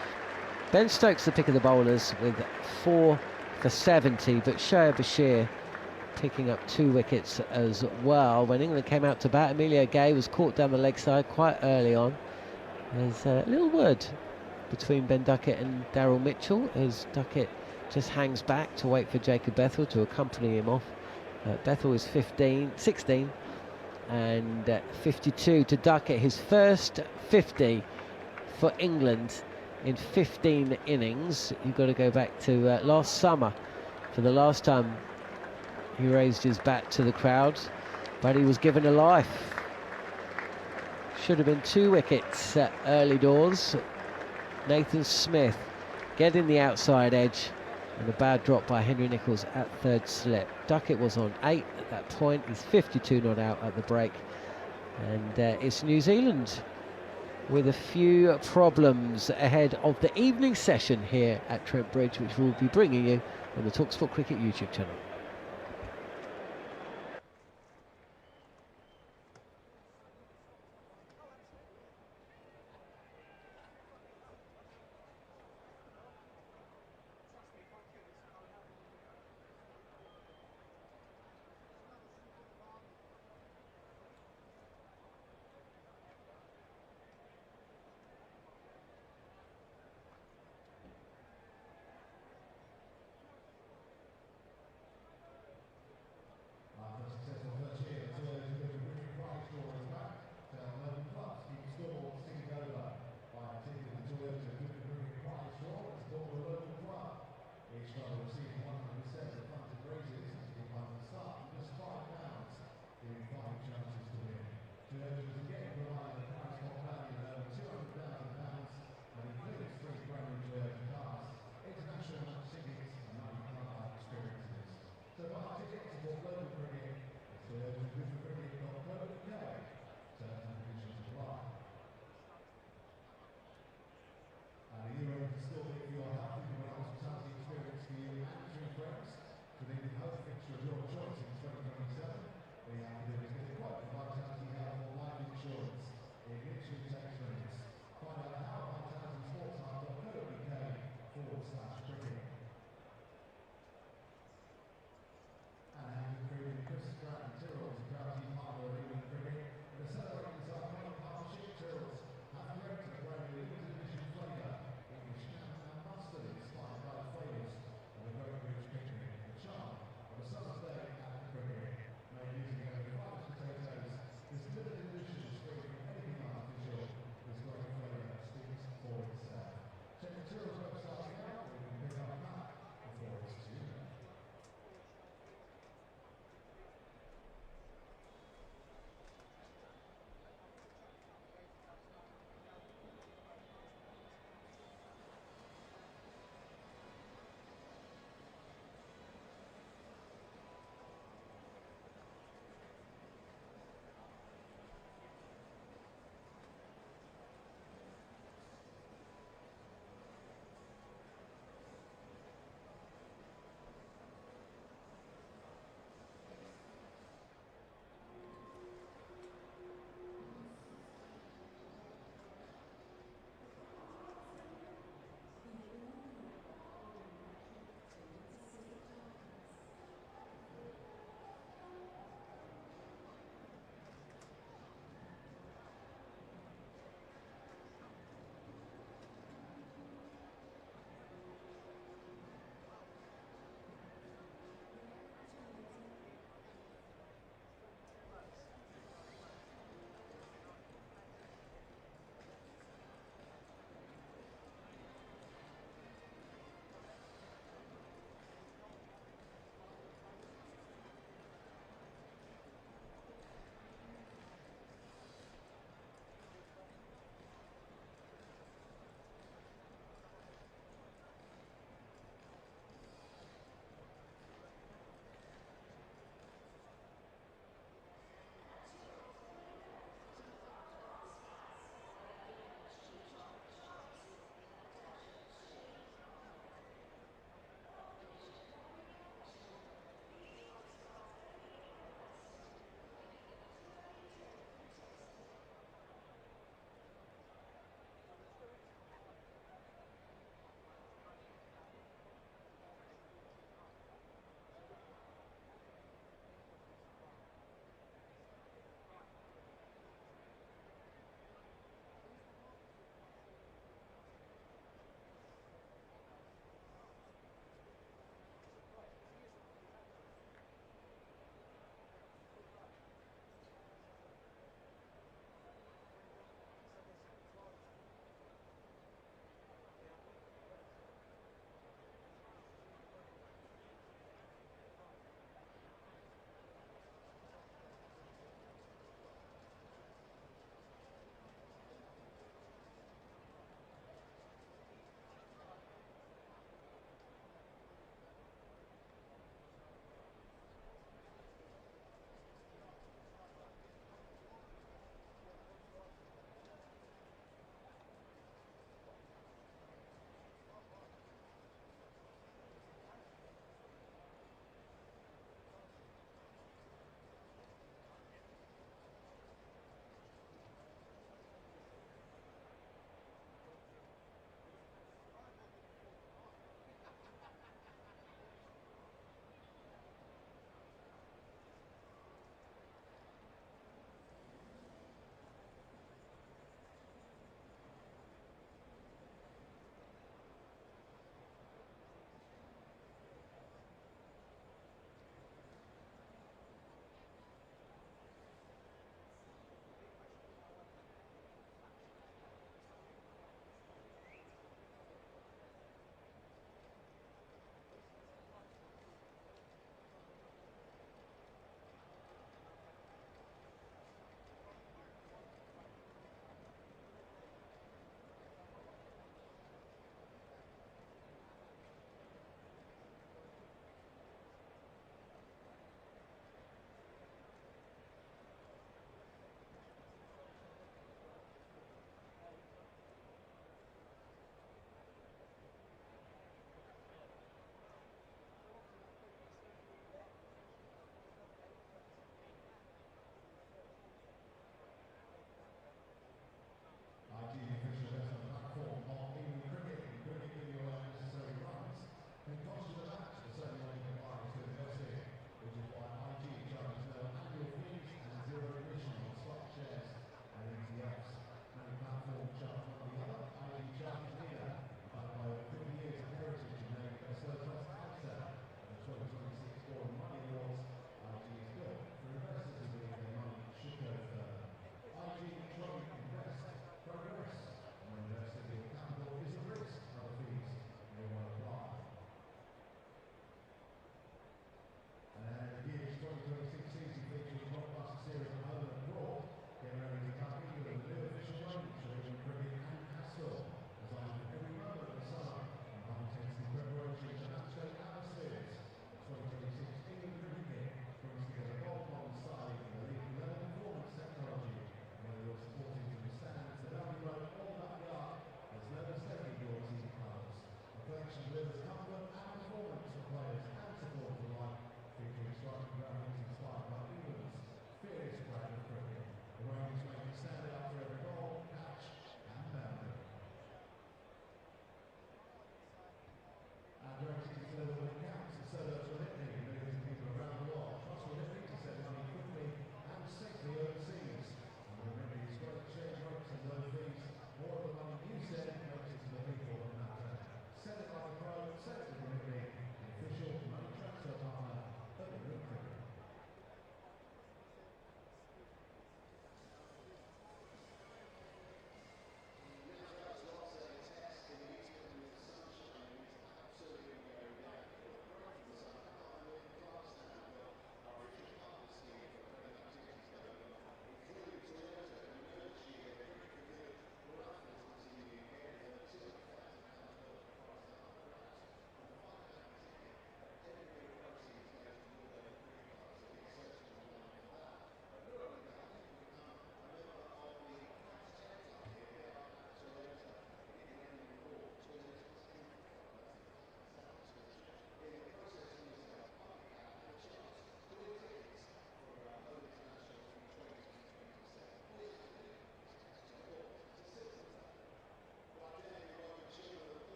Ben Stokes the pick of the bowlers with 4 for 70, but Shoaib Bashir picking up 2 wickets as well. When England came out to bat, Emilio Gay was caught down the leg side quite early on. There's a little word between Ben Duckett and Daryl Mitchell as Duckett just hangs back to wait for Jacob Bethell to accompany him off. Bethell is 16 and 52 to Duckett, his first 50 for England in 15 innings. You've got to go back to last summer for the last time he raised his bat to the crowd, but he was given a life. Should have been 2 wickets early doors. Nathan Smith getting the outside edge, and a bad drop by Henry Nicholls at 3rd slip. Duckett was on 8 at that point. He's 52 not out at the break, and it's New Zealand with a few problems ahead of the evening session here at Trent Bridge, which we'll be bringing you on the Talksport Cricket YouTube channel.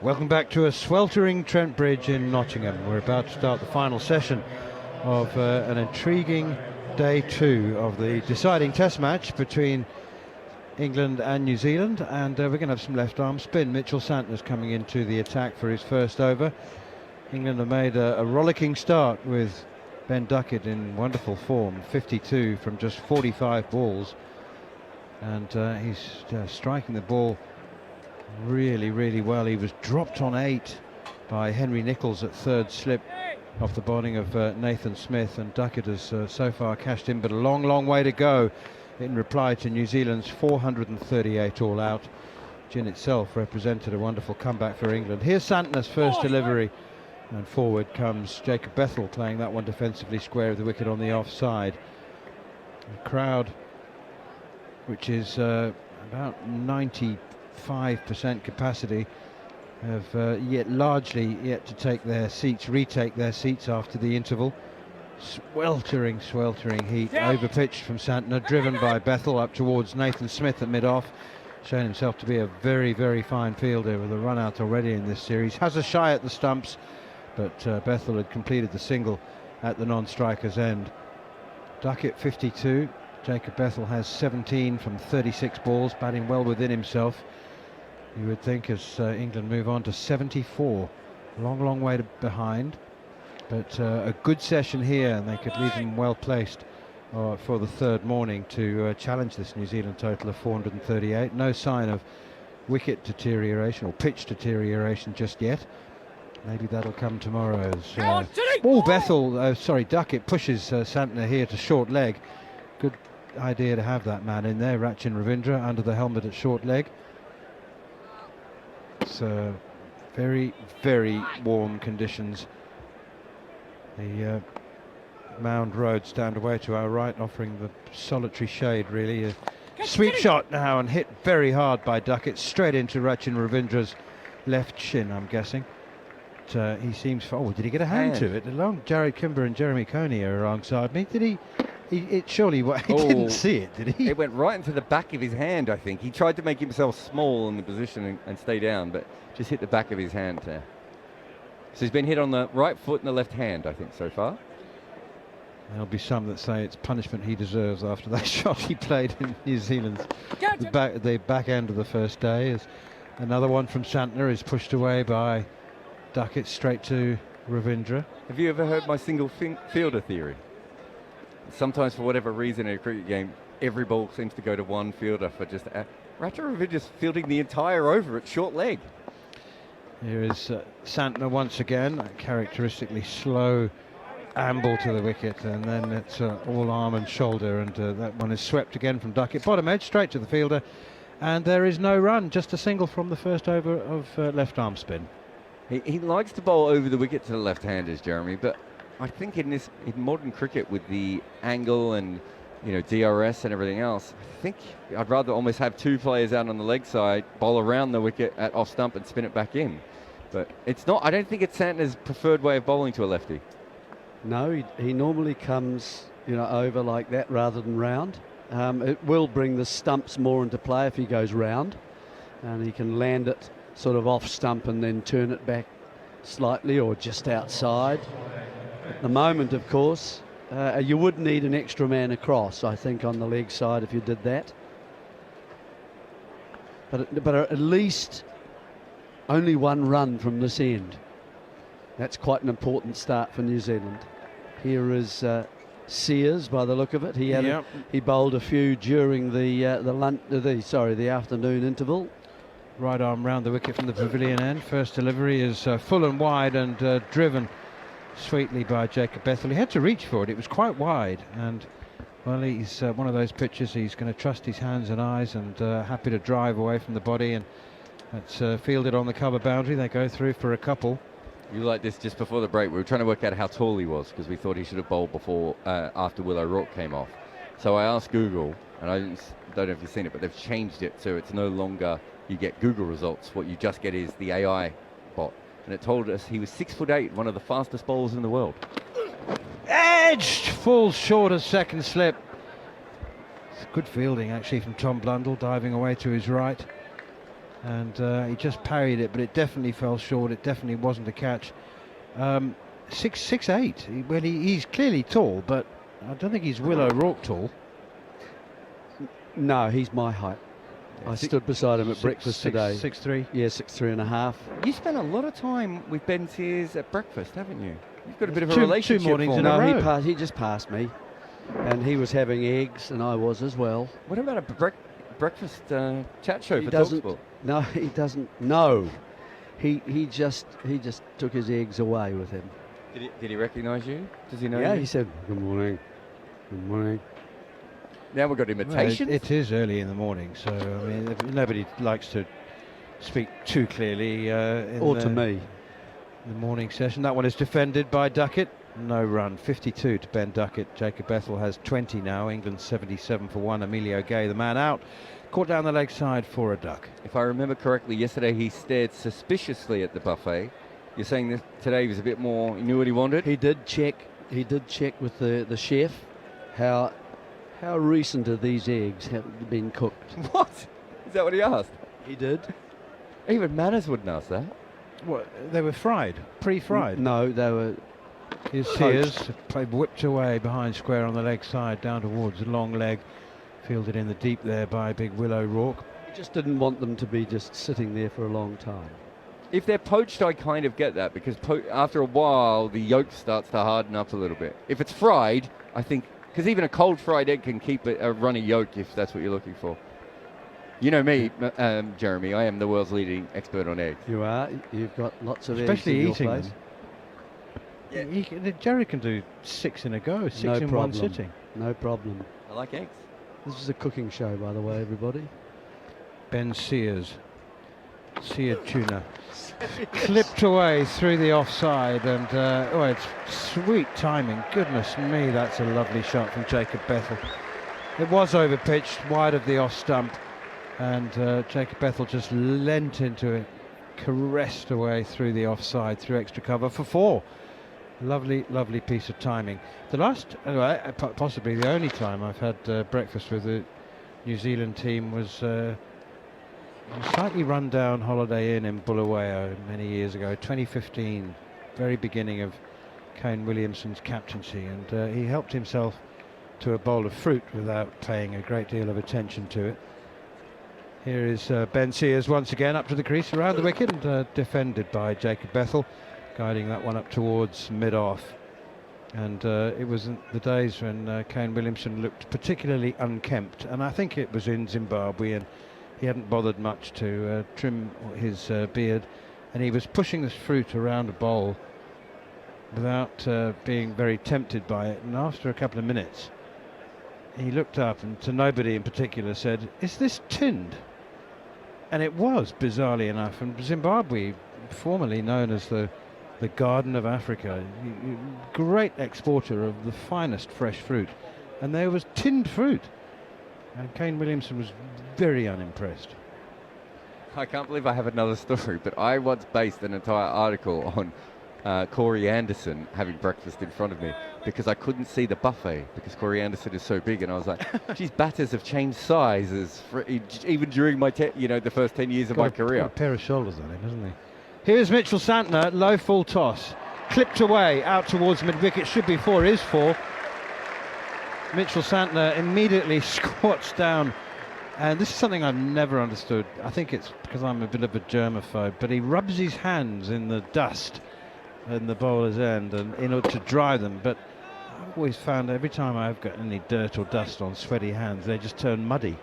Welcome back to a sweltering Trent Bridge in Nottingham. We're about to start the final session of an intriguing day 2 of the deciding test match between England and New Zealand, and we're going to have some left arm spin. Mitchell Santner's coming into the attack for his first over. England have made a rollicking start with Ben Duckett in wonderful form, 52 from just 45 balls, and he's striking the ball really, really well. He was dropped on 8 by Henry Nicholls at third slip off the bowling of Nathan Smith, and Duckett has so far cashed in, but a long, long way to go in reply to New Zealand's 438 all out, which in itself represented a wonderful comeback for England. Here's Santner's first delivery, and forward comes Jacob Bethell, playing that one defensively square of the wicket on the offside. The crowd, which is about 95% capacity, have largely yet to retake their seats after the interval. Sweltering heat, overpitched from Santner, driven by Bethell up towards Nathan Smith at mid-off. Shown himself to be a very, very fine fielder with a run out already in this series. Has a shy at the stumps, but Bethell had completed the single at the non-striker's end. Duckett 52, Jacob Bethell has 17 from 36 balls, batting well within himself, you would think, as England move on to 74. Long way behind. But a good session here, and they could leave them well placed for the third morning to challenge this New Zealand total of 438. No sign of wicket deterioration or pitch deterioration just yet. Maybe that'll come tomorrow. Duckett pushes Santner here to short leg. Good idea to have that man in there, Rachin Ravindra, under the helmet at short leg. It's very, very warm conditions. The Mound Road stand away to our right, offering the solitary shade, really. A sweep shot now, and hit very hard by Duckett, straight into Rachin Ravindra's left shin, I'm guessing. But, he seems... Oh, did he get a hand to it? Along Jared Kimber and Jeremy Coney are alongside me. Did he... He didn't see it, did he? It went right into the back of his hand, I think. He tried to make himself small in the position and stay down, but just hit the back of his hand there. So he's been hit on the right foot and the left hand, I think, so far. There'll be some that say it's punishment he deserves after that shot he played in New Zealand's the back end of the first day. As another one from Santner is pushed away by Duckett straight to Ravindra. Have you ever heard my single fielder theory? Sometimes, for whatever reason, in a cricket game, every ball seems to go to one fielder for just... Rachin Ravindra's fielding the entire over at short leg. Here is Santner once again, a characteristically slow amble to the wicket, and then it's all arm and shoulder, and that one is swept again from Duckett. Bottom edge, straight to the fielder, and there is no run, just a single from the first over of left arm spin. He likes to bowl over the wicket to the left-handers, Jeremy, but I think in modern cricket with the angle and DRS and everything else, I think I'd rather almost have two players out on the leg side, bowl around the wicket at off stump and spin it back in. But it's not. I don't think it's Santner's preferred way of bowling to a lefty. No, he normally comes, over like that rather than round. It will bring the stumps more into play if he goes round, and he can land it sort of off stump and then turn it back slightly or just outside. At the moment, of course, you would need an extra man across, I think, on the leg side if you did that. But at least only one run from this end. That's quite an important start for New Zealand. Here is Sears, by the look of it. He bowled a few during the afternoon interval. Right arm round the wicket from the pavilion end. First delivery is full and wide, and driven sweetly by Jacob Bethell. He had to reach for it. It was quite wide, and well, he's one of those pitchers. He's going to trust his hands and eyes, and happy to drive away from the body, and that's fielded on the cover boundary. They go through for a couple. You like this just before the break. We were trying to work out how tall he was because we thought he should have bowled before after Will O'Rourke came off. So I asked Google, and I don't know if you've seen it, but they've changed it so it's no longer you get Google results. What you just get is the AI bot. And it told us he was 6'8", one of the fastest bowlers in the world. Edged, falls short of second slip. It's good fielding actually from Tom Blundell, diving away to his right. and he just parried it, but it definitely fell short. It definitely wasn't a catch. 6'8". Well, he's clearly tall, but I don't think he's Will O'Rourke tall. No, he's my height. I stood beside him at breakfast today. 6'3". Yeah, 6'3.5". You spent a lot of time with Ben Sears at breakfast, haven't you? You've got a bit of a Two relationship. mornings for in a him. row. No, he just passed me, and he was having eggs, and I was as well. What about a breakfast chat show He for doesn't. Talksport? No, he doesn't. No, he just took his eggs away with him. Did he recognise you? Does he know Yeah, you? he said, "Good morning, good morning." Now we've got imitations. Well, it is early in the morning, so I mean, nobody likes to speak too clearly Or to me. in the morning session. That one is defended by Duckett. No run, 52 to Ben Duckett. Jacob Bethel has 20 now. England 77 for 1. Emilio Gay, the man out, caught down the leg side for a duck. If I remember correctly, yesterday he stared suspiciously at the buffet. You're saying that today he was a bit more, he knew what he wanted? He did check with the chef how recent are these eggs have been cooked. What? Is that what he asked? He did. Even Manners wouldn't ask that. What? They were fried, pre-fried. No, they were. His Sears played whipped away behind square on the leg side, down towards the long leg, fielded in the deep there by big Will O'Rourke. He just didn't want them to be just sitting there for a long time. If they're poached, I kind of get that, because after a while, the yolk starts to harden up a little bit. If it's fried, I think, because even a cold fried egg can keep a runny yolk if that's what you're looking for. You know me, Jeremy, I am the world's leading expert on eggs. You are. You've got lots of Especially eggs in your eating place. them. Jerry can do 6 in a go, 6 No in one problem. sitting. No problem. I like eggs. This is a cooking show, by the way, everybody. Ben Sears, seared tuna, clipped away through the offside, and it's sweet timing. Goodness me, that's a lovely shot from Jacob Bethel. It was overpitched, wide of the off stump, and Jacob Bethel just leant into it, caressed away through the offside, through extra cover for 4. Lovely, lovely piece of timing. The last, possibly the only time I've had breakfast with the New Zealand team was a slightly run-down Holiday Inn in Bulawayo many years ago, 2015, very beginning of Kane Williamson's captaincy, and he helped himself to a bowl of fruit without paying a great deal of attention to it. Here is Ben Sears once again up to the crease around the wicket, and defended by Jacob Bethel, guiding that one up towards mid-off. And it was in the days when Kane Williamson looked particularly unkempt, and I think it was in Zimbabwe, and he hadn't bothered much to trim his beard, and he was pushing this fruit around a bowl without being very tempted by it. And after a couple of minutes, he looked up and to nobody in particular said, "Is this tinned?" And it was, bizarrely enough. And Zimbabwe, formerly known as the Garden of Africa, great exporter of the finest fresh fruit, and there was tinned fruit, and Kane Williamson was very unimpressed. I can't believe I have another story, but I once based an entire article on Corey Anderson having breakfast in front of me because I couldn't see the buffet because Corey Anderson is so big, and I was like, geez, batters have changed sizes even during my the first 10 years of my career. Got a pair of shoulders on him, hasn't he? Here's Mitchell Santner, low full toss, clipped away out towards mid-wicket, should be 4, is 4. Mitchell Santner immediately squats down, and this is something I've never understood. I think it's because I'm a bit of a germaphobe, but he rubs his hands in the dust in the bowler's end and in order to dry them, but I've always found every time I've got any dirt or dust on sweaty hands, they just turn muddy.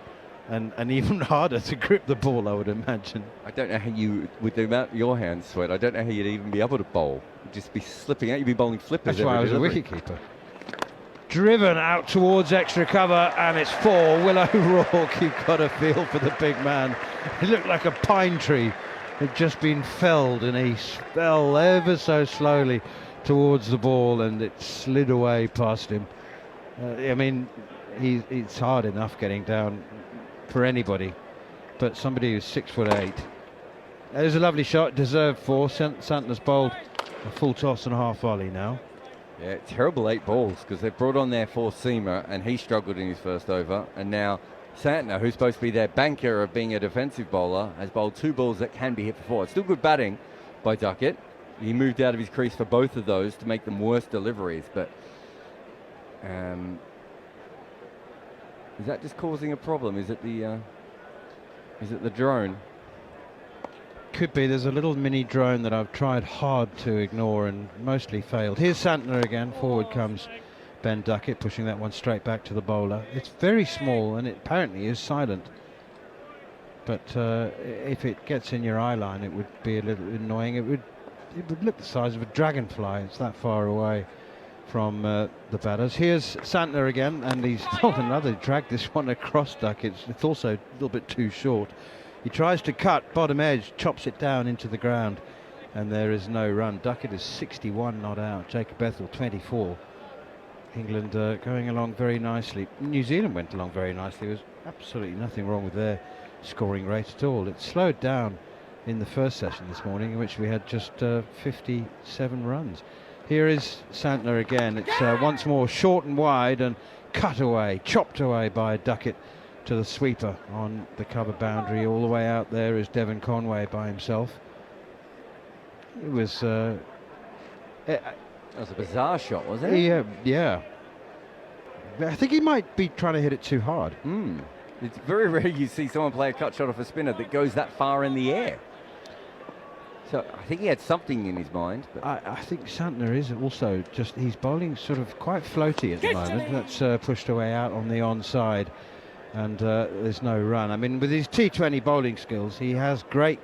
And even harder to grip the ball, I would imagine. I don't know how you, with the amount your hands sweat, I don't know how you'd even be able to bowl. You'd just be slipping out. You'd be bowling flippers. That's why I was a wicketkeeper. Driven out towards extra cover, and it's 4. Will O'Rourke, you've got a feel for the big man. He looked like a pine tree had just been felled, and he fell ever so slowly towards the ball, and it slid away past him. I mean, it's hard enough getting down for anybody, but somebody who's 6'8". There's a lovely shot, deserved 4. Santner's bowled a full toss and a half volley now. Yeah, terrible 8 balls because they've brought on their 4-seamer and he struggled in his first over, and now Santner, who's supposed to be their banker of being a defensive bowler, has bowled 2 balls that can be hit for 4. It's still good batting by Duckett. He moved out of his crease for both of those to make them worse deliveries, but is that just causing a problem? Is it the drone? Could be. There's a little mini drone that I've tried hard to ignore and mostly failed. Here's Santner again. Forward comes Ben Duckett, pushing that one straight back to the bowler. It's very small and it apparently is silent. But if it gets in your eye line, it would be a little annoying. It would look the size of a dragonfly. It's that far away from the batters. Here's Santner again, and he's another dragged this one across Duckett. It's also a little bit too short. He tries to cut bottom edge, chops it down into the ground, and there is no run. Duckett is 61 not out. Jacob Bethel 24. England going along very nicely. New Zealand went along very nicely. There was absolutely nothing wrong with their scoring rate at all. It slowed down in the first session this morning, in which we had just 57 runs. Here is Santner again. It's once more short and wide and cut away, chopped away by Duckett to the sweeper on the cover boundary. All the way out there is Devon Conway by himself. It was That was a bizarre shot, wasn't it? yeah. I think he might be trying to hit it too hard. It's very rare you see someone play a cut shot off a spinner that goes that far in the air. So I think he had something in his mind. But I think Santner is also just, he's bowling sort of quite floaty at the moment. That's pushed away out on the onside, and there's no run. I mean, with his T20 bowling skills, he has great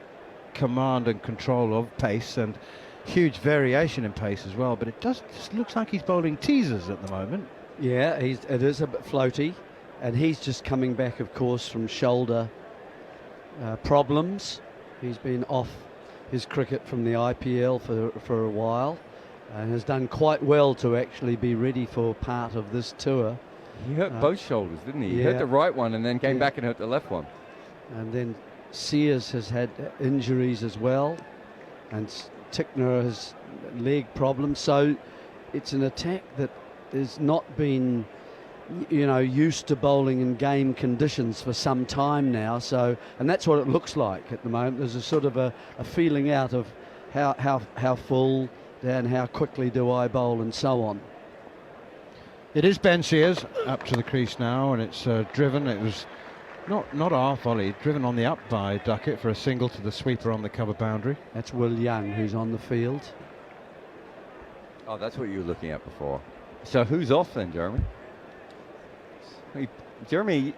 command and control of pace and huge variation in pace as well, but it just looks like he's bowling teasers at the moment. Yeah, it is a bit floaty, and he's just coming back, of course, from shoulder problems. He's been off his cricket from the IPL for a while, and has done quite well to actually be ready for part of this tour. he hurt both shoulders, didn't he? He yeah. hurt the right one and then came back and hurt the left one. And then Sears has had injuries as well, and Tickner has leg problems. So it's an attack that has not been, used to bowling in game conditions for some time now. So, and that's what it looks like at the moment. There's a sort of a feeling out of how full and how quickly do I bowl and so on. It is Ben Sears up to the crease now, and it's driven. It was not a half volley, driven on the up by Duckett for a single to the sweeper on the cover boundary. That's Will Young who's on the field. Oh, that's what you were looking at before. So who's off then, Jeremy? Jeremy,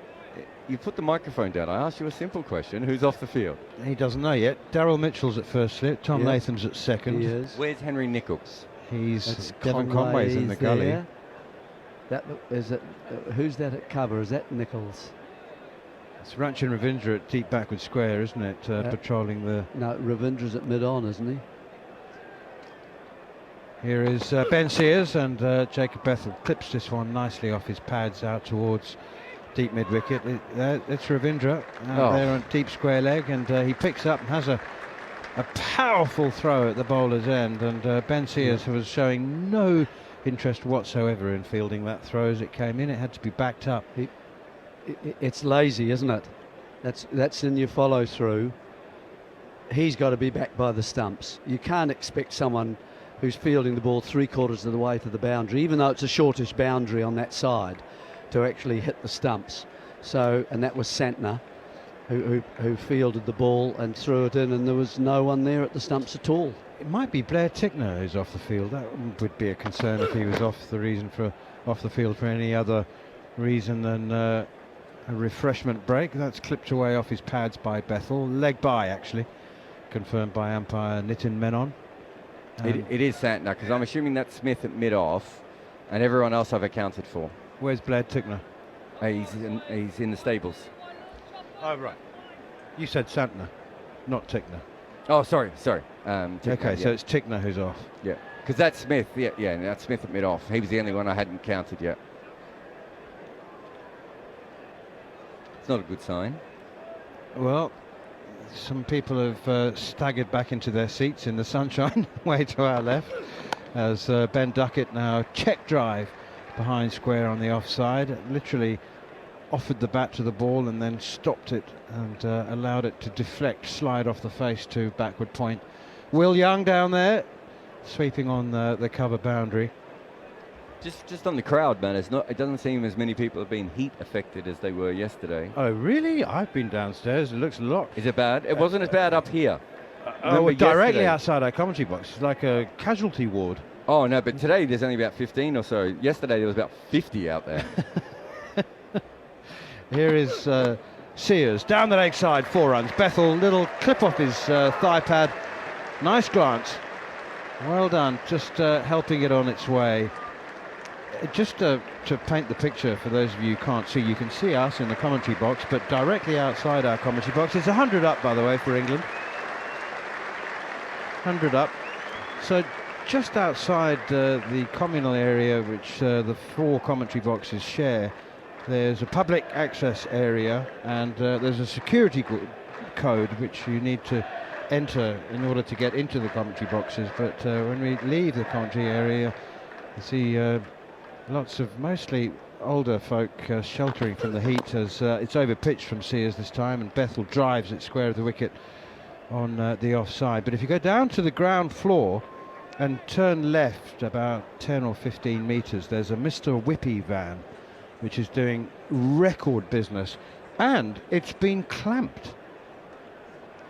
you put the microphone down. I asked you a simple question. Who's off the field? He doesn't know yet. Darryl Mitchell's at first slip. Tom Yeah. Latham's at second. He is. Where's Henry Nicholls? He's Devon Conway's in the Conway's gully. there. That is it. Who's that at cover? Is that Nichols? It's Ranchin Ravindra at deep backward square, isn't it? Patrolling the. No, Ravindra's at mid-on, isn't he? Here is Ben Sears, and Jacob Bethel clips this one nicely off his pads out towards deep mid-wicket. It's Ravindra out there on deep square leg, and he picks up and has a powerful throw at the bowler's end, and Ben Sears was showing no interest whatsoever in fielding that throw as it came in. It had to be backed up. It's lazy, isn't it? That's in your follow-through. He's got to be back by the stumps. You can't expect someone who's fielding the ball 3/4 of the way to the boundary, even though it's a shortish boundary on that side, to actually hit the stumps. So, and that was Santner who fielded the ball and threw it in, and there was no one there at the stumps at all. It might be Blair Tickner who's off the field. That would be a concern if he was off the field for any other reason than a refreshment break. That's clipped away off his pads by Bethel. Leg by, actually, confirmed by umpire Nitin Menon. It is Santner, because I'm assuming that's Smith at mid-off, and everyone else I've accounted for. Where's Blair Tickner? He's in the stables. Oh, right. You said Santner, not Tickner. Oh, sorry. Tickner, Okay, so it's Tickner who's off. Yeah, because that's Smith. Yeah, that's Smith at mid-off. He was the only one I hadn't counted yet. It's not a good sign. Well, some people have staggered back into their seats in the sunshine, way to our left, as Ben Duckett now check drive behind square on the offside. Literally offered the bat to the ball and then stopped it and allowed it to deflect, slide off the face to backward point. Will Young down there, sweeping on the cover boundary. Just on the crowd, man. It doesn't seem as many people have been heat affected as they were yesterday. Oh, really? I've been downstairs. It looks a lot. Is it bad? It wasn't as bad up here. We're directly yesterday- outside our commentary box. It's like a casualty ward. Oh no, but today there's only about 15 or so. Yesterday there was about 50 out there. Here is Sears down the leg side, 4 runs. Bethel, little clip off his thigh pad. Nice glance. Well done. Just helping it on its way. Just to paint the picture for those of you who can't see, you can see us in the commentary box, but directly outside our commentary box, it's 100 up, by the way, for England. 100 up. So just outside the communal area, which the 4 commentary boxes share, there's a public access area, and there's a security code which you need to enter in order to get into the commentary boxes. But when we leave the commentary area, you see lots of mostly older folk sheltering from the heat, as it's over pitched from Sears this time, and Bethel drives it square of the wicket on the offside. But if you go down to the ground floor and turn left about 10 or 15 metres, there's a Mr. Whippy van which is doing record business, and it's been clamped.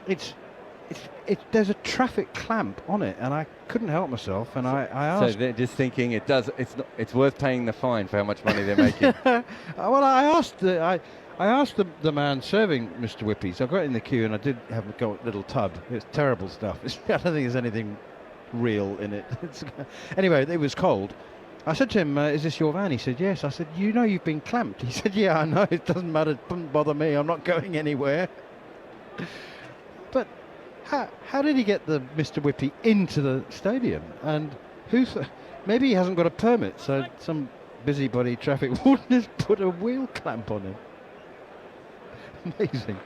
There's a traffic clamp on it, and I couldn't help myself, and I asked. So they're just thinking it's worth paying the fine for how much money they're making. Well, I asked the man serving Mr. Whippy's. I got in the queue and I did have a go at little tub. It's terrible stuff. I don't think there's anything real in it. Anyway, it was cold. I said to him, "Is this your van?" He said, "Yes." I said, "You know you've been clamped." He said, "Yeah, I know. It doesn't matter. It doesn't bother me. I'm not going anywhere." But how did he get the Mr. Whippy into the stadium? And maybe he hasn't got a permit, so some busybody traffic warden has put a wheel clamp on him. Amazing.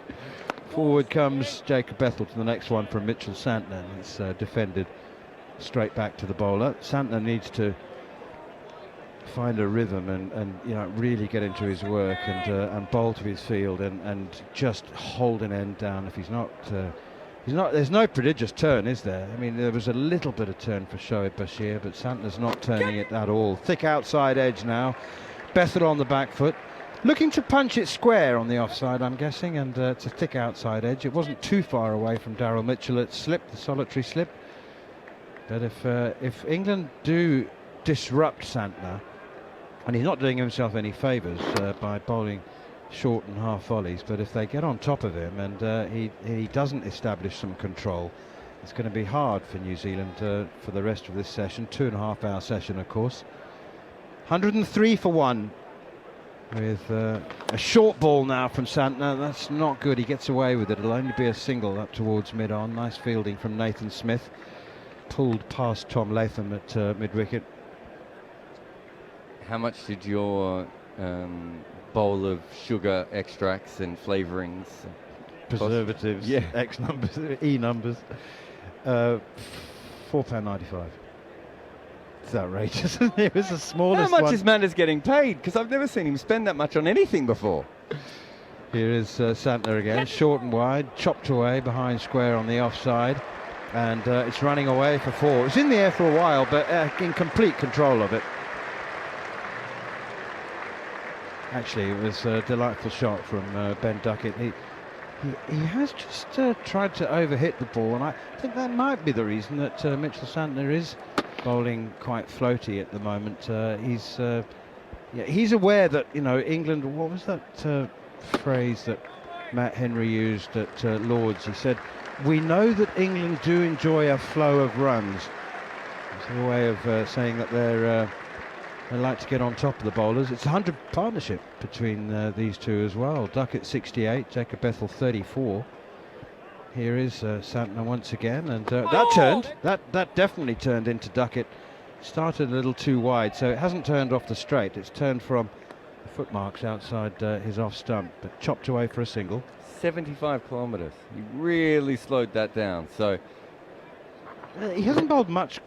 Forward comes Jacob Bethel to the next one from Mitchell Santner. It's defended straight back to the bowler. Santner needs to find a rhythm and really get into his work and bowl to his field and just hold an end down. If he's not, there's no prodigious turn, is there? I mean, there was a little bit of turn for Shoaib Bashir, but Santner's not turning it at all. Thick outside edge now. Bethel on the back foot, looking to punch it square on the offside, I'm guessing, and it's a thick outside edge. It wasn't too far away from Daryl Mitchell. It slipped, the solitary slip. But if England do disrupt Santner, and he's not doing himself any favours by bowling short and half volleys, but if they get on top of him and he doesn't establish some control, it's going to be hard for New Zealand for the rest of this session. 2.5 hour session, of course. 103 for 1 with a short ball now from Santner. That's not good. He gets away with it. It'll only be a single up towards mid-on. Nice fielding from Nathan Smith. Pulled past Tom Latham at mid-wicket. How much did your bowl of sugar extracts and flavourings, Preservatives, Yeah. X numbers, E numbers, £4.95. It's outrageous. It was the smallest How much one. is Manders getting paid? Because I've never seen him spend that much on anything before. Here is Santner again, short and wide, chopped away behind square on the offside, and it's running away for 4. It was in the air for a while, but in complete control of it. Actually, it was a delightful shot from Ben Duckett. He has just tried to overhit the ball, and I think that might be the reason that Mitchell Santner is bowling quite floaty at the moment. He's aware that England. What was that phrase that Matt Henry used at Lord's? He said, "We know that England do enjoy a flow of runs." It's a way of saying that they like to get on top of the bowlers. It's a 100 partnership between these two as well. Duckett 68, Jacob Bethel 34. Here is Santner once again, and that turned. That definitely turned into Duckett. Started a little too wide, so it hasn't turned off the straight. It's turned from the footmarks outside his off stump, but chopped away for a single. 75 kilometres. He really slowed that down. So He hasn't bowled much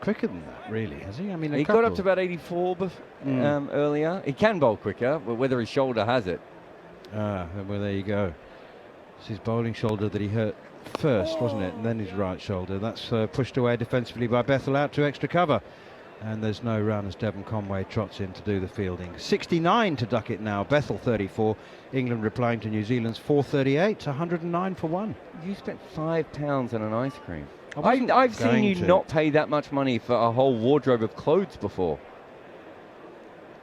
quicker than that, really, has he? I mean, He got up to about 84 earlier. He can bowl quicker, but whether his shoulder has it. Well, there you go. It's his bowling shoulder that he hurt first, wasn't it? And then his right shoulder. That's pushed away defensively by Bethel out to extra cover. And there's no run as Devon Conway trots in to do the fielding. 69 to Duckett now, Bethel 34. England replying to New Zealand's 438, 109 for 1. You spent £5 on an ice cream. wasn't I've seen going you to. not pay that much money for a whole wardrobe of clothes before.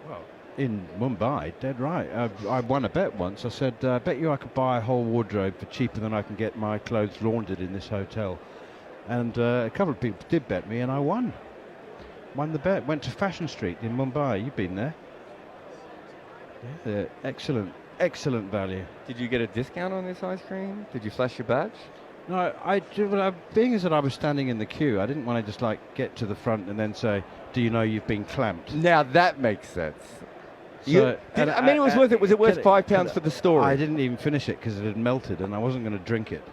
Well, in Mumbai, dead right. I won a bet once. I said, I bet you I could buy a whole wardrobe for cheaper than I can get my clothes laundered in this hotel. And a couple of people did bet me, and I won. Won the bet. Went to Fashion Street in Mumbai. You've been there. Yeah, excellent value. Did you get a discount on this ice cream? Did you flash your badge? No, being as that I was standing in the queue, I didn't want to just like get to the front and then say, "Do you know you've been clamped?" Now that makes sense. So, I mean, it was worth it. Was it worth £5 for the story? I didn't even finish it because it had melted and I wasn't going to drink it.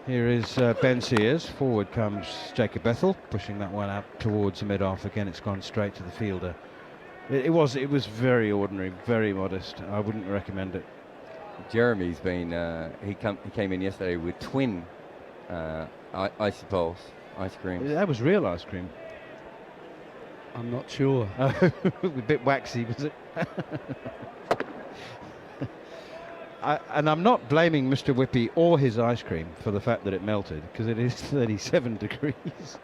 Here is Ben Sears. Forward comes Jacob Bethel, pushing that one out towards the mid-off. Again, it's gone straight to the fielder. It was very ordinary, very modest. I wouldn't recommend it. Jeremy's been. He came in yesterday with twin ice creams. That was real ice cream. I'm not sure. A bit waxy, was it? And I'm not blaming Mr. Whippy or his ice cream for the fact that it melted, because it is 37 degrees.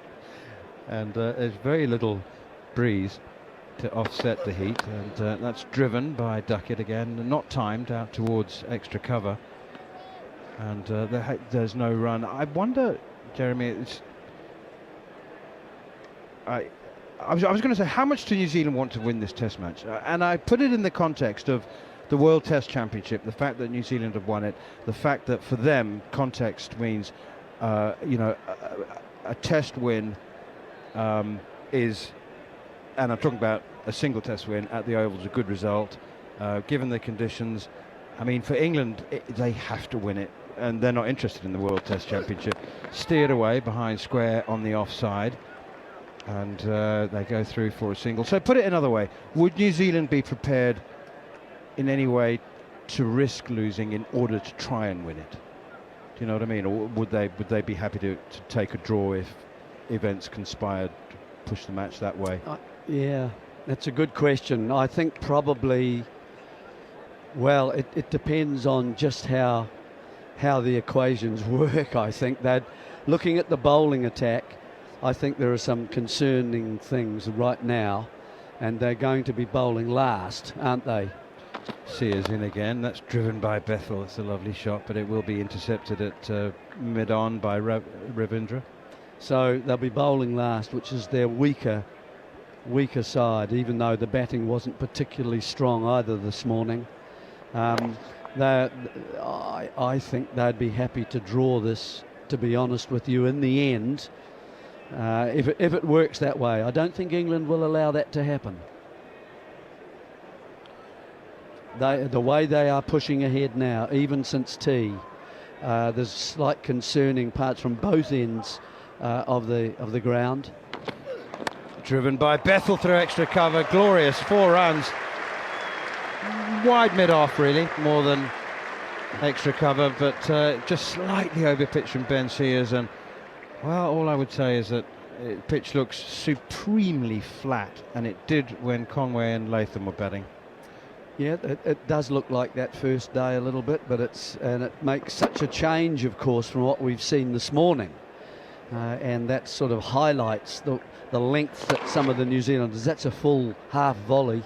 And there's very little breeze to offset the heat. And that's driven by Duckett again, not timed, out towards extra cover. And there's no run. I wonder, Jeremy, I was going to say, how much do New Zealand want to win this Test match? And I put it in the context of the World Test Championship, the fact that New Zealand have won it, the fact that for them, context means, a Test win is, and I'm talking about a single Test win at the Oval, is a good result, given the conditions. I mean, for England, they have to win it, and they're not interested in the World Test Championship. Steered away behind square on the offside. And they go through for a single. So put it another way, would New Zealand be prepared in any way to risk losing in order to try and win it? Do you know what I mean? Or would they be happy to take a draw if events conspired to push the match that way? Yeah, that's a good question. I think probably, well, it depends on just how the equations work. I think that looking at the bowling attack, I think there are some concerning things right now, and they're going to be bowling last, aren't they? Sears in again. That's driven by Bethel. It's a lovely shot, but it will be intercepted at mid-on by Ravindra. So they'll be bowling last, which is their weaker side, even though the batting wasn't particularly strong either this morning. I think they'd be happy to draw this, to be honest with you, in the end. If it works that way, I don't think England will allow that to happen. The way they are pushing ahead now, even since tea, there's slight concerning parts from both ends of the ground. Driven by Bethel through extra cover, glorious 4 runs. Wide mid-off really, more than extra cover, but just slightly over pitch from Ben Sears. And well, all I would say is that pitch looks supremely flat, and it did when Conway and Latham were batting. Yeah, it does look like that first day a little bit, but it makes such a change, of course, from what we've seen this morning, and that sort of highlights the length that some of the New Zealanders. That's a full half volley,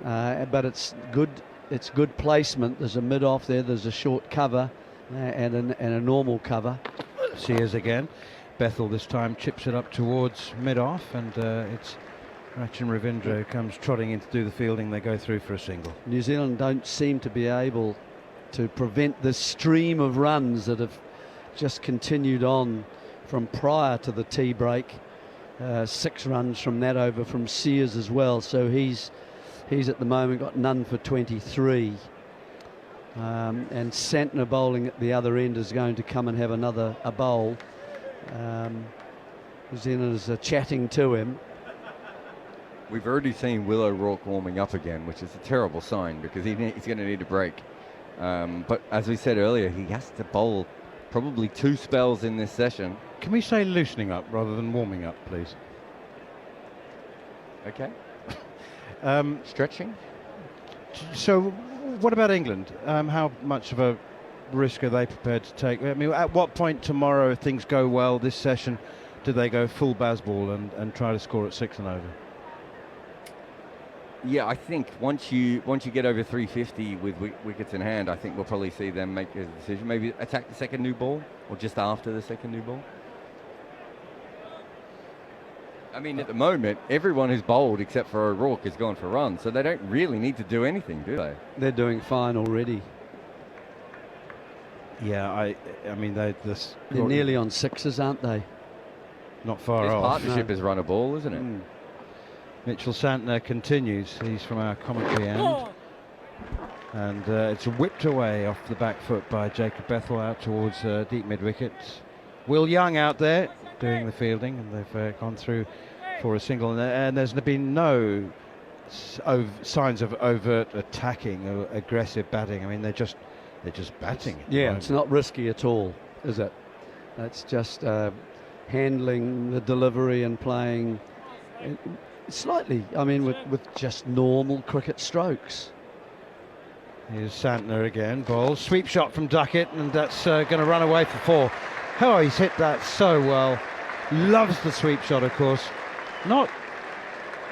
but it's good. It's good placement. There's a mid off there. There's a short cover, and a normal cover. Sears again. Bethel this time chips it up towards mid-off, and it's Rachin Ravindra who comes trotting in to do the fielding. They go through for a single. New Zealand don't seem to be able to prevent the stream of runs that have just continued on from prior to the tea break. 6 runs from that over from Sears as well, so he's at the moment got none for 23. And Santner bowling at the other end is going to come and have a bowl. New Zealanders are chatting to him. We've already seen Will O'Rourke warming up again, which is a terrible sign because he's going to need a break. But as we said earlier, he has to bowl probably 2 spells in this session. Can we say loosening up rather than warming up, please? Okay. Stretching? So, what about England? How much of a risk are they prepared to take? I mean, at what point tomorrow, if things go well this session, do they go full Bazball and try to score at 6 and over? Yeah, I think once you get over 350 with wickets in hand, I think we'll probably see them make a decision. Maybe attack the second new ball or just after the second new ball. I mean, at the moment, everyone who's bowled except for O'Rourke has gone for runs, so they don't really need to do anything, do they? They're doing fine already. Yeah, I mean, they're nearly on 6s, aren't they? Not far This off. partnership has run a ball, isn't it? Mitchell Santner continues. He's from our commentary end. And it's whipped away off the back foot by Jacob Bethell out towards deep mid-wicket. Will Young out there doing the fielding, and they've gone through for a single. And there's been no signs of overt attacking or aggressive batting. I mean, they're just batting. Yeah, it's not risky at all, is it? It's just handling the delivery and playing slightly, I mean, with just normal cricket strokes. Here's Santner again, ball, sweep shot from Duckett, and that's going to run away for 4. Oh, he's hit that so well. Loves the sweep shot, of course. Not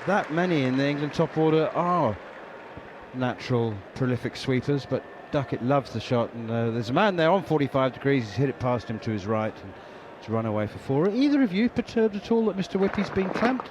that many in the England top order are natural prolific sweepers, but Duckett loves the shot, and there's a man there on 45 degrees. He's hit it past him to his right, and it's run away for 4. Are either of you perturbed at all that Mr. Whippy's been clamped?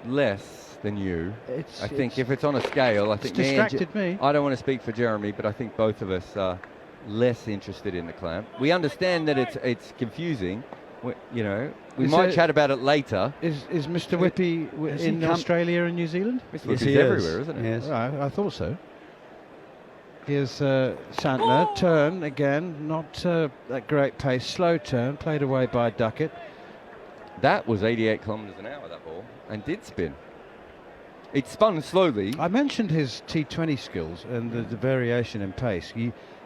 Less than you. I think if it's on a scale, I think it's distracted me. I don't want to speak for Jeremy, but I think both of us are less interested in the clamp. We understand that it's confusing. We might chat about it later. Is Mr. Whippy in Australia and New Zealand? Mr. Whippy's everywhere, isn't he? Yes. I thought so. Here's Santner, turn again, not that great pace, slow turn, played away by Duckett. That was 88 kilometres an hour, that ball, and did spin. It spun slowly. I mentioned his T20 skills and the variation in pace.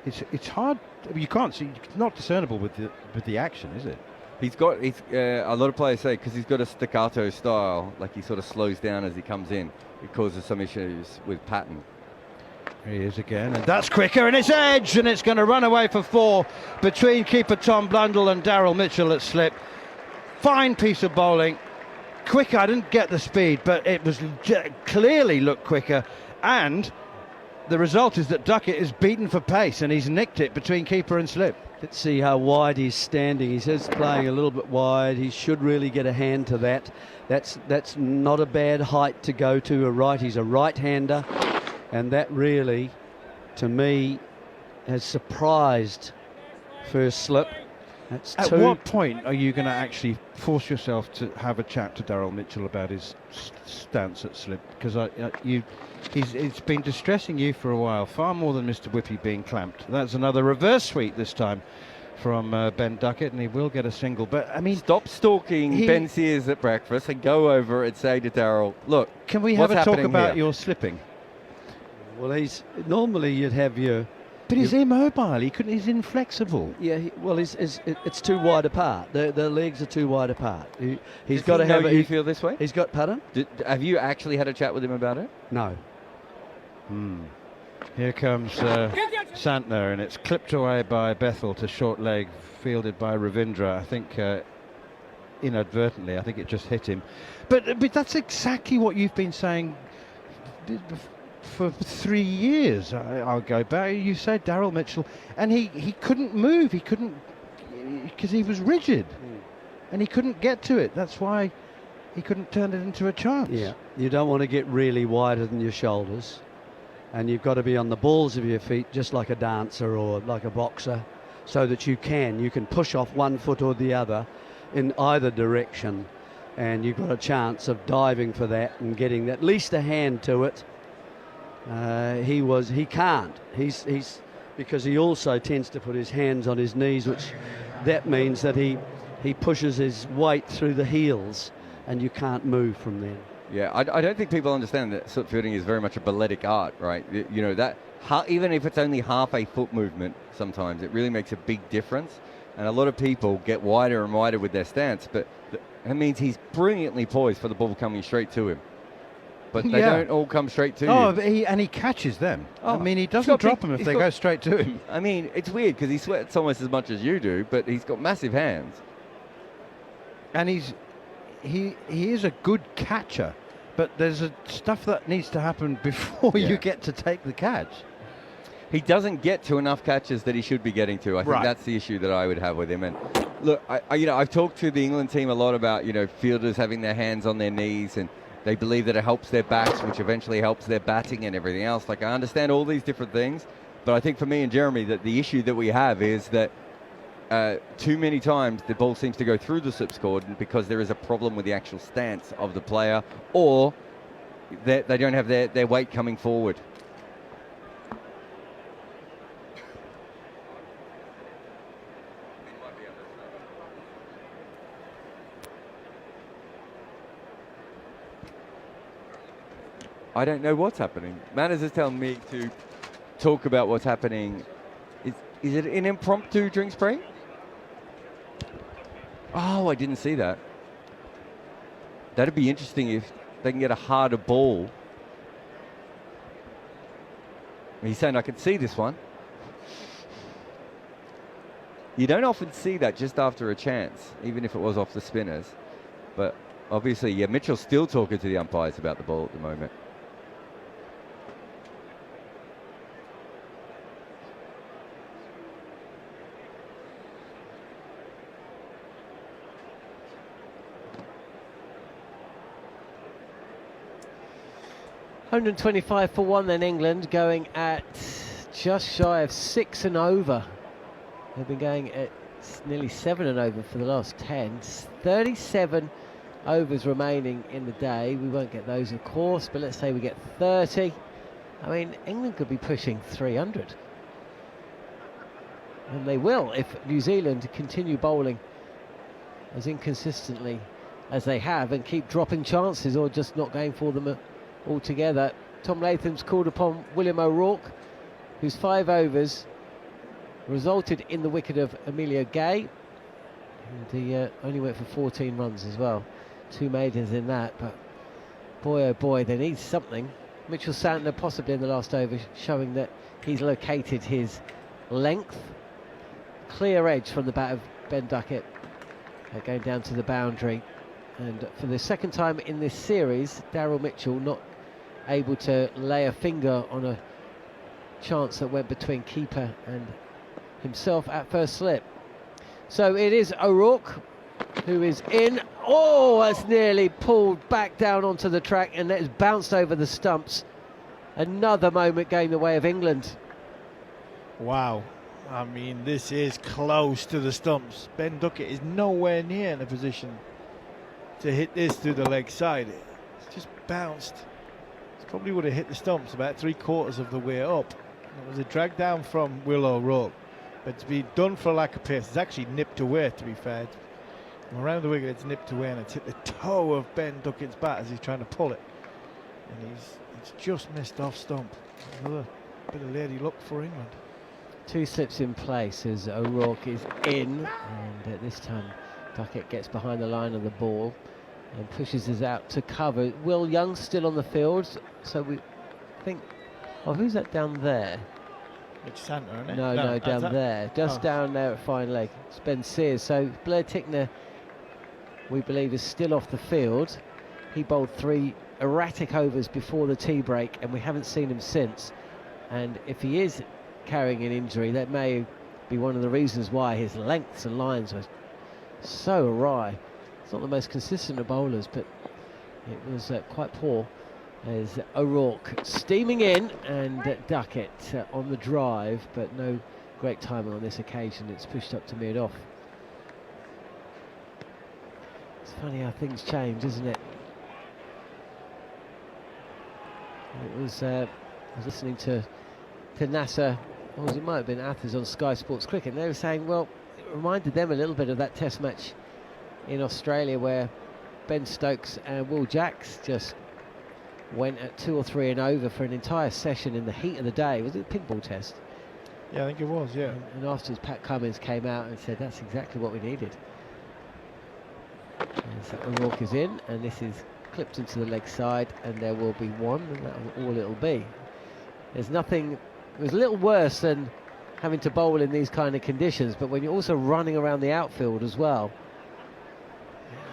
It's hard. You can't see. It's not discernible with the action, is it? A lot of players say because he's got a staccato style, like he sort of slows down as he comes in. It causes some issues with pattern. Here he is again, and that's quicker, and it's edge, and it's going to run away for 4 between keeper Tom Blundell and Daryl Mitchell at slip. Fine piece of bowling. Quicker, I didn't get the speed, but it was clearly looked quicker, and the result is that Duckett is beaten for pace, and he's nicked it between keeper and slip. Let's see how wide he's standing. He says playing a little bit wide. He should really get a hand to that. That's not a bad height to go to a right. He's a right-hander, and that really, to me, has surprised first slip. That's At 2. what point are you going to actually force yourself to have a chat to Daryl Mitchell about his stance at slip? Because it's been distressing you for a while, far more than Mr. Whippy being clamped. That's another reverse sweep this time from Ben Duckett, and he will get a single. But I mean, stop stalking Ben Sears at breakfast and go over and say to Daryl, look, can we have a talk about your slipping? Well, normally you'd have your. But he's immobile. He's inflexible. Yeah, it's too wide apart. The legs are too wide apart. He's got to have. You feel this way? He's got. Pardon? Have you actually had a chat with him about it? No. Here comes Santner, and it's clipped away by Bethell to short leg, fielded by Ravindra. I think inadvertently. I think it just hit him. But that's exactly what you've been saying for 3 years. I'll go back. You said Daryl Mitchell, and he couldn't move. He couldn't, because he was rigid, and he couldn't get to it. That's why he couldn't turn it into a chance. Yeah, you don't want to get really wider than your shoulders, and you've got to be on the balls of your feet, just like a dancer or like a boxer, so that you can push off one foot or the other in either direction, and you've got a chance of diving for that and getting at least a hand to it. He can't. He's because he also tends to put his hands on his knees, which that means that he he pushes his weight through the heels, and you can't move from then. Yeah, I don't think people understand that slip fielding is very much a balletic art, right? You know, that even if it's only half a foot movement, sometimes it really makes a big difference. And a lot of people get wider and wider with their stance, but that means he's brilliantly poised for the ball coming straight to him. But they don't all come straight to you. But he catches them. Oh, I mean, he he's doesn't got drop big- them if he's they got- go straight to him. I mean, it's weird because he sweats almost as much as you do, but he's got massive hands. And he is a good catcher, but there's stuff that needs to happen before Yeah. you get to take the catch. He doesn't get to enough catches that he should be getting to. I think Right. that's the issue that I would have with him. And look, I've talked to the England team a lot about, fielders having their hands on their knees, and they believe that it helps their backs, which eventually helps their batting and everything else. Like, I understand all these different things, but I think for me and Jeremy that the issue that we have is that too many times the ball seems to go through the slip score because there is a problem with the actual stance of the player, or they don't have their weight coming forward. I don't know what's happening. Manners is telling me to talk about what's happening. Is it an impromptu drinks break? Oh, I didn't see that. That'd be interesting if they can get a harder ball. He's saying I can see this one. You don't often see that just after a chance, even if it was off the spinners. But obviously, yeah, Mitchell's still talking to the umpires about the ball at the moment. $125 for one then, England going at just shy of 6 and over. They've been going at nearly 7 and over for the last 10. 37 overs remaining in the day. We won't get those, of course, but let's say we get 30. I mean, England could be pushing 300. And they will if New Zealand continue bowling as inconsistently as they have and keep dropping chances or just not going for them altogether. Tom Latham's called upon William O'Rourke, whose 5 overs resulted in the wicket of Emilio Gay, and he only went for 14 runs as well. 2 maidens in that, but boy oh boy, they need something. Mitchell Santner possibly in the last over, showing that he's located his length. Clear edge from the bat of Ben Duckett, going down to the boundary. And for the second time in this series, Daryl Mitchell not able to lay a finger on a chance that went between keeper and himself at first slip. So it is O'Rourke who is in. Oh, that's nearly pulled back down onto the track, and it's bounced over the stumps. Another moment going the way of England. Wow. I mean, this is close to the stumps. Ben Duckett is nowhere near in a position to hit this through the leg side. It's just bounced. It probably would have hit the stumps about 3/4 of the way up. It was a drag down from Will O'Rourke, but to be done for lack of pace, it's actually nipped away, to be fair. From around the wicket, it's nipped away, and it's hit the toe of Ben Duckett's bat as he's trying to pull it. And it's just missed off stump. Another bit of lady luck for England. 2 slips in place as O'Rourke is in, and this time Duckett gets behind the line of the ball and pushes us out to cover. Will Young still on the field, so we think, oh, who's that down there? It's Santa, isn't it? No, down there, just down there at fine leg. It's Ben Sears. So Blair Tickner, we believe, is still off the field. He bowled 3 erratic overs before the tea break, and we haven't seen him since. And if he is carrying an injury, that may be one of the reasons why his lengths and lines were so awry. It's not the most consistent of bowlers, but it was quite poor. As O'Rourke steaming in, and Duckett on the drive, but no great timing on this occasion. It's pushed up to mid off. It's funny how things change, isn't it? It was I was listening to Nasser, or it might have been Athers on Sky Sports Cricket, and they were saying, well, it reminded them a little bit of that Test match in Australia, where Ben Stokes and Will Jacks just went at 2 or 3 and over for an entire session in the heat of the day. Was it a pink ball test? Yeah, I think it was, yeah. And afterwards, Pat Cummins came out and said that's exactly what we needed. And so O'Rourke is in, and this is clipped into the leg side, and there will be one, and that's all it'll be. There's nothing, it was a little worse than having to bowl in these kind of conditions, but when you're also running around the outfield as well,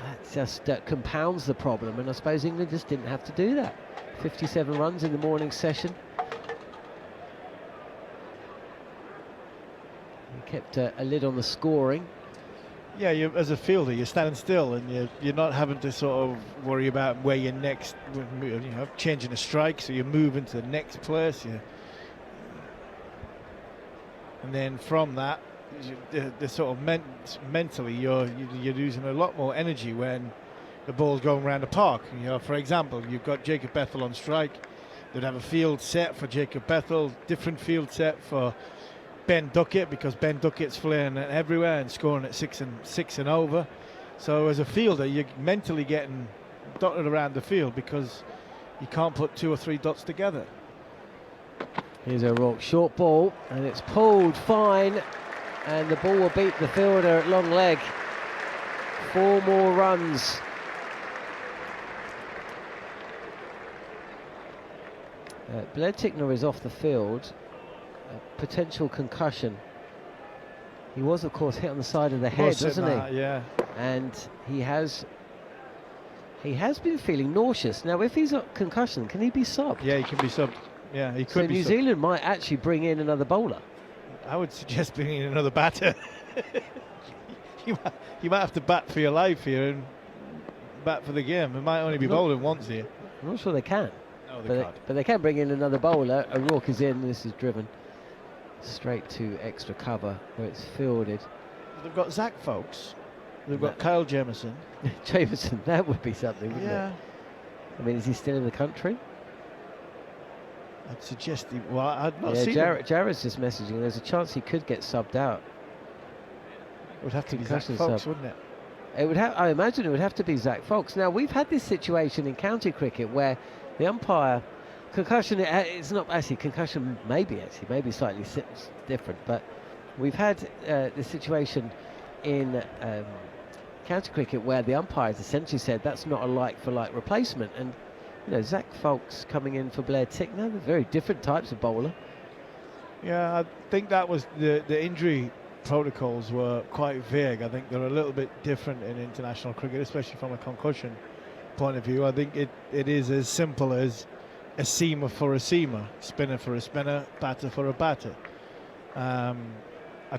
that just compounds the problem, and I suppose England just didn't have to do that. 57 runs in the morning session. He kept a lid on the scoring. Yeah, as a fielder, you're standing still, and you're not having to sort of worry about where you're next, changing a strike, so you're moving to the next place. And then from that, the sort of mentally, you're using a lot more energy when the ball's going around the park. For example, you've got Jacob Bethel on strike. They'd have a field set for Jacob Bethel, different field set for Ben Duckett, because Ben Duckett's flaring it everywhere and scoring at 6 and over. So as a fielder, you're mentally getting dotted around the field because you can't put 2 or 3 dots together. Here's O'Rourke, short ball, and it's pulled fine, and the ball will beat the fielder at long leg. 4 more runs. Blair Tickner is off the field. Potential concussion. He was, of course, hit on the side of the head, wasn't he? Yeah. And he has been feeling nauseous. Now, if he's got concussion, can he be subbed? Yeah, he can be subbed. Yeah, he could so be New subbed. Zealand might actually bring in another bowler. I would suggest bringing in another batter. you might have to bat for your life here and bat for the game. It might only be bowling once here. I'm not sure they can. No, they can't. But they can bring in another bowler. O'Rourke is in. This is driven straight to extra cover where it's fielded. They've got Zach Folkes. They've got Kyle Jamieson. Jamieson, that would be something, wouldn't it? I mean, is he still in the country? I'd suggest I'd not see Jared's just messaging. There's a chance he could get subbed out. It would have to be Zach Concussion Folkes, sub. wouldn't it? It would have. I imagine it would have to be Zach Folkes. Now, we've had this situation in county cricket where the umpire concussion. It's not actually concussion. Maybe slightly different. But we've had the situation in county cricket where the umpires essentially said that's not a like-for-like replacement. And Zach Folkes coming in for Blair Tickner. They're very different types of bowler. Yeah, I think that was the injury protocols were quite vague. I think they're a little bit different in international cricket, especially from a concussion point of view. I think it is as simple as a seamer for a seamer, spinner for a spinner, batter for a batter. I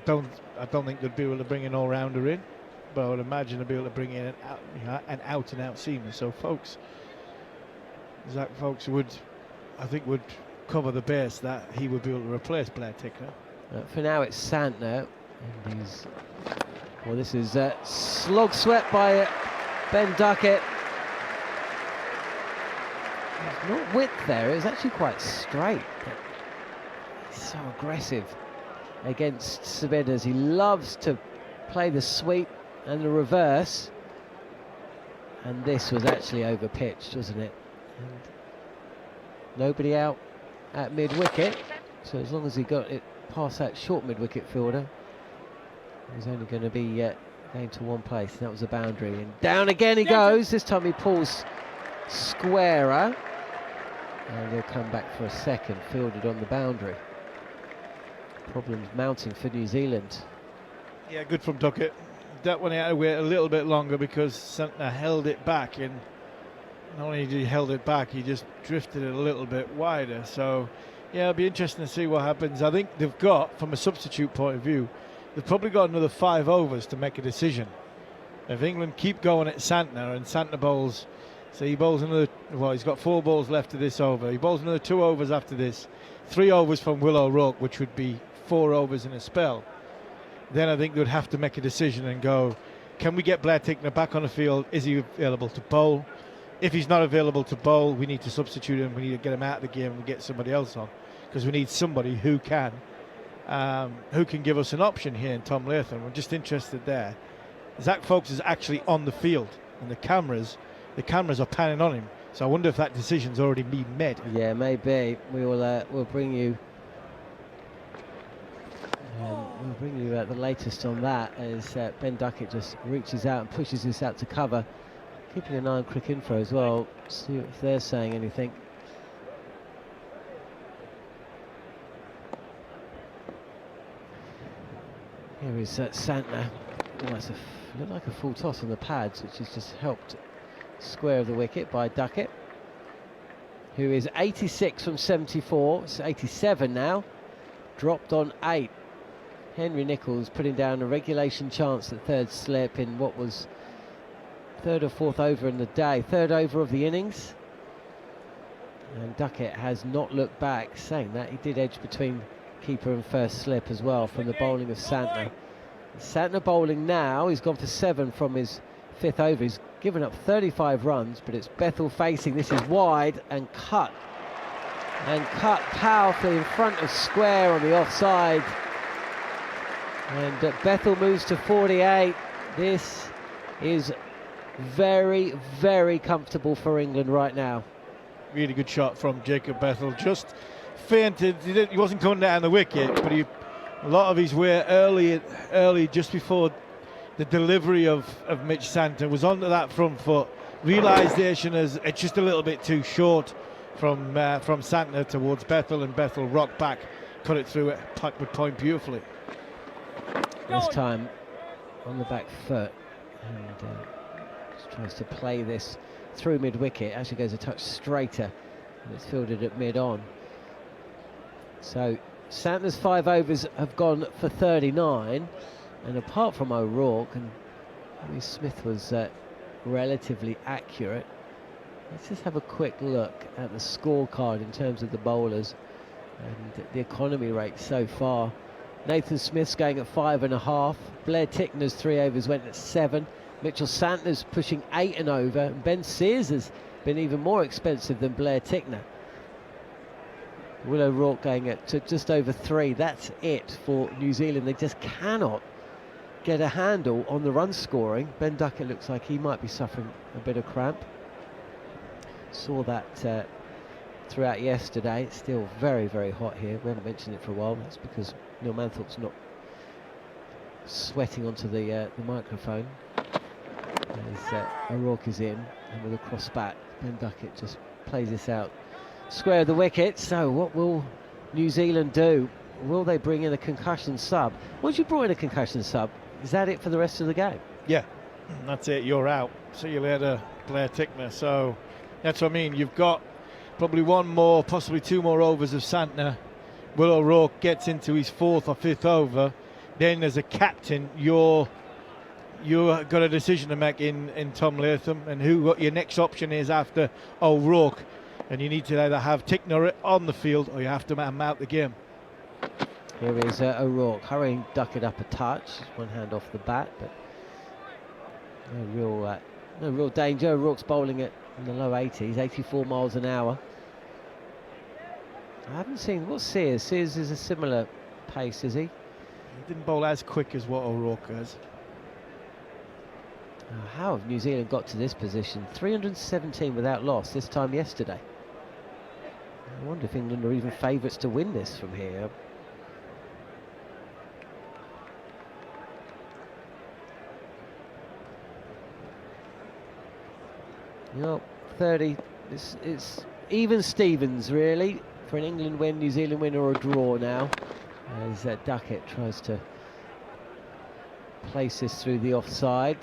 don't think they'd be able to bring an all-rounder in, but I would imagine they'd be able to bring in an out-and-out seamer. So Zach Folkes would cover the base that he would be able to replace Blair Tickner. For now, it's Santner. And this is slog swept by Ben Duckett. There's not width there, it's actually quite straight. He's so aggressive against Sabinas. He loves to play the sweep and the reverse. And this was actually over-pitched, wasn't it? And nobody out at mid-wicket. So as long as he got it past that short mid-wicket fielder, he's only going to be going to one place. That was a boundary. And down again he goes. This time he pulls squarer. And he'll come back for a second, fielded on the boundary. Problems mounting for New Zealand. Yeah, good from Duckett. That one he had to wait a little bit longer because Santner held it back, and not only did he held it back, he just drifted it a little bit wider. So yeah, it'll be interesting to see what happens. I think they've got, from a substitute point of view, they've probably got another 5 overs to make a decision. If England keep going at Santner and Santner bowls, so he bowls another, he's got 4 balls left to this over. He bowls another 2 overs after this, 3 overs from Will O'Rourke, which would be 4 overs in a spell. Then I think they'd have to make a decision and go, can we get Blair Tickner back on the field? Is he available to bowl? If he's not available to bowl, we need to substitute him. We need to get him out of the game and get somebody else on, because we need somebody who can give us an option here in Tom Latham. I'm just interested there Zach Folks is actually on the field, and the cameras are panning on him. So I wonder if that decision's already been made. Yeah, maybe. We'll bring you. We'll bring you the latest on that as Ben Duckett just reaches out and pushes this out to cover, keeping an eye on Crick Info as well. See if they're saying anything. Here is Santner. Almost looked like a full toss on the pads, which has just helped square the wicket by Duckett, who is 86 from 74. It's 87 now. Dropped on 8. Henry Nicholls putting down a regulation chance at third slip in what was third or fourth over in the day, third over of the innings. And Duckett has not looked back. Saying that, he did edge between keeper and first slip as well from the bowling of Santner. Santner bowling now, he's gone for 7 from his 5th over. He's given up 35 runs, but it's Bethel facing. This is wide and cut. And cut powerfully in front of square on the offside. And Bethel moves to 48. This is very, very comfortable for England right now. Really good shot from Jacob Bethel. Just feinted. He wasn't coming down the wicket, but a lot of his way early, just before the delivery of Mitch Santner, was onto that front foot. Realisation is it's just a little bit too short from Santner towards Bethel, and Bethel rocked back, cut it through it, would point beautifully. This time on the back foot, and just tries to play this through mid-wicket. Actually goes a touch straighter, and it's fielded at mid-on. So Santner's 5 overs have gone for 39, and apart from O'Rourke, and Smith was relatively accurate. Let's just have a quick look at the scorecard in terms of the bowlers and the economy rate so far. Nathan Smith's going at 5.5. Blair Tickner's 3 overs went at 7. Mitchell Santner's pushing 8 and over. And Ben Sears has been even more expensive than Blair Tickner. Will O'Rourke going at just over 3. That's it for New Zealand. They just cannot get a handle on the run scoring. Ben Duckett looks like he might be suffering a bit of cramp. Saw that throughout yesterday. It's still very, very hot here. We haven't mentioned it for a while. That's because Neil Manthorpe's not sweating onto the microphone. As O'Rourke is in, and with a cross bat, Ben Duckett just plays this out square of the wicket. So what will New Zealand do? Will they bring in a concussion sub? Once you brought in a concussion sub, is that it for the rest of the game? Yeah, that's it. You're out. See you later, Blair Tickner. So that's what I mean. You've got probably 1 more, possibly 2 more overs of Santner. Will O'Rourke gets into his 4th or 5th over. Then as a captain, you've got a decision to make in Tom Latham, and what your next option is after O'Rourke. And you need to either have Tickner on the field, or you have to man out the game. Here is O'Rourke hurrying Duckett up a touch. 1 hand off the bat, but no real danger. O'Rourke's bowling it in the low 80s, 84 miles an hour. I haven't seen, what's Sears? Sears is a similar pace, is he? He didn't bowl as quick as what O'Rourke has. How have New Zealand got to this position? 317 without loss this time yesterday. I wonder if England are even favourites to win this from here. You know, 30, it's even Stevens really, for an England win, New Zealand win or a draw now, as Duckett tries to place this through the offside.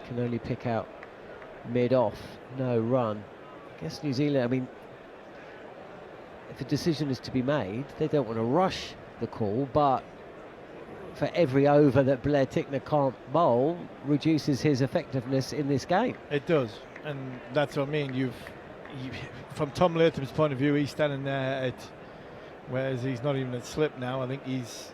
Can only pick out mid-off, no run. I guess New Zealand, I mean, if a decision is to be made, they don't want to rush the call, but for every over that Blair Tickner can't bowl, reduces his effectiveness in this game. It does, and that's what I mean. From Tom Latham's point of view, he's standing there at, whereas he's not even at slip now. I think is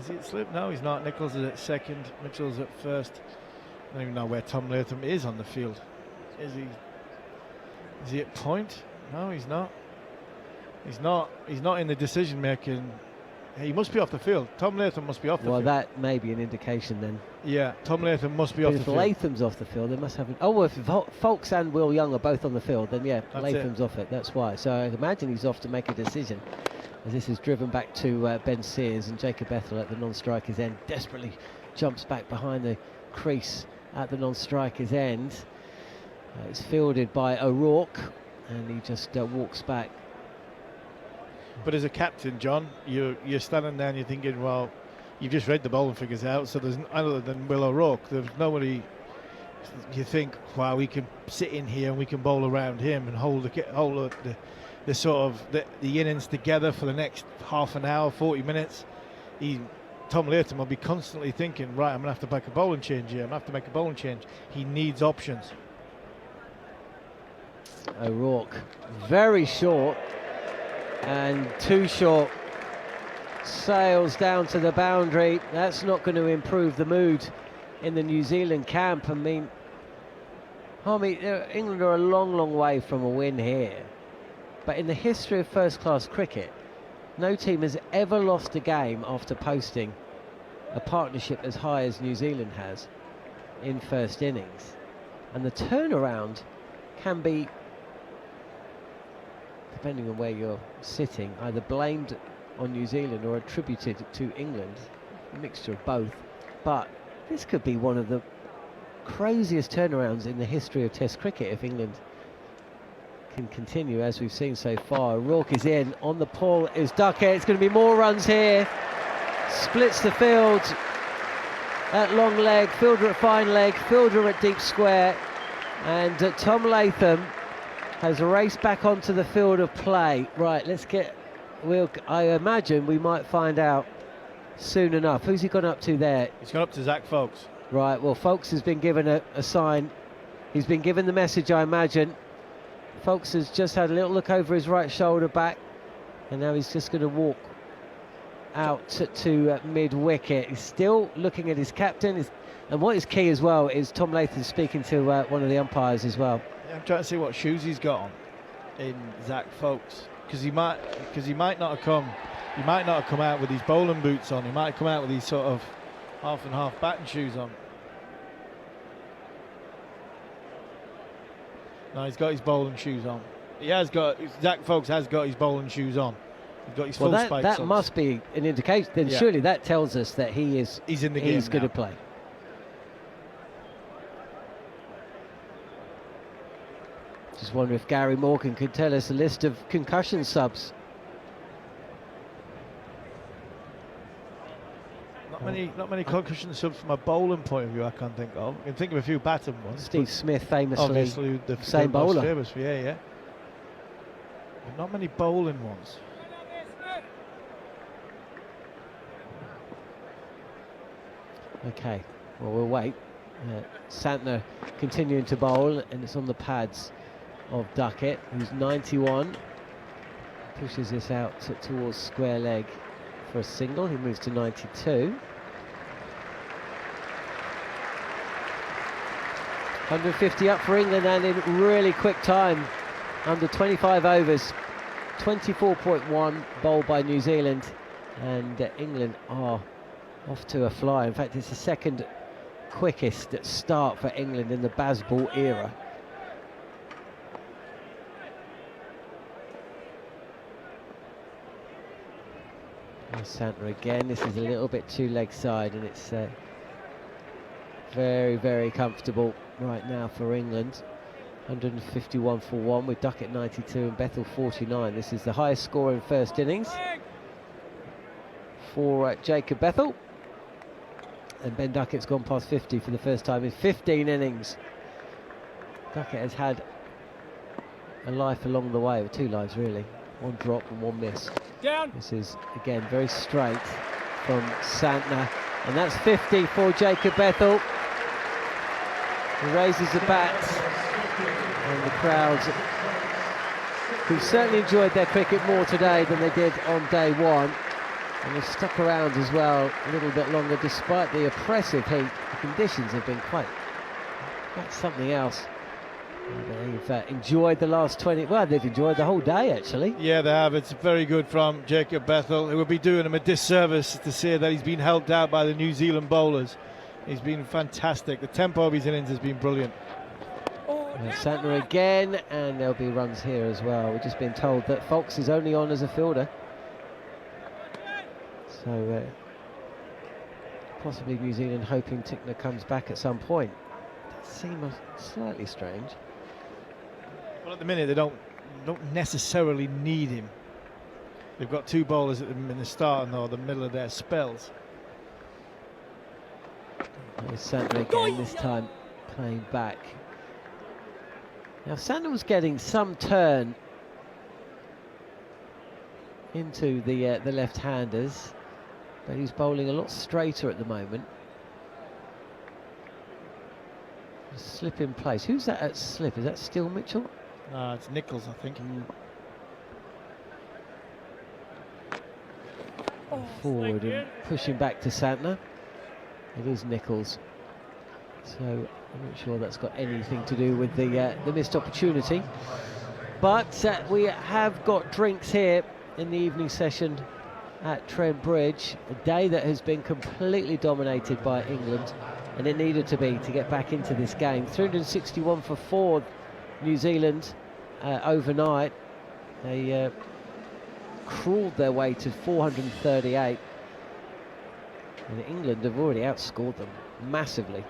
he at slip? No, he's not. Nicholls is at 2nd, Mitchell's at 1st. I don't even know where Tom Latham is on the field. Is he at point? No, he's not. He's not in the decision making He must be off the field. Tom Latham must be off the Well, field. that may be an indication then. Yeah, Tom Latham must be But off the if field. Latham's off the field, they must have. Well, if Folks and Will Young are both on the field, then yeah, That's Latham's it. off it. That's why. So I imagine he's off to make a decision. As this is driven back to Ben Sears, and Jacob Ethel at the non-striker's end desperately jumps back behind the crease at the non-striker's end. It's fielded by O'Rourke, and he just walks back. But as a captain, John, you're standing there and you're thinking, well, you've just read the bowling figures out, so there's other than Will O'Rourke, there's nobody. You think, wow, we can sit in here and we can bowl around him and hold the sort of the innings together for the next half an hour, 40 minutes. Tom Latham will be constantly thinking, right, I'm gonna have to make a bowling change here. I'm gonna have to make a bowling change. He needs options. O'Rourke very short and too short, sails down to the boundary. That's not going to improve the mood in the New Zealand camp. I mean, England are a long way from a win here, but in the history of first class cricket, no team has ever lost a game after posting a partnership as high as New Zealand has in first innings, and the turnaround can be, depending on where you're sitting, either blamed on New Zealand or attributed to England, a mixture of both. But this could be one of the craziest turnarounds in the history of Test cricket if England can continue as we've seen so far. Rourke is in, on the pull is Duckett. It's going to be more runs here. Splits the field at long leg, fielder at fine leg, fielder at deep square, and Tom Latham has raced back onto the field of play. Right, I imagine we might find out soon enough. Who's he gone up to there? He's gone up to Zach Folks. Right, well, Folks has been given a sign. He's been given the message, I imagine. Folks has just had a little look over his right shoulder back, and now he's just going to walk out to mid-wicket. He's still looking at his captain. And what is key as well is Tom Latham speaking to one of the umpires as well. I'm trying to see what shoes he's got on in Zach Folks, because he might not have come out with his bowling boots on. He might come out with these sort of half and half batting shoes on. No, he's got his bowling shoes on. Zach Folks has got his bowling shoes on. He's got his full spikes that on. must be an indication. Then Yeah. Surely that tells us that he's in the game. He's going now. to play. Just wonder if Gary Morgan could tell us a list of concussion subs. Not many concussion subs from a bowling point of view I can't think of. I can think of a few batting ones. Steve Smith famously, Obviously the same the most bowler. famous, yeah. But not many bowling ones. Okay, well, we'll wait. Santner continuing to bowl, and it's on the pads of Duckett, who's 91. Pushes this out towards square leg for a single. He moves to 92. 150 up for England, and in really quick time, under 25 overs. 24.1 bowled by New Zealand, and England are off to a fly. In fact, it's the second quickest start for England in the Bazball era. And Santner again. This is a little bit too leg side, and it's very comfortable right now for England. 151 for 1 with Duckett 92 and Bethel 49. This is the highest score in first innings for Jacob Bethel, and Ben Duckett's gone past 50 for the first time in 15 innings. Duckett has had a life along the way, or two lives really, one drop and one miss. This is again very straight from Santner, and that's 50 for Jacob Bethel. He raises the bat, and the crowds, who certainly enjoyed their cricket more today than they did on day one, and they've stuck around as well a little bit longer despite the oppressive heat. The conditions have been quite something else. They've enjoyed the last 20. Well, they've enjoyed the whole day, actually. Yeah, they have. It's very good from Jacob Bethel. It would be doing him a disservice to say that he's been helped out by the New Zealand bowlers. He's been fantastic. The tempo of his innings has been brilliant. Santner again, and there'll be runs here as well. We've just been told that Fox is only on as a fielder. So possibly New Zealand hoping Tickner comes back at some point. That seems slightly strange. Well, at the minute they don't necessarily need him. They've got two bowlers in the start and the middle of their spells. There's Santner again, this time playing back. Now Santner was getting some turn into the left-handers, but he's bowling a lot straighter at the moment. Slip in place. Who's that at slip? Is that still Mitchell? It's Nichols, I think. Forward and pushing back to Santner. It is Nichols. So I'm not sure that's got anything to do with the missed opportunity. But we have got drinks here in the evening session at Trent Bridge. A day that has been completely dominated by England, and it needed to be to get back into this game. 361 for 4 New Zealand overnight. They crawled their way to 438. And England have already outscored them massively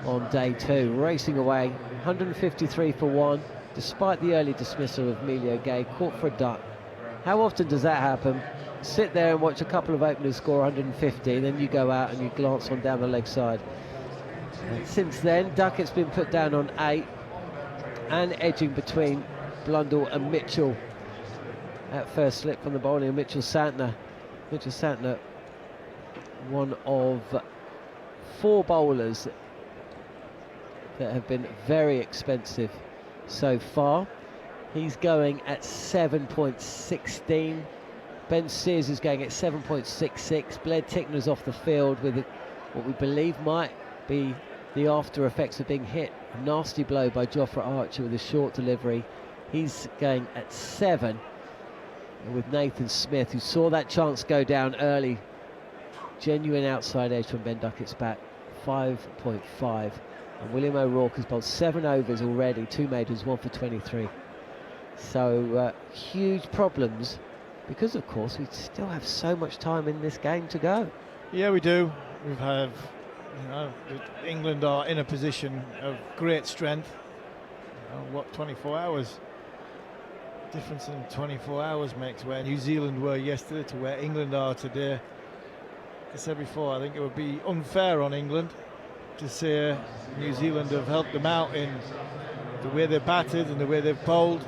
on day 2, racing away 153 for 1, despite the early dismissal of Emilio Gay, caught for a duck. How often does that happen? Sit there and watch a couple of openers score 150, and then you go out and you glance on down the leg side. And since then, Duckett's been put down on 8, and edging between Blundell and Mitchell at first slip from the bowling of Mitchell Santner. Mitchell Santner, one of 4 bowlers that have been very expensive so far. He's going at 7.16. Ben Sears is going at 7.66. Blair Tickner's off the field with what we believe might be the after effects of being hit. A nasty blow by Jofra Archer with a short delivery. He's going at 7. And with Nathan Smith, who saw that chance go down early, genuine outside edge from Ben Duckett's bat, 5.5. And William O'Rourke has bowled 7 overs already, 2 maidens, 1 for 23. So huge problems, because of course we still have so much time in this game to go. Yeah, we do. We have, England are in a position of great strength. 24 hours? Difference in 24 hours makes where New Zealand were yesterday to where England are today. Like I said before, I think it would be unfair on England to say New Zealand have helped them out in the way they batted and the way they've bowled.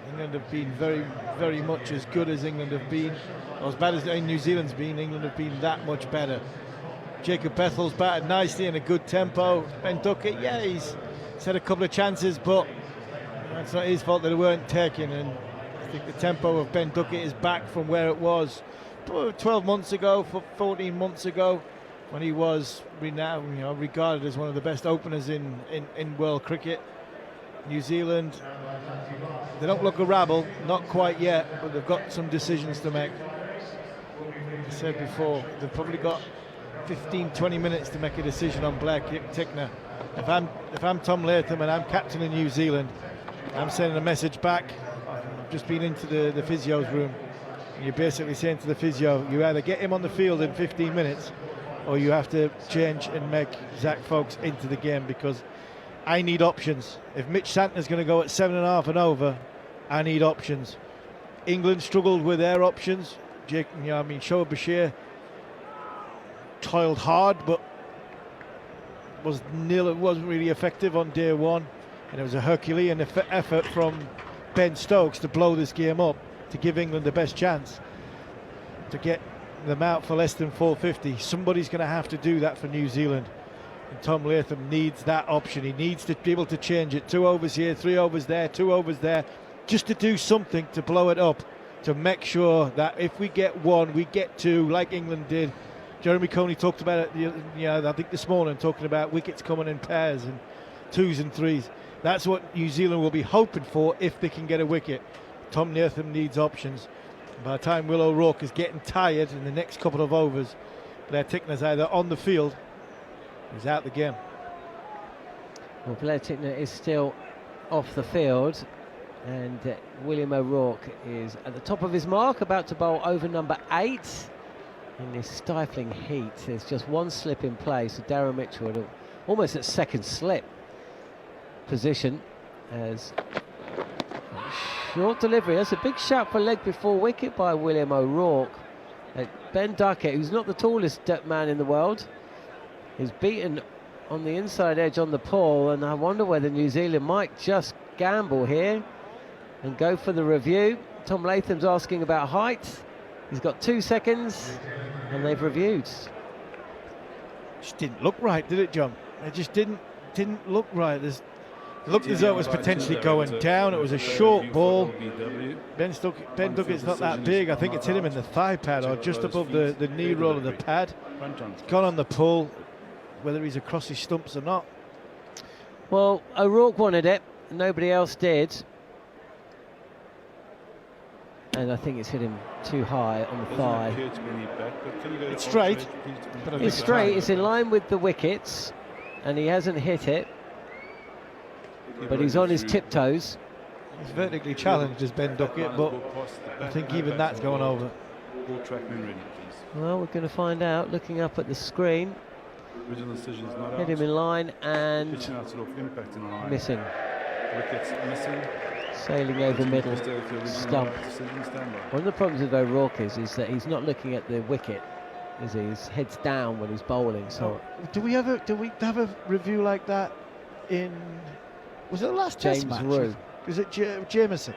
England have been very, very much as good as England have been. Or as bad as New Zealand's been, England have been that much better. Jacob Bethel's batted nicely in a good tempo. Ben Duckett, yeah, he's had a couple of chances, but it's not his fault that they weren't taken. And I think the tempo of Ben Duckett is back from where it was 12 months ago, 14 months ago, when he was renowned, regarded as one of the best openers in world cricket. New Zealand, they don't look a rabble, not quite yet, but they've got some decisions to make. As I said before, they've probably got 15-20 minutes to make a decision on Blair Tickner. If I'm Tom Latham and I'm captain of New Zealand, I'm sending a message back. I've just been into the physio's room, and you're basically saying to the physio, you either get him on the field in 15 minutes or you have to change and make Zach Folkes into the game, because I need options. If Mitch Santner's going to go at 7.5 and over, I need options. England struggled with their options. Shoaib Bashir toiled hard, but was nil. It wasn't really effective on day 1, and it was a Herculean effort from Ben Stokes to blow this game up, to give England the best chance to get them out for less than 450. Somebody's going to have to do that for New Zealand, and Tom Latham needs that option. He needs to be able to change it. 2 overs here, 3 overs there, 2 overs there, just to do something to blow it up, to make sure that if we get 1, we get 2, like England did. Jeremy Coney talked about it, I think this morning, talking about wickets coming in pairs, and twos and threes. That's what New Zealand will be hoping for if they can get a wicket. Tom Latham needs options. By the time Will O'Rourke is getting tired in the next couple of overs, Blair Tickner's either on the field or he's out the game. Well, Blair Tickner is still off the field, and William O'Rourke is at the top of his mark, about to bowl over number 8 in this stifling heat. There's just one slip in play, so Darren Mitchell almost at second slip position as short delivery. That's a big shot for leg before wicket by William O'Rourke. Ben Duckett, who's not the tallest man in the world, is beaten on the inside edge on the pull, and I wonder whether New Zealand might just gamble here and go for the review. Tom Latham's asking about height. He's got 2 seconds, and they've reviewed. Just didn't look right, did it, John? It just didn't look right. It looked as though it was potentially going down. It was a short ball. Ben Duckett's not that big. I think it's hit him in the thigh pad or just above the knee roll of the pad. It's gone on the pull, whether he's across his stumps or not. Well, O'Rourke wanted it, nobody else did. And I think it's hit him too high on the thigh. It's straight. It's straight, it's in line with the wickets, and he hasn't hit it. But he's on his tiptoes. He's vertically challenged as Ben Duckett, but I think even that's going over. Well, we're going to find out, looking up at the screen. Hit him in line and missing. Sailing over middle stump. One of the problems with O'Rourke is that he's not looking at the wicket, is he? His head's down when he's bowling. So do we have a review like that in? Was it the last James Test match? Rowe. Was it Jameson?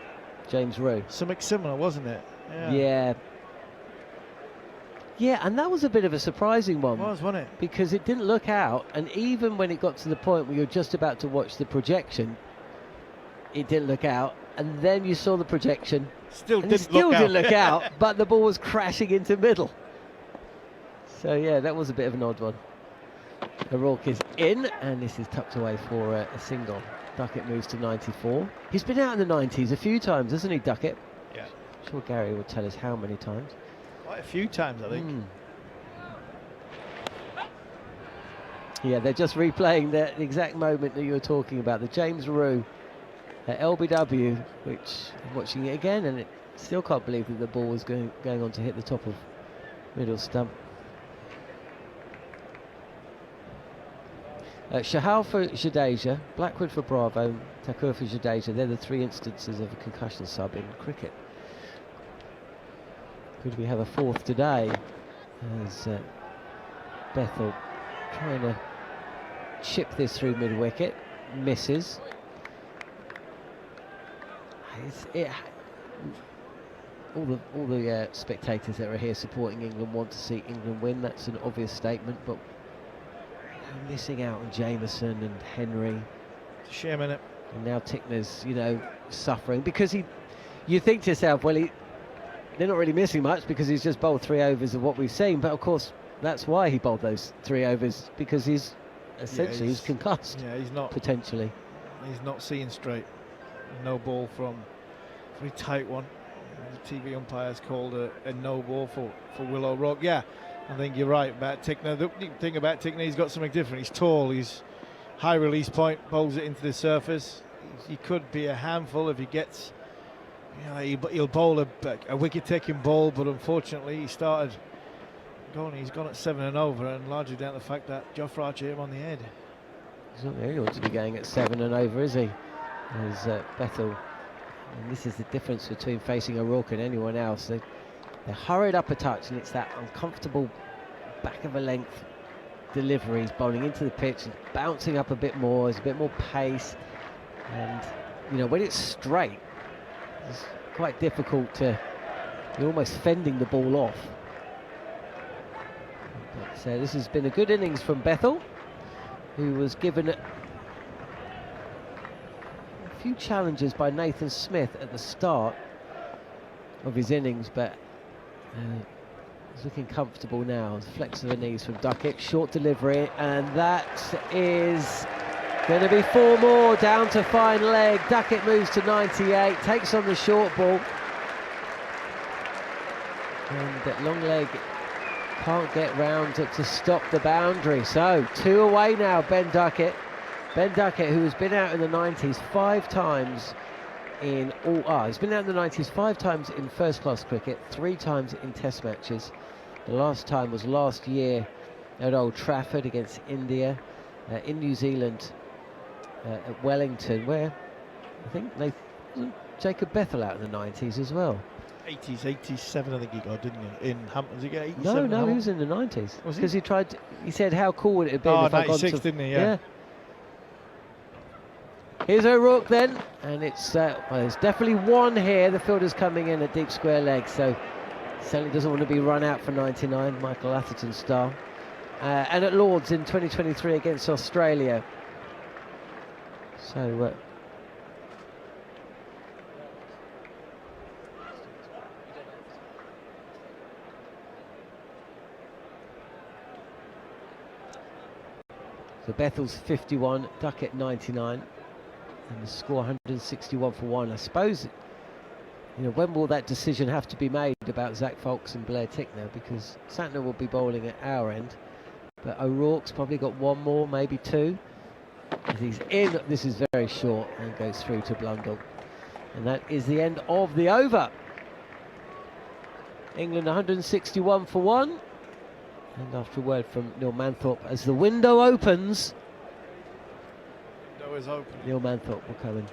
James Rowe. Something similar, wasn't it? Yeah. Yeah, and that was a bit of a surprising one. It was, wasn't it? Because it didn't look out, and even when it got to the point where you're just about to watch the projection, it didn't look out, and then you saw the projection, still and didn't look out, but the ball was crashing into middle. So yeah, that was a bit of an odd one. O'Rourke is in, and this is tucked away for a single. Duckett moves to 94. He's been out in the 90s a few times, hasn't he, Duckett? Yeah. I'm sure Gary will tell us how many times. Quite a few times, I think. Yeah, they're just replaying the exact moment that you were talking about, the James Rowe at LBW, which I'm watching it again, and it still can't believe that the ball was going on to hit the top of middle stump. Shahal for Jadeja, Blackwood for Bravo, Thakur for Jadeja. They're the 3 instances of a concussion sub in cricket. Could we have a fourth today? As Bethel trying to chip this through mid-wicket, misses. All the spectators that are here supporting England want to see England win. That's an obvious statement, but missing out on Jameson and Henry. It's a shame, innit? And now Tickner's, suffering because you think to yourself, well, they're not really missing much because he's just bowled 3 overs of what we've seen. But of course, that's why he bowled those 3 overs, because he's essentially he's concussed. Yeah, he's not potentially. He's not seeing straight. No ball from very tight one. The TV umpires called a no ball for Will O'Rourke. Yeah, I think you're right about Tickner. The thing about Tickner, he's got something different. He's tall, he's high release point, bowls it into the surface. He could be a handful if he gets, he'll bowl a wicket-taking ball, but unfortunately he's gone at 7 and over, and largely down to the fact that Jofra Archer hit him on the head. He's not the only one to be going at 7 and over, is he? As Bethel, and this is the difference between facing O'Rourke and anyone else. They're hurried up a touch, and it's that uncomfortable back of a length delivery. He's bowling into the pitch and bouncing up a bit more. There's a bit more pace, and when it's straight, it's quite difficult to. You're almost fending the ball off. But this has been a good innings from Bethel, who was given a few challenges by Nathan Smith at the start of his innings, but he's looking comfortable now. Flex of the knees from Duckett, short delivery, and that is Going to be 4 more down to fine leg. Duckett moves to 98, takes on the short ball. And that long leg can't get round to stop the boundary. So 2 away now, Ben Duckett. Ben Duckett, who has been out in the 90s 5 times in all. He's been out in the 90s 5 times in first-class cricket, 3 times in Test matches. The last time was last year at Old Trafford against India, in New Zealand at Wellington, where I think Jacob Bethel out in the 90s as well. 80s, 87, I think he got, didn't he? In Hampton, did he get 87? No, he was in the 90s. Was he? Because he tried. He said, "How cool would it have been if I got to?" 96, didn't he? Yeah. Here's O'Rourke then, and it's there's definitely 1 here. The fielder's coming in at deep square leg, so certainly doesn't want to be run out for 99, Michael Atherton style. And at Lords in 2023 against Australia. So Bethel's 51, Duckett 99, and the score 161 for 1. I suppose, when will that decision have to be made about Zach Foulkes and Blair Tickner? Because Santner will be bowling at our end, but O'Rourke's probably got 1 more, maybe 2. As he's in, this is very short and goes through to Blundell. And that is the end of the over. England 161 for 1. And after a word from Neil Manthorpe, as the window opens, Window is open. Neil Manthorpe will come in.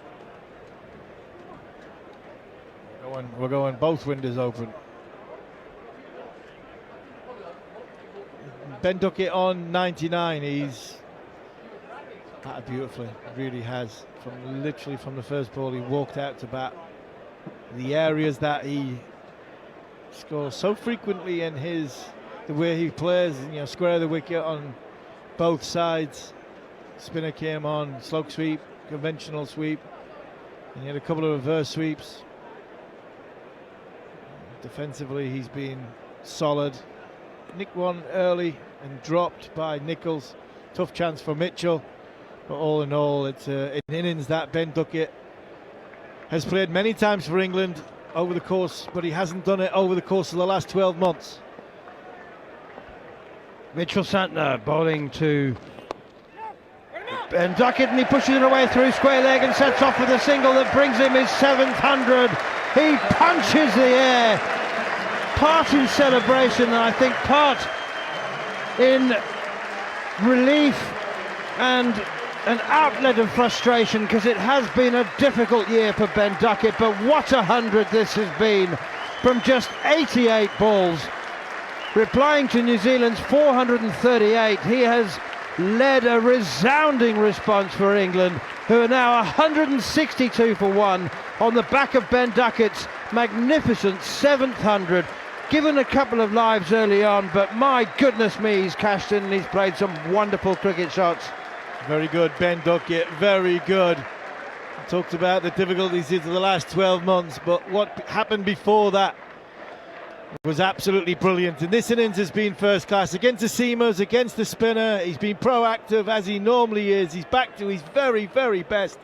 We're going both windows open. Ben Duckett on 99. He's batted beautifully. Really has. Literally from the first ball, he walked out to bat. The areas that he scores so frequently in the way he plays, square the wicket on both sides. Spinner came on, slog sweep, conventional sweep, and he had a couple of reverse sweeps. Defensively, he's been solid. Nicked one early and dropped by Nichols. Tough chance for Mitchell, but all in all, it's an innings that Ben Duckett has played many times for England over the course, but he hasn't done it over the course of the last 12 months. Mitchell Santner bowling to Ben Duckett, and he pushes it away through square leg and sets off with a single that brings him his 700. He punches the air, part in celebration and I think part in relief and an outlet of frustration, because it has been a difficult year for Ben Duckett, but what 100 this has been from just 88 balls. Replying to New Zealand's 438, he has led a resounding response for England, who are now 162 for 1 on the back of Ben Duckett's magnificent 700. Given a couple of lives early on, but my goodness me, he's cashed in and he's played some wonderful cricket shots. Very good, Ben Duckett, very good. Talked about the difficulties of the last 12 months, but what happened before that was absolutely brilliant. And this innings has been first class against the seamers, against the spinner. He's been proactive as he normally is. He's back to his very, very best.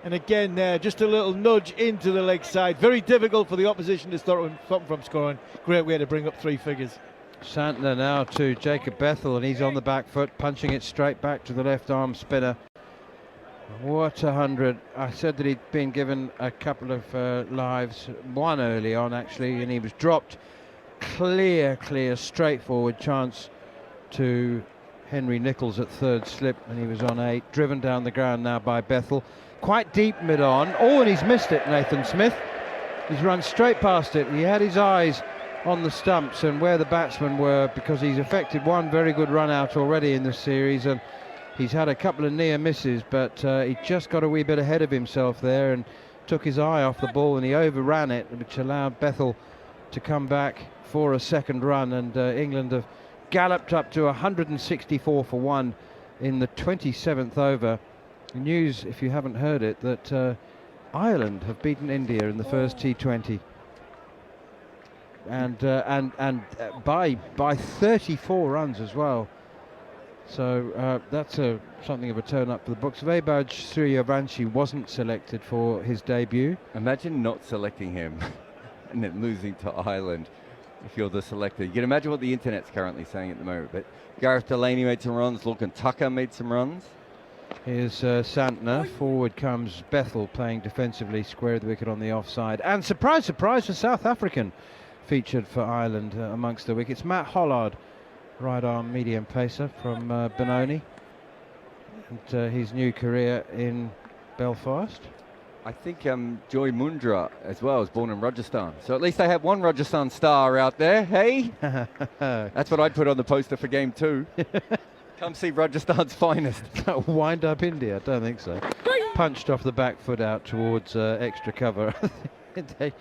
And again there, just a little nudge into the leg side. Very difficult for the opposition to stop him from scoring. Great way to bring up 3 figures. Santner now to Jacob Bethel, and he's on the back foot, punching it straight back to the left arm spinner. What 100. I said that he'd been given a couple of lives, 1 early on actually, and he was dropped. Clear, straightforward chance to Henry Nichols at 3rd slip, and he was on 8. Driven down the ground now by Bethel. Quite deep mid-on. Oh, and he's missed it, Nathan Smith. He's run straight past it. He had his eyes on the stumps and where the batsmen were, because he's effected 1 very good run out already in this series, and he's had a couple of near misses, but he just got a wee bit ahead of himself there and took his eye off the ball, and he overran it, which allowed Bethel to come back for a second run, and England have galloped up to 164 for 1 in the 27th over. News, if you haven't heard it, that Ireland have beaten India in the first T20, and by 34 runs as well. So that's something of a turn up for the books. Vebaj Suryavanshi wasn't selected for his debut. Imagine not selecting him and then losing to Ireland if you're the selector. You can imagine what the internet's currently saying at the moment. But Gareth Delaney made some runs. Lorcan Tucker made some runs. Here's Santner. Forward comes Bethel playing defensively, square of the wicket on the offside. And surprise, surprise, a South African featured for Ireland amongst the wickets. Matt Hollard, right arm medium pacer from Benoni. And his new career in Belfast. I think Joy Mundra as well is born in Rajasthan. So at least they have one Rajasthan star out there, hey? That's what I'd put on the poster for game 2. Come see Rajasthan's finest. Wind up India, I don't think so. Punched off the back foot out towards extra cover. They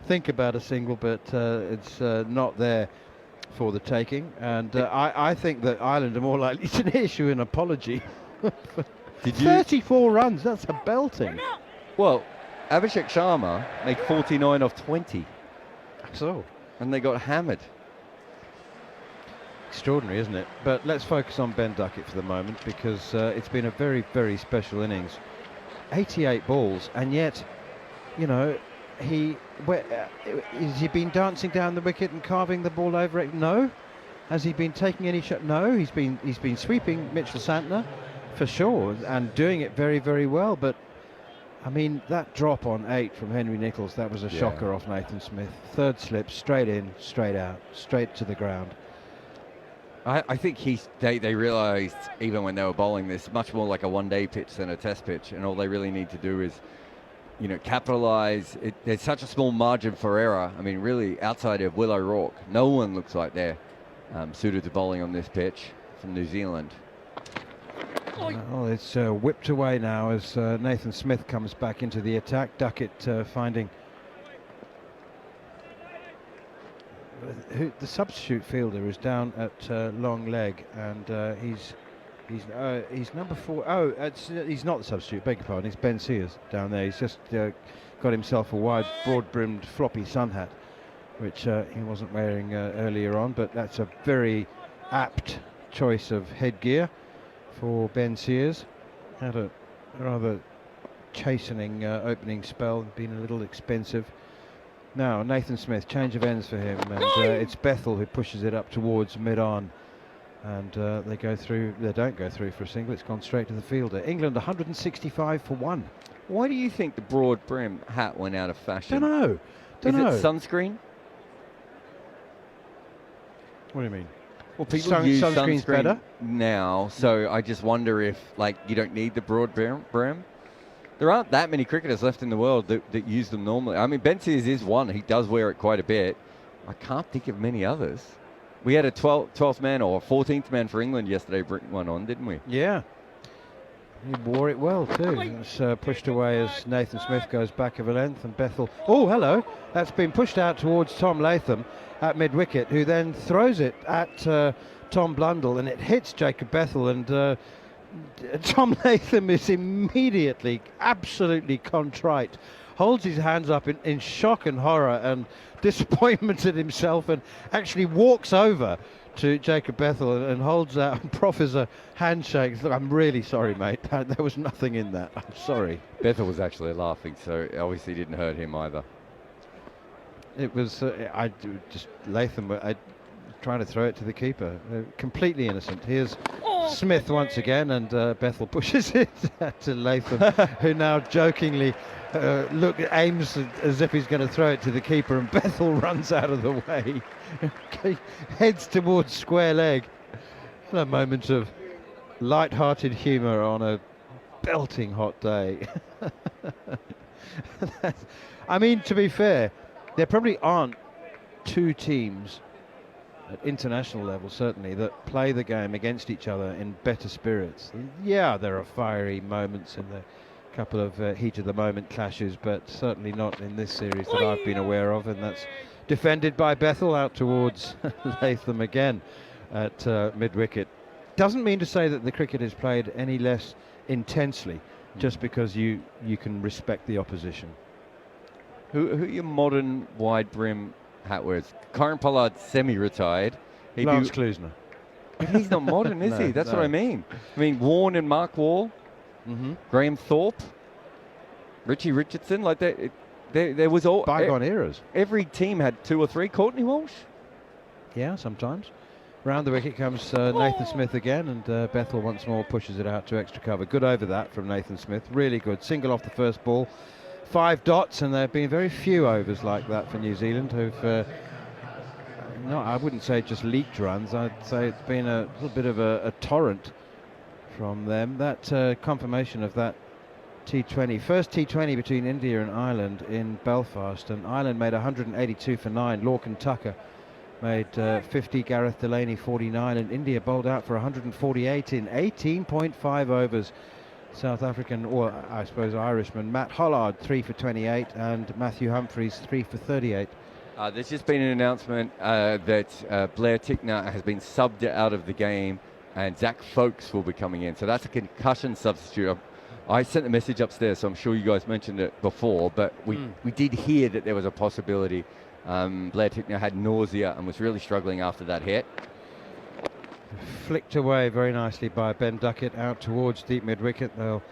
think about a single, but it's not there for the taking. And I think that Ireland are more likely to issue an apology. Did you? 34 runs, that's a belting. Well, Abhishek Sharma made 49 off 20. So And they got hammered. extraordinary, isn't it? But let's focus on Ben Duckett for the moment, because it's been a very, very special innings. 88 balls, and yet, you know, has he been dancing down the wicket and carving the ball over it? No. Has he been taking any shot? No. He's been sweeping Mitchell Santner for sure, and doing it very, very well. But I mean, that drop on 8 from Henry Nicholls, that was a shocker off Nathan Smith. Third slip, straight in, straight out, straight to the ground. I think they realised, even when they were bowling this, much more like a one-day pitch than a test pitch, and all they really need to do is, you know, capitalise. There's such a small margin for error. I mean, really, outside of Will O'Rourke, no one looks like they're suited to bowling on this pitch from New Zealand. Well, it's whipped away now as Nathan Smith comes back into the attack. Duckett finding the substitute fielder is down at long leg, and he's number 4. Oh, he's not the substitute. Beg your pardon. It's Ben Sears down there. He's just got himself a wide, broad-brimmed, floppy sun hat, which he wasn't wearing earlier on. But that's a very apt choice of headgear for Ben Sears. Had a rather chastening opening spell, been a little expensive. Now Nathan Smith, change of ends for him, and it's Bethel who pushes it up towards mid-on, and they go through. They don't go through for a single. It's gone straight to the fielder. England 165 for 1. Why do you think the broad brim hat went out of fashion? Don't know. Is it sunscreen? What do you mean? Well, people use sunscreen's sunscreen better now, so I just wonder if, like, you don't need the broad brim. There aren't that many cricketers left in the world that use them normally. I mean, Ben Sears is one. He does wear it quite a bit. I can't think of many others. We had a 12th man or 14th man for England yesterday bring one on, didn't we? Yeah. He wore it well too. It's pushed away as Nathan Smith goes back of a length, and Bethel. Oh, hello. That's been pushed out towards Tom Latham at mid-wicket, who then throws it at Tom Blundell, and it hits Jacob Bethel, and Tom Latham is immediately absolutely contrite, holds his hands up in shock and horror and disappointment at himself, and actually walks over to Jacob Bethel and holds out and proffers a handshake. Look, I'm really sorry, mate. There was nothing in that. I'm sorry. Bethel was actually laughing, so it obviously didn't hurt him either. It was Latham trying to throw it to the keeper. Completely innocent. Here's Smith once again, and Bethel pushes it to Latham, who now jokingly aims as if he's going to throw it to the keeper, and Bethel runs out of the way. Heads towards square leg. A moment of light-hearted humour on a belting hot day. I mean, to be fair, there probably aren't two teams at international level, certainly, that play the game against each other in better spirits. Yeah, there are fiery moments in the couple of heat of the moment clashes, but certainly not in this series that I've been aware of, and that's defended by Bethel out towards Latham again at mid-wicket. Doesn't mean to say that the cricket is played any less intensely just because you can respect the opposition. Who are your modern wide brim hat wearers? Karen Pollard's semi-retired. Lance Klusner. But he's not modern, is No, he? That's what no. I mean. I mean, Warne and Mark Wall, Mm-hmm. Graham Thorpe, Richie Richardson, like that. There was all Bygone eras. every team had 2 or 3. Courtney Walsh. Yeah, sometimes. Round the wicket comes Nathan Smith again, and Bethel once more pushes it out to extra cover. Good over that from Nathan Smith. Really good. Single off the first ball. 5 dots, and there have been very few overs like that for New Zealand who've, no, I wouldn't say just leaked runs. I'd say it's been a little bit of a torrent from them. That confirmation of that T20, first T20 between India and Ireland in Belfast, and Ireland made 182 for 9. Lorcan Tucker made 50, Gareth Delaney 49, and India bowled out for 148 in 18.5 overs. South African, or I suppose Irishman, Matt Hollard 3 for 28, and Matthew Humphreys 3 for 38. There's just been an announcement that Blair Tickner has been subbed out of the game, and Zach Folkes will be coming in. So that's a concussion substitute. I sent a message upstairs, so I'm sure you guys mentioned it before, but we did hear that there was a possibility. Blair Tickner had nausea and was really struggling after that hit. Flicked away very nicely by Ben Duckett out towards deep mid-wicket. They'll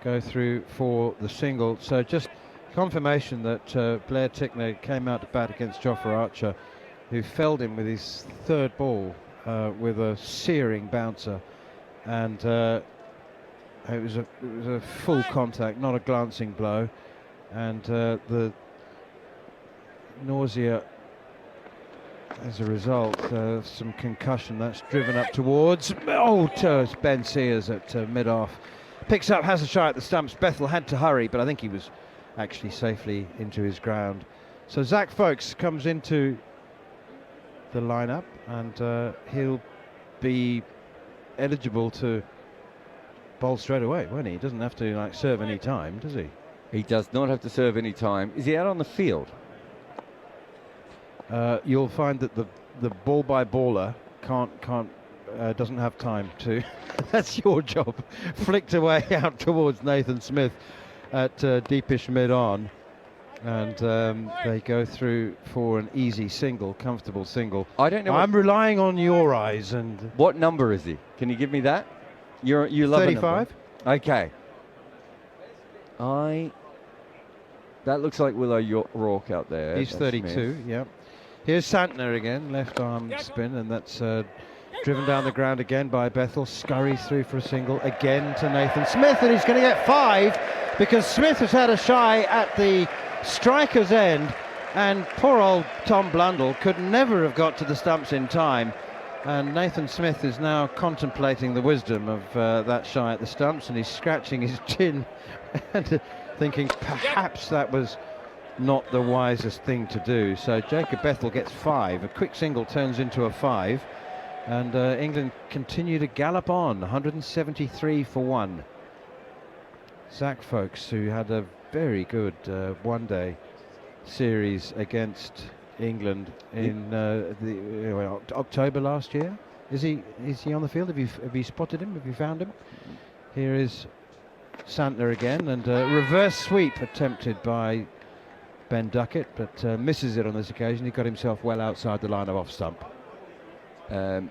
go through for the single. So just confirmation that Blair Tickner came out to bat against Jofra Archer, who felled him with his 3rd ball with a searing bouncer, and it was a full contact, not a glancing blow, and the nausea as a result of some concussion. That's driven up towards Ben Sears at mid-off. Picks up, has a shot at the stumps. Bethel had to hurry, but I think he was actually safely into his ground. So Zach Folkes comes into the lineup, and he'll be eligible to bowl straight away, won't he? He doesn't have to serve any time, does he? He does not have to serve any time. Is he out on the field? You'll find that the ball by baller doesn't have time to. That's your job. Flicked away out towards Nathan Smith at deepish mid-on, and they go through for an easy single, comfortable single. I don't know. I'm relying on your eyes. And what number is he? Can you give me that? You love 35. Okay. That looks like Willow Rourke out there. He's That's 32. Smith. Yep. Here's Santner again, left arm spin, and that's driven down the ground again by Bethel. Scurries through for a single again to Nathan Smith, and he's going to get 5 because Smith has had a shy at the striker's end, and poor old Tom Blundell could never have got to the stumps in time. And Nathan Smith is now contemplating the wisdom of that shy at the stumps, and he's scratching his chin and thinking perhaps that was not the wisest thing to do. So Jacob Bethel gets 5. A quick single turns into a 5, and England continue to gallop on. 173 for 1. Zach Folkes, who had a very good one-day series against England in October last year. Is he on the field? Have you spotted him? Have you found him? Here is Santner again, and reverse sweep attempted by Ben Duckett, but misses it on this occasion. He got himself well outside the line of off stump.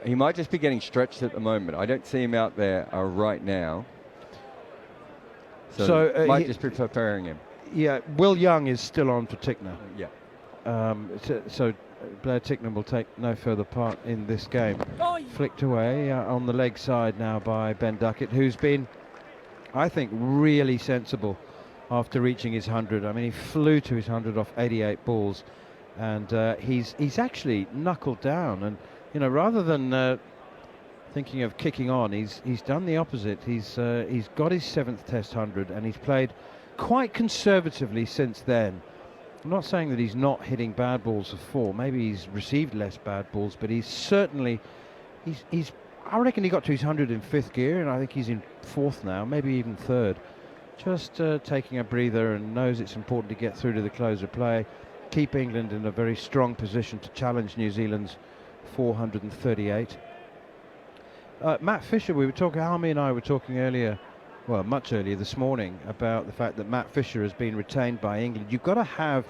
He might just be getting stretched at the moment. I don't see him out there right now. So might just be preparing him. Yeah, Will Young is still on for Tickner. Yeah. So Blair Tickner will take no further part in this game. Flicked away on the leg side now by Ben Duckett, who's been, I think, really sensible after reaching his 100. I mean, he flew to his 100 off 88 balls, and he's actually knuckled down. And rather than thinking of kicking on, he's done the opposite. He's got his 7th Test 100, and he's played quite conservatively since then. I'm not saying that he's not hitting bad balls for 4. Maybe he's received less bad balls, but he's certainly I reckon he got to his 100 in 5th gear, and I think he's in 4th now, maybe even 3rd. Just taking a breather, and knows it's important to get through to the close of play, keep England in a very strong position to challenge New Zealand's 438. Matt Fisher, Harmy and I were talking earlier, well, much earlier this morning, about the fact that Matt Fisher has been retained by England. You've got to have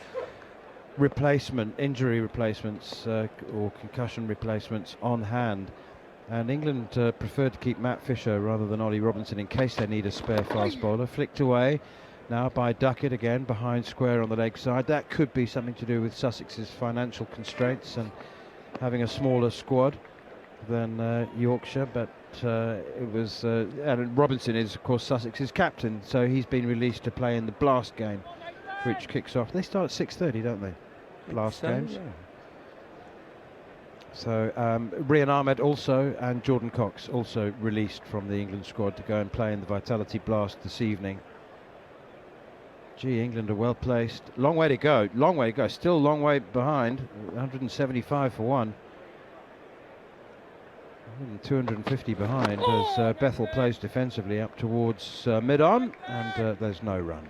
injury replacements or concussion replacements on hand. And England preferred to keep Matt Fisher rather than Ollie Robinson in case they need a spare fast bowler. Flicked away now by Duckett again behind square on the leg side. That could be something to do with Sussex's financial constraints and having a smaller squad than Yorkshire, but it was and Robinson is of course Sussex's captain, so he's been released to play in the Blast game, which kicks off. They start at 6:30, don't they? Blast games. Yeah. So Rian Ahmed also and Jordan Cox also released from the England squad to go and play in the Vitality Blast this evening. Gee, England are well placed. Long way to go. Long way to go. Still a long way behind. 175 for one. 250 behind as Bethel plays defensively up towards mid-on, and there's no run.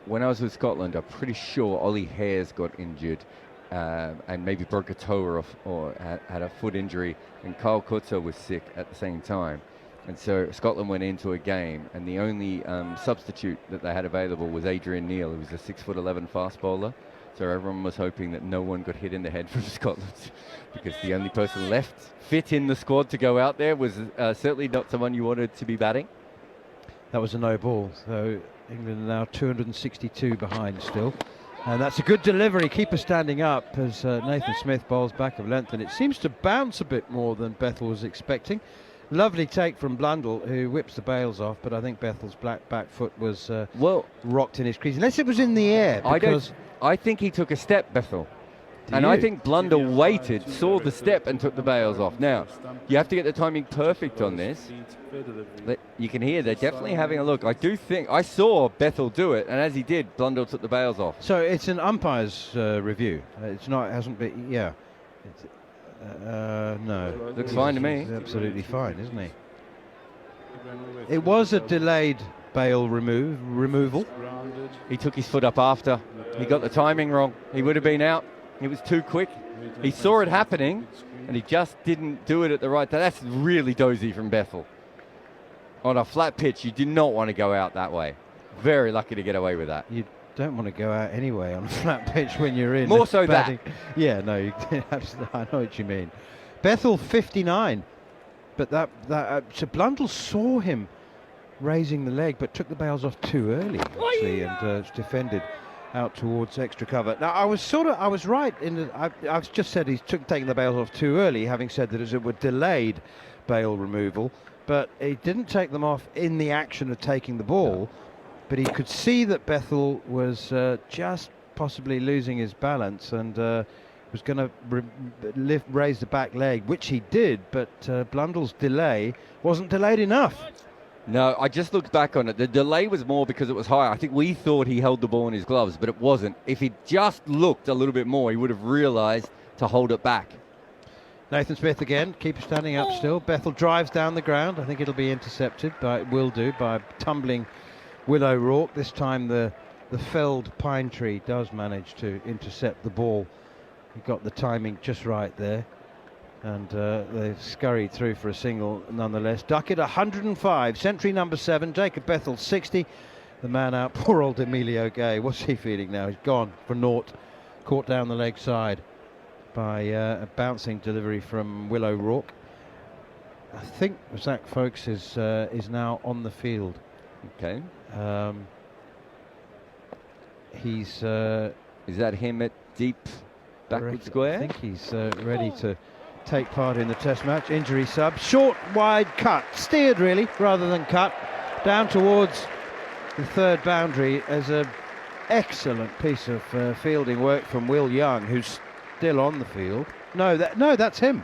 When I was with Scotland, I'm pretty sure Ollie Hares got injured and maybe broke a toe or had a foot injury, and Kyle Kutzer was sick at the same time. And so Scotland went into a game, and the only substitute that they had available was Adrian Neil, who was a 6'11" fast bowler. So everyone was hoping that no one got hit in the head from Scotland, because the only person left fit in the squad to go out there was certainly not someone you wanted to be batting. That was a no ball, so England are now 262 behind still. And that's a good delivery, keeper standing up as Nathan Smith bowls back of length, and it seems to bounce a bit more than Bethel was expecting. Lovely take from Blundell, who whips the bails off, but I think Bethel's back foot was rocked in his crease, unless it was in the air. I think he took a step, Bethel. And I think Blundell waited, saw the step and took the bails off. Now, you have to get the timing perfect on this. You can hear they're definitely having a look. I saw Bethel do it, and as he did, Blundell took the bails off. So it's an umpire's review. It's not, hasn't been, yeah. No. Looks fine to me. He's absolutely fine, isn't he? It was a delayed bail removal. He took his foot up after. He got the timing wrong. He would have been out. He was too quick. He saw it happening, and he just didn't do it at the right time. That's really dozy from Bethel. On a flat pitch, you do not want to go out that way. Very lucky to get away with that. You don't want to go out anyway on a flat pitch when you're in. More so batting. that. Yeah, no, absolutely. I know what you mean. Bethel 59, but so Blundell saw him raising the leg, but took the bails off too early, actually, and defended out towards extra cover. Now, I was right in that I've just said he's taking the bails off too early, having said that it was delayed bail removal, but he didn't take them off in the action of taking the ball, but he could see that Bethel was just possibly losing his balance and was going to raise the back leg, which he did, but Blundell's delay wasn't delayed enough. No, I just looked back on it. The delay was more because it was higher. I think we thought he held the ball in his gloves, but it wasn't. If he just looked a little bit more, he would have realised to hold it back. Nathan Smith again, keeper standing up still. Bethel drives down the ground. I think it'll be intercepted, by tumbling Will O'Rourke. This time the felled pine tree does manage to intercept the ball. He got the timing just right there. And they've scurried through for a single nonetheless. Duckett 105, century number 7, Jacob Bethel 60. The man out, poor old Emilio Gay. What's he feeling now? He's gone for naught. Caught down the leg side by a bouncing delivery from Will O'Rourke. I think Zach Folkes is now on the field. Okay. He's... is that him at deep backward square? I think he's ready to take part in the test match. Injury sub, short, wide cut, steered really rather than cut, down towards the third boundary as a excellent piece of fielding work from Will Young, who's still on the field. No, that's him.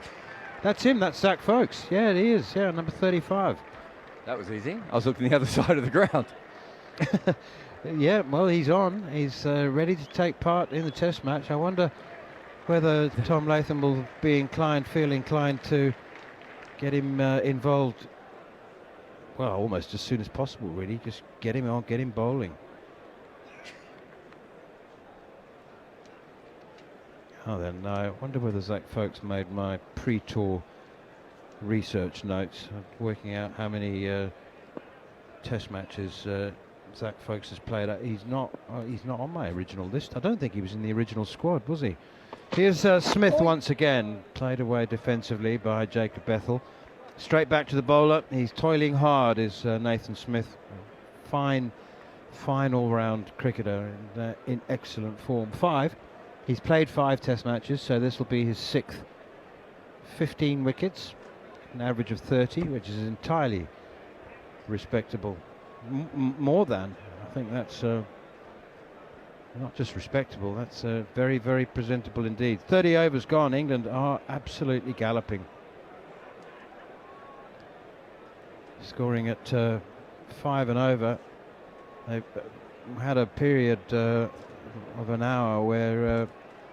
That's Zach Folkes. Yeah, he is. Yeah, number 35. That was easy. I was looking the other side of the ground. Yeah, well, he's on. He's ready to take part in the test match. I wonder whether Tom Latham will feel inclined to get him involved, well, almost as soon as possible, really. Just get him on, get him bowling. Oh, then I wonder whether Zach Folkes made my pre-tour research notes. I'm working out how many test matches Zach Folkes has played. He's not on my original list. I don't think he was in the original squad, was he? Here's Smith once again, played away defensively by Jacob Bethel. Straight back to the bowler. He's toiling hard, is Nathan Smith. Fine all-round cricketer and in excellent form. He's played 5 Test matches, so this will be his 6th. 15 wickets, an average of 30, which is entirely respectable. More than, I think that's not just respectable, that's very, very presentable indeed. 30 overs gone. England are absolutely galloping. Scoring at 5 and over. They've had a period of an hour where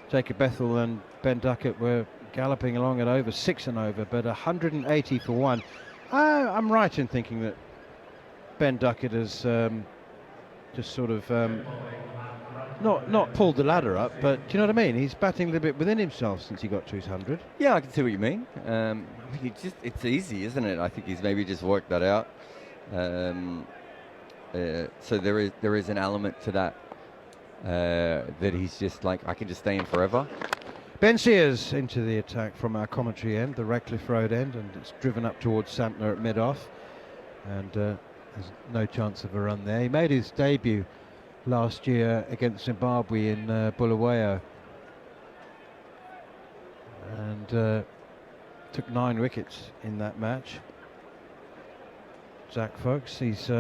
Jacob Bethel and Ben Duckett were galloping along at over 6 and over, but 180 for 1. I'm right in thinking that Ben Duckett has just sort of not pulled the ladder up, but do you know what I mean? He's batting a little bit within himself since he got to his 100. Yeah, I can see what you mean. I mean, it's easy, isn't it? I think he's maybe just worked that out. So there is an element to that that he's just like, I can just stay in forever. Ben Sears into the attack from our commentary end, the Radcliffe Road end, and it's driven up towards Santner at mid-off, and there's no chance of a run there. He made his debut last year against Zimbabwe in Bulawayo, and took 9 wickets in that match. Zach Folks, he's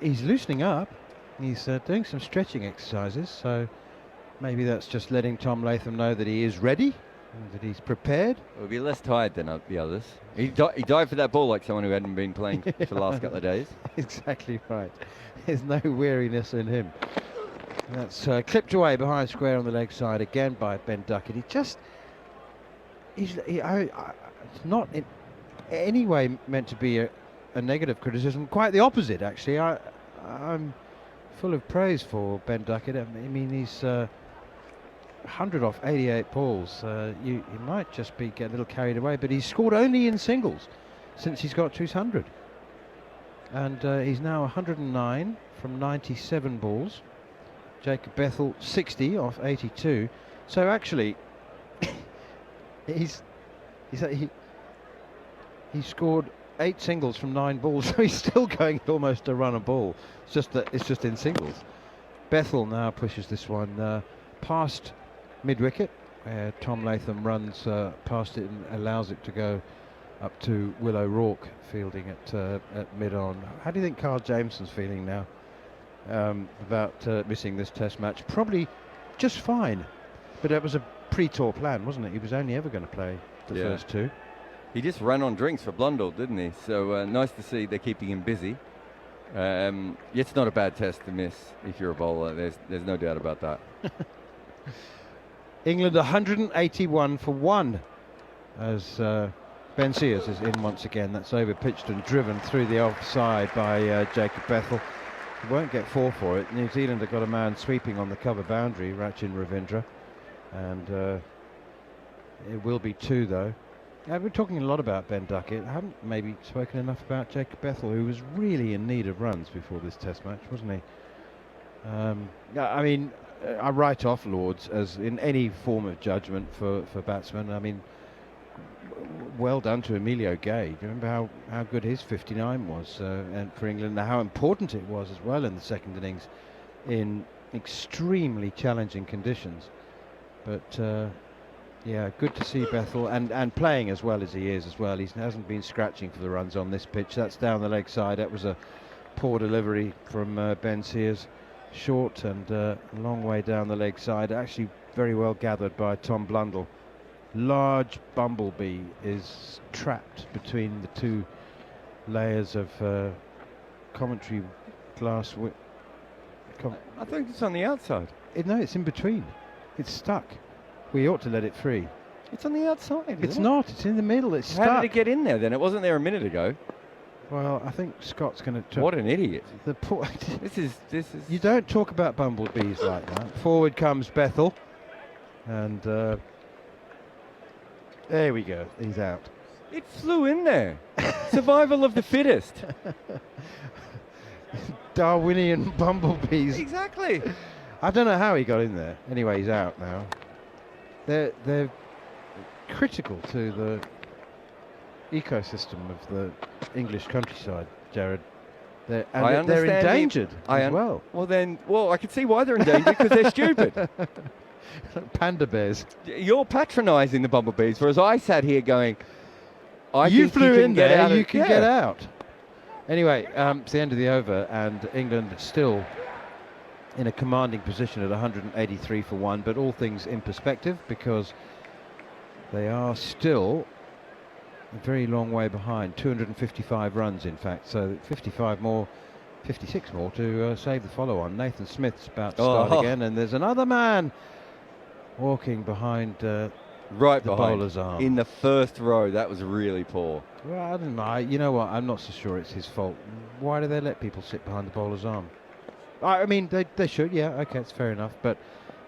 loosening up. He's doing some stretching exercises, so maybe that's just letting Tom Latham know that he is ready, and that he's prepared. He'll be less tired than the others. He dived for that ball like someone who hadn't been playing for the last couple of days. Exactly right. There's no weariness in him. That's clipped away behind square on the leg side again by Ben Duckett. It's not in any way meant to be a negative criticism. Quite the opposite, actually. I'm full of praise for Ben Duckett. I mean, he's 100 off 88 balls. You might just get a little carried away, but he's scored only in singles since he's got to his 100. And he's now 109 from 97 balls. Jacob Bethel 60 off 82. So actually, he scored 8 singles from 9 balls, so he's still going at almost a run a ball. It's just that it's just in singles. Bethel now pushes this one past mid-wicket, where Tom Latham runs past it and allows it to go up to Will O'Rourke fielding at mid-on. How do you think Carl Jameson's feeling now about missing this Test match? Probably just fine, but that was a pre-tour plan, wasn't it? He was only ever going to play the first 2. He just ran on drinks for Blundell, didn't he? So nice to see they're keeping him busy. It's not a bad test to miss if you're a bowler. There's no doubt about that. England 181 for 1 as Ben Sears is in once again. That's over pitched and driven through the offside by Jacob Bethel. He won't get 4 for it. New Zealand have got a man sweeping on the cover boundary, Rachin Ravindra, and it will be 2 though. We're talking a lot about Ben Duckett. I haven't maybe spoken enough about Jacob Bethel, who was really in need of runs before this Test match, wasn't he? I mean, I write off Lords as in any form of judgment for batsmen. I mean, well done to Emilio Gay. Do you remember how good his 59 was and for England, and how important it was as well in the second innings in extremely challenging conditions. But yeah, good to see Bethel and playing as well as he is as well. He hasn't been scratching for the runs on this pitch. That's down the leg side. That was a poor delivery from Ben Sears. Short and a long way down the leg side. Actually very well gathered by Tom Blundell. Large bumblebee is trapped between the 2 layers of commentary glass. I think it's on the outside. No, it's in between. It's stuck. We ought to let it free. It's on the outside. It's not. It's in the middle. It's stuck. How did it get in there then? It wasn't there a minute ago. Well, I think Scott's going to. What an idiot! The poor. This is. You don't talk about bumblebees like that. Forward comes Bethel, and there we go. He's out. It flew in there. Survival of the fittest. Darwinian bumblebees. Exactly. I don't know how he got in there. Anyway, he's out now. They're critical to ecosystem of the English countryside, Jared. They're understand the- endangered as well. Well, I can see why they're endangered because they're stupid. Panda bears. You're patronising the bumblebees, whereas I sat here going, You think flew can in get there, out of- you can get out. Anyway, it's the end of the over, and England still in a commanding position at 183 for 1, but all things in perspective because they are still a very long way behind, 255 runs in fact, so 56 more to save the follow-on. Nathan Smith's about to start again, and there's another man walking behind right the behind bowler's arm. in the first row. That was really poor. Well, I don't know. You know what? I'm not so sure it's his fault. Why do they let people sit behind the bowler's arm? I mean, they should. Yeah, okay, it's fair enough. But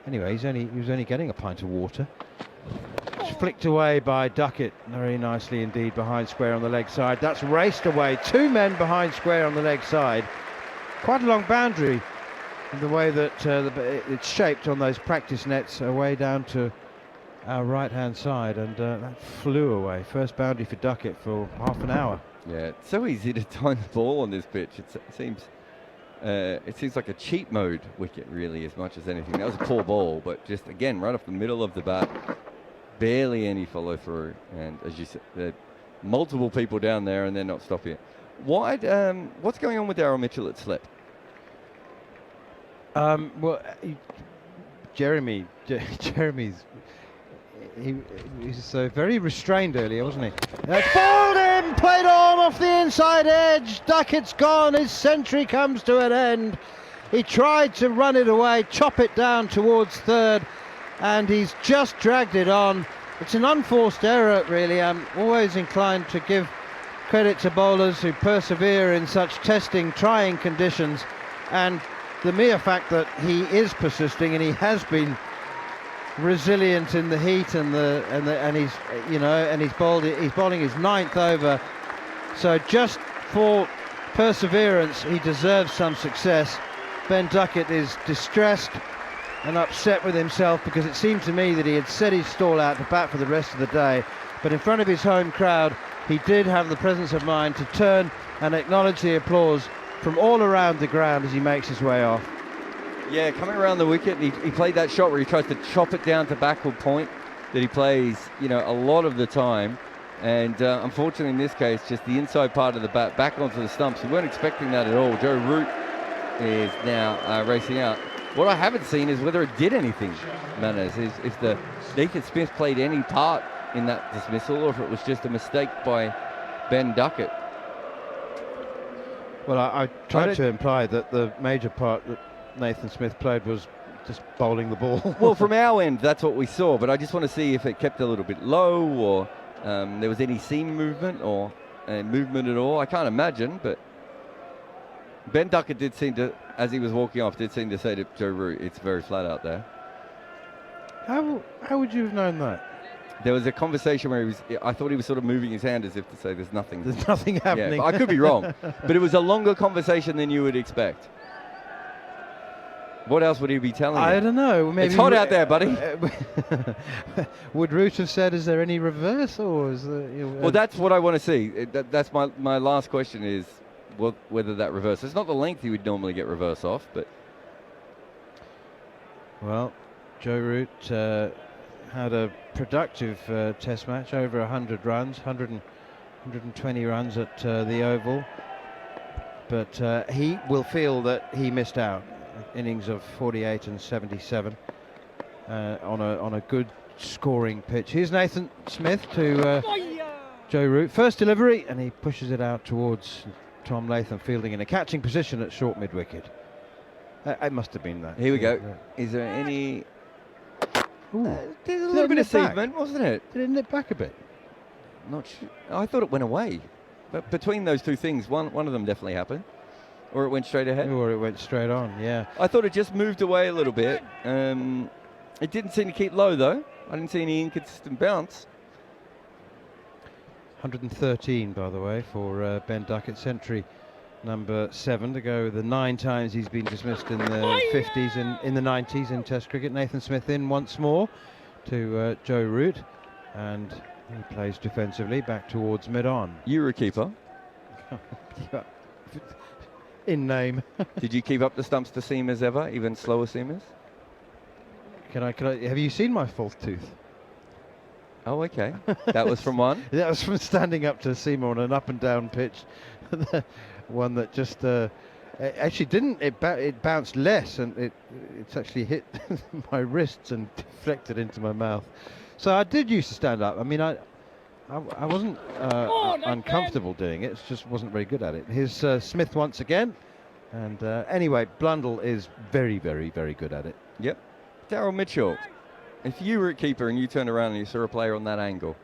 anyway, he was only getting a pint of water. It's flicked away by Duckett very nicely indeed behind square on the leg side. That's raced away. 2 men behind square on the leg side. Quite a long boundary in the way that it's shaped on those practice nets away down to our right-hand side, and that flew away. First boundary for Duckett for half an hour. Yeah, it's so easy to time the ball on this pitch. It seems like a cheat mode wicket, really, as much as anything. That was a poor ball, but just again, right off the middle of the bat, barely any follow through. And as you said, multiple people down there, and they're not stopping it. What's going on with Daryl Mitchell at slip? Jeremy's. He was so very restrained earlier, wasn't he? That's bowled in, played on off the inside edge. Duckett's gone. His century comes to an end. He tried to run it away, chop it down towards third, and he's just dragged it on. It's an unforced error, really. I'm always inclined to give credit to bowlers who persevere in such testing, trying conditions, and the mere fact that he is persisting and he has been resilient in the heat and he's bowling his 9th over, so just for perseverance he deserves some success. Ben Duckett is distressed and upset with himself because it seemed to me that he had set his stall out to bat for the rest of the day, but in front of his home crowd he did have the presence of mind to turn and acknowledge the applause from all around the ground as he makes his way off. Yeah, coming around the wicket, he played that shot where he tries to chop it down to backward point that he plays, a lot of the time. And unfortunately, in this case, just the inside part of the bat back onto the stumps. We weren't expecting that at all. Joe Root is now racing out. What I haven't seen is whether it did anything, Manners, if the Nathan Smith played any part in that dismissal or if it was just a mistake by Ben Duckett. Well, I tried to imply that the major part that Nathan Smith played was just bowling the ball. Well, from our end, that's what we saw, but I just want to see if it kept a little bit low or there was any seam movement or movement at all. I can't imagine, but Ben Duckett did seem to, as he was walking off, did seem to say to Joe Root, it's very flat out there. How would you have known that? There was a conversation where I thought he was sort of moving his hand as if to say there's nothing. There's nothing happening. Yeah, I could be wrong, but it was a longer conversation than you would expect. What else would he be telling you? I don't know. Maybe it's hot out there, buddy. Would Root have said, is there any reverse? Or is there, well, that's what I want to see. That's my last question is whether that reverse. It's not the length you would normally get reverse off, but... Well, Joe Root had a productive test match, over 100 runs, 120 runs at the Oval. But he will feel that he missed out. Innings of 48 and 77 on a good scoring pitch. Here's Nathan Smith to Joe Root. First delivery, and he pushes it out towards Tom Latham, fielding in a catching position at short mid-wicket. It must have been that. Here we go. Is there any... There's a little bit of movement, wasn't it? Did it nip back a bit? Not sure. I thought it went away. But between those two things, one of them definitely happened. Or it went straight ahead? Or it went straight on, yeah. I thought it just moved away a little bit. It didn't seem to keep low, though. I didn't see any inconsistent bounce. 113, by the way, for Ben Duckett, century number 7 to go. The 9 times he's been dismissed in the 50s and in the 90s in Test cricket. Nathan Smith in once more to Joe Root. And He plays defensively back towards mid-on. You were a keeper. In name. Did you keep up the stumps to seamers ever, even slower seamers? Can I? Have you seen my false tooth? Oh, okay. That was from one? That was from standing up to a seamer on an up and down pitch. One that just actually didn't. It bounced less, and it's actually hit my wrists and deflected into my mouth. So I did used to stand up. I mean, I wasn't uncomfortable doing it. It just wasn't very good at it. Here's Smith once again, and anyway, Blundell is very, very, very good at it. Yep. Daryl Mitchell, if you were a keeper and you turned around and you saw a player on that angle,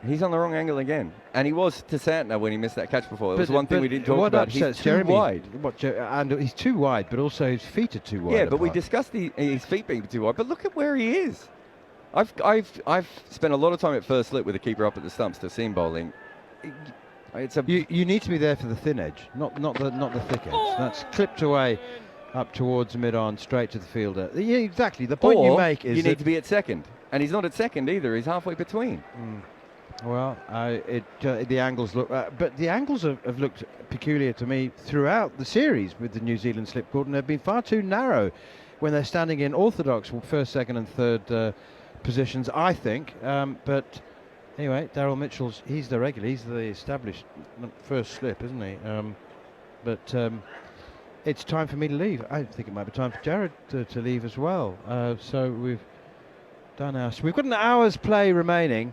he's on the wrong angle again. And he was to Santner when he missed that catch before. It was one thing we didn't talk about. He's too wide. And he's too wide, but also his feet are too wide. Yeah, but we discussed his feet being too wide. But look at where he is. I've spent a lot of time at first slip with a keeper up at the stumps to seam bowling. You need to be there for the thin edge, not the thick edge. That's clipped away up towards mid-on, straight to the fielder. Yeah, exactly. The point you make is you need to be at second, and he's not at second either. He's halfway between. Well, the angles look, but the angles have looked peculiar to me throughout the series with the New Zealand slip court, and they've been far too narrow when they're standing in orthodox first, second, and third positions, I think. But anyway, Daryl Mitchell's he's the regular, he's the established first slip, isn't he? But it's time for me to leave. I think it might be time for Jared to leave as well. So we've done we've got an hour's play remaining.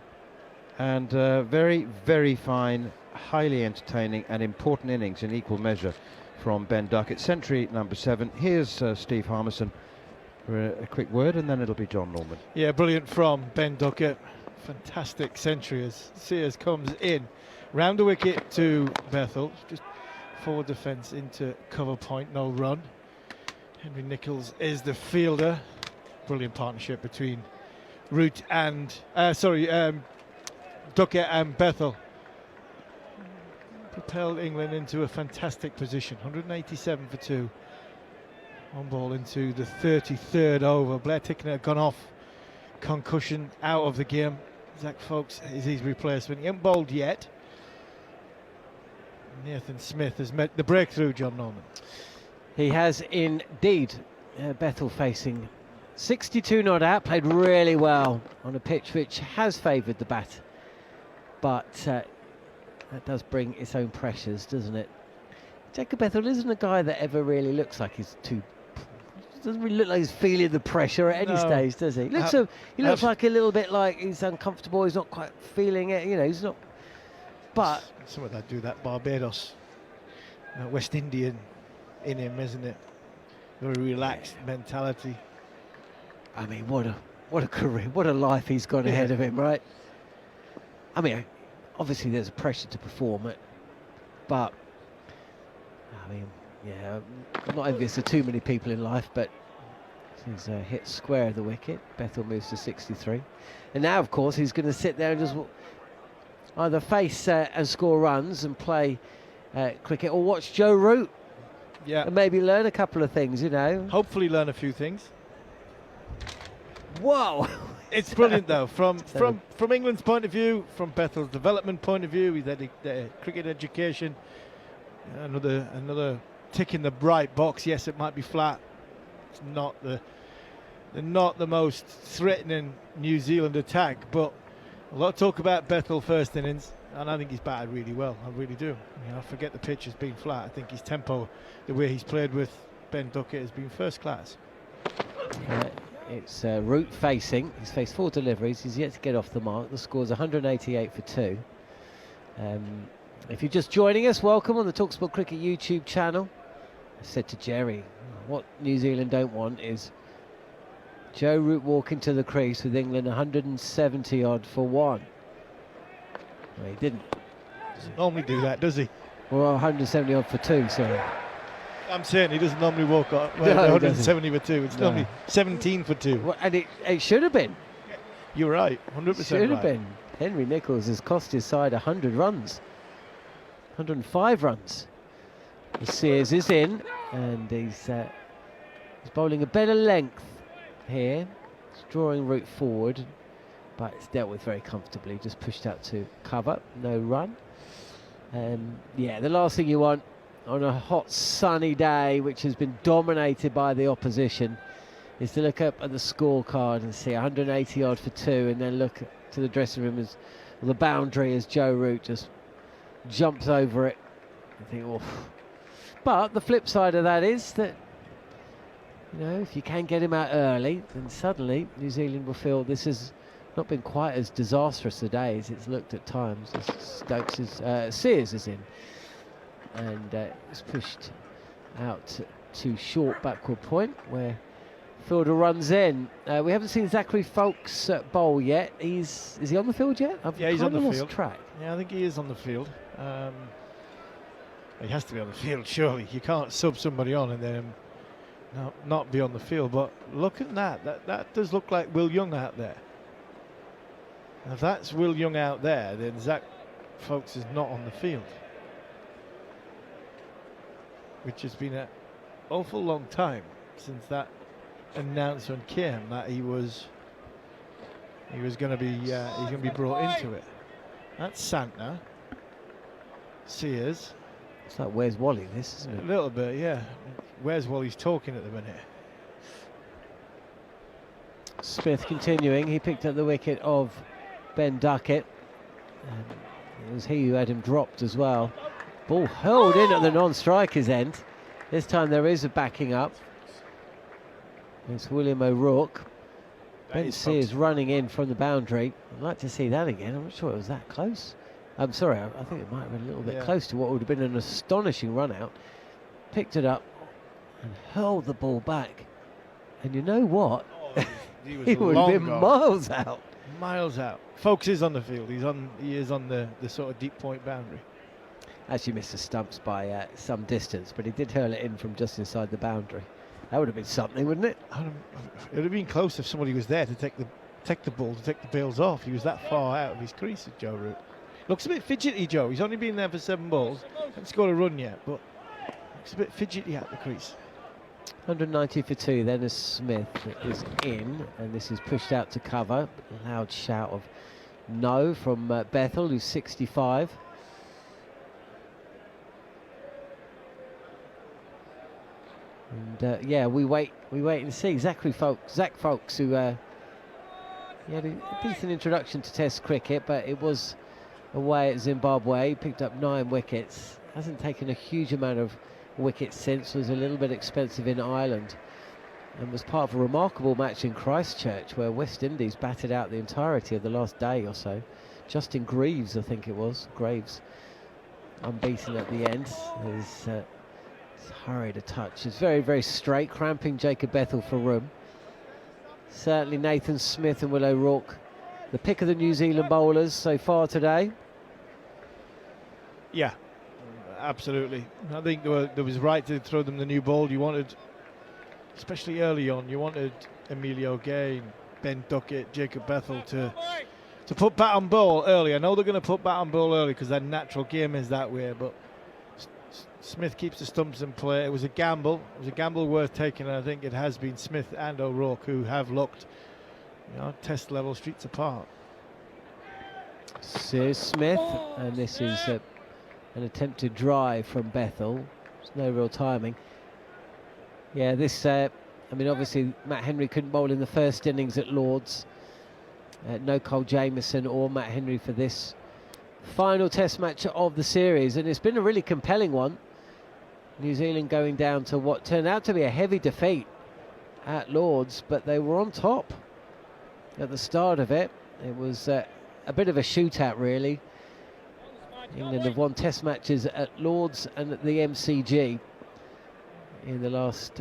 And very, very fine, highly entertaining and important innings in equal measure from Ben Duckett. Century number 7. Here's Steve Harmison for a quick word, and then it'll be John Norman. Yeah, brilliant from Ben Duckett. Fantastic century as Sears comes in. Round the wicket to Bethel. Just forward defence into cover point, no run. Henry Nicholls is the fielder. Brilliant partnership between Root and... Duckett and Bethel propelled England into a fantastic position. 187 for 2. One ball into the 33rd over. Blair Tickner had gone off. Concussion out of the game. Zach Folkes is his replacement. He hasn't bowled yet. Nathan Smith has met the breakthrough, John Norman. He has indeed. Bethel facing 62 not out. Played really well on a pitch which has favoured the bat. But that does bring its own pressures, doesn't it? Jacob Bethel isn't a guy that ever really looks like he's doesn't really look like he's feeling the pressure at any stage, does he? He looks like a little bit like he's uncomfortable. He's not quite feeling it. You know, he's not. But some of that Barbados, West Indian in him, isn't it? Very relaxed mentality. I mean, what a career, what a life he's got ahead of him, right? I mean, obviously there's a pressure to perform it, but I mean, yeah, I'm not envious of too many people in life, but he's hit square of the wicket. Bethel moves to 63, and now, of course, he's going to sit there and just either face and score runs and play cricket, or watch Joe Root, and maybe learn a couple of things, you know. Hopefully, learn a few things. Whoa. It's brilliant though, from England's point of view, from Bethel's development point of view, he's had a cricket education. Another tick in the right box. Yes, it might be flat. It's not the most threatening New Zealand attack, but a lot of talk about Bethel first innings, and I think he's batted really well. I really do. I forget the pitch has been flat. I think his tempo, the way he's played with Ben Duckett, has been first class. It's Root facing. He's faced 4 deliveries. He's yet to get off the mark. The score's 188 for 2. If you're just joining us, welcome on the Talksport Cricket YouTube channel. I said to Jerry, what New Zealand don't want is Joe Root walking to the crease with England 170 odd for 1. Well, he didn't. Doesn't normally do that, does he? Well, 170 odd for 2, sorry. I'm saying he doesn't normally walk up 170 for 2. It's normally 17 for 2. Well, and it should have been. You're right, 100% Should have been. Henry Nicholls has cost his side 100 runs. 105 runs. The Sears is in, and he's bowling a better length here. He's drawing Root forward. but it's dealt with very comfortably, just pushed out to cover, no run. Yeah, the last thing you want on a hot sunny day which has been dominated by the opposition is to look up at the scorecard and see 180 odd for 2, and then look to the dressing room as the boundary as Joe Root just jumps over it and think, oh. But the flip side of that is that, you know, if you can get him out early, then suddenly New Zealand will feel this has not been quite as disastrous a day as it's looked at times. Sears is in, and it's pushed out to short backward point where fielder runs in. We haven't seen Zachary Folkes bowl yet. Is he on the field yet? Yeah, he's on the lost field. Track. Yeah, I think he is on the field. He has to be on the field, surely. You can't sub somebody on and then not be on the field. But look at that. That does look like Will Young out there. And if that's Will Young out there, then Zach Folkes is not on the field, which has been an awful long time since that announcement came that he was going to be brought into it. That's Santner. Sears. It's like, where's Wally, this, isn't it? A little bit, yeah. Where's Wally's talking at the minute? Smith continuing. He picked up the wicket of Ben Duckett. It was he who had him dropped as well. Ball hurled in at the non-striker's end. This time there is a backing up. It's William O'Rourke. Ben Sears running in from the boundary. I'd like to see that again. I'm not sure it was that close. I'm sorry, I think it might have been a little bit close to what would have been an astonishing run out. Picked it up and hurled the ball back. And you know what? He would have been miles out. Miles out. Folkes is on the field. He is on the sort of deep point boundary. Actually missed the stumps by some distance, but he did hurl it in from just inside the boundary. That would have been something, wouldn't it? It would have been close if somebody was there to take the ball, to take the bails off. He was that far out of his crease, Joe Root. Looks a bit fidgety, Joe. He's only been there for 7 balls. Hasn't scored a run yet, but looks a bit fidgety at the crease. 190 for 2 then as Smith is in, and this is pushed out to cover. A loud shout of no from Bethel, who's 65. And yeah, we wait and see. Zach Folkes, who he had a decent introduction to Test cricket, but it was away at Zimbabwe. He picked up 9 wickets. Hasn't taken a huge amount of wickets since. Was a little bit expensive in Ireland, and was part of a remarkable match in Christchurch where West Indies batted out the entirety of the last day or so. Justin Greaves, I think it was. Graves unbeaten at the end. He's hurried a touch. It's very, very straight, cramping Jacob Bethel for room. Certainly Nathan Smith and Will O'Rourke, the pick of the New Zealand bowlers so far today. Yeah, absolutely. I think there was right to throw them the new ball. You wanted, especially early on, you wanted Emilio Gay, Ben Duckett, Jacob Bethel to put bat on ball early. I know they're going to put bat on ball early because their natural game is that way, but Smith keeps the stumps in play. It was a gamble. It was a gamble worth taking, and I think it has been Smith and O'Rourke who have looked, Test level streets apart. Sears Smith, and this is an attempted drive from Bethel. There's no real timing. Yeah, this, I mean, obviously Matt Henry couldn't bowl in the first innings at Lord's. No Cole Jamieson or Matt Henry for this final Test match of the series, and it's been a really compelling one. New Zealand going down to what turned out to be a heavy defeat at Lord's, but they were on top at the start of it. It was a bit of a shootout, really. England have won Test matches at Lord's and at the MCG in the last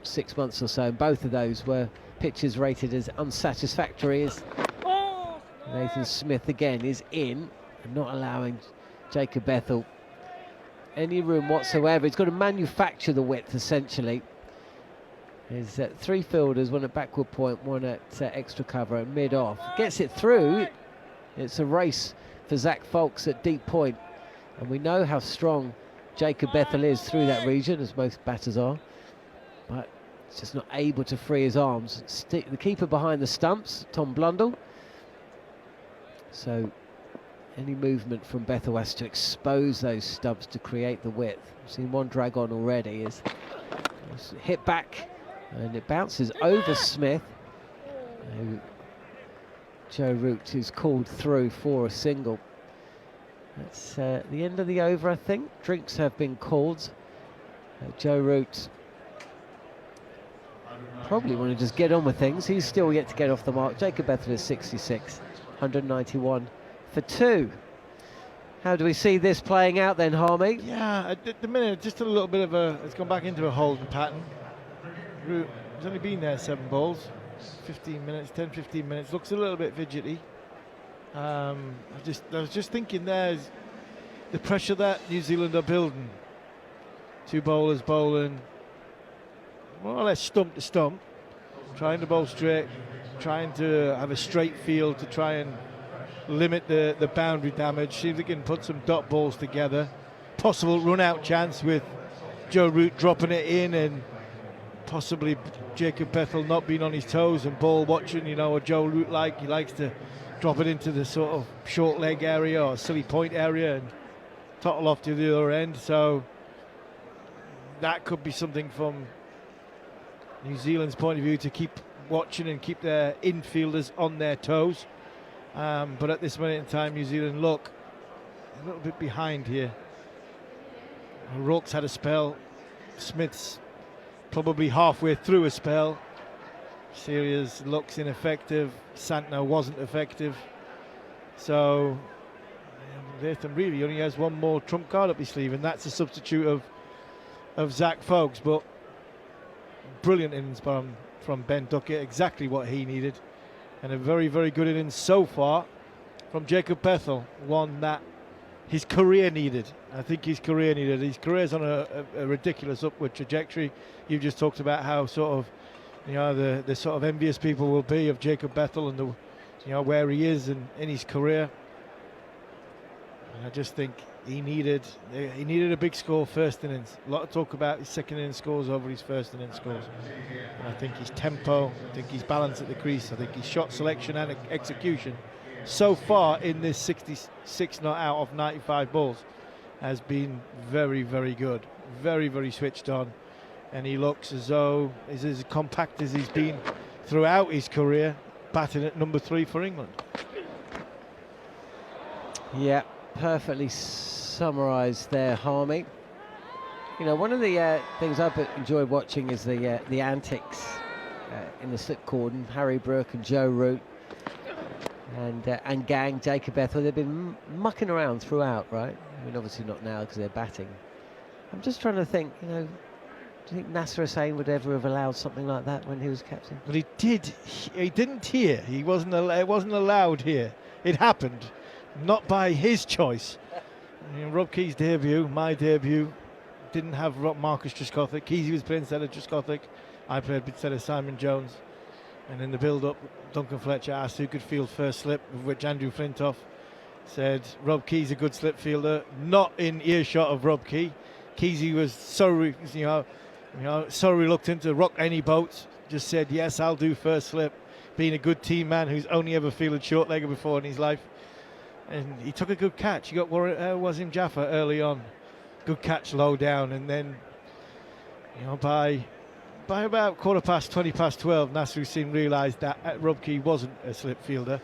6 months or so, and both of those were pitches rated as unsatisfactory. As Nathan Smith again is in and not allowing Jacob Bethel any room whatsoever. He's got to manufacture the width essentially. There's 3 fielders, one at backward point, one at extra cover and mid-off. Gets it through. It's a race for Zach Folkes at deep point, and we know how strong Jacob Bethel is through that region, as most batters are, but he's just not able to free his arms. The keeper behind the stumps, Tom Blundell, So any movement from Bethel has to expose those stubs to create the width. We've seen one drag on already, is hit back and it bounces over Smith. Joe Root, who's called through for a single. That's the end of the over, I think. Drinks have been called. Joe Root probably want to just get on with things. He's still yet to get off the mark. Jacob Bethel is 66, 191 for 2. How do we see this playing out then, Harmy? Yeah, at the minute, just a little bit of a, it's gone back into a holding pattern. Root has only been there 7 balls, 15 minutes, 10-15 minutes, looks a little bit fidgety. I was just thinking there's the pressure that New Zealand are building. 2 bowlers bowling more or less stump to stump, trying to bowl straight, trying to have a straight field to try and limit the boundary damage, see if they can put some dot balls together. Possible run out chance with Joe Root dropping it in, and possibly Jacob Bethel not being on his toes and ball watching, you know, what Joe Root like. He likes to drop it into the sort of short leg area or silly point area and tottle off to the other end. So that could be something from New Zealand's point of view to keep watching and keep their infielders on their toes. But at this minute in time, New Zealand look a little bit behind here. Rourke's had a spell. Smith's probably halfway through a spell. Sirius looks ineffective. Santner wasn't effective. So Latham really only has one more trump card up his sleeve, and that's a substitute of Zach Foakes. But brilliant innings from Ben Duckett, exactly what he needed. And a very, very good innings so far from Jacob Bethel, one that his career needed. I think his career needed. His career's on a ridiculous upward trajectory. You've just talked about how sort of, you know, the sort of envious people will be of Jacob Bethel and the, you know, where he is in his career. And I just think he needed a big score first innings. A lot of talk about his second innings scores over his first innings scores. And I think his tempo, I think his balance at the crease, I think his shot selection and execution so far in this 66 not out of 95 balls has been very, very good. Very, very switched on. And he looks as though he's as compact as he's been throughout his career, batting at number 3 for England. Yeah, perfectly summarised there, Harmy. You know, one of the things I've enjoyed watching is the antics in the slip cordon. Harry Brook and Joe Root and gang, Jacob Bethel, they've been mucking around throughout, right? I mean, obviously not now because they're batting. I'm just trying to think, you know, do you think Nasser Hussain would ever have allowed something like that when he was captain? Well, he did. He didn't here. It wasn't allowed here. It happened, not by his choice. I mean, Rob Key's debut, my debut, didn't have Marcus Trescothick. Keysy was playing instead of Trescothick. I played instead of Simon Jones. And in the build-up, Duncan Fletcher asked who could field first slip, of which Andrew Flintoff said Rob Key's a good slip fielder. Not in earshot of Rob Key. Keysy was so reluctant to rock any boat. Just said, yes, I'll do first slip. Being a good team man who's only ever fielded short-legger before in his life. And he took a good catch. He got Wasim Jaffa early on. Good catch low down, and then, you know, by about 12, Nasser Hussain realised that Rob Key wasn't a slip fielder.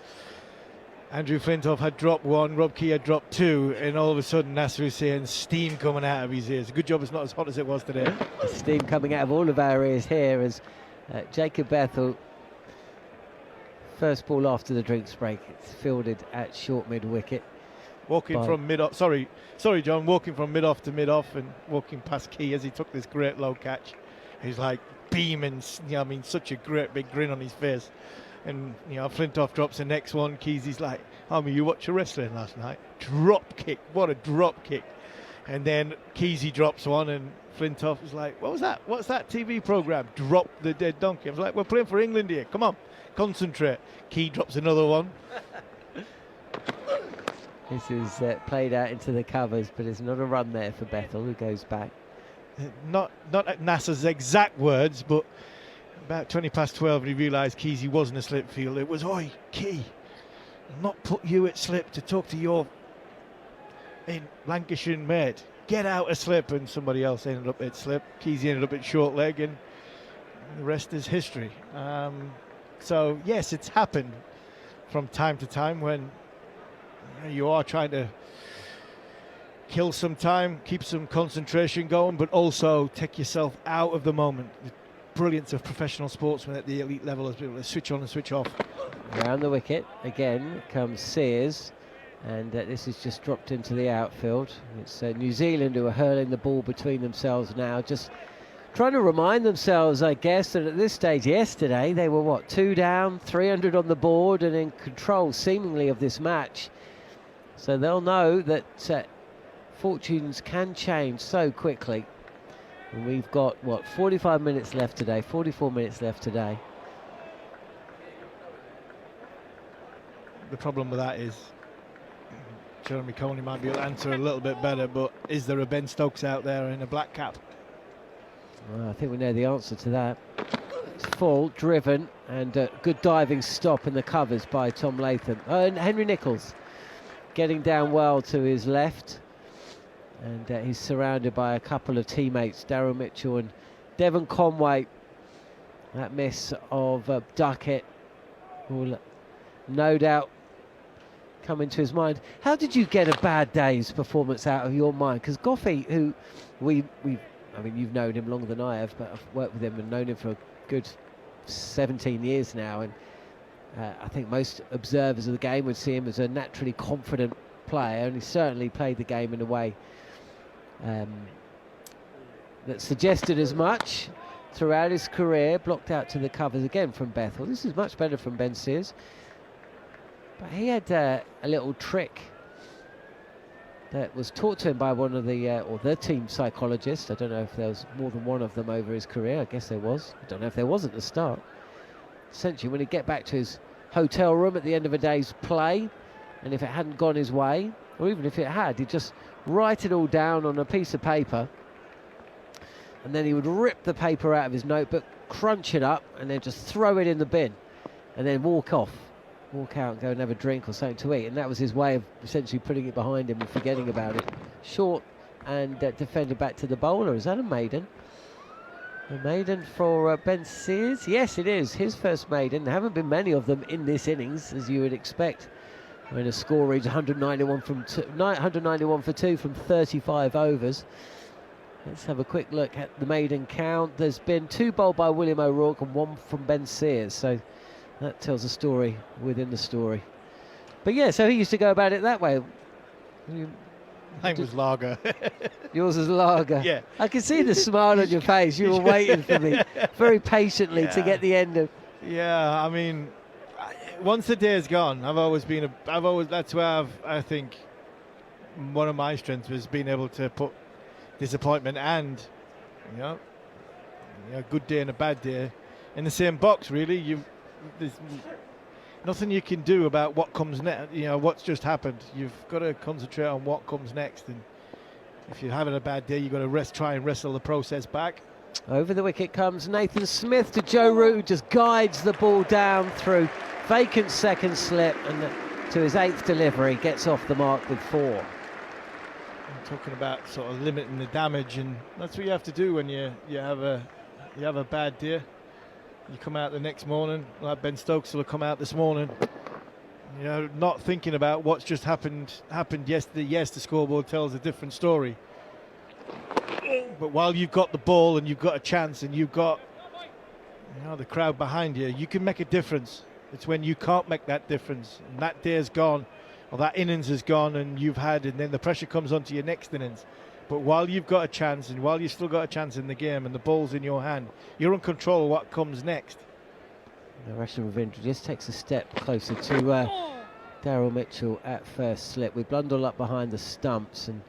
Andrew Flintoff had dropped 1, Rob Key had dropped 2, and all of a sudden Nasser Hussain, steam coming out of his ears. Good job it's not as hot as it was today. Steam coming out of all of our ears here as Jacob Bethel, first ball after the drinks break, it's fielded at short mid-wicket. Walking from mid-off, sorry John, walking from mid-off to mid-off and walking past Key as he took this great low catch. He's like beaming, you know, I mean, such a great big grin on his face. And, you know, Flintoff drops the next one. Keys, like, Harmy, you watched your wrestling last night? Drop kick, what a drop kick. And then Keysy drops one and Flintoff is like, what was that? What's that TV program? Drop the dead donkey. I was like, we're playing for England here. Come on, concentrate. Key drops another one. This is played out into the covers, but there's not a run there for Bethel, who goes back. Not at Nasser's exact words, but about 12 he realised Keysy wasn't a slip fielder. It was, oi, Key, not put you at slip to talk to your in Lancashire mate. Get out of slip, and somebody else ended up at slip. Keezy ended up at short leg, and the rest is history. So yes, it's happened from time to time when you are trying to kill some time, keep some concentration going, but also take yourself out of the moment. The brilliance of professional sportsmen at the elite level is able to switch on and switch off. Around the wicket again comes Sears, and this is just dropped into the outfield. It's New Zealand who are hurling the ball between themselves now, just trying to remind themselves, I guess, that at this stage yesterday they were, 2 down, 300 on the board and in control seemingly of this match. So they'll know that fortunes can change so quickly. And we've got, 45 minutes left today, 44 minutes left today. The problem with that is Jeremy Coney might be able to answer a little bit better, but is there a Ben Stokes out there in a black cap? Well, I think we know the answer to that. It's full, driven, and good diving stop in the covers by Tom Latham. And Henry Nicholls getting down well to his left. And he's surrounded by a couple of teammates, Daryl Mitchell and Devon Conway. That miss of Duckett will no doubt come into his mind. How did you get a bad day's performance out of your mind? Because Goffey, who I mean, you've known him longer than I have, but I've worked with him and known him for a good 17 years now. And I think most observers of the game would see him as a naturally confident player, and he certainly played the game in a way that suggested as much throughout his career. Blocked out to the covers again from Bethel. This is much better from Ben Sears. But he had a little trick that was taught to him by one of the team psychologists. I don't know if there was more than one of them over his career. I guess there was. I don't know if there was at the start. Essentially, when he'd get back to his hotel room at the end of a day's play, and if it hadn't gone his way, or even if it had, he'd just write it all down on a piece of paper, and then he would rip the paper out of his notebook, crunch it up, and then just throw it in the bin, and then walk out and go and have a drink or something to eat. And that was his way of essentially putting it behind him and forgetting about it. Short and defended back to the bowler. Is that a maiden? A maiden for Ben Sears? Yes, it is. His first maiden. There haven't been many of them in this innings, as you would expect, when a score reads 191 for 2 from 35 overs. Let's have a quick look at the maiden count. There's been 2 bowled by William O'Rourke and 1 from Ben Sears. So that tells a story within the story. But yeah, so he used to go about it that way. Mine was lager. Yours is lager. Yeah. I can see the smile on your face. You were waiting for me very patiently to get the end of. Yeah, I mean, once the day is gone, that's where I think one of my strengths was being able to put disappointment and, a good day and a bad day in the same box, really. There's nothing you can do about what comes next, what's just happened. You've got to concentrate on what comes next, and if you're having a bad day, you've got to try and wrestle the process back. Over the wicket comes Nathan Smith to Joe Root, who just guides the ball down through vacant second slip and to his 8th delivery, gets off the mark with 4. I'm talking about sort of limiting the damage, and that's what you have to do when you have a bad day. You come out the next morning, like Ben Stokes will have come out this morning, not thinking about what's just happened yesterday. Yes, the scoreboard tells a different story, but while you've got the ball and you've got a chance and you've got the crowd behind you, you can make a difference. It's when you can't make that difference, and that day is gone, or that innings is gone, and then the pressure comes onto your next innings. But while you've got a chance, and while you've still got a chance in the game, and the ball's in your hand, you're in control of what comes next. Rashid Ravindra just takes a step closer to Daryl Mitchell at first slip. We Blundell up behind the stumps, and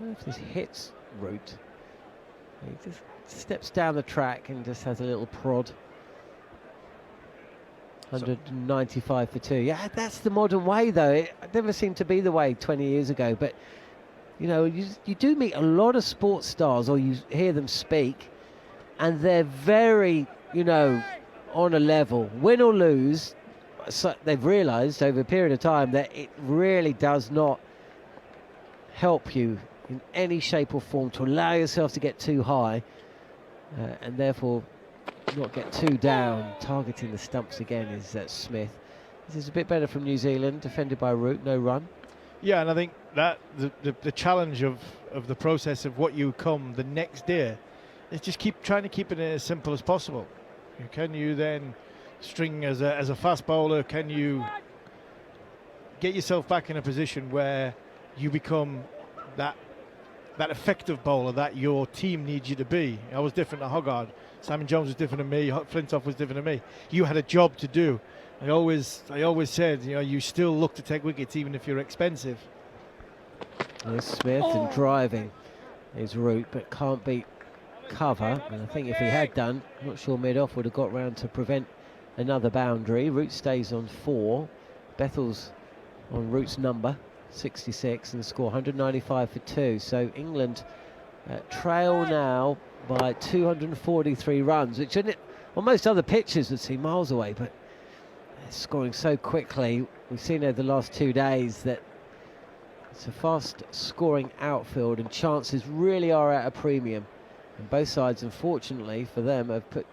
I wonder if this hits Root. He just steps down the track and just has a little prod. 195 for 2. Yeah, that's the modern way, though. It never seemed to be the way 20 years ago, but you do meet a lot of sports stars, or you hear them speak, and they're very, on a level. Win or lose, so they've realised over a period of time that it really does not help you in any shape or form to allow yourself to get too high, and therefore not get too down. Targeting the stumps again is Smith. This is a bit better from New Zealand, defended by Root, no run. Yeah, and I think that the challenge of the process of what you come the next day is just trying to keep it as simple as possible. Can you then string as a fast bowler? Can you get yourself back in a position where you become that effective bowler that your team needs you to be? I was different to Hoggard. Simon Jones was different to me. Flintoff was different to me. You had a job to do. I always said, you still look to take wickets even if you're expensive. There's Smith and driving his Root, but can't beat cover. And I think if he had done, I'm not sure mid-off would have got round to prevent another boundary. Root stays on 4. Bethel's on Root's number 66, and the score 195 for 2. So England trail now by 243 runs, which on most other pitches would seem miles away, but they're scoring so quickly. We've seen over the last 2 days that it's a fast scoring outfield, and chances really are at a premium. And both sides, unfortunately for them, have put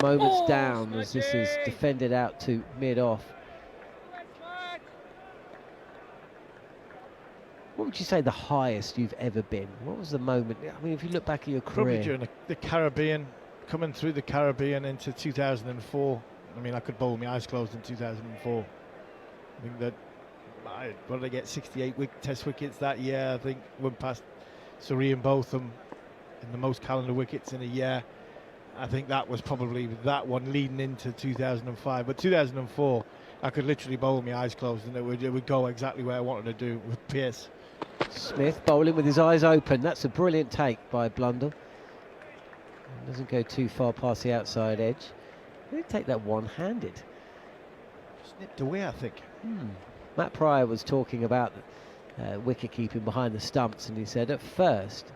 moments down as this is defended out to mid-off. What would you say the highest you've ever been? What was the moment? I mean, if you look back at your career. Probably during the Caribbean, coming through the Caribbean into 2004. I mean, I could bowl my eyes closed in 2004. I think that what did I get? 68 Test wickets that year. I think went past Surrey and Botham in the most calendar wickets in a year. I think that was probably that one leading into 2005. But 2004, I could literally bowl my eyes closed and it would go exactly where I wanted to do with pace. Smith bowling with his eyes open. That's a brilliant take by Blundell. Doesn't go too far past the outside edge. He'll take that one-handed. Snipped away, I think. Matt Pryor was talking about wicket keeping behind the stumps, and he said at first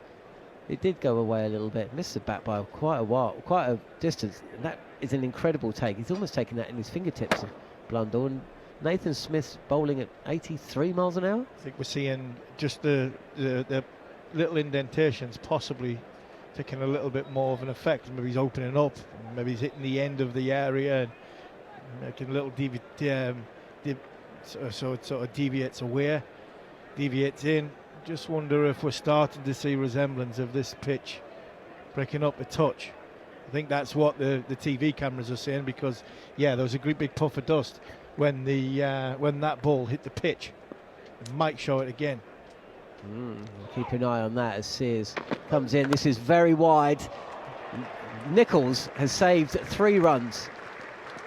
it did go away a little bit, missed the bat by quite a distance. And that is an incredible take. He's almost taken that in his fingertips, Blundell. And Nathan Smith's bowling at 83 miles an hour. I think we're seeing just the little indentations possibly taking a little bit more of an effect. Maybe he's opening up, maybe he's hitting the end of the area and making a little so it sort of deviates away, deviates in. Just wonder if we're starting to see resemblance of this pitch breaking up a touch. I think that's what the TV cameras are saying, because there was a great big puff of dust when that ball hit the pitch. It might show it again. Keep an eye on that as Sears comes in. This is very wide. Nichols has saved 3 runs.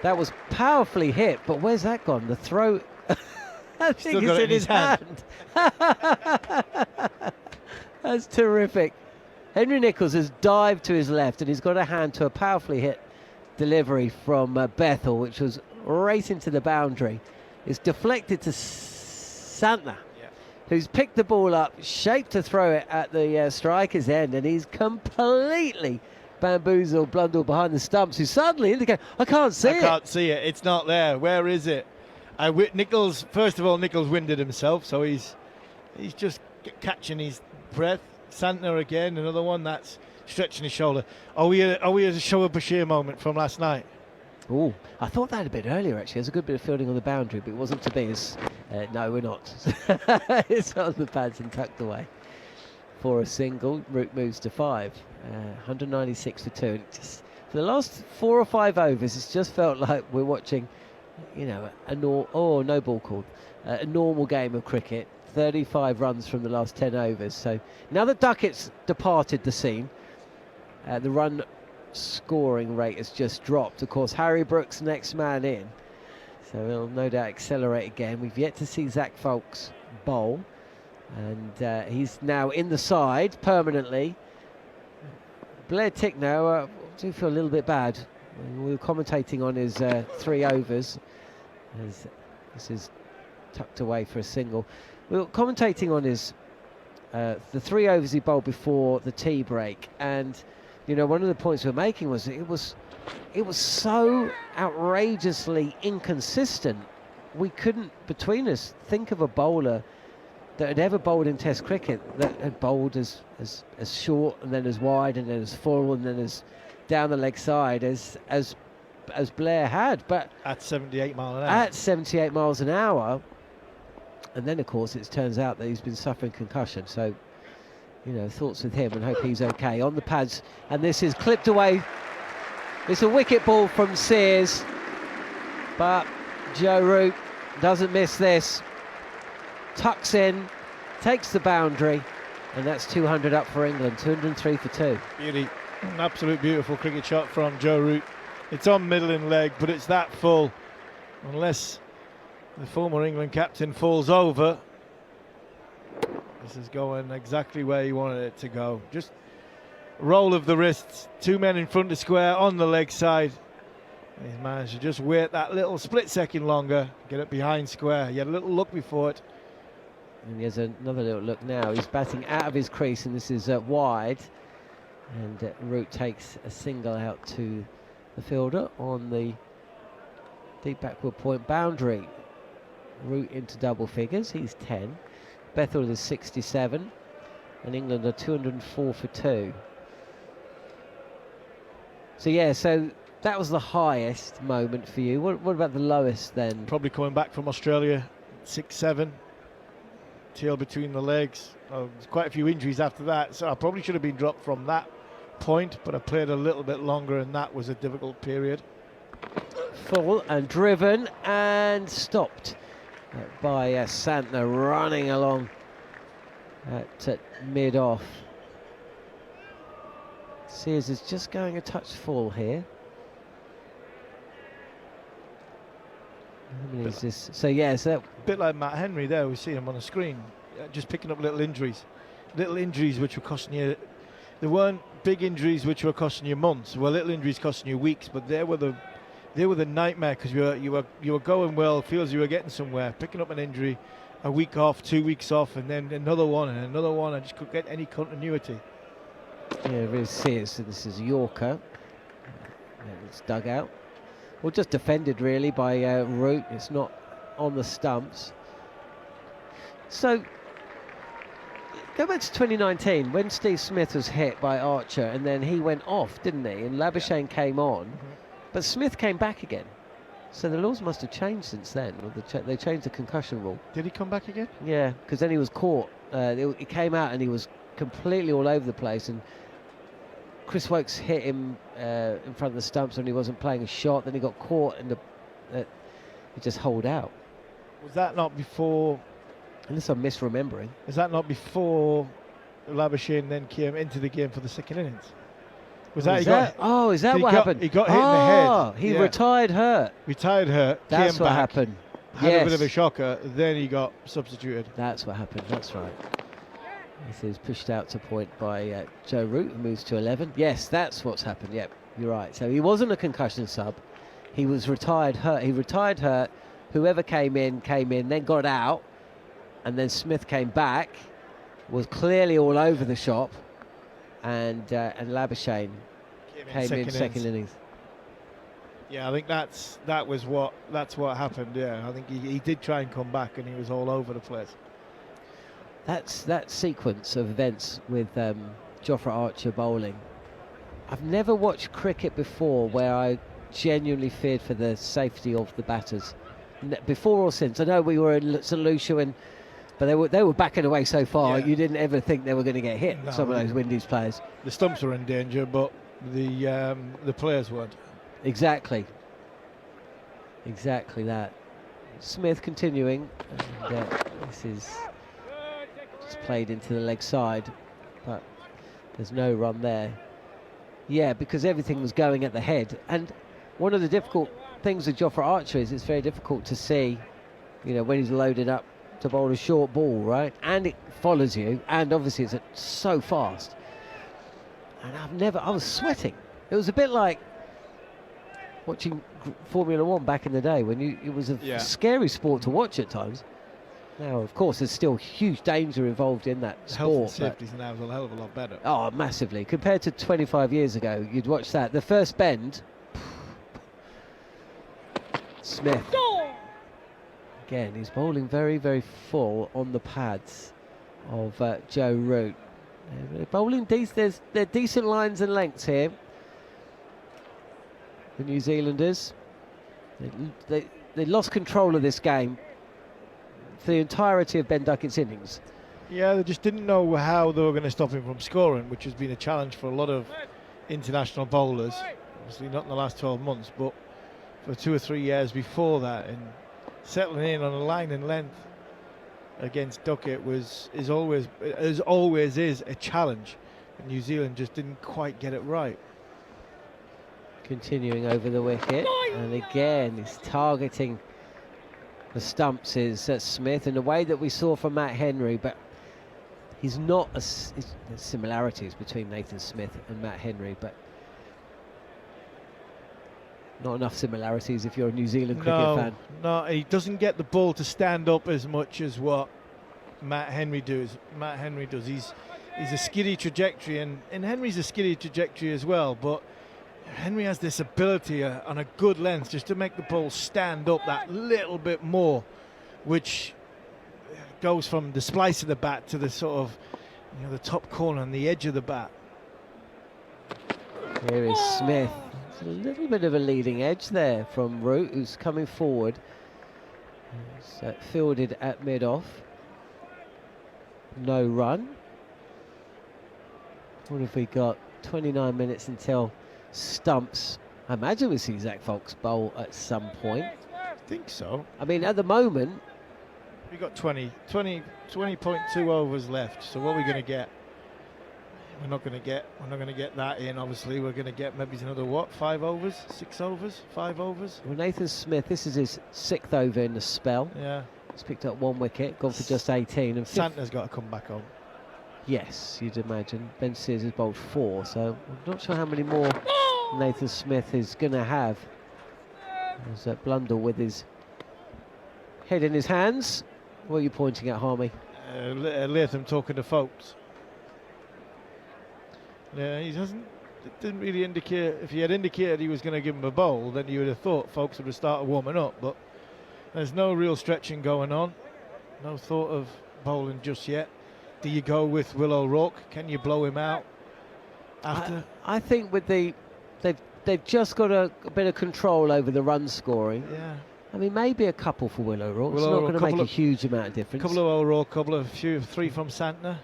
That was powerfully hit, but where's that gone? The throw, I think it's in his hand. That's terrific. Henry Nichols has dived to his left and he's got a hand to a powerfully hit delivery from Bethel, which was right into the boundary. It's deflected to Santner, who's picked the ball up, shaped to throw it at the striker's end, and he's completely bamboozled Blundell behind the stumps, who suddenly indicated, I can't see it. I can't see it. It's not there. Where is it? Nichols, first of all, Nichols winded himself, so he's just catching his breath. Santner again, another one that's stretching his shoulder. Are we at a Shoaib Bashir moment from last night? Oh, I thought that a bit earlier, actually. There's a good bit of fielding on the boundary, but it wasn't to be. No, we're not. It's on the pads and tucked away for a single. Root moves to 5. 196 for 2. And just for the last 4 or 5 overs, it's just felt like we're watching, no ball called. A normal game of cricket. 35 runs from the last 10 overs. So now that Duckett's departed the scene, the run scoring rate has just dropped. Of course, Harry Brooks next man in, so he'll no doubt accelerate again. We've yet to see Zach Folks bowl, and he's now in the side permanently. Blair Ticknow, I do feel a little bit bad. We were commentating on his 3 overs as this is tucked away for a single. We were commentating on his the 3 overs he bowled before the tea break, and one of the points we're making was it was so outrageously inconsistent. We couldn't, between us, think of a bowler that had ever bowled in Test cricket that had bowled as short and then as wide and then as full and then as down the leg side as Blair had. But At 78 miles an hour. at 78 miles an hour, and then of course it turns out that he's been suffering concussion. So, thoughts with him and hope he's okay. On the pads, and this is clipped away. It's a wicket ball from Sears, but Joe Root doesn't miss this. Tucks in, takes the boundary, and that's 200 up for England. 203 for 2. Beauty. An absolute beautiful cricket shot from Joe Root. It's on middling leg, but it's that full. Unless the former England captain falls over, this is going exactly where he wanted it to go. Just roll of the wrists, 2 men in front of square on the leg side. He's managed to just wait that little split second longer, get it behind square. He had a little look before it. And here's another little look now. He's batting out of his crease, and this is wide. And Root takes a single out to the fielder on the deep backward point boundary. Root into double figures. He's 10. Bethel is 67. And England are 204 for 2. So that was the highest moment for you. What about the lowest then? Probably coming back from Australia, 6-7. Tail between the legs. There's quite a few injuries after that, so I probably should have been dropped from that point, but I played a little bit longer, and that was a difficult period. Full and driven and stopped by Santner running along at mid-off. Sears is just going a touch full here. How many is this? So that Bit like Matt Henry there, we see him on the screen, just picking up little injuries which were costing you. There weren't big injuries which were costing you months. Well, little injuries costing you weeks, but they were the nightmare, because you were going well, feels you were getting somewhere, picking up an injury, a week off, 2 weeks off, and then another one and another one. I just couldn't get any continuity. Yeah, really Sears. So this is Yorker. It's dug out. Well, just defended really by Root. It's not on the stumps. So go back to 2019 when Steve Smith was hit by Archer, and then he went off, didn't he? And Labuschagne came on, but Smith came back again. So the laws must have changed since then. Or they changed the concussion rule. Did he come back again? Yeah, because then he was caught. He came out and he was completely all over the place, and Chris Wokes hit him in front of the stumps when he wasn't playing a shot. Then he got caught and he just holed out. Was that not before? Unless I'm misremembering. Is that not before Labuschagne then came into the game for the second innings? Is that what happened? He got hit in the head. He retired hurt. Retired hurt. That's came what back, happened. Had a bit of a shocker. Then he got substituted. That's what happened. That's right. This is pushed out to point by Joe Root, who moves to 11. Yes, that's what's happened. Yep, you're right. So he wasn't a concussion sub. He was retired hurt. He retired hurt. Whoever came in, then got out, and then Smith came back, was clearly all over the shop, and Labuschagne came in second innings. Yeah, I think that's what happened. Yeah, I think he did try and come back, and he was all over the place. That's that sequence of events with Jofra Archer bowling. I've never watched cricket before where I genuinely feared for the safety of the batters. Before or since. I know we were in St Lucia, but they were backing away so far. Yeah. You didn't ever think they were going to get hit. No, some of those Windies players. The stumps were in danger, but the players weren't. Exactly that. Smith continuing, and this is just played into the leg side, but there's no run there. Yeah, because everything was going at the head, and one of the difficult things with Jofra Archer is it's very difficult to see, when he's loaded up to bowl a short ball, right? And it follows you, and obviously it's so fast. And I was sweating. It was a bit like watching Formula One back in the day when it was a scary sport to watch at times. Now, of course, there's still huge danger involved in that Health and sport. but- safety now is a hell of a lot better. Oh, massively. Compared to 25 years ago, you'd watch that. The first bend. Smith. Again, he's bowling very, very full on the pads of Joe Root. They're bowling they're decent lines and lengths here. The New Zealanders. They lost control of this game for the entirety of Ben Duckett's innings. Yeah, they just didn't know how they were going to stop him from scoring, which has been a challenge for a lot of international bowlers. Obviously not in the last 12 months, but for 2 or 3 years before that, and settling in on a line and length against Duckett is always a challenge. And New Zealand just didn't quite get it right. Continuing over the wicket, and again he's targeting the stumps is Smith in the way that we saw from Matt Henry, but he's not there's similarities between Nathan Smith and Matt Henry, but not enough similarities if you're a New Zealand cricket fan. No, he doesn't get the ball to stand up as much as what Matt Henry does. He's a skiddy trajectory, and Henry's a skiddy trajectory as well, but Henry has this ability on a good length just to make the ball stand up that little bit more, which goes from the splice of the bat to the sort of, the top corner and the edge of the bat. Here is Smith. It's a little bit of a leading edge there from Root, who's coming forward. He's fielded at mid-off. No run. What have we got? 29 minutes until stumps. I imagine we see Zach Foulkes bowl at some point. I think so. I mean, at the moment, We've got 20.2 overs left. So what are we going to get? We're not going to get that in. Obviously, we're going to get maybe another 5 overs, 6 overs, 5 overs. well, Nathan Smith, this is his 6th over in the spell. Yeah. He's picked up 1 wicket, gone for just 18. And Santner's got to come back home. yes, you'd imagine. Ben Sears has bowled 4, so I'm not sure how many more Nathan Smith is going to have. There's Blundell with his head in his hands. What are you pointing at, Harmy? Latham talking to Foulkes. Yeah, it didn't really indicate. If he had indicated he was going to give him a bowl, then you would have thought Foulkes would have started warming up. But there's no real stretching going on. No thought of bowling just yet. Do you go with Will O'Rourke? Can you blow him out after? I think with they've just got a bit of control over the run scoring. Yeah. I mean, maybe a couple for Will O'Rourke. It's Will not O'Rourke, going to make couple a of- huge amount of difference. Couple of O'Rourke, three from Santner.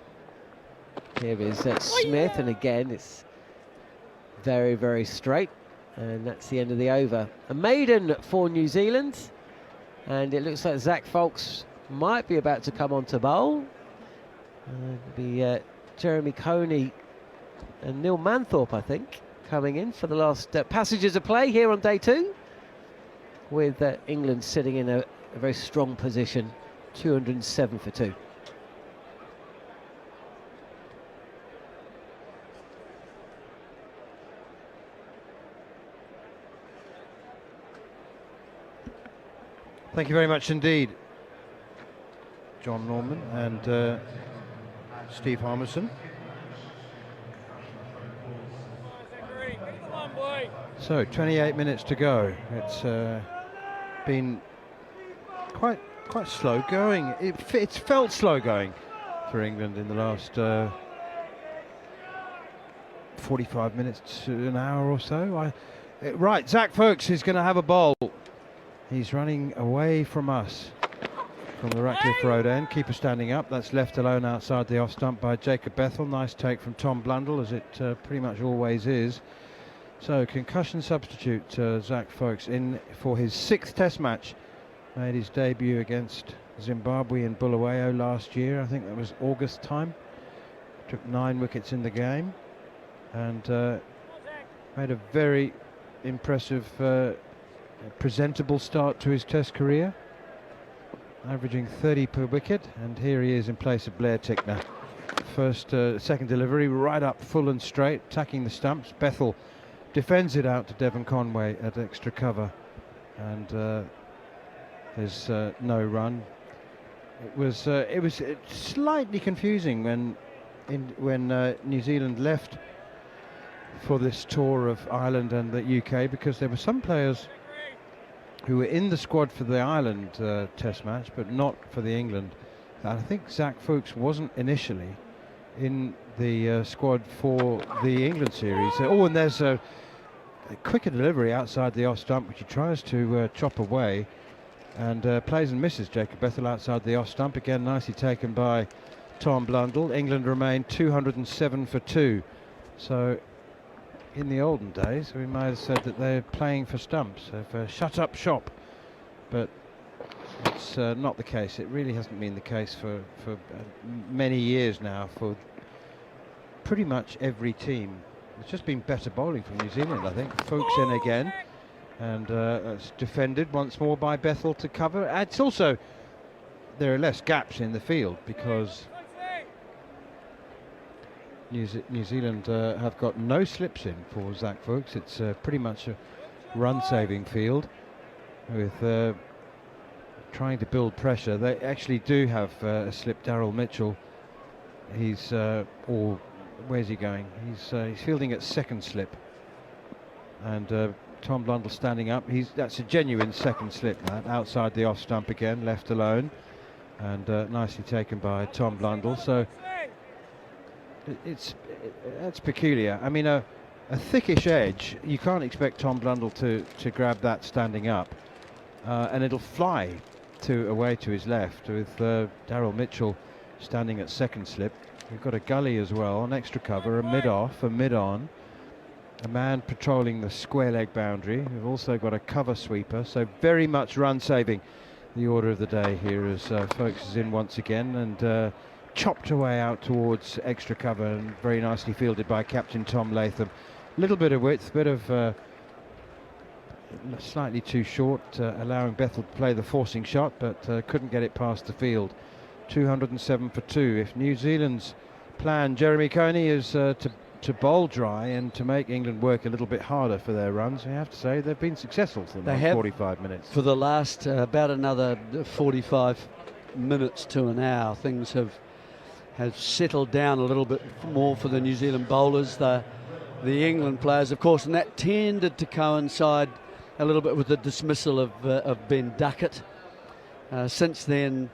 Here is Smith, and again it's very, very straight, and that's the end of the over. A maiden for New Zealand, and it looks like Zach Foulkes might be about to come on to bowl. It'll be Jeremy Coney and Neil Manthorpe, I think, coming in for the last passages of play here on day 2, with England sitting in a very strong position, 207 for 2. Thank you very much indeed, John Norman and Steve Harmison. So 28 minutes to go. It's been quite slow going. It's felt slow going for England in the last 45 minutes to an hour or so. Right, Zach Foulkes is going to have a bowl. He's running away from us from the Ratcliffe Road end. Keeper standing up. That's left alone outside the off stump by Jacob Bethell. Nice take from Tom Blundell, as it pretty much always is. So concussion substitute Zach Foulkes in for his 6th Test match. Made his debut against Zimbabwe in Bulawayo last year. I think that was August time. Took 9 wickets in the game and made a very impressive presentable start to his Test career, averaging 30 per wicket, and here he is in place of Blair Tickner. Second delivery right up full and straight, attacking the stumps. Bethell defends it out to Devon Conway at extra cover, and there's no run. It was slightly confusing when New Zealand left for this tour of Ireland and the UK, because there were some players who were in the squad for the Ireland Test match, but not for the England. And I think Zach Fuchs wasn't initially in the squad for the England series. And there's a quicker delivery outside the off stump, which he tries to chop away, and plays and misses Jacob Bethel outside the off stump. Again, nicely taken by Tom Blundell. England remain 207 for 2. So in the olden days, we might have said that they're playing for stumps, for shut up shop, but it's not the case. It really hasn't been the case for many years now for pretty much every team. It's just been better bowling from New Zealand, I think. Fuchs in again, and it's defended once more by Bethel to cover. It's also, there are less gaps in the field because New Zealand have got no slips in for Zach Fuchs. It's pretty much a run-saving field with trying to build pressure. They actually do have a slip. Daryl Mitchell, he's or where's he going? He's fielding at second slip, and Tom Blundell standing up. That's a genuine second slip, that outside the off stump again, left alone, and nicely taken by Tom Blundell. So that's peculiar. I mean, a thickish edge, you can't expect Tom Blundell to grab that standing up, and it'll fly away to his left with Daryl Mitchell standing at second slip. We've got a gully as well, an extra cover, a mid-off, a mid-on, a man patrolling the square leg boundary. We've also got a cover sweeper, so very much run saving. The order of the day here as Fuchs is in once again, and chopped away out towards extra cover, and very nicely fielded by Captain Tom Latham. A little bit of width, bit of slightly too short, allowing Bethel to play the forcing shot, but couldn't get it past the field. 207 for 2. If New Zealand's plan, Jeremy Coney, is to bowl dry and to make England work a little bit harder for their runs, I have to say they've been successful for the last 45 minutes. For the last about another 45 minutes to an hour, things have settled down a little bit more for the New Zealand bowlers. The England players, of course, and that tended to coincide a little bit with the dismissal of Ben Duckett. Since then,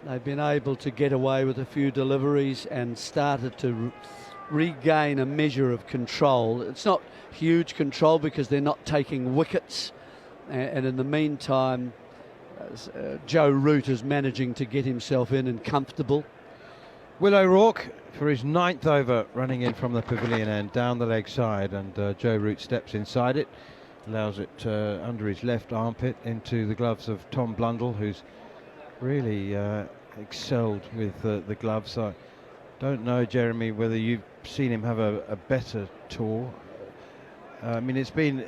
they've been able to get away with a few deliveries and started to regain a measure of control. It's not huge control because they're not taking wickets, and in the meantime, Joe Root is managing to get himself in and comfortable. Will O'Rourke for his 9th over, running in from the pavilion end down the leg side, and Joe Root steps inside it, allows it under his left armpit into the gloves of Tom Blundell, who's really excelled with the gloves. I don't know, Jeremy, whether you've seen him have a better tour. I mean, it's been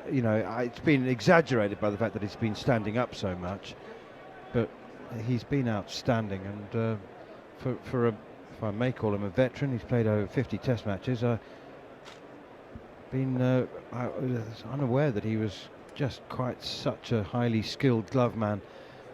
you know, it's been exaggerated by the fact that he's been standing up so much, but he's been outstanding, and for a, if I may call him a veteran, he's played over 50 Test matches. I was unaware that he was just quite such a highly skilled glove man.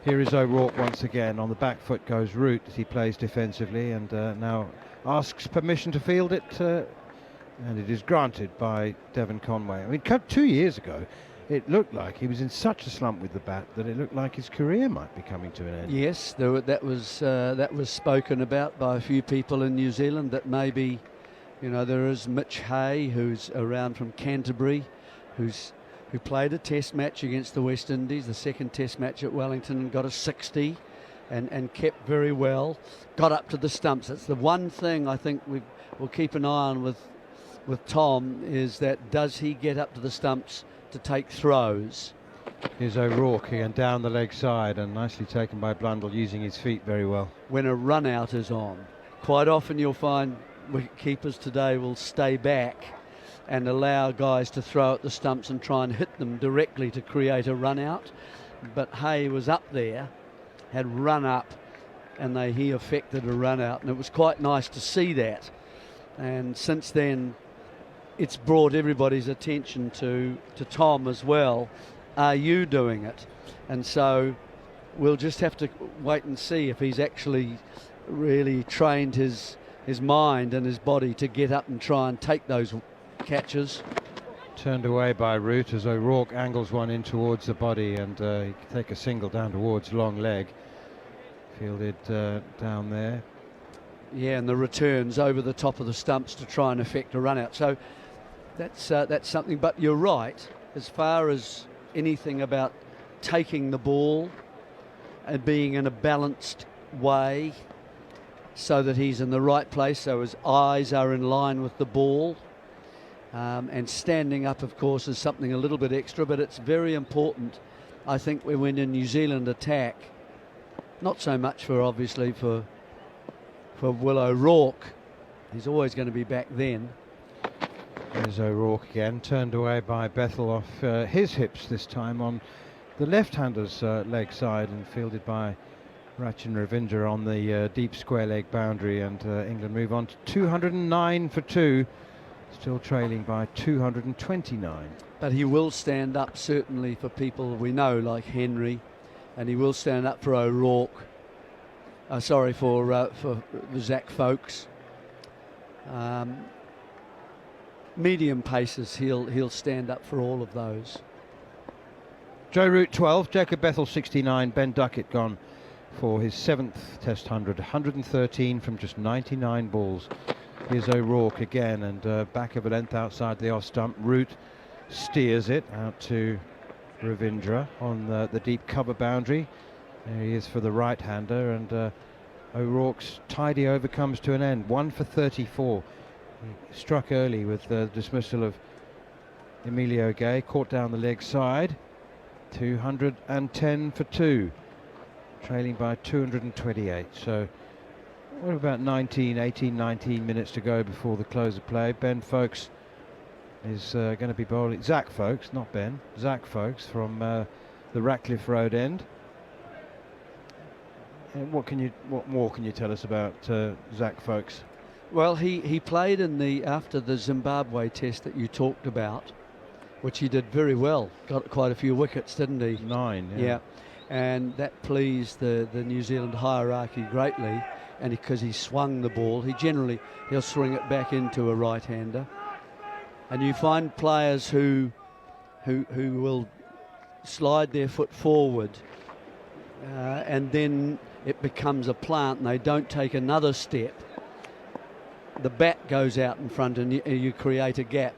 Here is O'Rourke once again. On the back foot goes Root as he plays defensively, and now asks permission to field it, and it is granted by Devon Conway. I mean, 2 years ago, it looked like he was in such a slump with the bat that it looked like his career might be coming to an end. Yes, that was spoken about by a few people in New Zealand, that maybe, you know, there is Mitch Hay, who's around from Canterbury, who played a Test match against the West Indies, the second Test match at Wellington, and got a 60 and kept very well, got up to the stumps. That's the one thing I think we'll keep an eye on with Tom, is that does he get up to the stumps to take throws? Here's O'Rourke again down the leg side, and nicely taken by Blundell, using his feet very well. When a run out is on, quite often you'll find wicket keepers today will stay back and allow guys to throw at the stumps and try and hit them directly to create a run out. But Hay was up there, had run up, and he affected a run out, and it was quite nice to see that. And since then, it's brought everybody's attention to Tom as well. Are you doing it? And so we'll just have to wait and see if he's actually really trained his mind and his body to get up and try and take those catches. Turned away by Root as O'Rourke angles one in towards the body, and he can take a single down towards long leg. Fielded down there. Yeah, and the returns over the top of the stumps to try and effect a run out. So that's something. But you're right, as far as anything about taking the ball and being in a balanced way so that he's in the right place, so his eyes are in line with the ball. And standing up, of course, is something a little bit extra, but it's very important, I think, when a New Zealand attack. Not so much obviously for Will O'Rourke. He's always going to be back then. There's O'Rourke again, turned away by Bethel off his hips this time on the left-hander's leg side, and fielded by Rachin Ravindra on the deep square leg boundary, and England move on to 209 for 2. Still trailing by 229. But he will stand up certainly for people we know like Henry, and he will stand up for O'Rourke. For Zach Folkes. Medium paces, he'll stand up for all of those. Joe Root 12, Jacob Bethel 69, Ben Duckett gone for his 7th Test 100, 113 from just 99 balls. Here's O'Rourke again, and back of a length outside the off stump. Root steers it out to Ravindra on the deep cover boundary. There he is for the right-hander, and O'Rourke's tidy over comes to an end. 1 for 34. He struck early with the dismissal of Emilio Gay, caught down the leg side. 210 for 2, trailing by 228. So what about 19 minutes to go before the close of play? Ben Folkes is going to be bowling. Zach Folkes, not Ben. Zach Folkes from the Ratcliffe Road end. And what more can you tell us about Zach Folkes? Well, he played after the Zimbabwe test that you talked about, which he did very well. Got quite a few wickets, didn't he? 9. Yeah. And that pleased the New Zealand hierarchy greatly. And because he swung the ball, he'll swing it back into a right-hander. And you find players who will slide their foot forward, and then it becomes a plant, and they don't take another step. The bat goes out in front, and you create a gap.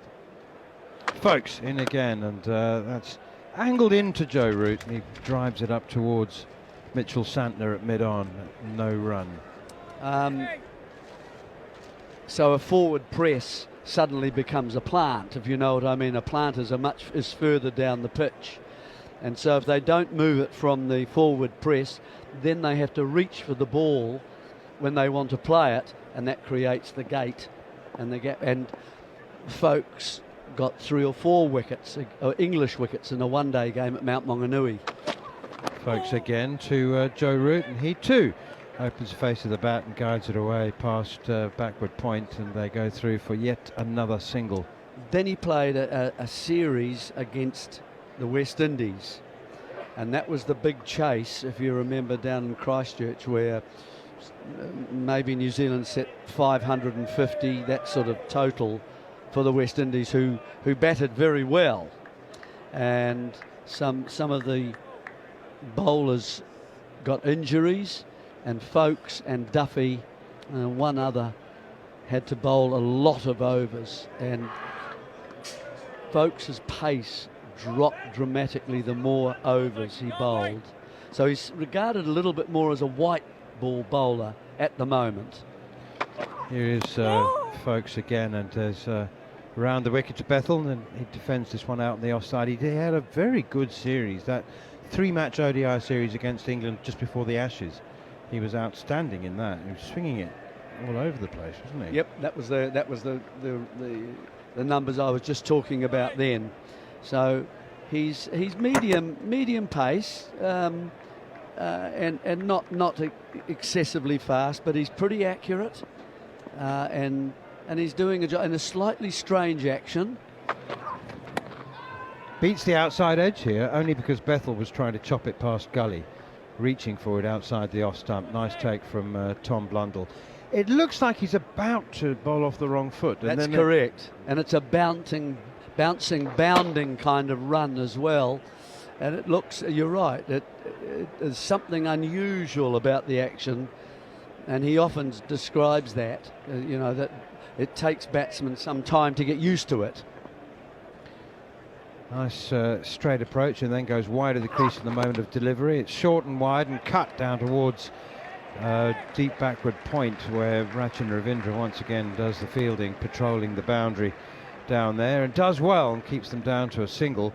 Folkes in again, and that's angled into Joe Root, and he drives it up towards Mitchell Santner at mid-on. No run. So a forward press suddenly becomes a plant, if you know what I mean. A plant is further down the pitch, and so if they don't move it from the forward press, then they have to reach for the ball when they want to play it, and that creates the gate and the gap. And Folkes got 3 or 4 wickets, English wickets, in a one-day game at Mount Maunganui. Folkes again to Joe Root, and he too opens the face of the bat and guides it away past backward point, and they go through for yet another single. Then he played a series against the West Indies, and that was the big chase, if you remember, down in Christchurch, where maybe New Zealand set 550, that sort of total for the West Indies, who batted very well, and some of the bowlers got injuries, and Folkes and Duffy and one other had to bowl a lot of overs, and Folkes' pace dropped dramatically the more overs he bowled. So he's regarded a little bit more as a white ball bowler at the moment. Here is Folkes again, and there's around the wicket to Bethel, and he defends this one out on the offside. He had a very good series, that 3-match ODI series against England just before the Ashes. He was outstanding in that. He was swinging it all over the place, wasn't he? Yep, that was the numbers I was just talking about then. So he's medium pace, and not excessively fast, but he's pretty accurate, and he's doing a job in a slightly strange action. Beats the outside edge here only because Bethel was trying to chop it past gully. reaching for it outside the off stump. Nice take from Tom Blundell. It looks like he's about to bowl off the wrong foot. And That's then correct. And it's a bouncing, bounding kind of run as well. And it looks, you're right, there's something unusual about the action. And he often describes that, that it takes batsmen some time to get used to it. Nice straight approach, and then goes wide of the crease in the moment of delivery. It's short and wide and cut down towards deep backward point, where Rachin Ravindra once again does the fielding, patrolling the boundary down there, and does well and keeps them down to a single.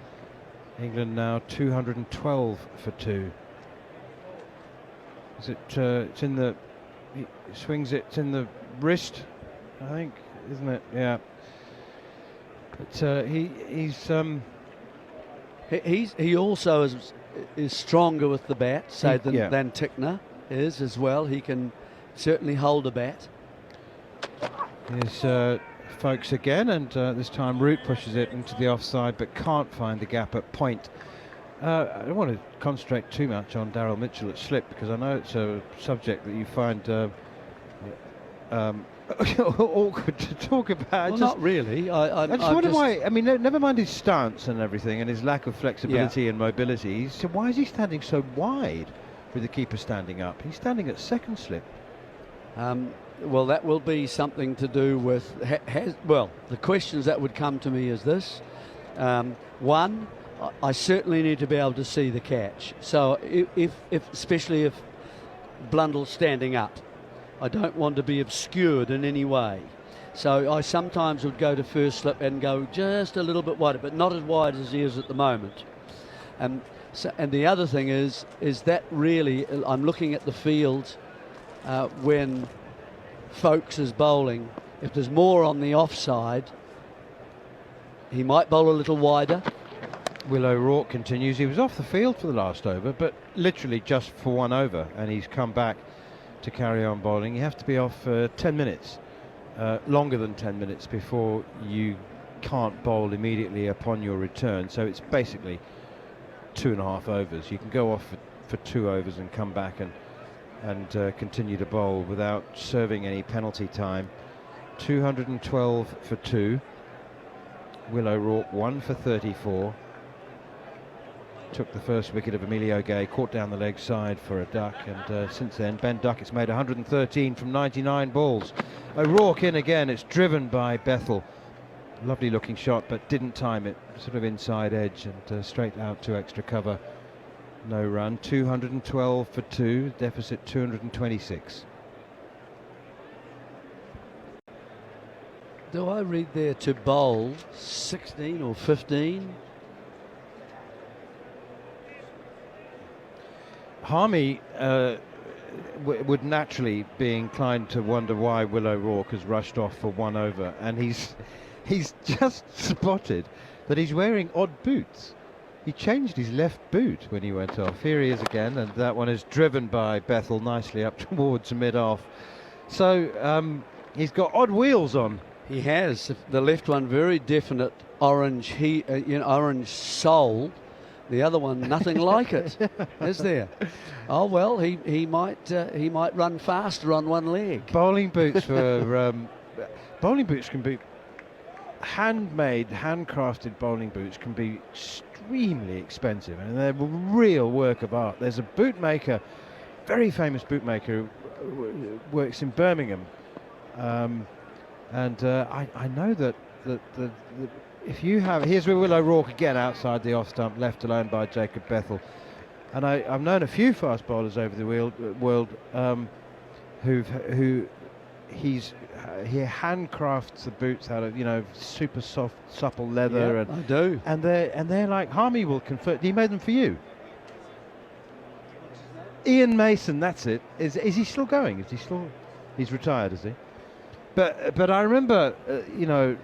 England now 212 for 2. Is it? It's in the. He swings it. It's in the wrist, I think, isn't it? Yeah. But he also is stronger with the bat, say, Yeah. than Tickner is as well. He can certainly hold a bat. Here's Folks again, and this time Root pushes it into the offside, but can't find the gap at point. I don't want to concentrate too much on Daryl Mitchell at slip, because I know it's a subject that you find awkward to talk about. Well, not really. I just wonder why. I mean, never mind his stance and everything, and his lack of flexibility and mobility. So why is he standing so wide with the keeper standing up? He's standing at second slip. Well, that will be something to do with. The questions that would come to me is this: one, I certainly need to be able to see the catch. So if especially if Blundell's standing up, I don't want to be obscured in any way. So I sometimes would go to first slip and go just a little bit wider, but not as wide as he is at the moment. And the other thing is that really, I'm looking at the field when Folks is bowling. If there's more on the offside, he might bowl a little wider. Will O'Rourke continues. He was off the field for the last over, but literally just for one over, and he's come back to carry on bowling. You have to be off for 10 minutes, longer than 10 minutes, before you can't bowl immediately upon your return. So it's basically 2.5 overs. You can go off for 2 overs and come back and continue to bowl without serving any penalty time. 212 for 2. Will O'Rourke 1 for 34. Took the first wicket of Emilio Gay, caught down the leg side for a duck, and since then Ben Duckett's made 113 from 99 balls. O'Rourke in again. It's driven by Bethel. Lovely looking shot, but didn't time it. Sort of inside edge and straight out to extra cover. No run. 212 for 2. Deficit 226. Do I read there to bowl 16 or 15? Harmy would naturally be inclined to wonder why Will O'Rourke has rushed off for 1 over, and he's just spotted that he's wearing odd boots. He changed his left boot when he went off. Here he is again, and that one is driven by Bethel nicely up towards mid-off. So he's got odd wheels on. He has. The left one very definite orange orange sole. The other one nothing like it. Is there? Oh well, he might run faster on one leg. Bowling boots were bowling boots can be handmade, handcrafted. Bowling boots can be extremely expensive, and they're a real work of art. There's a bootmaker, very famous bootmaker, who works in Birmingham, and I know that if you have, here's Will O'Rourke again outside the off stump, left alone by Jacob Bethel, and I've known a few fast bowlers over the world who he handcrafts the boots out of super soft, supple leather. Yeah, and I do. And they're like, Harmy will confirm. He made them for you. Ian Mason, that's it. Is he still going? Is he still? He's retired, is he? But I remember,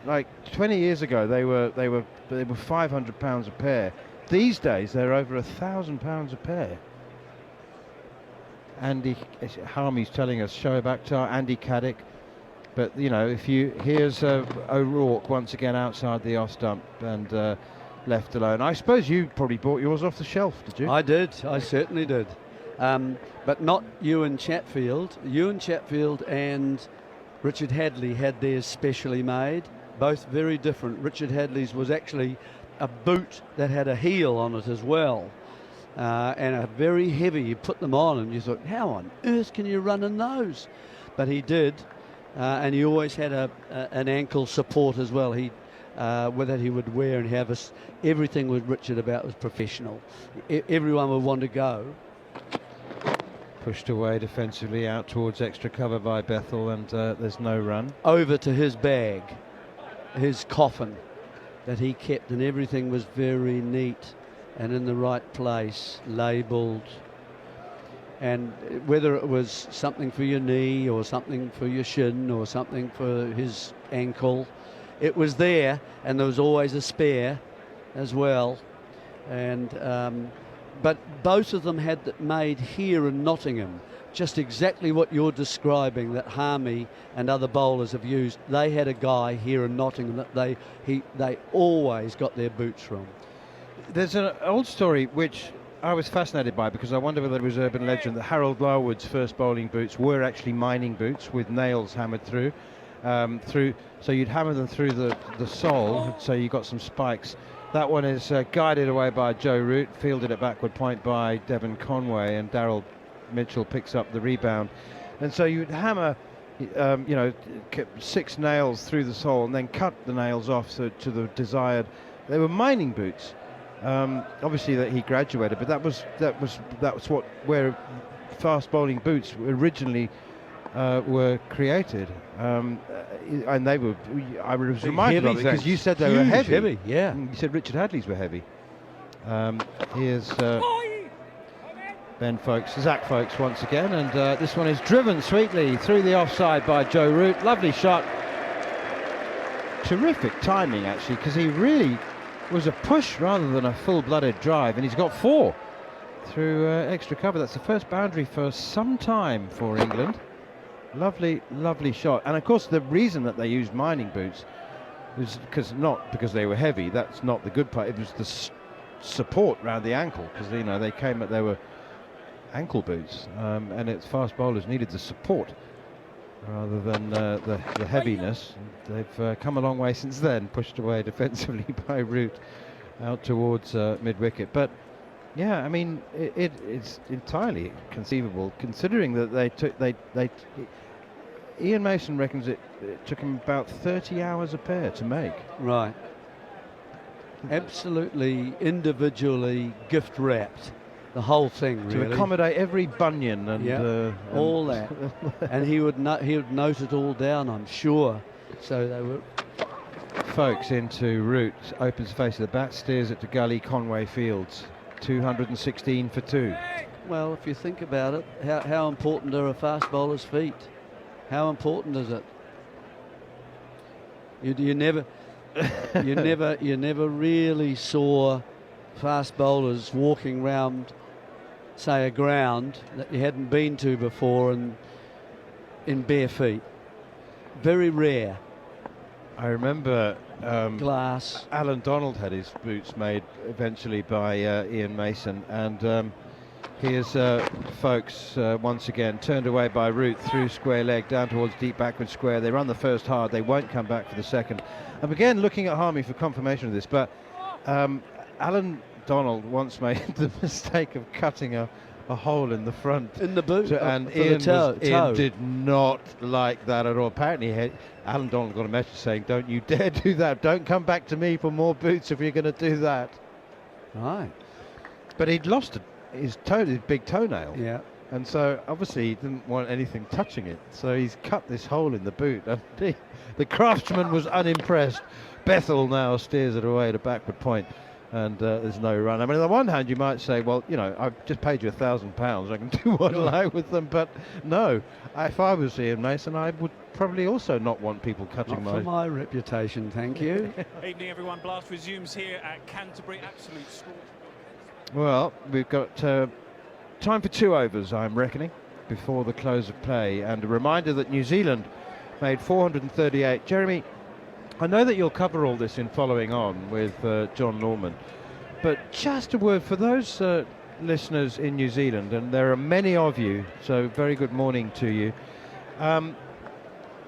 like 20 years ago, they were £500 a pair. These days they're over £1,000 a pair. Andy Harmy's telling us, Shoaib Akhtar, Andy Caddick. But here's O'Rourke once again outside the off stump and left alone. I suppose you probably bought yours off the shelf, did you? I did. I certainly did. but not Ewan Chatfield. Ewan Chatfield and Richard Hadley had theirs specially made, both very different. Richard Hadley's was actually a boot that had a heel on it as well, and a very heavy. You put them on and you thought, how on earth can you run in those? But he did, and he always had an ankle support as well. That he would wear and have everything with Richard about was professional. Everyone would want to go. Pushed away defensively out towards extra cover by Bethel, and there's no run. Over to his bag, his coffin that he kept, and everything was very neat and in the right place, labelled. And whether it was something for your knee or something for your shin or something for his ankle, it was there, and there was always a spare as well. And but both of them had that made here in Nottingham, just exactly what you're describing that Harmy and other bowlers have used. They had a guy here in Nottingham that they always got their boots from. There's an old story which I was fascinated by, because I wonder whether it was urban legend, that Harold Larwood's first bowling boots were actually mining boots with nails hammered through. So you'd hammer them through the sole, so you got some spikes. That one is guided away by Joe Root, fielded at backward point by Devon Conway, and Darryl Mitchell picks up the rebound. And so you'd hammer, 6 nails through the sole, and then cut the nails off to the desired. They were mining boots. Obviously that he graduated, but that was where fast bowling boots originally were created, and they were. I was reminded of it because you said they were heavy. Yeah. You said Richard Hadley's were heavy. Here's Zach Folkes once again, and this one is driven sweetly through the offside by Joe Root. Lovely shot. Terrific timing actually, because he really was a push rather than a full-blooded drive, and he's got 4 through extra cover. That's the first boundary for some time for England. Lovely, lovely shot. And of course the reason that they used mining boots was not because they were heavy. That's not the good part. It was the support around the ankle, because they were ankle boots, and its fast bowlers needed the support rather than the heaviness. They've come a long way since then, pushed away defensively by Root out towards mid-wicket. But yeah, I mean, it's entirely conceivable, considering that Ian Mason reckons it took him about 30 hours a pair to make. Right. Absolutely individually gift wrapped, the whole thing, really. To accommodate every bunion and all that. And he would note it all down, I'm sure. So they were. Folkes into Root, opens face of the bat, steers it to gully. Conway fields 216 for 2. Well, if you think about it, how important are a fast bowler's feet? How important is it? You never really saw fast bowlers walking round, say, a ground that you hadn't been to before and in bare feet. Very rare. I remember Glass. Alan Donald had his boots made eventually by Ian Mason, and here's Folkes once again turned away by Root through square leg down towards deep backward square. They run the first hard, they won't come back for the second. I'm again looking at Harmy for confirmation of this, but Alan Donald once made the mistake of cutting a hole in the front in the boot, and Ian did not like that at all. Apparently Alan Donald got a message saying, don't you dare do that, don't come back to me for more boots if you're going to do that. Right. But he'd lost his big toenail, yeah, and so obviously he didn't want anything touching it, so he's cut this hole in the boot, and the craftsman was unimpressed. Bethel now steers it away to backward point, and there's no run. I mean, on the one hand you might say, well, I've just paid you £1,000, I can do what I like with them, but no, if I was Ian Mason, I would probably also not want people cutting not for my reputation, thank you. Evening everyone, Blast resumes here at Canterbury. Absolute score. Well, we've got time for 2 overs, I'm reckoning, before the close of play, and a reminder that New Zealand made 438. Jeremy, I know that you'll cover all this in following on with John Norman, but just a word for those listeners in New Zealand, and there are many of you, so very good morning to you.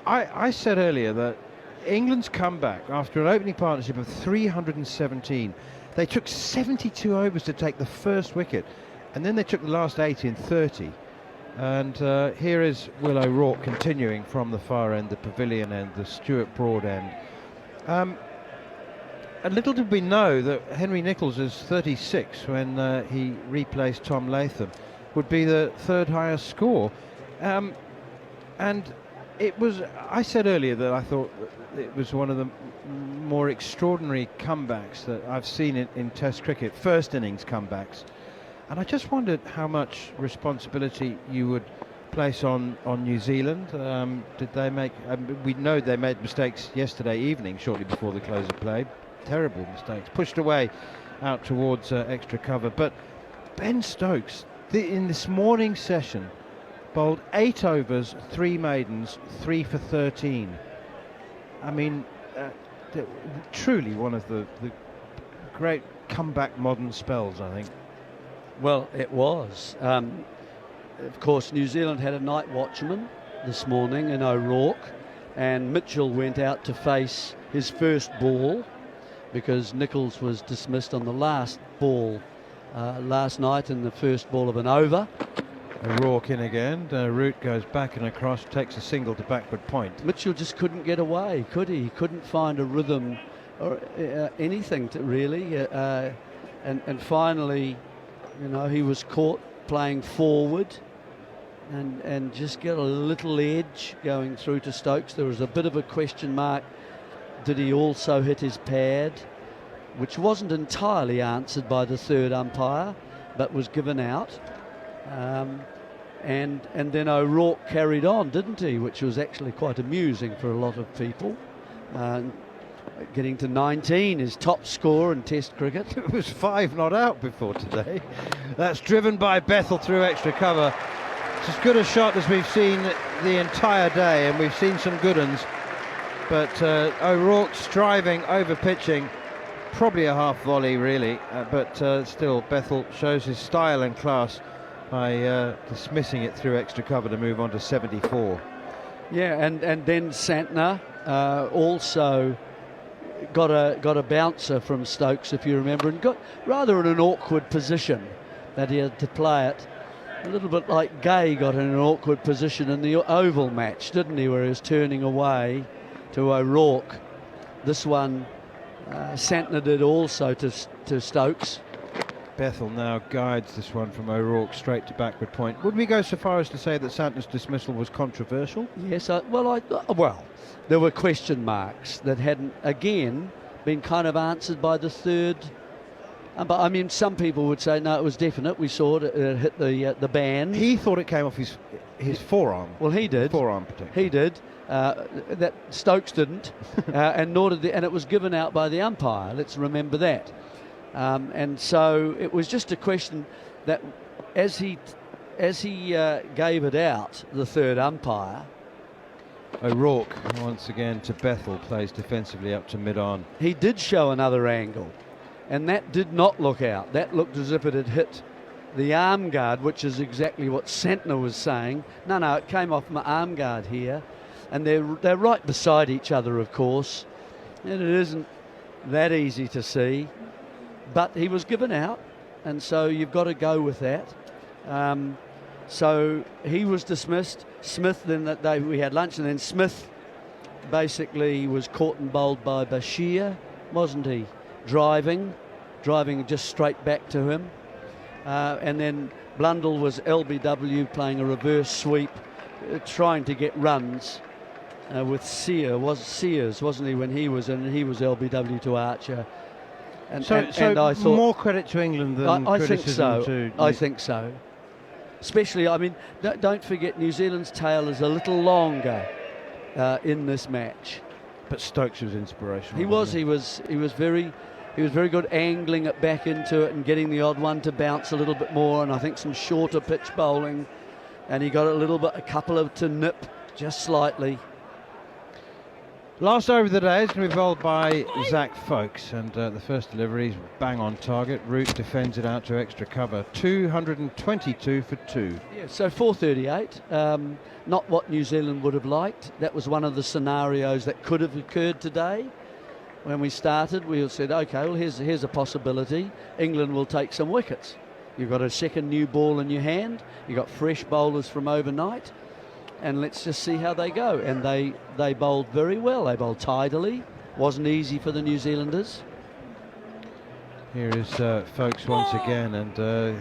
I said earlier that England's comeback after an opening partnership of 317, they took 72 overs to take the first wicket, and then they took the last 80 in 30. And here is Will O'Rourke continuing from the far end, the pavilion end, the Stuart Broad end. A little did we know that Henry Nicholls is 36 when he replaced Tom Latham, would be the third highest score. And it was, I said earlier that I thought it was one of the more extraordinary comebacks that I've seen in Test cricket, first innings comebacks. And I just wondered how much responsibility you would place on New Zealand. Did they make, we know they made mistakes yesterday evening, shortly before the close of play. Terrible mistakes, pushed away out towards extra cover. But Ben Stokes, in this morning's session, bowled 8 overs, 3 maidens, 3 for 13. I mean, truly one of the great comeback modern spells, I think. Well, it was. Of course, New Zealand had a night watchman this morning in O'Rourke, and Mitchell went out to face his first ball because Nicholls was dismissed on the last ball last night in the first ball of an over. O'Rourke in again. Root goes back and across, takes a single to backward point. Mitchell just couldn't get away, could he? He couldn't find a rhythm or anything to really. And finally, you know, he was caught playing forward and just get a little edge going through to Stokes. There was a bit of a question mark. Did he also hit his pad, which wasn't entirely answered by the third umpire, but was given out. And then O'Rourke carried on, didn't he? Which was actually quite amusing for a lot of people. Getting to 19, his top score in Test cricket. It was 5 not out before today. That's driven by Bethel through extra cover. It's as good a shot as we've seen the entire day, and we've seen some good ones. But O'Rourke striving over pitching, probably a half volley really, but still Bethel shows his style and class by dismissing it through extra cover to move on to 74. Yeah, and then Santner also got a bouncer from Stokes, if you remember, and got rather in an awkward position that he had to play it. A little bit like Gay got in an awkward position in the Oval match, didn't he, where he was turning away to O'Rourke. This one, Santner did also to Stokes. Bethel now guides this one from O'Rourke straight to backward point. Would we go so far as to say that Santner's dismissal was controversial? Yes, well, there were question marks that hadn't, again, been kind of answered by the third. But I mean, some people would say, no, it was definite. We saw it, it hit the band. He thought it came off his forearm. Well, he did. Forearm protection. He did. That Stokes didn't, and nor did and it was given out by the umpire. Let's remember that. And so it was just a question that, as he gave it out, the third umpire. O'Rourke once again to Bethel, plays defensively up to mid-on. He did show another angle, and that did not look out. That looked as if it had hit the arm guard, which is exactly what Santner was saying. No, it came off my arm guard here. And they're right beside each other, of course, and it isn't that easy to see. But he was given out, and so you've got to go with that. So he was dismissed. Smith, then that day we had lunch, and then Smith basically was caught and bowled by Bashir, wasn't he? Driving just straight back to him. And then Blundell was LBW playing a reverse sweep, trying to get runs. With Sears, wasn't he, when he was in? He was LBW to Archer. And I thought more credit to England than I think criticism so. to... I think so. Especially, I mean, don't forget New Zealand's tail is a little longer in this match. But Stokes was inspirational. He was very good angling it back into it and getting the odd one to bounce a little bit more, and I think some shorter pitch bowling, and he got a couple of to nip just slightly. Last over of the day is going to be bowled by Zach Folkes, and the first delivery is bang on target. Root defends it out to extra cover. 222 for 2. Yeah, so 438. Not what New Zealand would have liked. That was one of the scenarios that could have occurred today. When we started, we said, okay, well, here's a possibility. England will take some wickets. You've got a second new ball in your hand. You've got fresh bowlers from overnight. And let's just see how they go. And they bowled very well. They bowled tidily. Wasn't easy for the New Zealanders. Here is Folkes once again, and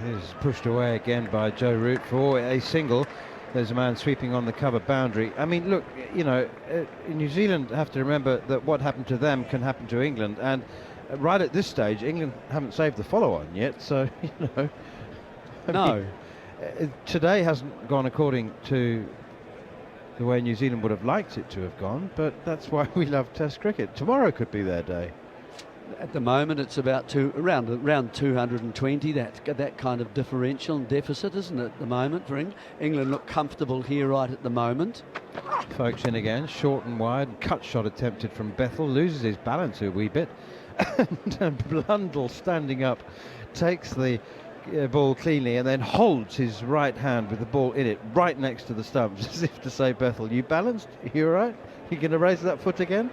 he's pushed away again by Joe Root for a single. There's a man sweeping on the cover boundary. I mean, look, you know, New Zealand have to remember that what happened to them can happen to England. And right at this stage, England haven't saved the follow-on yet. So, you know. No. Today hasn't gone according to the way New Zealand would have liked it to have gone, but that's why we love Test cricket. Tomorrow could be their day. At the moment, it's about around 220. That kind of differential and deficit, isn't it? At the moment, for England, England look comfortable here right at the moment. Folkes in again, short and wide, cut shot attempted from Bethel, loses his balance a wee bit, and Blundell standing up takes the ball cleanly and then holds his right hand with the ball in it right next to the stumps, as if to say, Bethel, you balanced? You all right? You going to raise that foot again?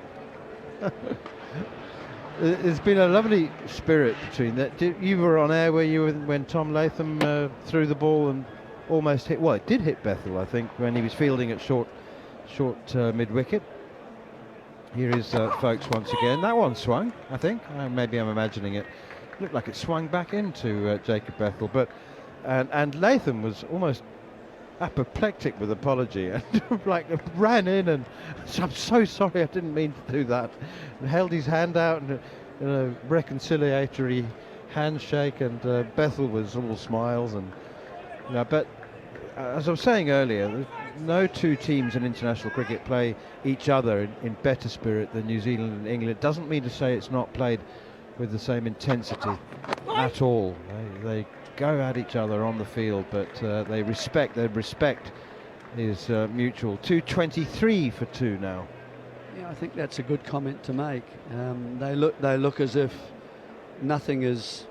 There's been a lovely spirit between that. You were on air where you were when Tom Latham threw the ball and almost hit. Well, it did hit Bethel, I think, when he was fielding at short mid wicket. Here is Folkes once again. That one swung, I think. Maybe I'm imagining it. Looked like it swung back into Jacob Bethel, but and Latham was almost apoplectic with apology and like ran in and I'm so sorry, I didn't mean to do that, and held his hand out and a reconciliatory handshake, and Bethel was all smiles, and you know, but as I was saying earlier, no two teams in international cricket play each other in better spirit than New Zealand and England. It doesn't mean to say it's not played with the same intensity at all. They go at each other on the field, but their respect is mutual. 223 for 2 now. Yeah, I think that's a good comment to make. They look as if nothing is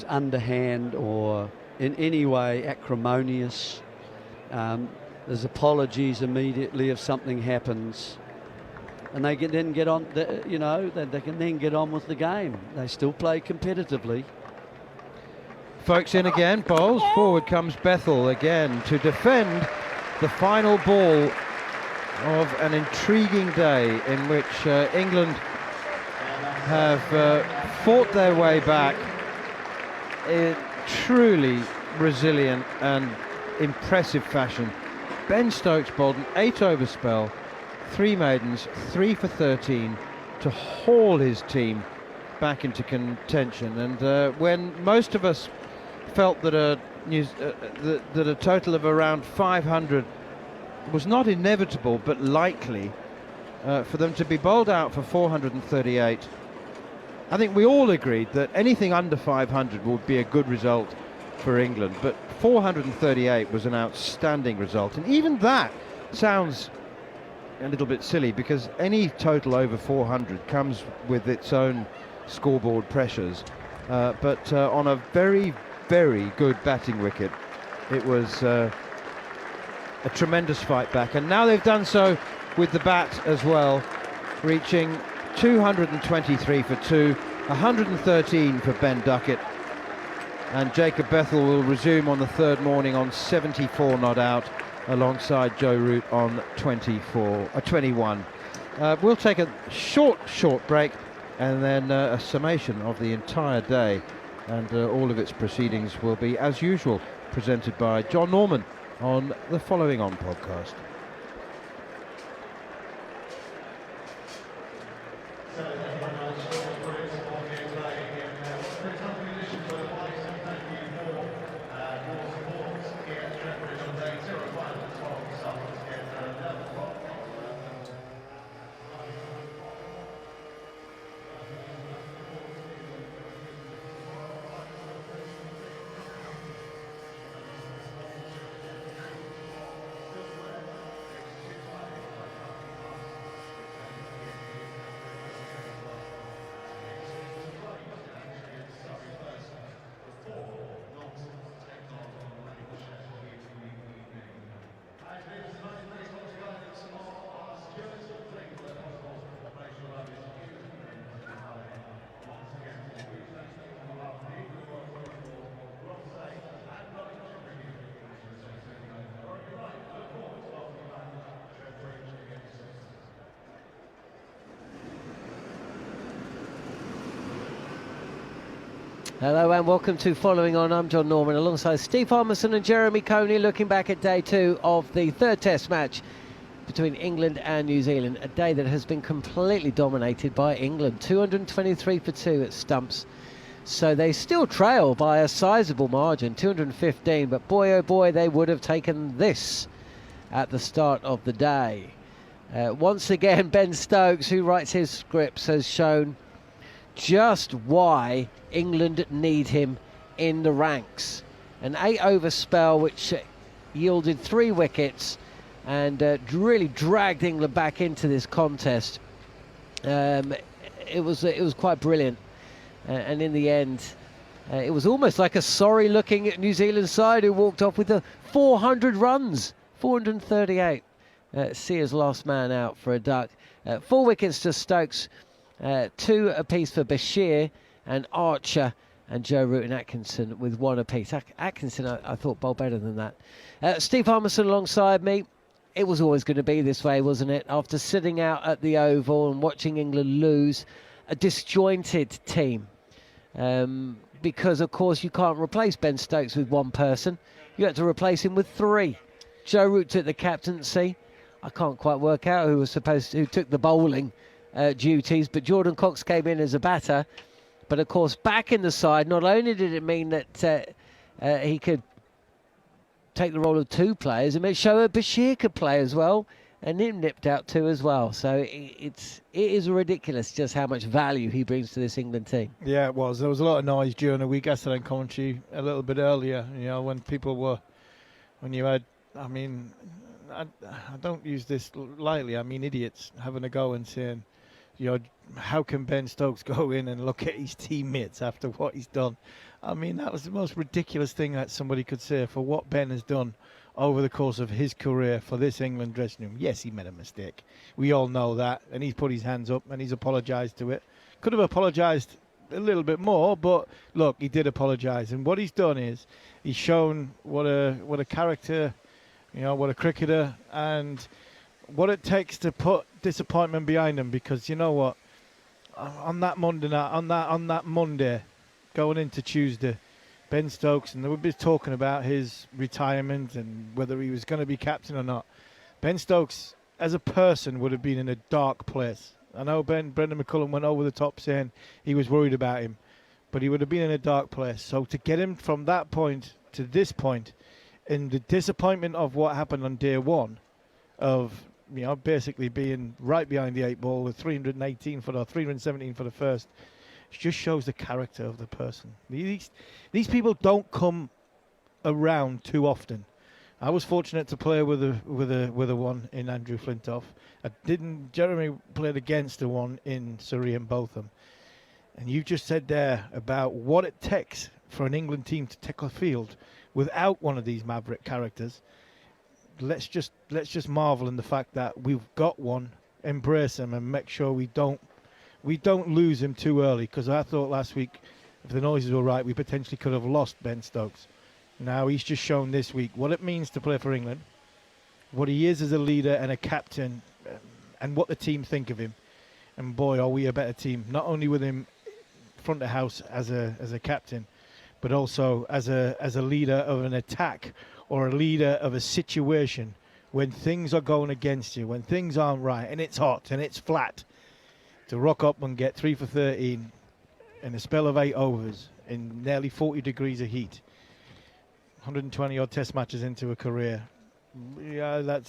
underhand or in any way acrimonious. There's apologies immediately if something happens, and they can then get on. They can then get on with the game. They still play competitively. Folkes in again, bowls. Forward comes Bethel again to defend the final ball of an intriguing day in which England have fought their way back in truly resilient and impressive fashion. Ben Stokes bowled an 8-over spell, 3 maidens, 3 for 13 to haul his team back into contention. And when most of us felt that a total of around 500 was not inevitable but likely, for them to be bowled out for 438, I think we all agreed that anything under 500 would be a good result for England, but 438 was an outstanding result, and even that sounds a little bit silly because any total over 400 comes with its own scoreboard pressures, but on a very good batting wicket, it was a tremendous fight back, and now they've done so with the bat as well, reaching 223 for 2, 113 for Ben Duckett, and Jacob Bethel will resume on the third morning on 74 not out alongside Joe Root on 21. We'll take a short break and then a summation of the entire day, and all of its proceedings will be, as usual, presented by John Norman on the Following On podcast. Hello and welcome to Following On. I'm John Norman alongside Steve Harmison and Jeremy Coney, looking back at day 2 of the third test match between England and New Zealand. A day that has been completely dominated by England. 223 for 2 at stumps. So they still trail by a sizable margin, 215, but boy oh boy, they would have taken this at the start of the day. Once again, Ben Stokes, who writes his scripts, has shown just why England need him in the ranks. An 8-over spell which yielded 3 wickets and really dragged England back into this contest. It was quite brilliant, and in the end it was almost like a sorry looking New Zealand side who walked off with 400 runs, 438. Sears last man out for a duck. 4 wickets to Stokes, 2 apiece for Bashir and Archer, and Joe Root and Atkinson with 1 apiece. Atkinson, I thought, bowled better than that. Steve Harmison alongside me. It was always going to be this way, wasn't it? After sitting out at the Oval and watching England lose, a disjointed team. Because, of course, you can't replace Ben Stokes with 1 person. You had to replace him with 3. Joe Root took the captaincy. I can't quite work out who took the bowling duties, but Jordan Cox came in as a batter. But of course, back in the side, not only did it mean that he could take the role of 2 players, it meant Shoaib Bashir could play as well, and him nipped out 2 as well. So it is ridiculous just how much value he brings to this England team. Yeah, it was. There was a lot of noise during the week. I said in commentary a little bit earlier, when you had, I don't use this lightly. I mean, idiots having a go and saying, how can Ben Stokes go in and look at his teammates after what he's done? I mean, that was the most ridiculous thing that somebody could say for what Ben has done over the course of his career for this England dressing room. Yes, he made a mistake. We all know that, and he's put his hands up and he's apologised to it. Could have apologised a little bit more, but look, he did apologise. And what he's done is he's shown what a character, what a cricketer, and what it takes to put disappointment behind him. Because you know what, on that Monday night, on that Monday, going into Tuesday, Ben Stokes, and we've been talking about his retirement and whether he was going to be captain or not. Ben Stokes, as a person, would have been in a dark place. I know Brendan McCullum went over the top saying he was worried about him, but he would have been in a dark place. So to get him from that point to this point, in the disappointment of what happened on day 1, of basically being right behind the 8 ball with 317 for the first, it just shows the character of the person. These people don't come around too often. I was fortunate to play with a one in Andrew Flintoff. Jeremy played against the one in Sir Ian Botham. And you just said there about what it takes for an England team to take a field without one of these maverick characters. Let's just marvel in the fact that we've got one, embrace him, and make sure we don't lose him too early. Because I thought last week, if the noises were right, we potentially could have lost Ben Stokes. Now he's just shown this week what it means to play for England, what he is as a leader and a captain, and what the team think of him. And boy, are we a better team! Not only with him front of house as a captain, but also as a leader of an attack or a leader of a situation when things are going against you, when things aren't right, and it's hot and it's flat. To rock up and get 3 for 13 in a spell of 8 overs in nearly 40 degrees of heat, 120 odd test matches into a career. Yeah,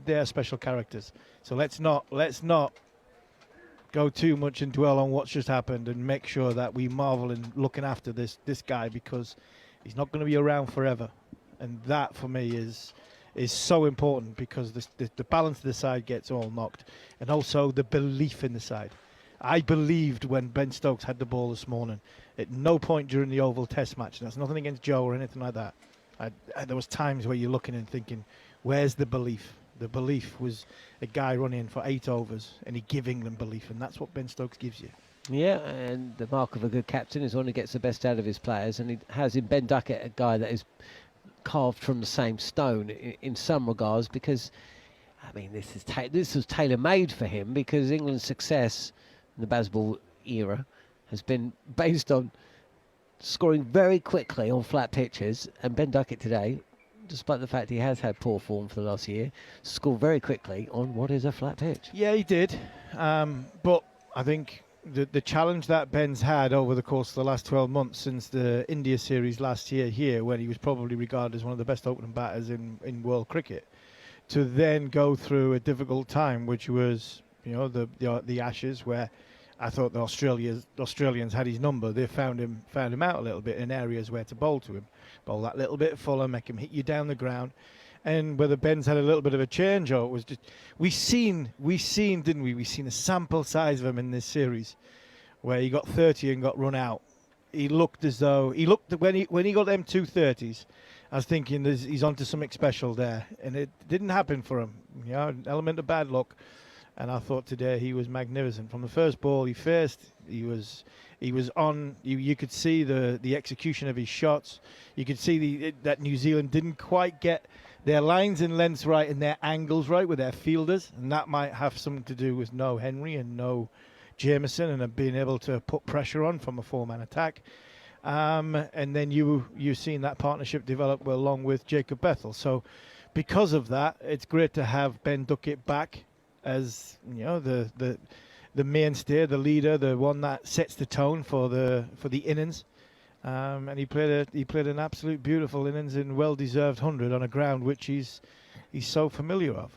they're special characters. So let's not go too much and dwell on what's just happened, and make sure that we marvel in looking after this guy, because he's not going to be around forever. And that for me is so important, because the balance of the side gets all knocked, and also the belief in the side. I believed when Ben Stokes had the ball this morning. At no point during the Oval Test match, and that's nothing against Joe or anything like that, there was times where you're looking and thinking, where's the belief? The belief was a guy running for 8 overs, and he gave England belief, and that's what Ben Stokes gives you. Yeah, and the mark of a good captain is one who gets the best out of his players, and he has in Ben Duckett a guy that is carved from the same stone in some regards, because I mean this was tailor-made for him, because England's success in the Bazball era has been based on scoring very quickly on flat pitches, and Ben Duckett today, despite the fact he has had poor form for the last year, scored very quickly on what is a flat pitch. Yeah, he did. But I think the challenge that Ben's had over the course of the last 12 months since the India series last year here, when he was probably regarded as one of the best opening batters in world cricket, to then go through a difficult time, which was, the Ashes, where I thought the Australians had his number. They found him out a little bit in areas where to bowl to him. Bowl that little bit fuller, make him hit you down the ground. And whether Ben's had a little bit of a change, or it was just we seen, didn't we? We seen a sample size of him in this series, where he got 30 and got run out. He looked when he got them 230s. I was thinking he's onto something special there, and it didn't happen for him. An element of bad luck. And I thought today he was magnificent. From the first ball he faced, he was on. You could see the execution of his shots. You could see that New Zealand didn't quite get their lines and lengths right and their angles right with their fielders, and that might have something to do with no Henry and no Jameson, and being able to put pressure on from a four-man attack. And then you've seen that partnership develop well along with Jacob Bethel. So because of that, it's great to have Ben Duckett back as the mainstay, the leader, the one that sets the tone for the innings. And he played an absolute beautiful innings and well-deserved 100 on a ground which he's so familiar of.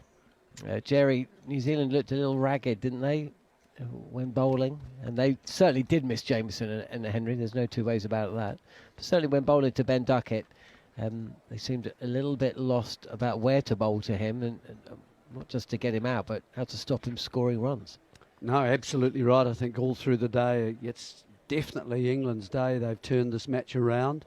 Jerry, New Zealand looked a little ragged, didn't they, when bowling? And they certainly did miss Jameson and Henry. There's no two ways about that. But certainly when bowling to Ben Duckett, they seemed a little bit lost about where to bowl to him, and not just to get him out, but how to stop him scoring runs. No, absolutely right. I think all through the day, it's definitely England's day. They've turned this match around.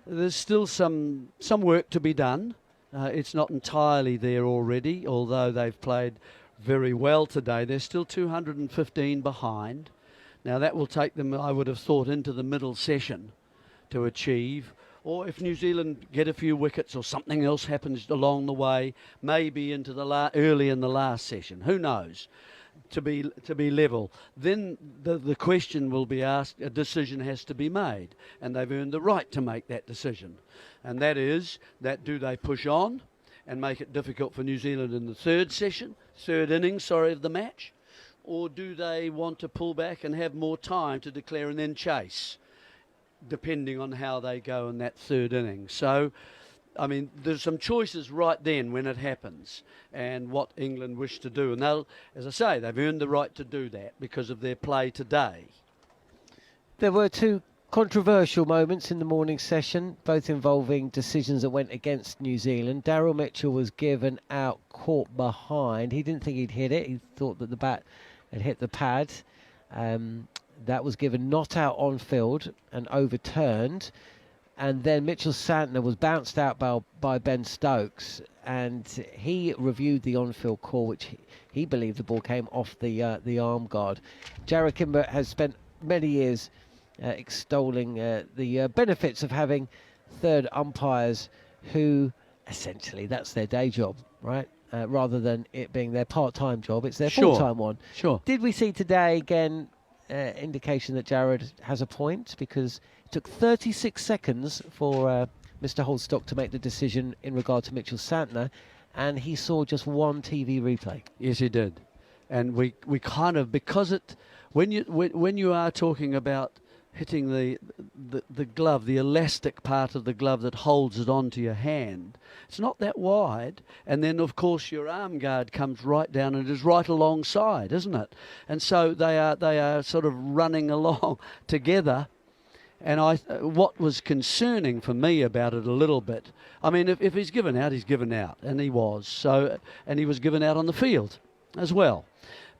There's still some work to be done. It's not entirely there already, although they've played very well today. They're still 215 behind. Now that will take them, I would have thought, into the middle session to achieve. Or if New Zealand get a few wickets or something else happens along the way, maybe into the early in the last session. Who knows? To be level, then the question will be asked. A decision has to be made, and they've earned the right to make that decision. And that is that do they push on and make it difficult for New Zealand in the third innings of the match, or do they want to pull back and have more time to declare and then chase, depending on how they go in that third inning. So, I mean, there's some choices right then when it happens and what England wish to do. And they'll, as I say, they've earned the right to do that because of their play today. There were two controversial moments in the morning session, both involving decisions that went against New Zealand. Daryl Mitchell was given out, caught behind. He didn't think he'd hit it. He thought that the bat had hit the pad. That was given not out on field and overturned. And then Mitchell Santner was bounced out by Ben Stokes, and he reviewed the on-field call, which he believed the ball came off the arm guard. Jarrod Kimber has spent many years extolling the benefits of having third umpires who, essentially, that's their day job, right? Rather than it being their part-time job, it's their full-time one. Sure. Did we see today, again, indication that Jarrod has a point, because it took 36 seconds for Mr. Holdstock to make the decision in regard to Mitchell Santner, and he saw just one TV replay. Yes, he did. And we kind of, because when you are talking about hitting the glove, the elastic part of the glove that holds it onto your hand, it's not that wide, and then of course your arm guard comes right down and is right alongside, isn't it? And so they are sort of running along together. And what was concerning for me about it a little bit, I mean, if he's given out, he's given out, and he was. So, and he was given out on the field as well.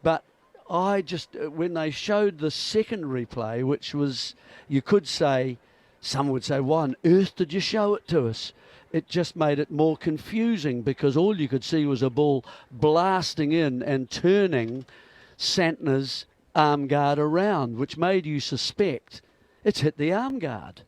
But I just, when they showed the second replay, which was, you could say, some would say, why on earth did you show it to us? It just made it more confusing, because all you could see was a ball blasting in and turning Santner's arm guard around, which made you suspect it's hit the arm guard.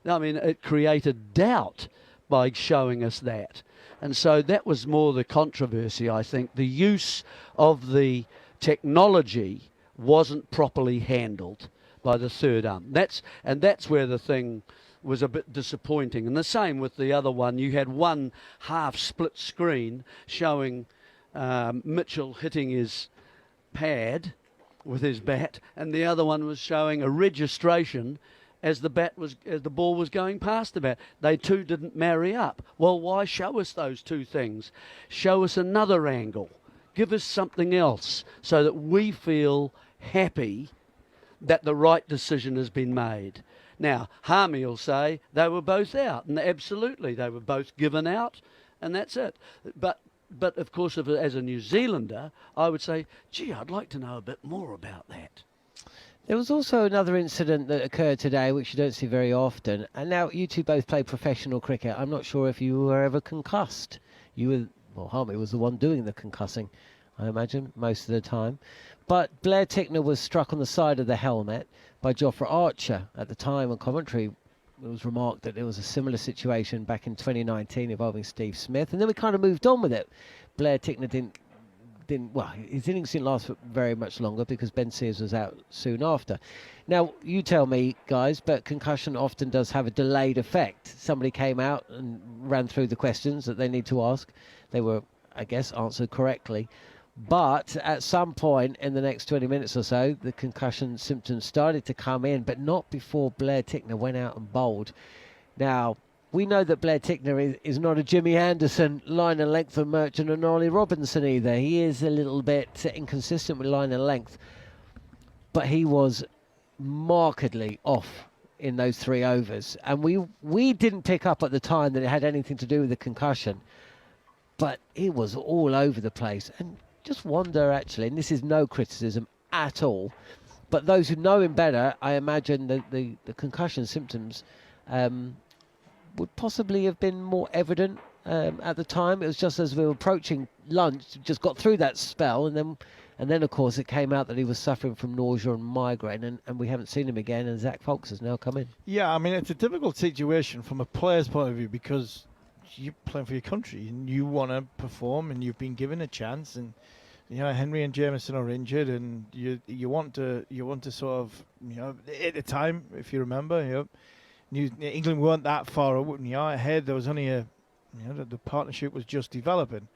I mean, it created doubt by showing us that. And so that was more the controversy, I think. The use of the technology wasn't properly handled by the third ump. That's where the thing was a bit disappointing. And the same with the other one. You had one half split screen showing Mitchell hitting his pad with his bat, and the other one was showing a registration as the ball was going past the bat. They two didn't marry up. Well, why show us those two things? Show us another angle. Give us something else so that we feel happy that the right decision has been made. Now, Harmy will say they were both out, and absolutely they were both given out, and that's it. But of course, as a New Zealander, I would say, gee, I'd like to know a bit more about that. There was also another incident that occurred today, which you don't see very often. And now you two both play professional cricket. I'm not sure if you were ever concussed. Harmy was the one doing the concussing, I imagine, most of the time. But Blair Tickner was struck on the side of the helmet by Jofra Archer. At the time on commentary, it was remarked that there was a similar situation back in 2019 involving Steve Smith. And then we kind of moved on with it. Blair Tickner his innings didn't last for very much longer because Ben Sears was out soon after. Now, you tell me, guys, but concussion often does have a delayed effect. Somebody came out and ran through the questions that they need to ask. They were, I guess, answered correctly. But at some point in the next 20 minutes or so, the concussion symptoms started to come in, but not before Blair Tickner went out and bowled. Now, we know that Blair Tickner is not a Jimmy Anderson, line and length and Merchant and Ollie Robinson either. He is a little bit inconsistent with line and length, but he was markedly off in those 3 overs. And we didn't pick up at the time that it had anything to do with the concussion, but it was all over the place. And just wonder, actually, and this is no criticism at all, but those who know him better, I imagine that the concussion symptoms would possibly have been more evident at the time. It was just as we were approaching lunch, just got through that spell, and then of course it came out that he was suffering from nausea and migraine, and we haven't seen him again, and Zach Fox has now come in. Yeah, I mean, it's a difficult situation from a player's point of view because you're playing for your country and you want to perform and you've been given a chance, and Henry and Jameson are injured, and you want to sort of, at the time, if you remember, England weren't that far ahead. There was only the partnership was just developing,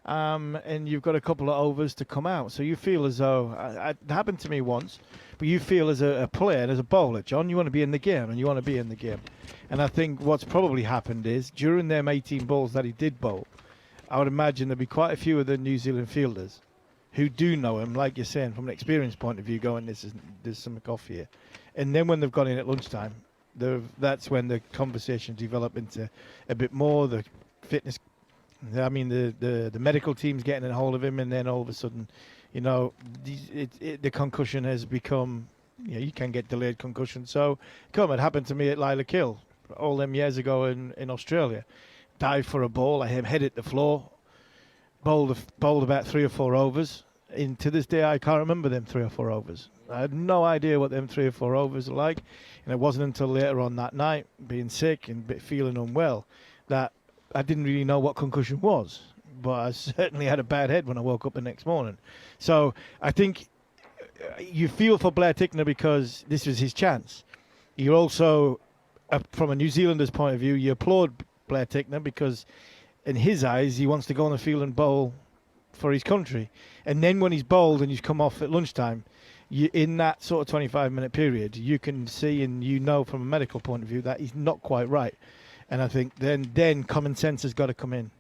and you've got a couple of overs to come out. So you feel as though it happened to me once, but you feel as a player and as a bowler, John, you want to be in the game, and you want to be in the game. And I think what's probably happened is during them 18 balls that he did bowl, I would imagine there'd be quite a few of the New Zealand fielders who do know him, like you're saying, from an experience point of view, going, there's something off here. And then when they've gone in at lunchtime, that's when the conversation developed into a bit more. The fitness, the medical team's getting a hold of him, and then all of a sudden, the concussion has become, you can get delayed concussion. So, it happened to me at Lila Kill all them years ago in Australia. Dived for a ball, I hit the floor, bowled about 3 or 4 overs. To this day, I can't remember them 3 or 4 overs. I had no idea what them 3 or 4 overs are like, and it wasn't until later on that night, being sick and feeling unwell, that I didn't really know what concussion was. But I certainly had a bad head when I woke up the next morning. So I think you feel for Blair Tickner because this was his chance. You also, from a New Zealander's point of view, you applaud Blair Tickner because in his eyes, he wants to go on the field and bowl for his country. And then when he's bowled and he's come off at lunchtime, in that sort of 25-minute period, you can see and from a medical point of view that he's not quite right. And I think then common sense has got to come in.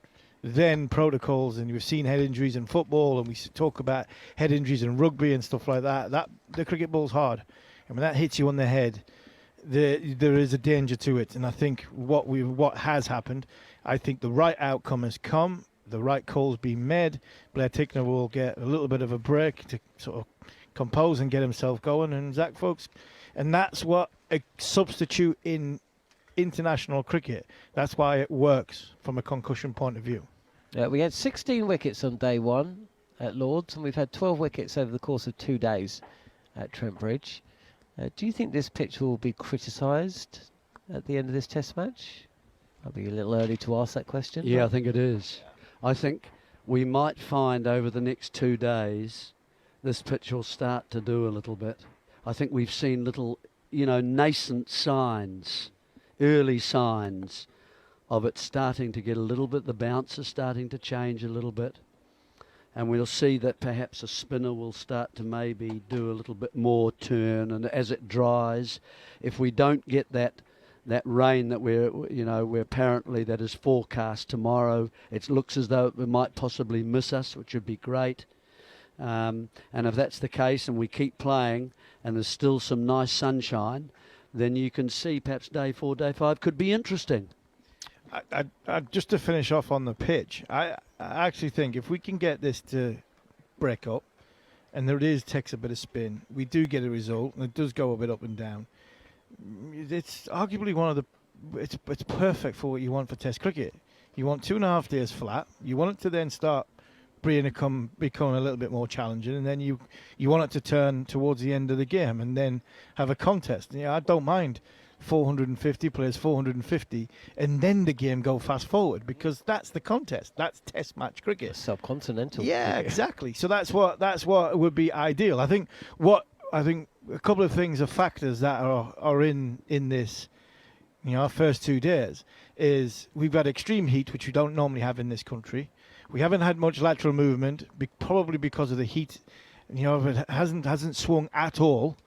Then protocols, and we've seen head injuries in football, and we talk about head injuries in rugby and stuff like that. The cricket ball's hard. And when that hits you on the head, there is a danger to it. And I think what has happened, I think the right outcome has come. The right call's been made. Blair Tickner will get a little bit of a break to sort of compose and get himself going, and Zach Fox, and that's what a substitute in international cricket. That's why it works from a concussion point of view. We had 16 wickets on day 1 at Lord's, and we've had 12 wickets over the course of 2 days at Trent Bridge. Do you think this pitch will be criticised at the end of this Test match? I'll be a little early to ask that question. Yeah, I think it is. I think we might find over the next 2 days this pitch will start to do a little bit. I think we've seen little, nascent signs, early signs of it starting to get a little bit, the bounce is starting to change a little bit. And we'll see that perhaps a spinner will start to maybe do a little bit more turn, and as it dries, if we don't get that rain that we're apparently that is forecast tomorrow, it looks as though it might possibly miss us, which would be great. And if that's the case and we keep playing and there's still some nice sunshine, then you can see perhaps day 4, day 5 could be interesting. Just to finish off on the pitch, I actually think if we can get this to break up and takes a bit of spin, we do get a result, and it does go a bit up and down. It's arguably it's perfect for what you want for Test cricket. You want 2.5 days flat. You want it to then start become a little bit more challenging, and then you want it to turn towards the end of the game and then have a contest. I don't mind 450 plays 450 and then the game go fast forward, because that's the contest. That's Test match cricket. Subcontinental. Yeah, exactly. So that's what would be ideal. I think a couple of things are factors that are in this. Our first 2 days is we've had extreme heat, which we don't normally have in this country. We haven't had much lateral movement, probably because of the heat. It hasn't swung at all.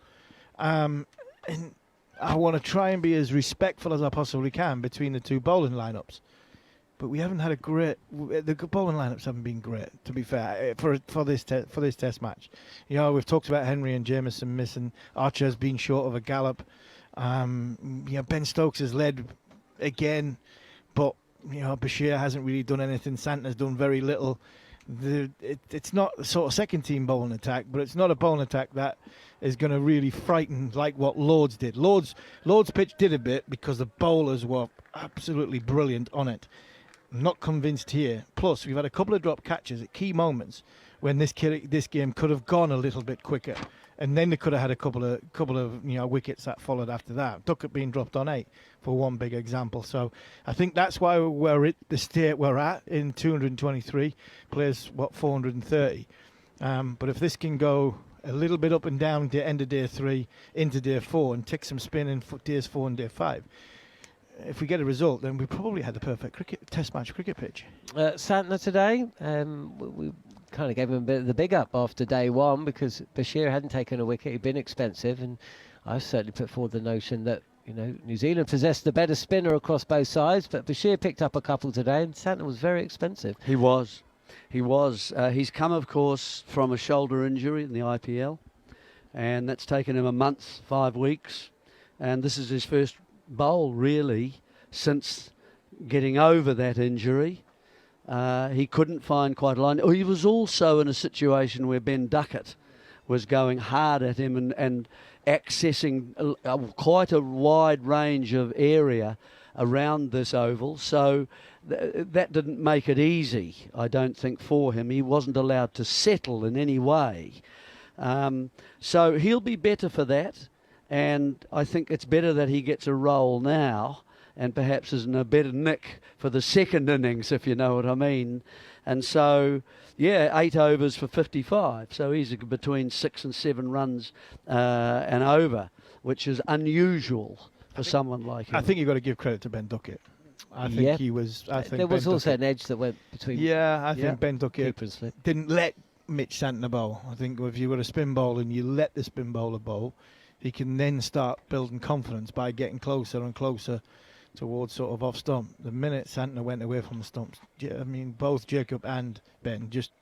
And I want to try and be as respectful as I possibly can between the two bowling lineups. But we haven't had the bowling lineups haven't been great, to be fair, for this Test match. We've talked about Henry and Jameson missing. Archer's been short of a gallop. Ben Stokes has led again, but Bashir hasn't really done anything. Santner's done very little. It's not a sort of second team bowling attack, but it's not a bowling attack that is going to really frighten like what Lord's did. Lord's pitch did a bit because the bowlers were absolutely brilliant on it. I'm not convinced here. Plus, we've had a couple of drop catches at key moments when this game could have gone a little bit quicker, and then they could have had a couple of wickets that followed after that. Duckett being dropped on 8 for one big example. So I think that's why we're at the state we're at in 223 plays 430. But if this can go a little bit up and down the end of day 3 into day 4 and take some spin in days 4 and day 5. If we get a result, then we probably had the perfect Test match cricket pitch. Santner today, we kind of gave him a bit of the big up after day 1 because Bashir hadn't taken a wicket. He'd been expensive, and I certainly put forward the notion that New Zealand possessed the better spinner across both sides, but Bashir picked up a couple today, and Santner was very expensive. He was. He's come, of course, from a shoulder injury in the IPL, and that's taken him a month, 5 weeks, and this is his first bowl really since getting over that injury. He couldn't find quite a line. He was also in a situation where Ben Duckett was going hard at him and accessing quite a wide range of area around this oval. So that didn't make it easy, I don't think, for him. He wasn't allowed to settle in any way. So he'll be better for that. And I think it's better that he gets a roll now and perhaps is in a better nick for the second innings, if you know what I mean. And so, 8 overs for 55. So he's between 6 and 7 runs and over, which is unusual for someone like him. I think you've got to give credit to Ben Duckett. I think he was. There was also an edge that went between. Yeah, I think Ben Duckett keepers. Didn't let Mitch Santner bowl. I think if you've got a spin bowl and you let the spin bowler bowl, he can then start building confidence by getting closer and closer towards sort of off stump. The minute Santner went away from the stumps, both Jacob and Ben just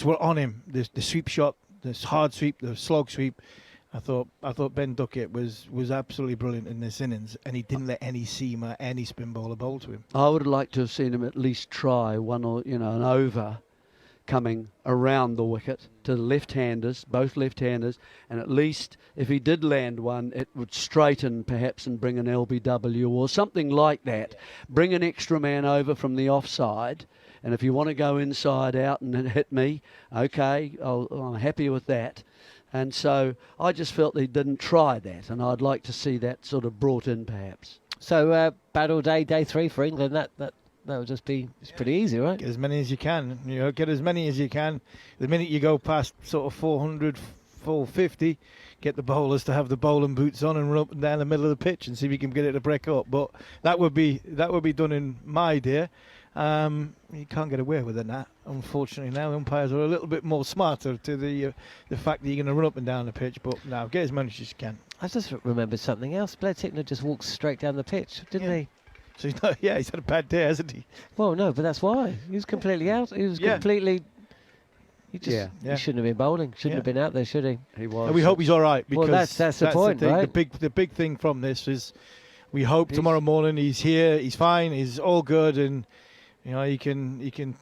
were on him. The sweep shot, the hard sweep, the slog sweep. I thought Ben Duckett was absolutely brilliant in this innings, and he didn't let any seamer, any spin bowler bowl to him. I would like to have seen him at least try one or an over coming around the wicket to the left-handers, both left-handers, and at least if he did land one, it would straighten perhaps and bring an LBW or something like that. Bring an extra man over from the offside, and if you want to go inside out and hit me, okay, I'm happy with that. And so I just felt he didn't try that, and I'd like to see that sort of brought in perhaps. So battle day 3 for England, that would just be, it's pretty easy, right? Get as many as you can. Get as many as you can. The minute you go past sort of 400, full 50, get the bowlers to have the bowling boots on and run up and down the middle of the pitch and see if you can get it to break up. But that would be done in my day. You can't get away with that, unfortunately. Now umpires are a little bit more smarter to the fact that you're going to run up and down the pitch. But now get as many as you can. I just remembered something else. Blair Tickner just walked straight down the pitch, didn't he? So he's had a bad day, hasn't he? Well, no, but that's why. He was completely out. He was completely... He just he shouldn't have been bowling. Shouldn't have been out there, should he? He was. And we hope he's all right, because that's the point, thing. right? The big thing from this is we hope tomorrow morning he's here, he's fine, he's all good, and he can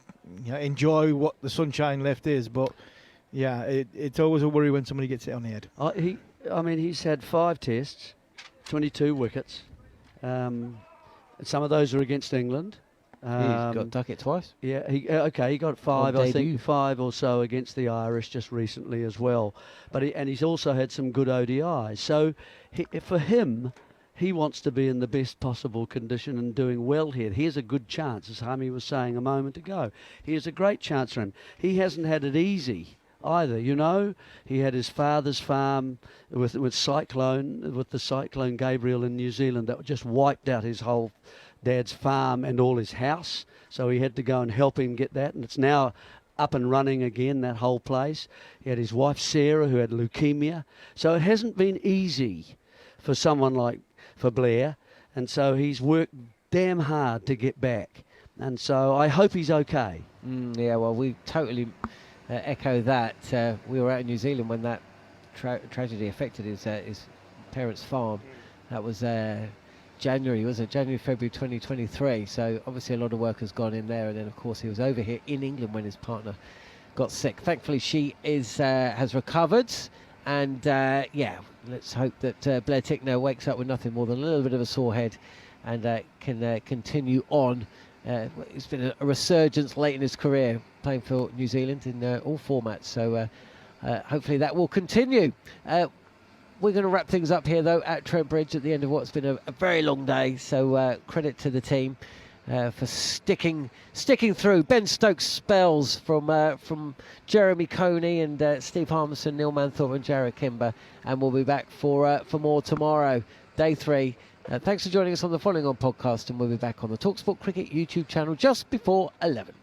enjoy what the sunshine left is. But it's always a worry when somebody gets it on the head. He's had 5 tests, 22 wickets. Some of those are against England. He's got Duckett twice. Yeah, he got 5, I think, 5 or so against the Irish just recently as well. But he's also had some good ODIs. So for him, he wants to be in the best possible condition and doing well here. Here's a good chance, as Hami was saying a moment ago. Here's a great chance for him. He hasn't had it easy either, He had his father's farm with the cyclone Gabriel in New Zealand that just wiped out his whole dad's farm and all his house. So he had to go and help him get that, and it's now up and running again, that whole place. He had his wife Sarah, who had leukemia. So it hasn't been easy for someone for Blair, and so he's worked damn hard to get back. And so I hope he's okay. Well, we totally echo that. We were out in New Zealand when that tragedy affected his parents' farm. That was January, February 2023. So obviously a lot of work has gone in there, and then of course he was over here in England when his partner got sick. Thankfully she has recovered, and let's hope that Blair Tickner wakes up with nothing more than a little bit of a sore head and can continue on. It's been a resurgence late in his career, playing for New Zealand in all formats, so hopefully that will continue. We're going to wrap things up here, though, at Trent Bridge at the end of what's been a very long day. So credit to the team for sticking through. Ben Stokes spells from Jeremy Coney and Steve Harmison, Neil Manthorpe and Jarrod Kimber. And we'll be back for more tomorrow, day 3. Thanks for joining us on the Following On podcast, and we'll be back on the Talksport Cricket YouTube channel just before 11.